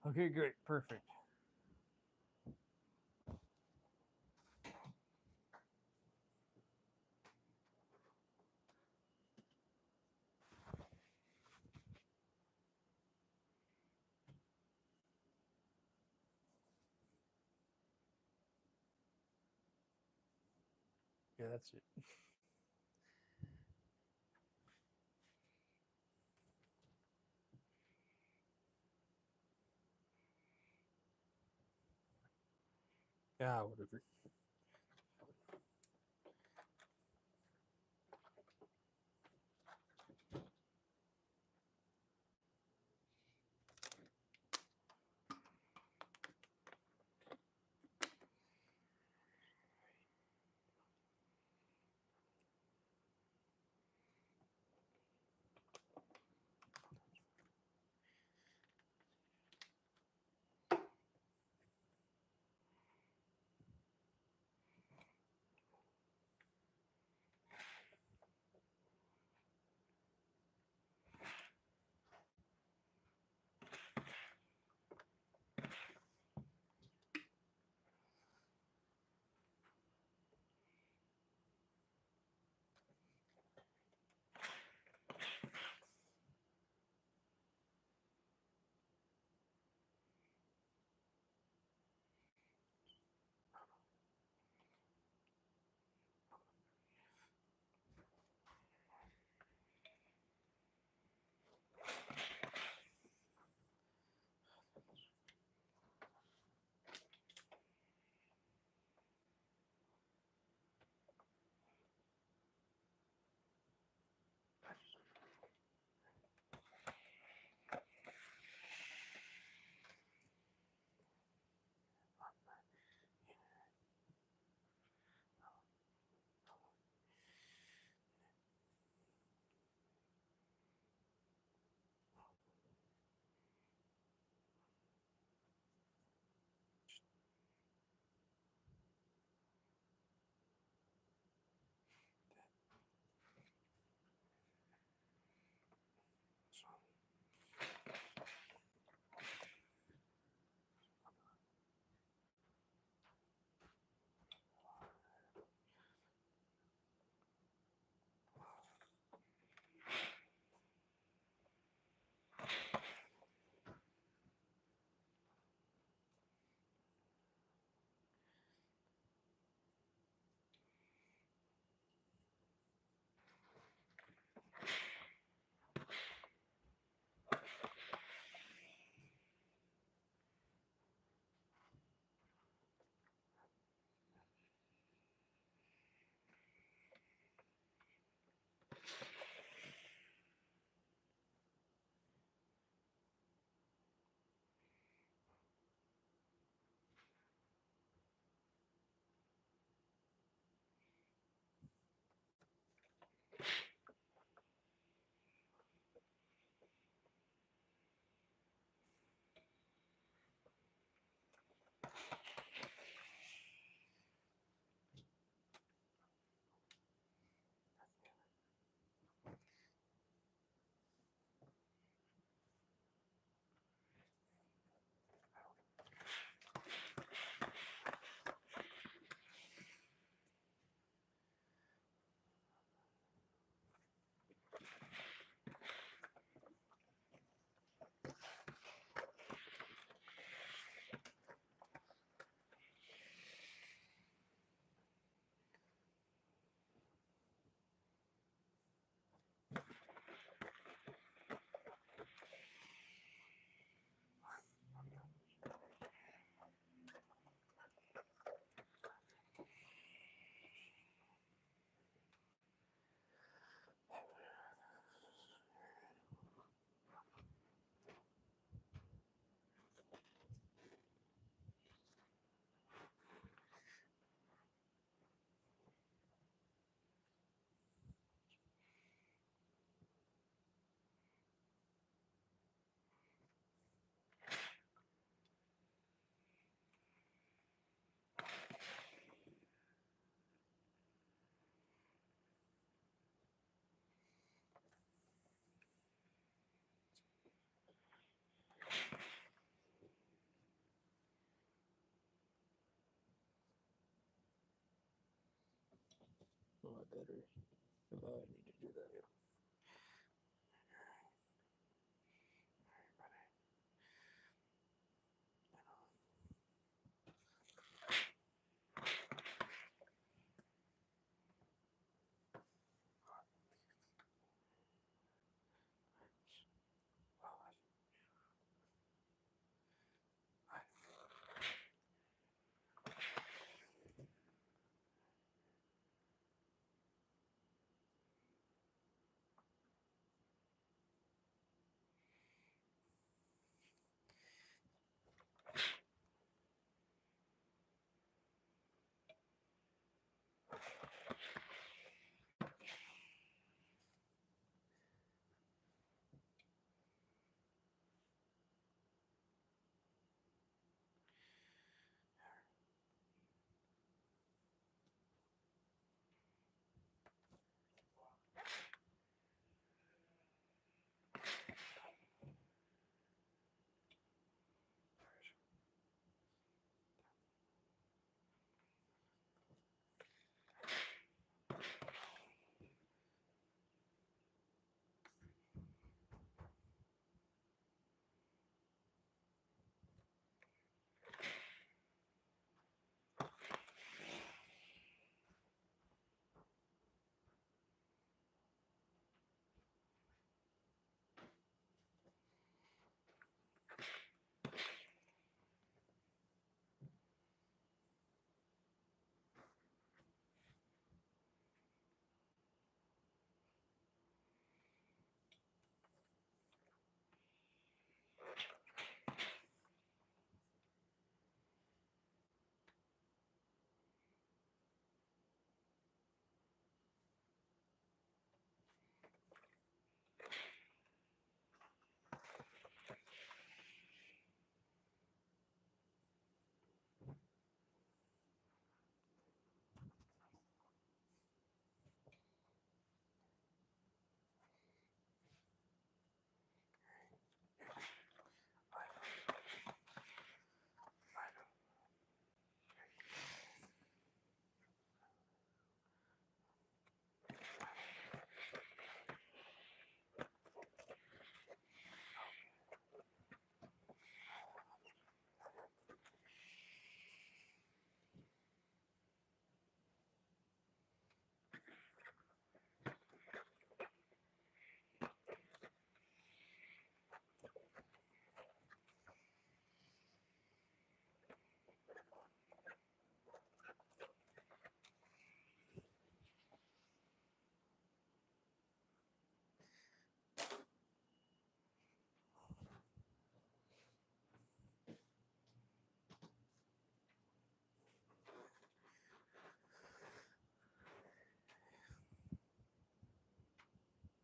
Okay, great. Perfect. Yeah, that's it. Yeah, whatever. lot better. Oh, I need to do that. Yeah.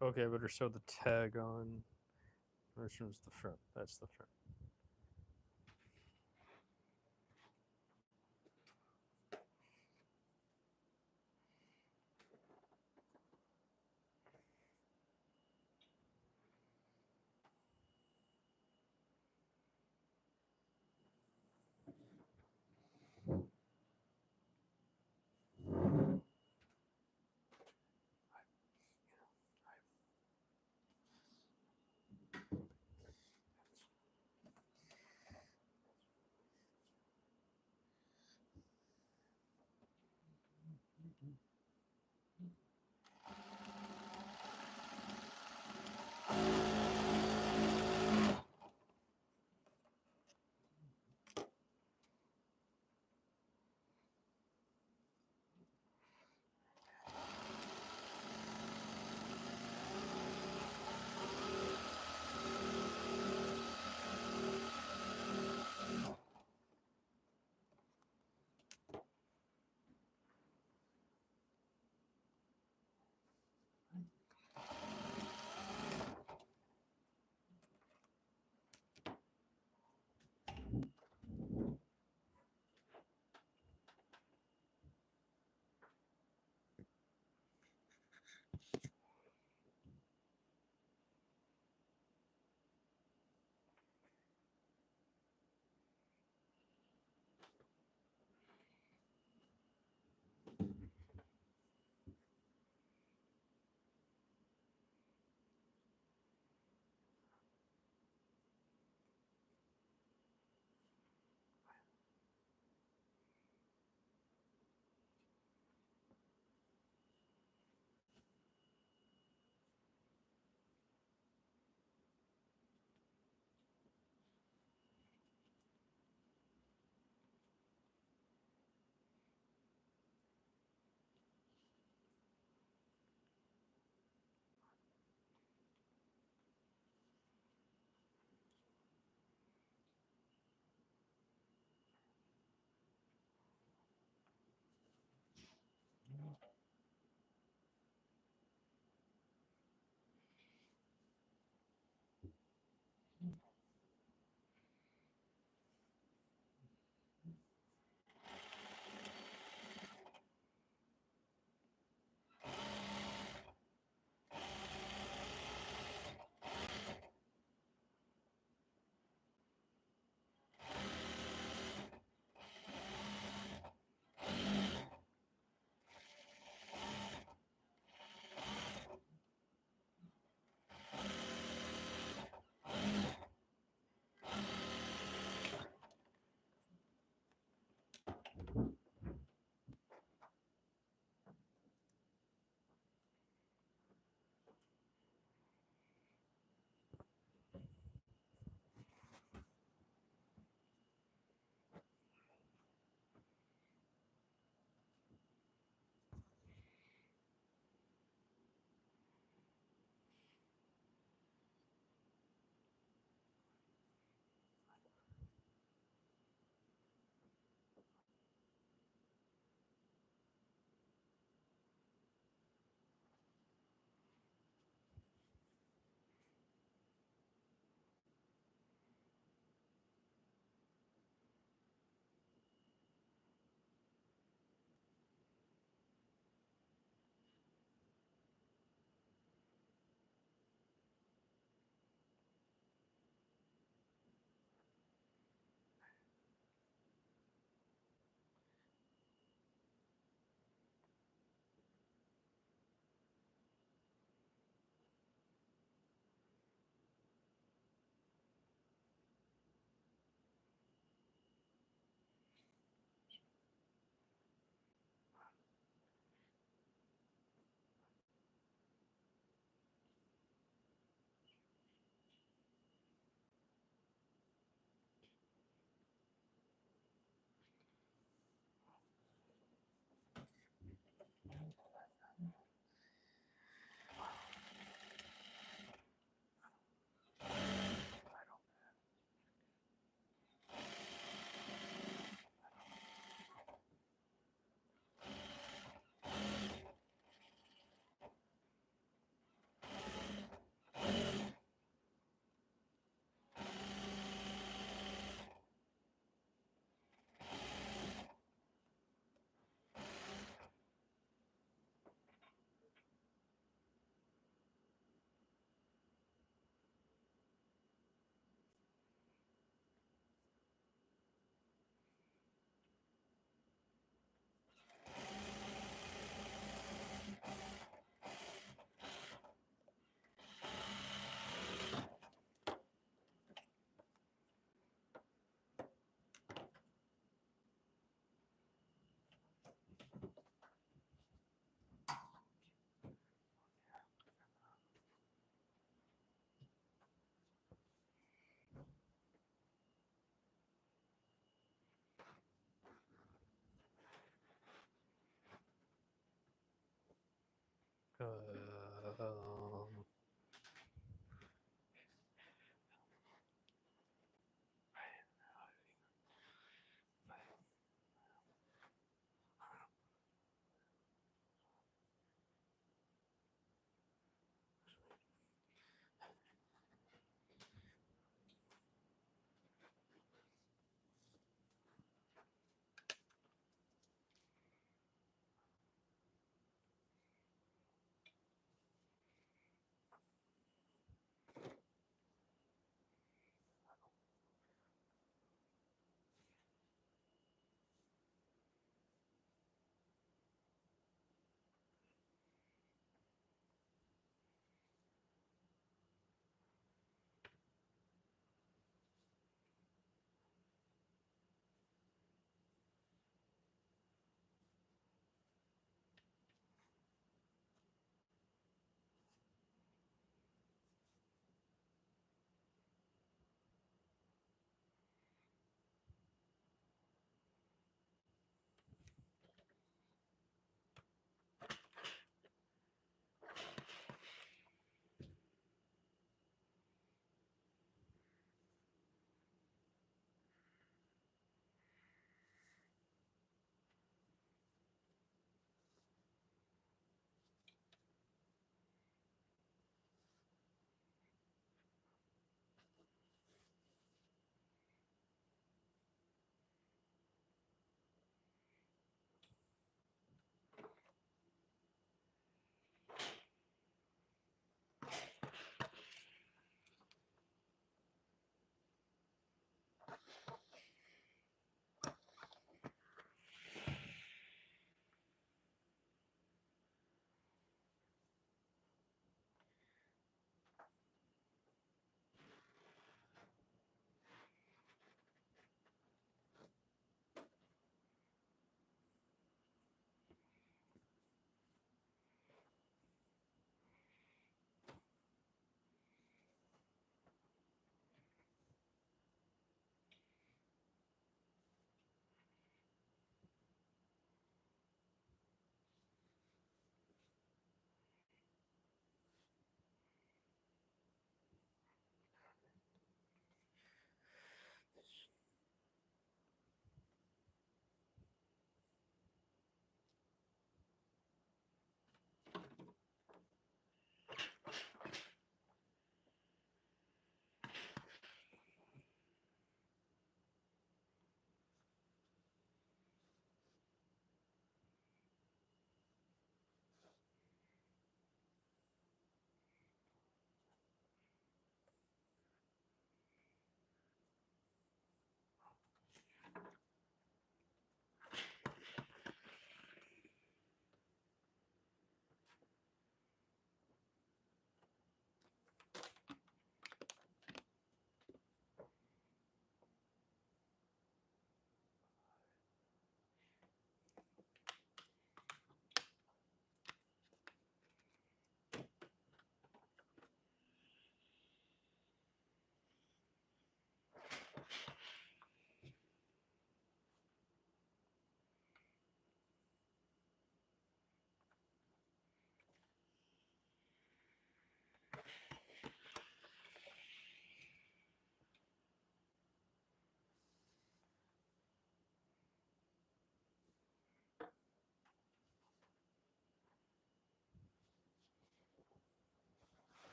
Okay, I better show the tag on. Which one's the front? That's the front.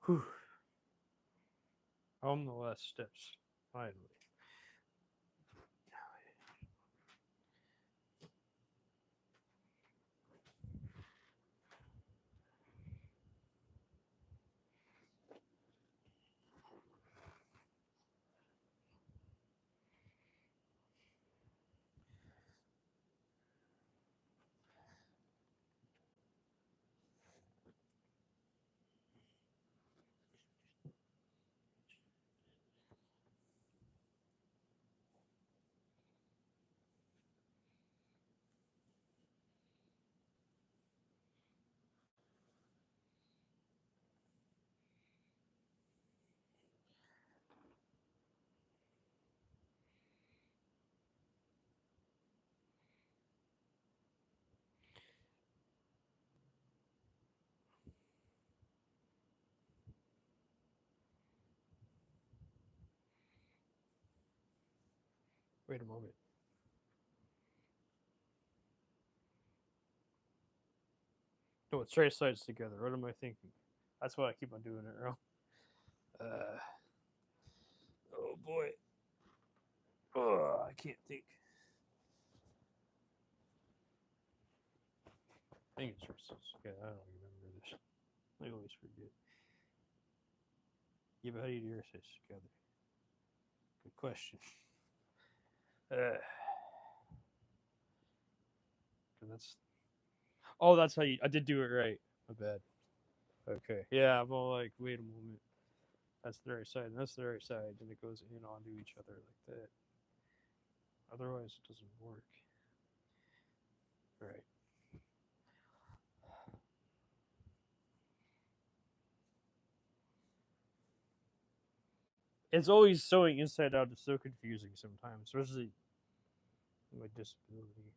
Whew. Home the last steps. Finally. Wait a moment. No, it's right sides together. What am I thinking? That's why I keep on doing it wrong. Oh boy. Oh, I can't think. I think it's right sides together. I don't remember this. I always forget. Yeah, but how do you do your sides together? Good question. 'Cause that's. Oh, that's how you. I did do it right. My bad. Okay. Yeah, I'm all like, wait a moment. That's the right side, and that's the right side, and it goes in onto each other like that. Otherwise, it doesn't work. Right. It's always sewing inside out. It's so confusing sometimes, especially my disability.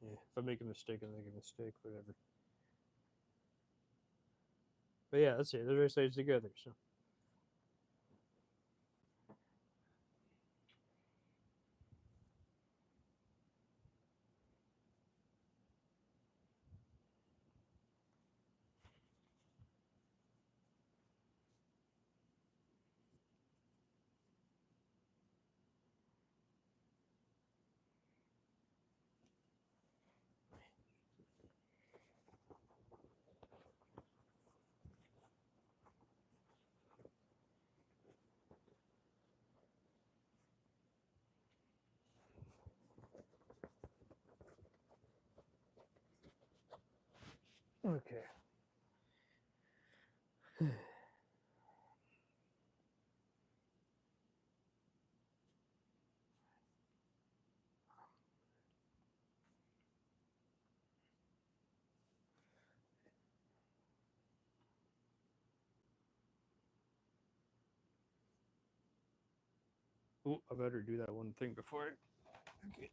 Yeah, if I make a mistake, I make a mistake, whatever. But yeah, that's it. Those right sides together. So. Okay. Oh, I better do that one thing before. Okay.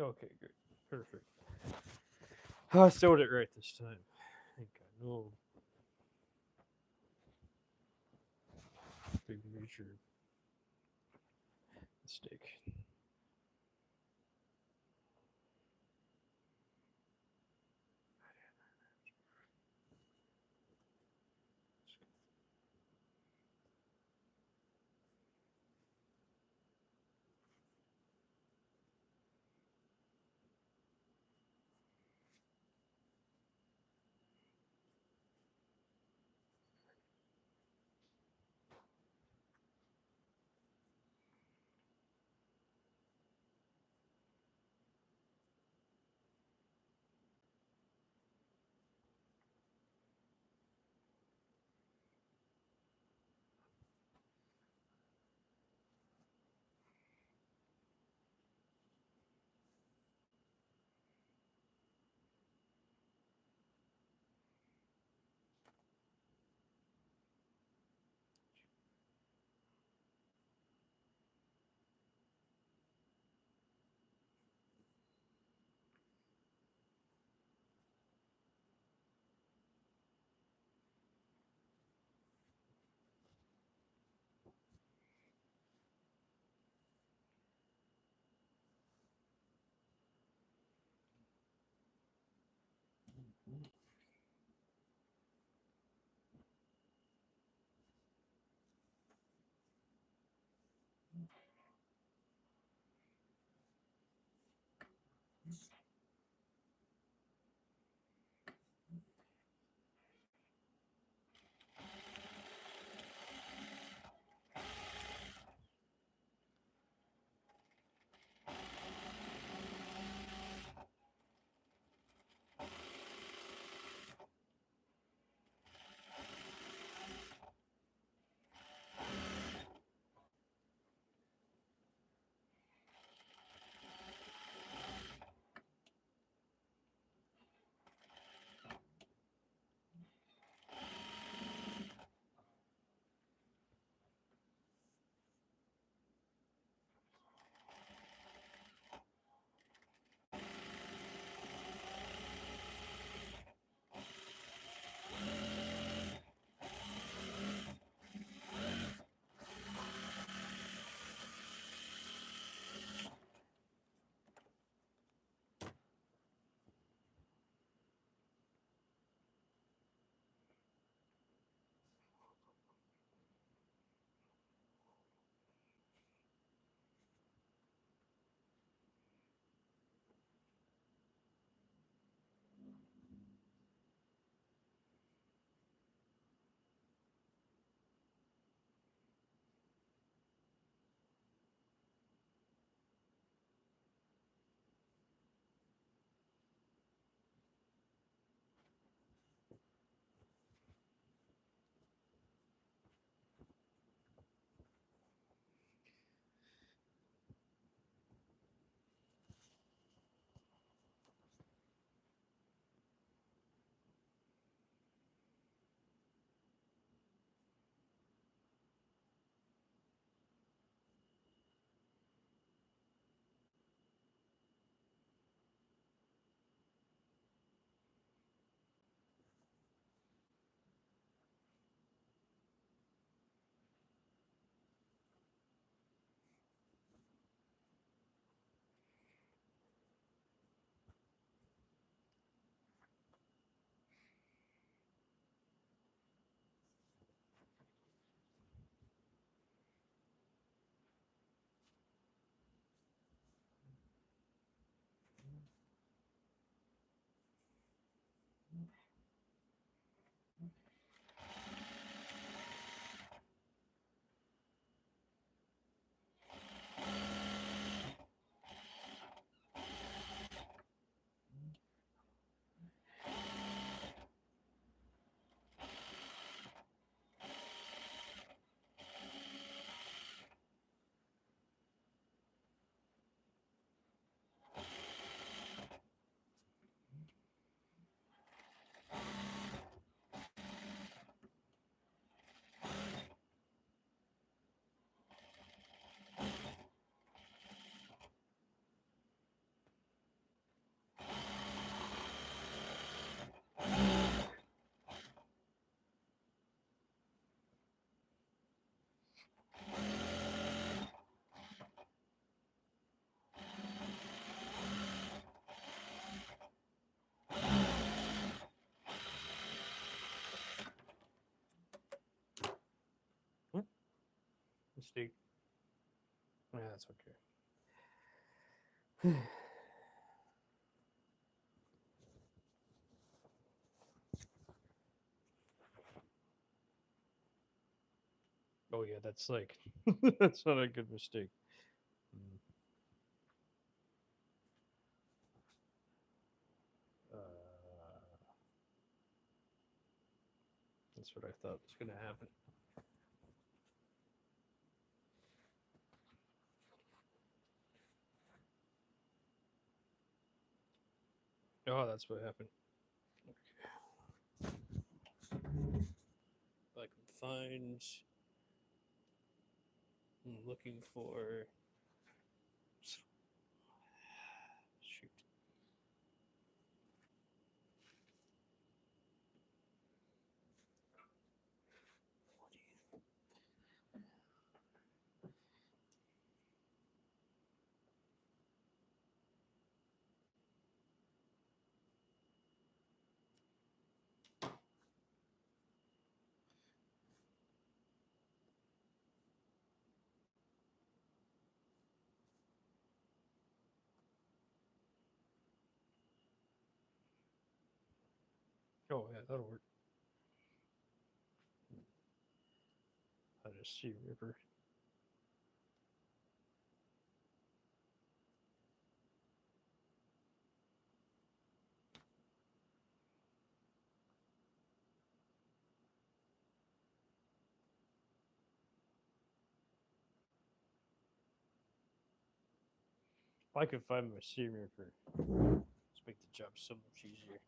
Okay, great. Perfect. I sewed it right this time. Thank God. No big major mistake. mistake. Yeah, that's okay. Oh yeah, that's like that's not a good mistake. Mm. That's what I thought was going to happen. Oh, that's what happened. Okay. I can find. I'm looking for. Shoot. Oh yeah, that'll work. I just see River. If I could find my C River, let's make the job so much easier.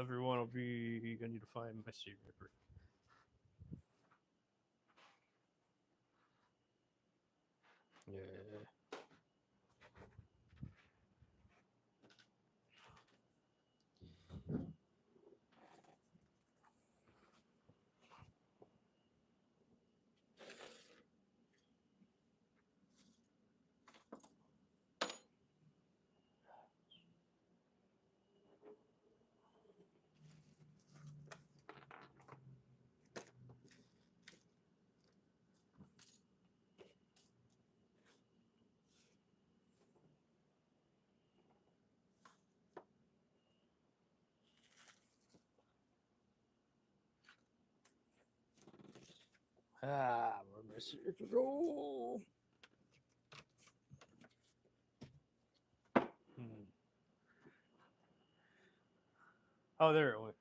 Everyone will be. I need to find my C River. Yeah. Where my C River go? Oh, there it went.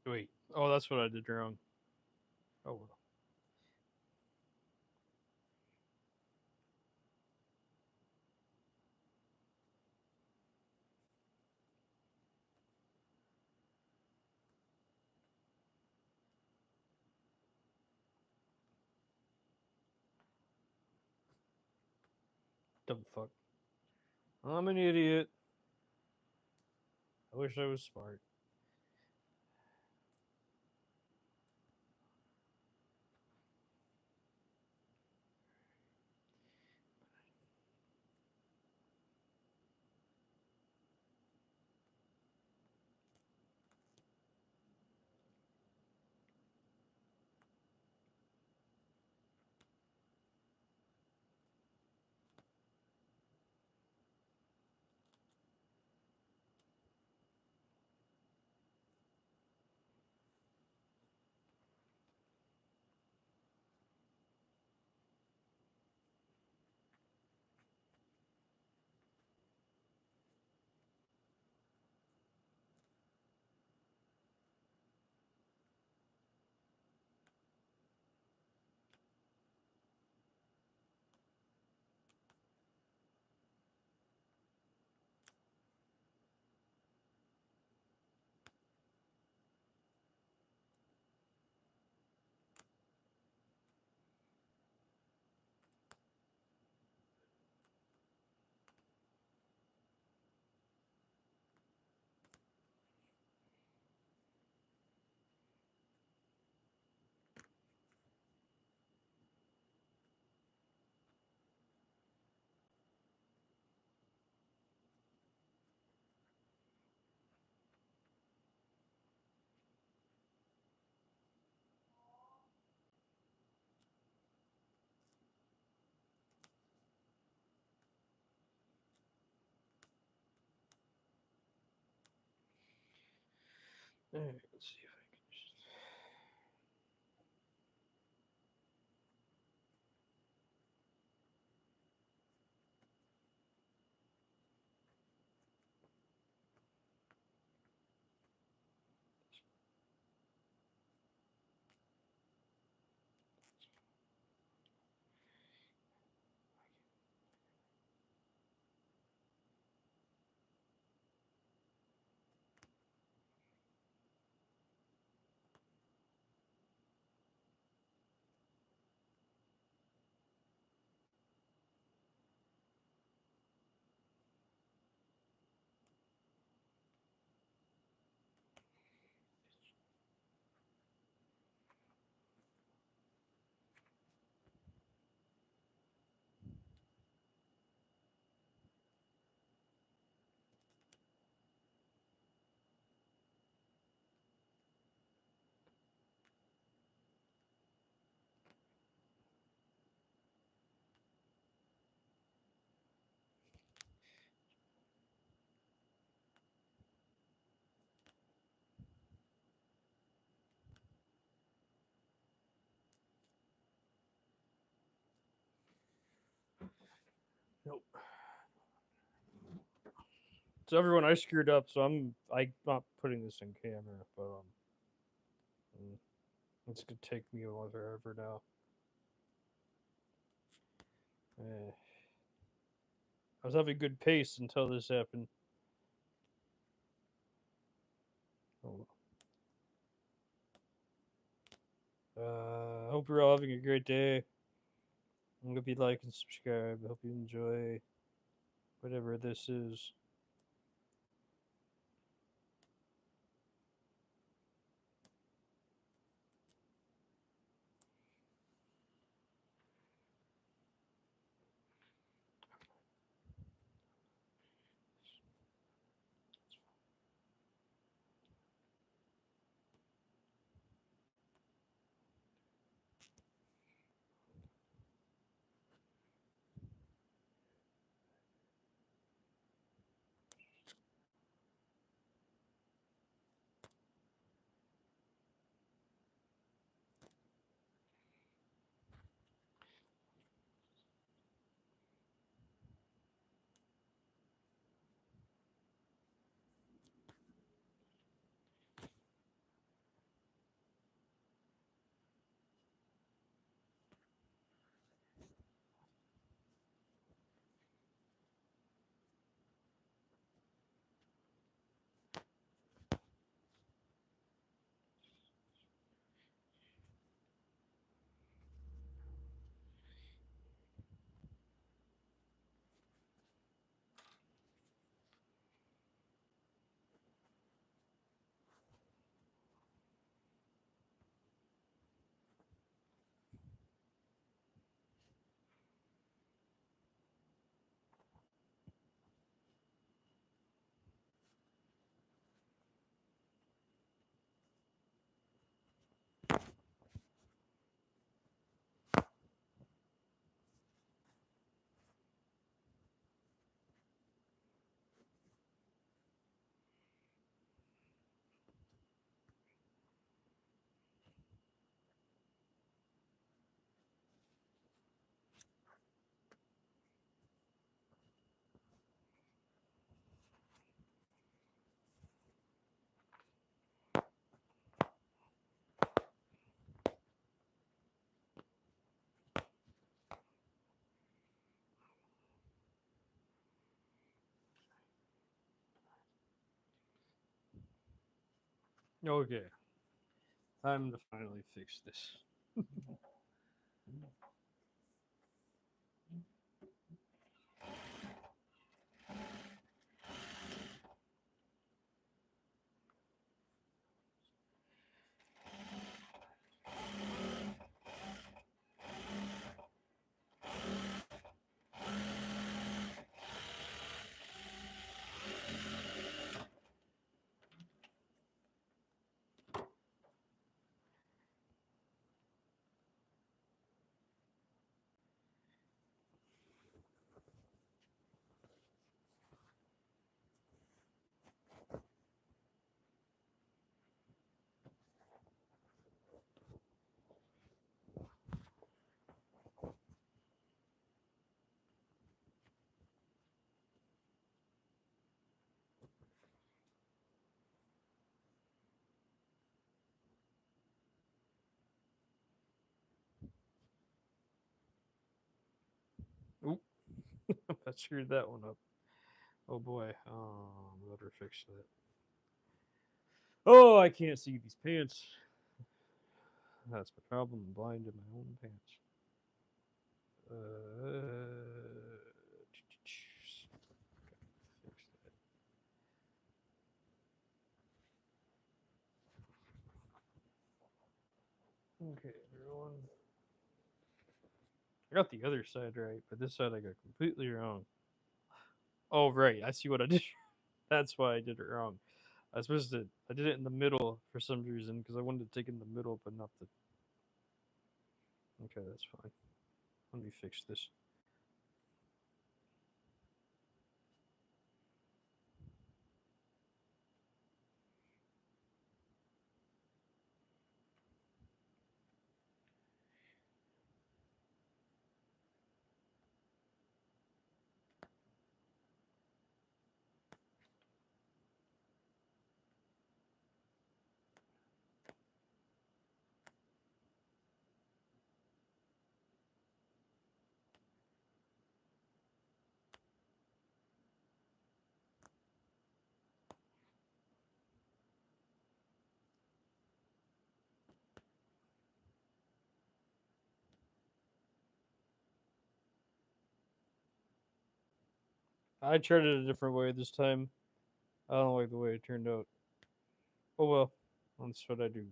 Wait. Oh, that's what I did wrong. Oh well. Dumb fuck. I'm an idiot. I wish I was smart. Alright, let's see if I can just. Nope. So everyone, I screwed up, so I'm not putting this in camera, but it's gonna take me forever now. I was having good pace until this happened. Oh. I hope you're all having a great day. I'm gonna be like and subscribe. I hope you enjoy whatever this is. Okay. Time to finally fix this. Oop. I screwed that one up. Oh boy. Better fix that. Oh, I can't see these pants. That's my problem. I'm blind in my own pants. Fix that. Okay, everyone. I got the other side right, but this side I got completely wrong. Oh, right. I see what I did. That's why I did it wrong. I was supposed to. I did it in the middle for some reason because I wanted to take it in the middle, but not the. Okay, that's fine. Let me fix this. I tried it a different way this time. I don't like the way it turned out. Oh well, that's what I do.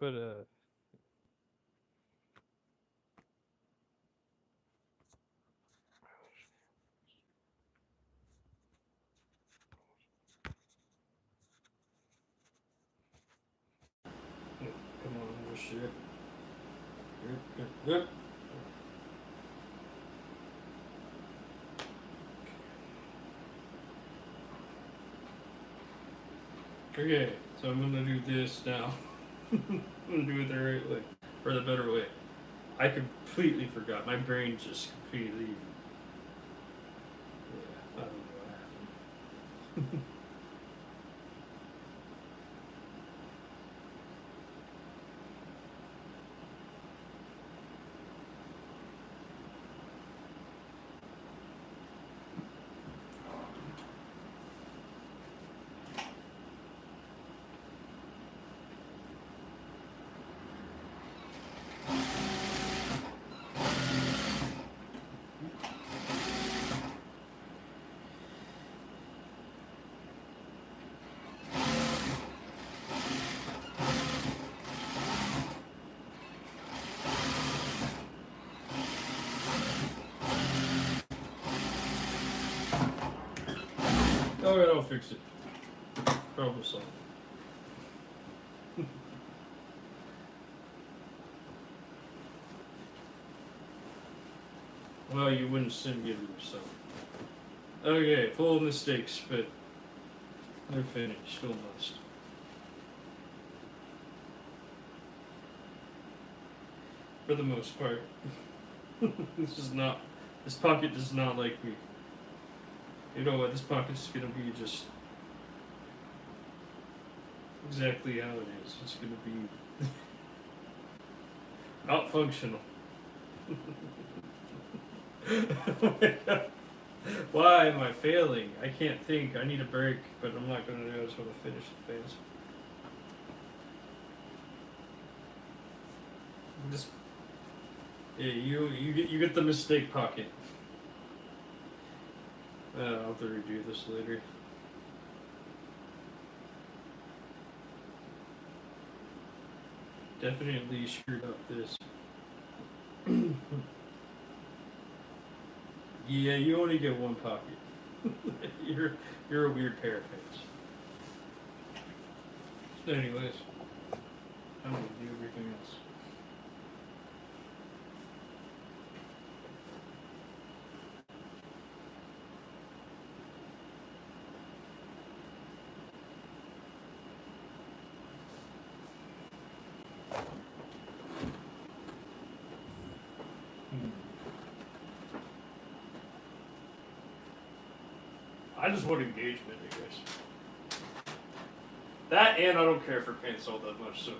But come on, this shit. Yep. Okay, so I'm gonna do this now. I'm gonna do it the right way, or the better way. I completely forgot. My brain just completely. Yeah, I don't know what happened. alright, I'll fix it. Problem solved. Well, you wouldn't sin give yourself. Okay, full of mistakes, but they're finished, almost. For the most part. This pocket does not like me. You know what, this pocket's gonna be just exactly how it is. It's gonna be not functional. Why am I failing? I can't think. I need a break, but I'm not gonna do it. I just wanna finish the phase. Just yeah, you get the mistake pocket. I'll have to redo this later. Definitely screwed up this. Yeah, you only get one pocket. you're a weird pair of pants. Anyways, I'm gonna do everything else. I just want engagement, I guess. That and I don't care for pants all that much, so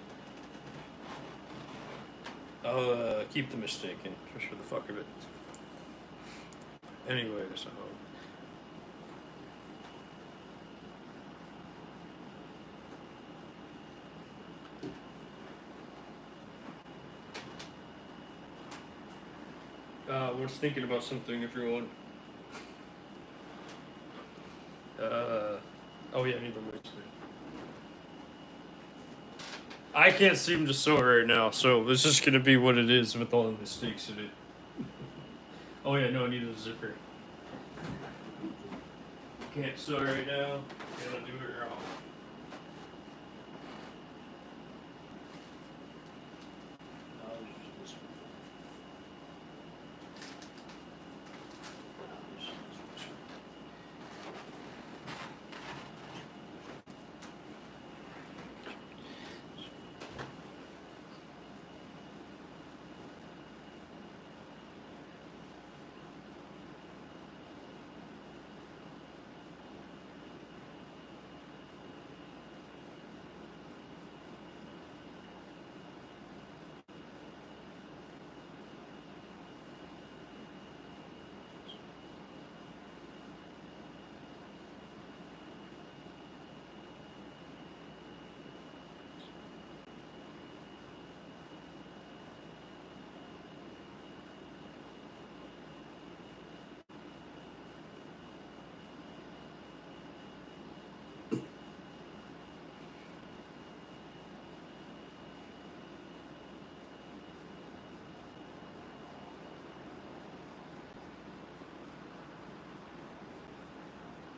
I'll keep the mistake in just for the fuck of it. Anyway, so was thinking about something, everyone. Oh yeah, I need the weights there. I can't seem to sew right now, so this is gonna be what it is with all the mistakes in it. Oh yeah, no, I need a zipper. Can't sew right now, gotta do it wrong.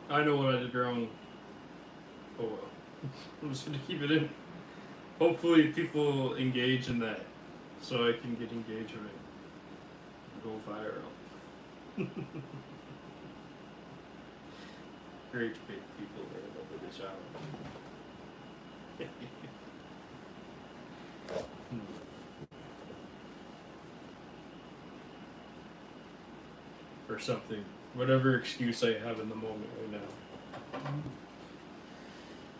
I know what I did wrong. Oh well. I'm just gonna keep it in. Hopefully people engage in that, so I can get engagement and go viral. Great big people are in love with this hour. Or something. Whatever excuse I have in the moment right now.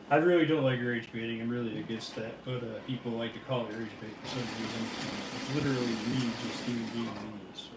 I really don't like rage baiting. I'm really against that, but people like to call it rage bait for some reason. It's literally me just being me. So.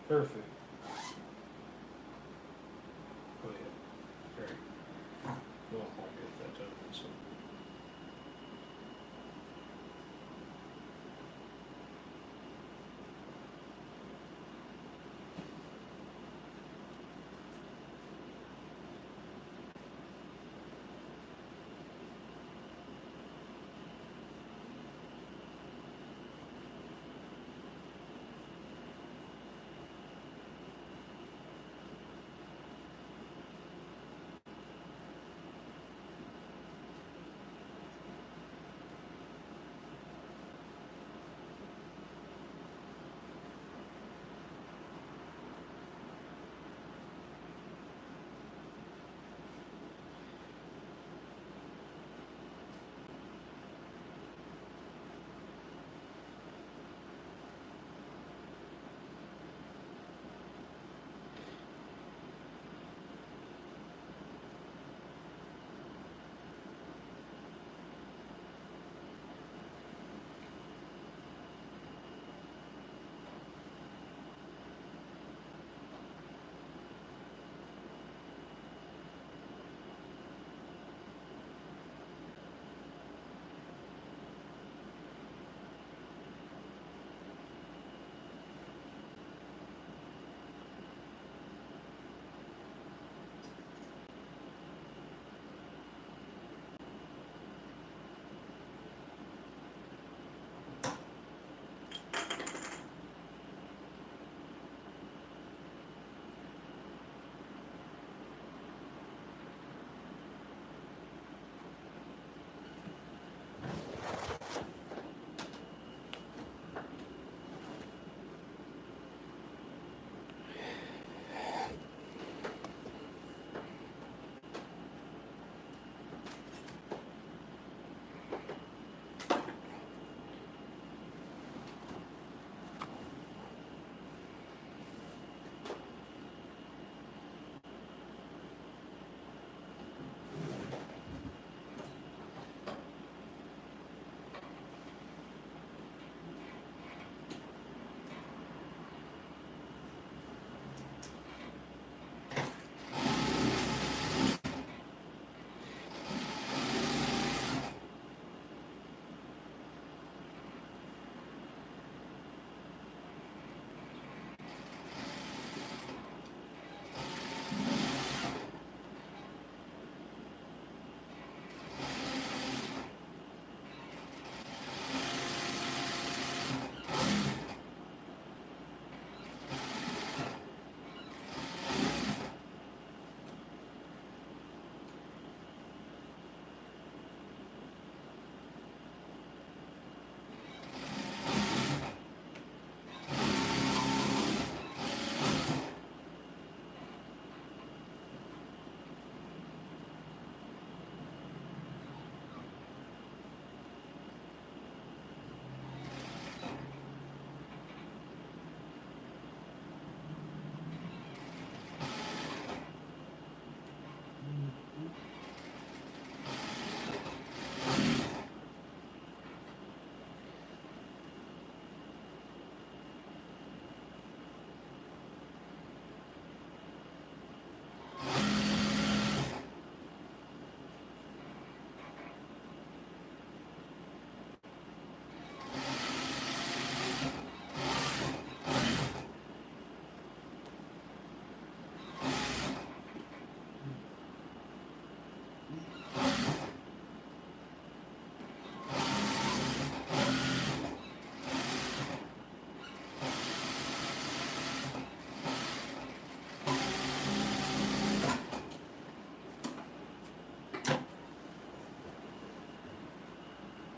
Perfect. Oh yeah. Great. Well, I'll get that done. So.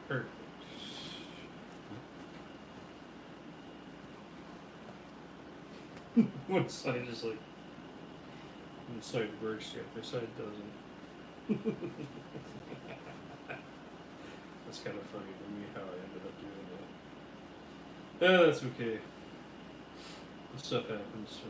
Perfect. One side is like, one side works, the other side doesn't. That's kind of funny to me how I ended up doing that. Yeah, that's okay. This stuff happens. So.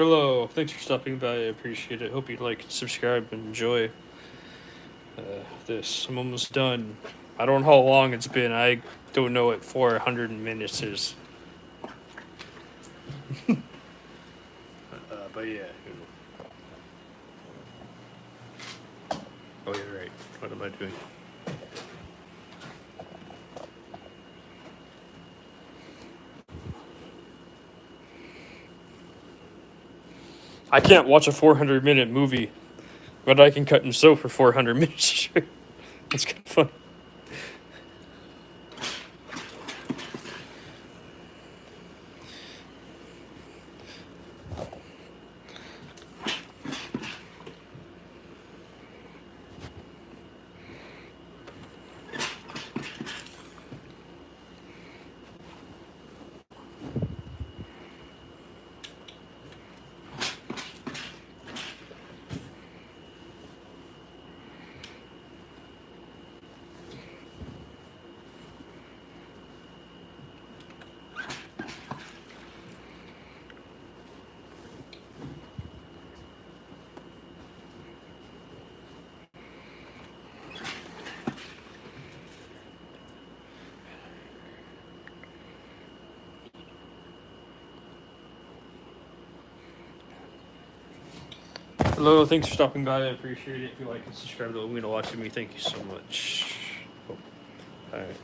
Hello, thanks for stopping by. I appreciate it. Hope you like, subscribe, and enjoy this. I'm almost done. I don't know how long it's been. I don't know what 400 minutes is. But yeah. Oh, you're right. What am I doing? I can't watch a 400-minute movie, but I can cut and sew for 400 minutes straight. That's kind of fun. Hello, thanks for stopping by. I appreciate it. If you like and subscribe to Lumina watching me, thank you so much. Oh, all right.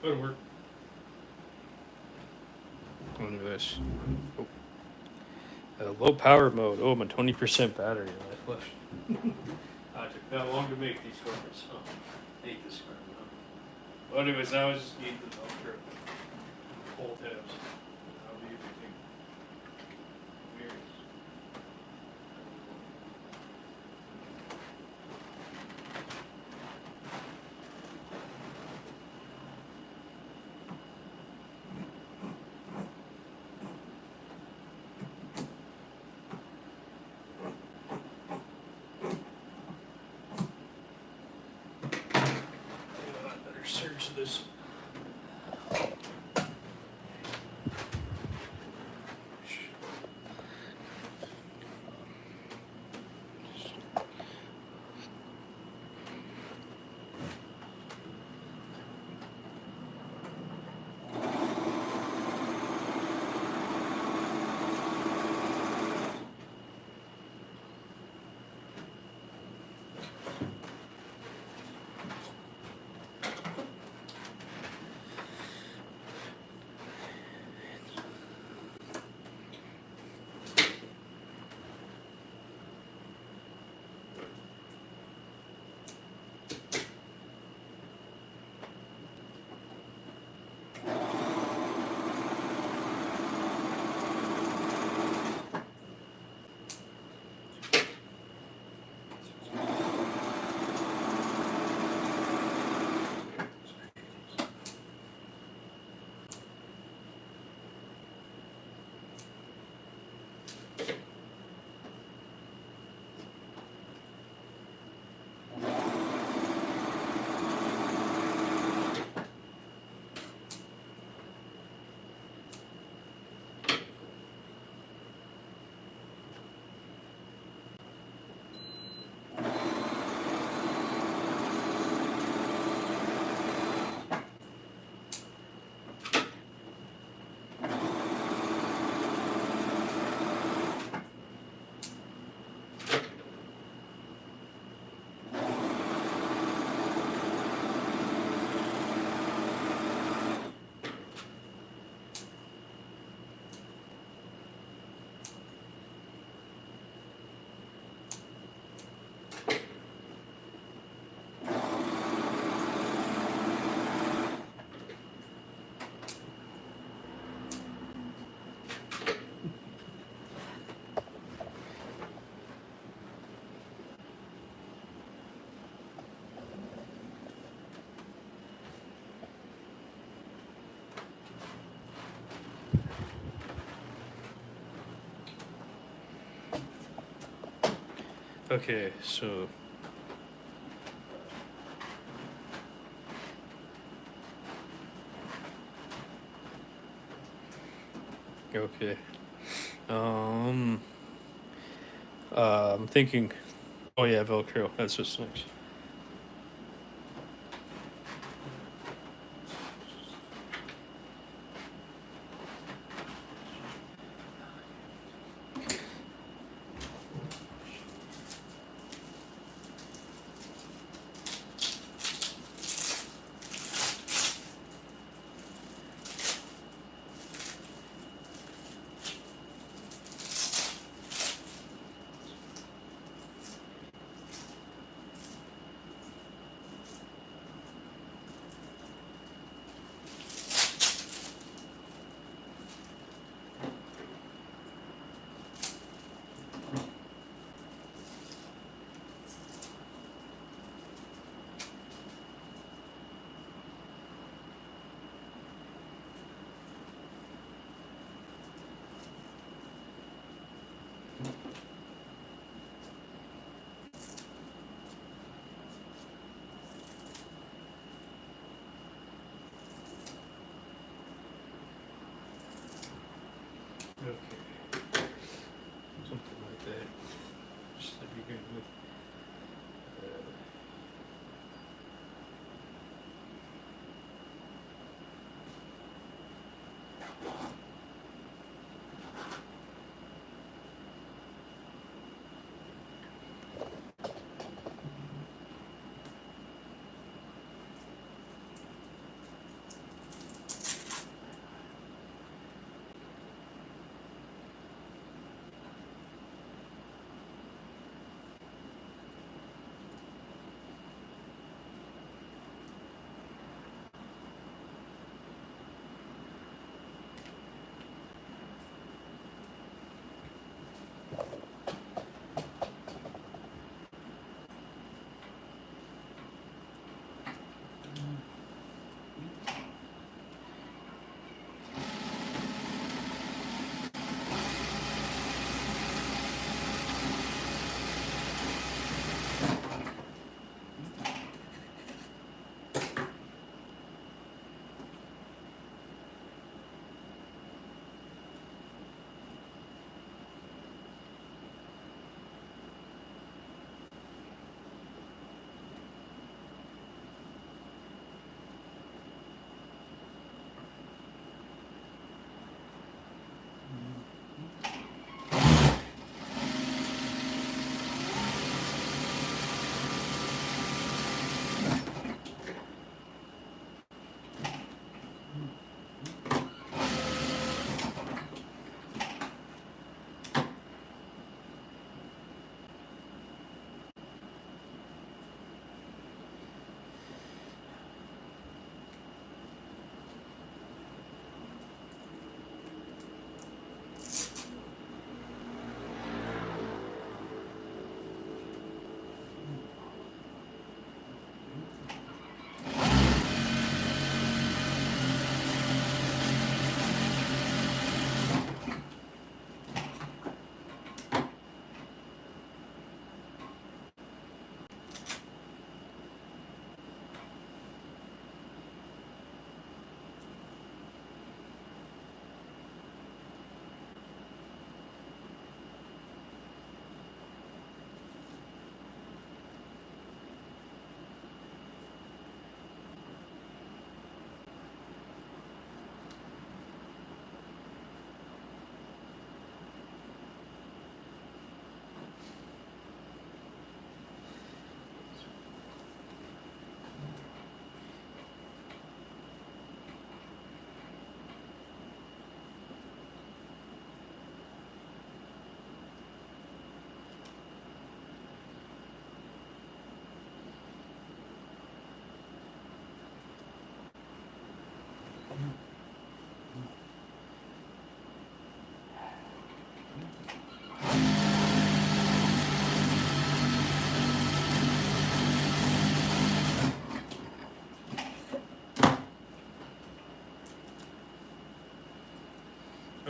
Go to work. Anyways. Oh. Low power mode. Oh, I'm a 20% battery life left. It took that long to make these cars. Oh, I hate this car now. Well, anyways, now I just need the Velcro. Pull tabs. I'll be everything. Mirrors. Better search this. Okay, so okay. I'm thinking. Oh yeah, Velcro. That's what's next.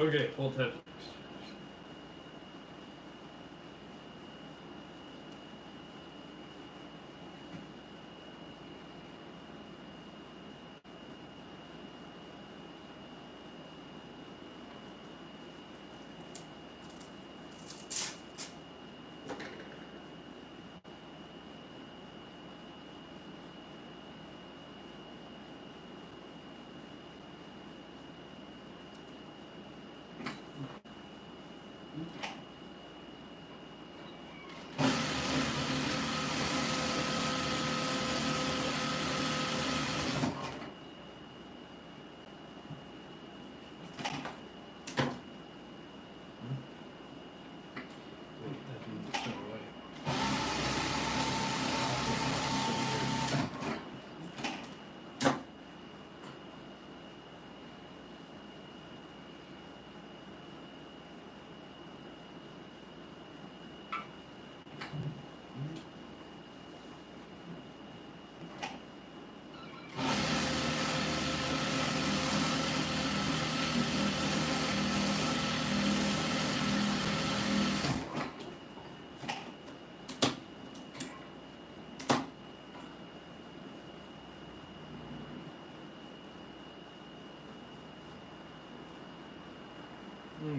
Okay, hold that.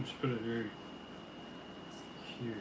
Just put it right here.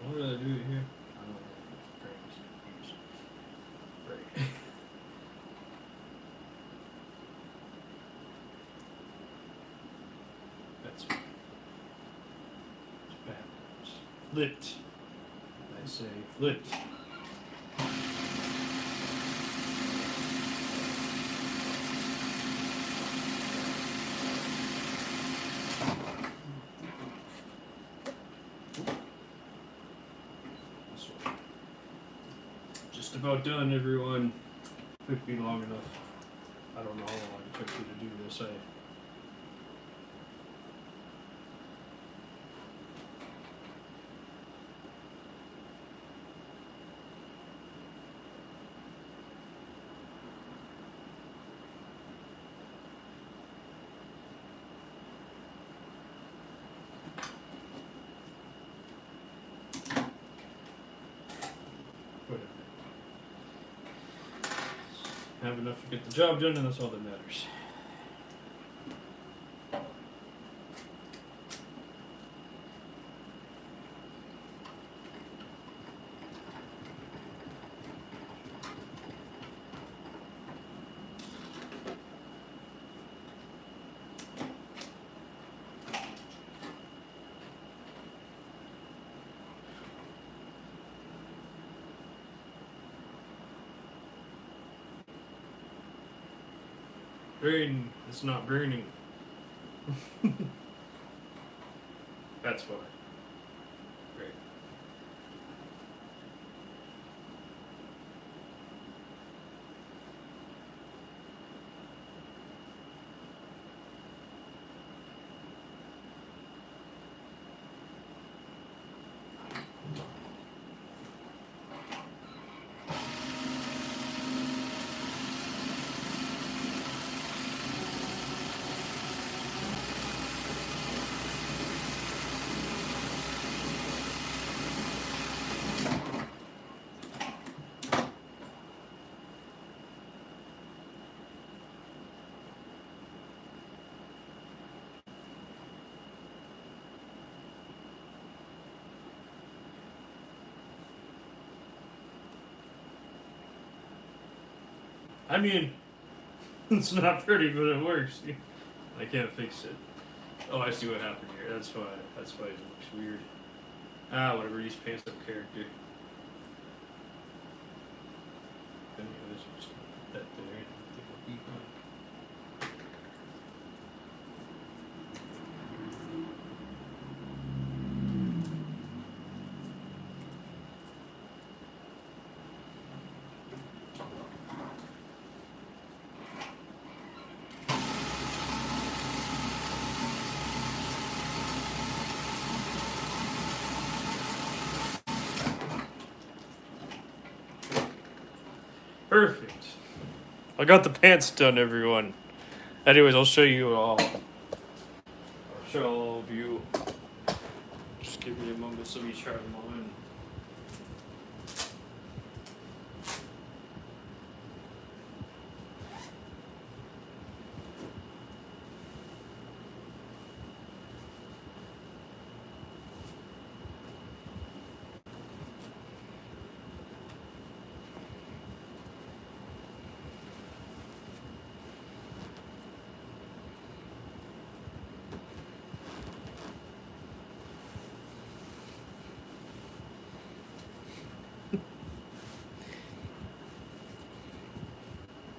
What did I do here? I don't know. Right. That's it. It's backwards. Flipped. I say flipped. Just about done, everyone. Could be long enough. I don't know how long it took you to do this. Whatever. Have enough to get the job done, and that's all that matters. Burn. It's not burning. That's why. Great. I mean, it's not pretty, but it works. I can't fix it. Oh, I see what happened here. That's why it looks weird. Ah, whatever. These pants have character. Anyways, I'm just gonna put that there. I think I'll be fine. Perfect. I got the pants done, everyone. Anyways, I'll show you all. I'll show all of you. Just give me a moment so we try them on.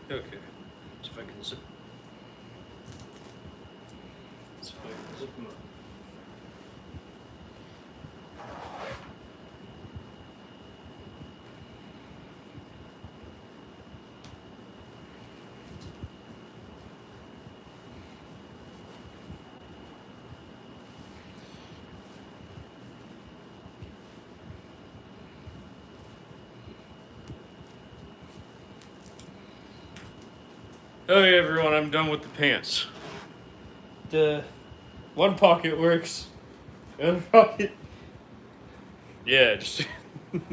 Okay, so if I can zip. So if I can zip them up. Okay, everyone, I'm done with the pants. The one pocket works. The other pocket. Yeah, just. Okay.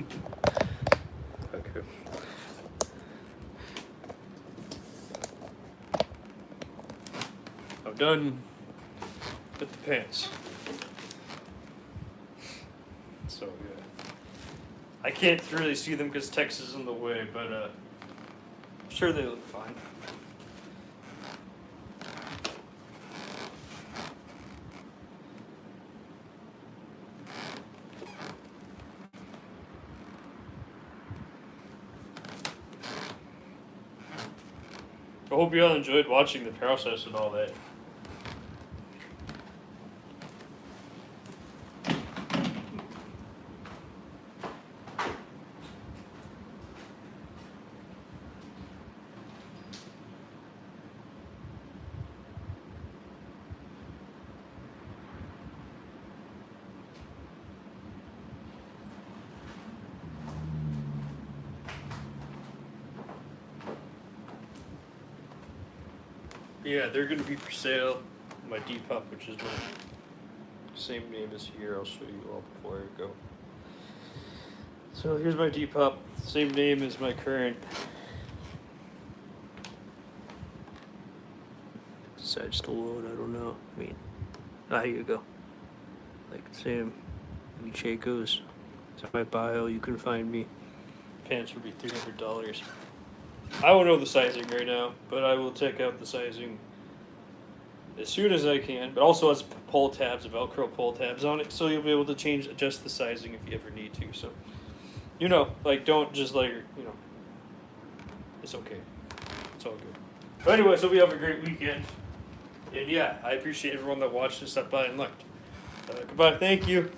I'm done with the pants. So, yeah. I can't really see them because Tex is in the way, but I'm sure they look fine. I hope you all enjoyed watching the process and all that. Yeah, they're gonna be for sale. My Depop, which is my same name as here, I'll show you all before I go. So here's my Depop, same name as my current. Decides to load, I don't know. I mean, here you go. Like Sam, Chacos. It's my bio, you can find me. Pants would be $300. I don't know the sizing right now, but I will check out the sizing as soon as I can. But also has pull tabs, Velcro pull tabs on it, so you'll be able to adjust the sizing if you ever need to. So, don't just it's okay. It's all good. But anyways, hope you have a great weekend. And yeah, I appreciate everyone that watched and stopped by and looked. Goodbye. Thank you.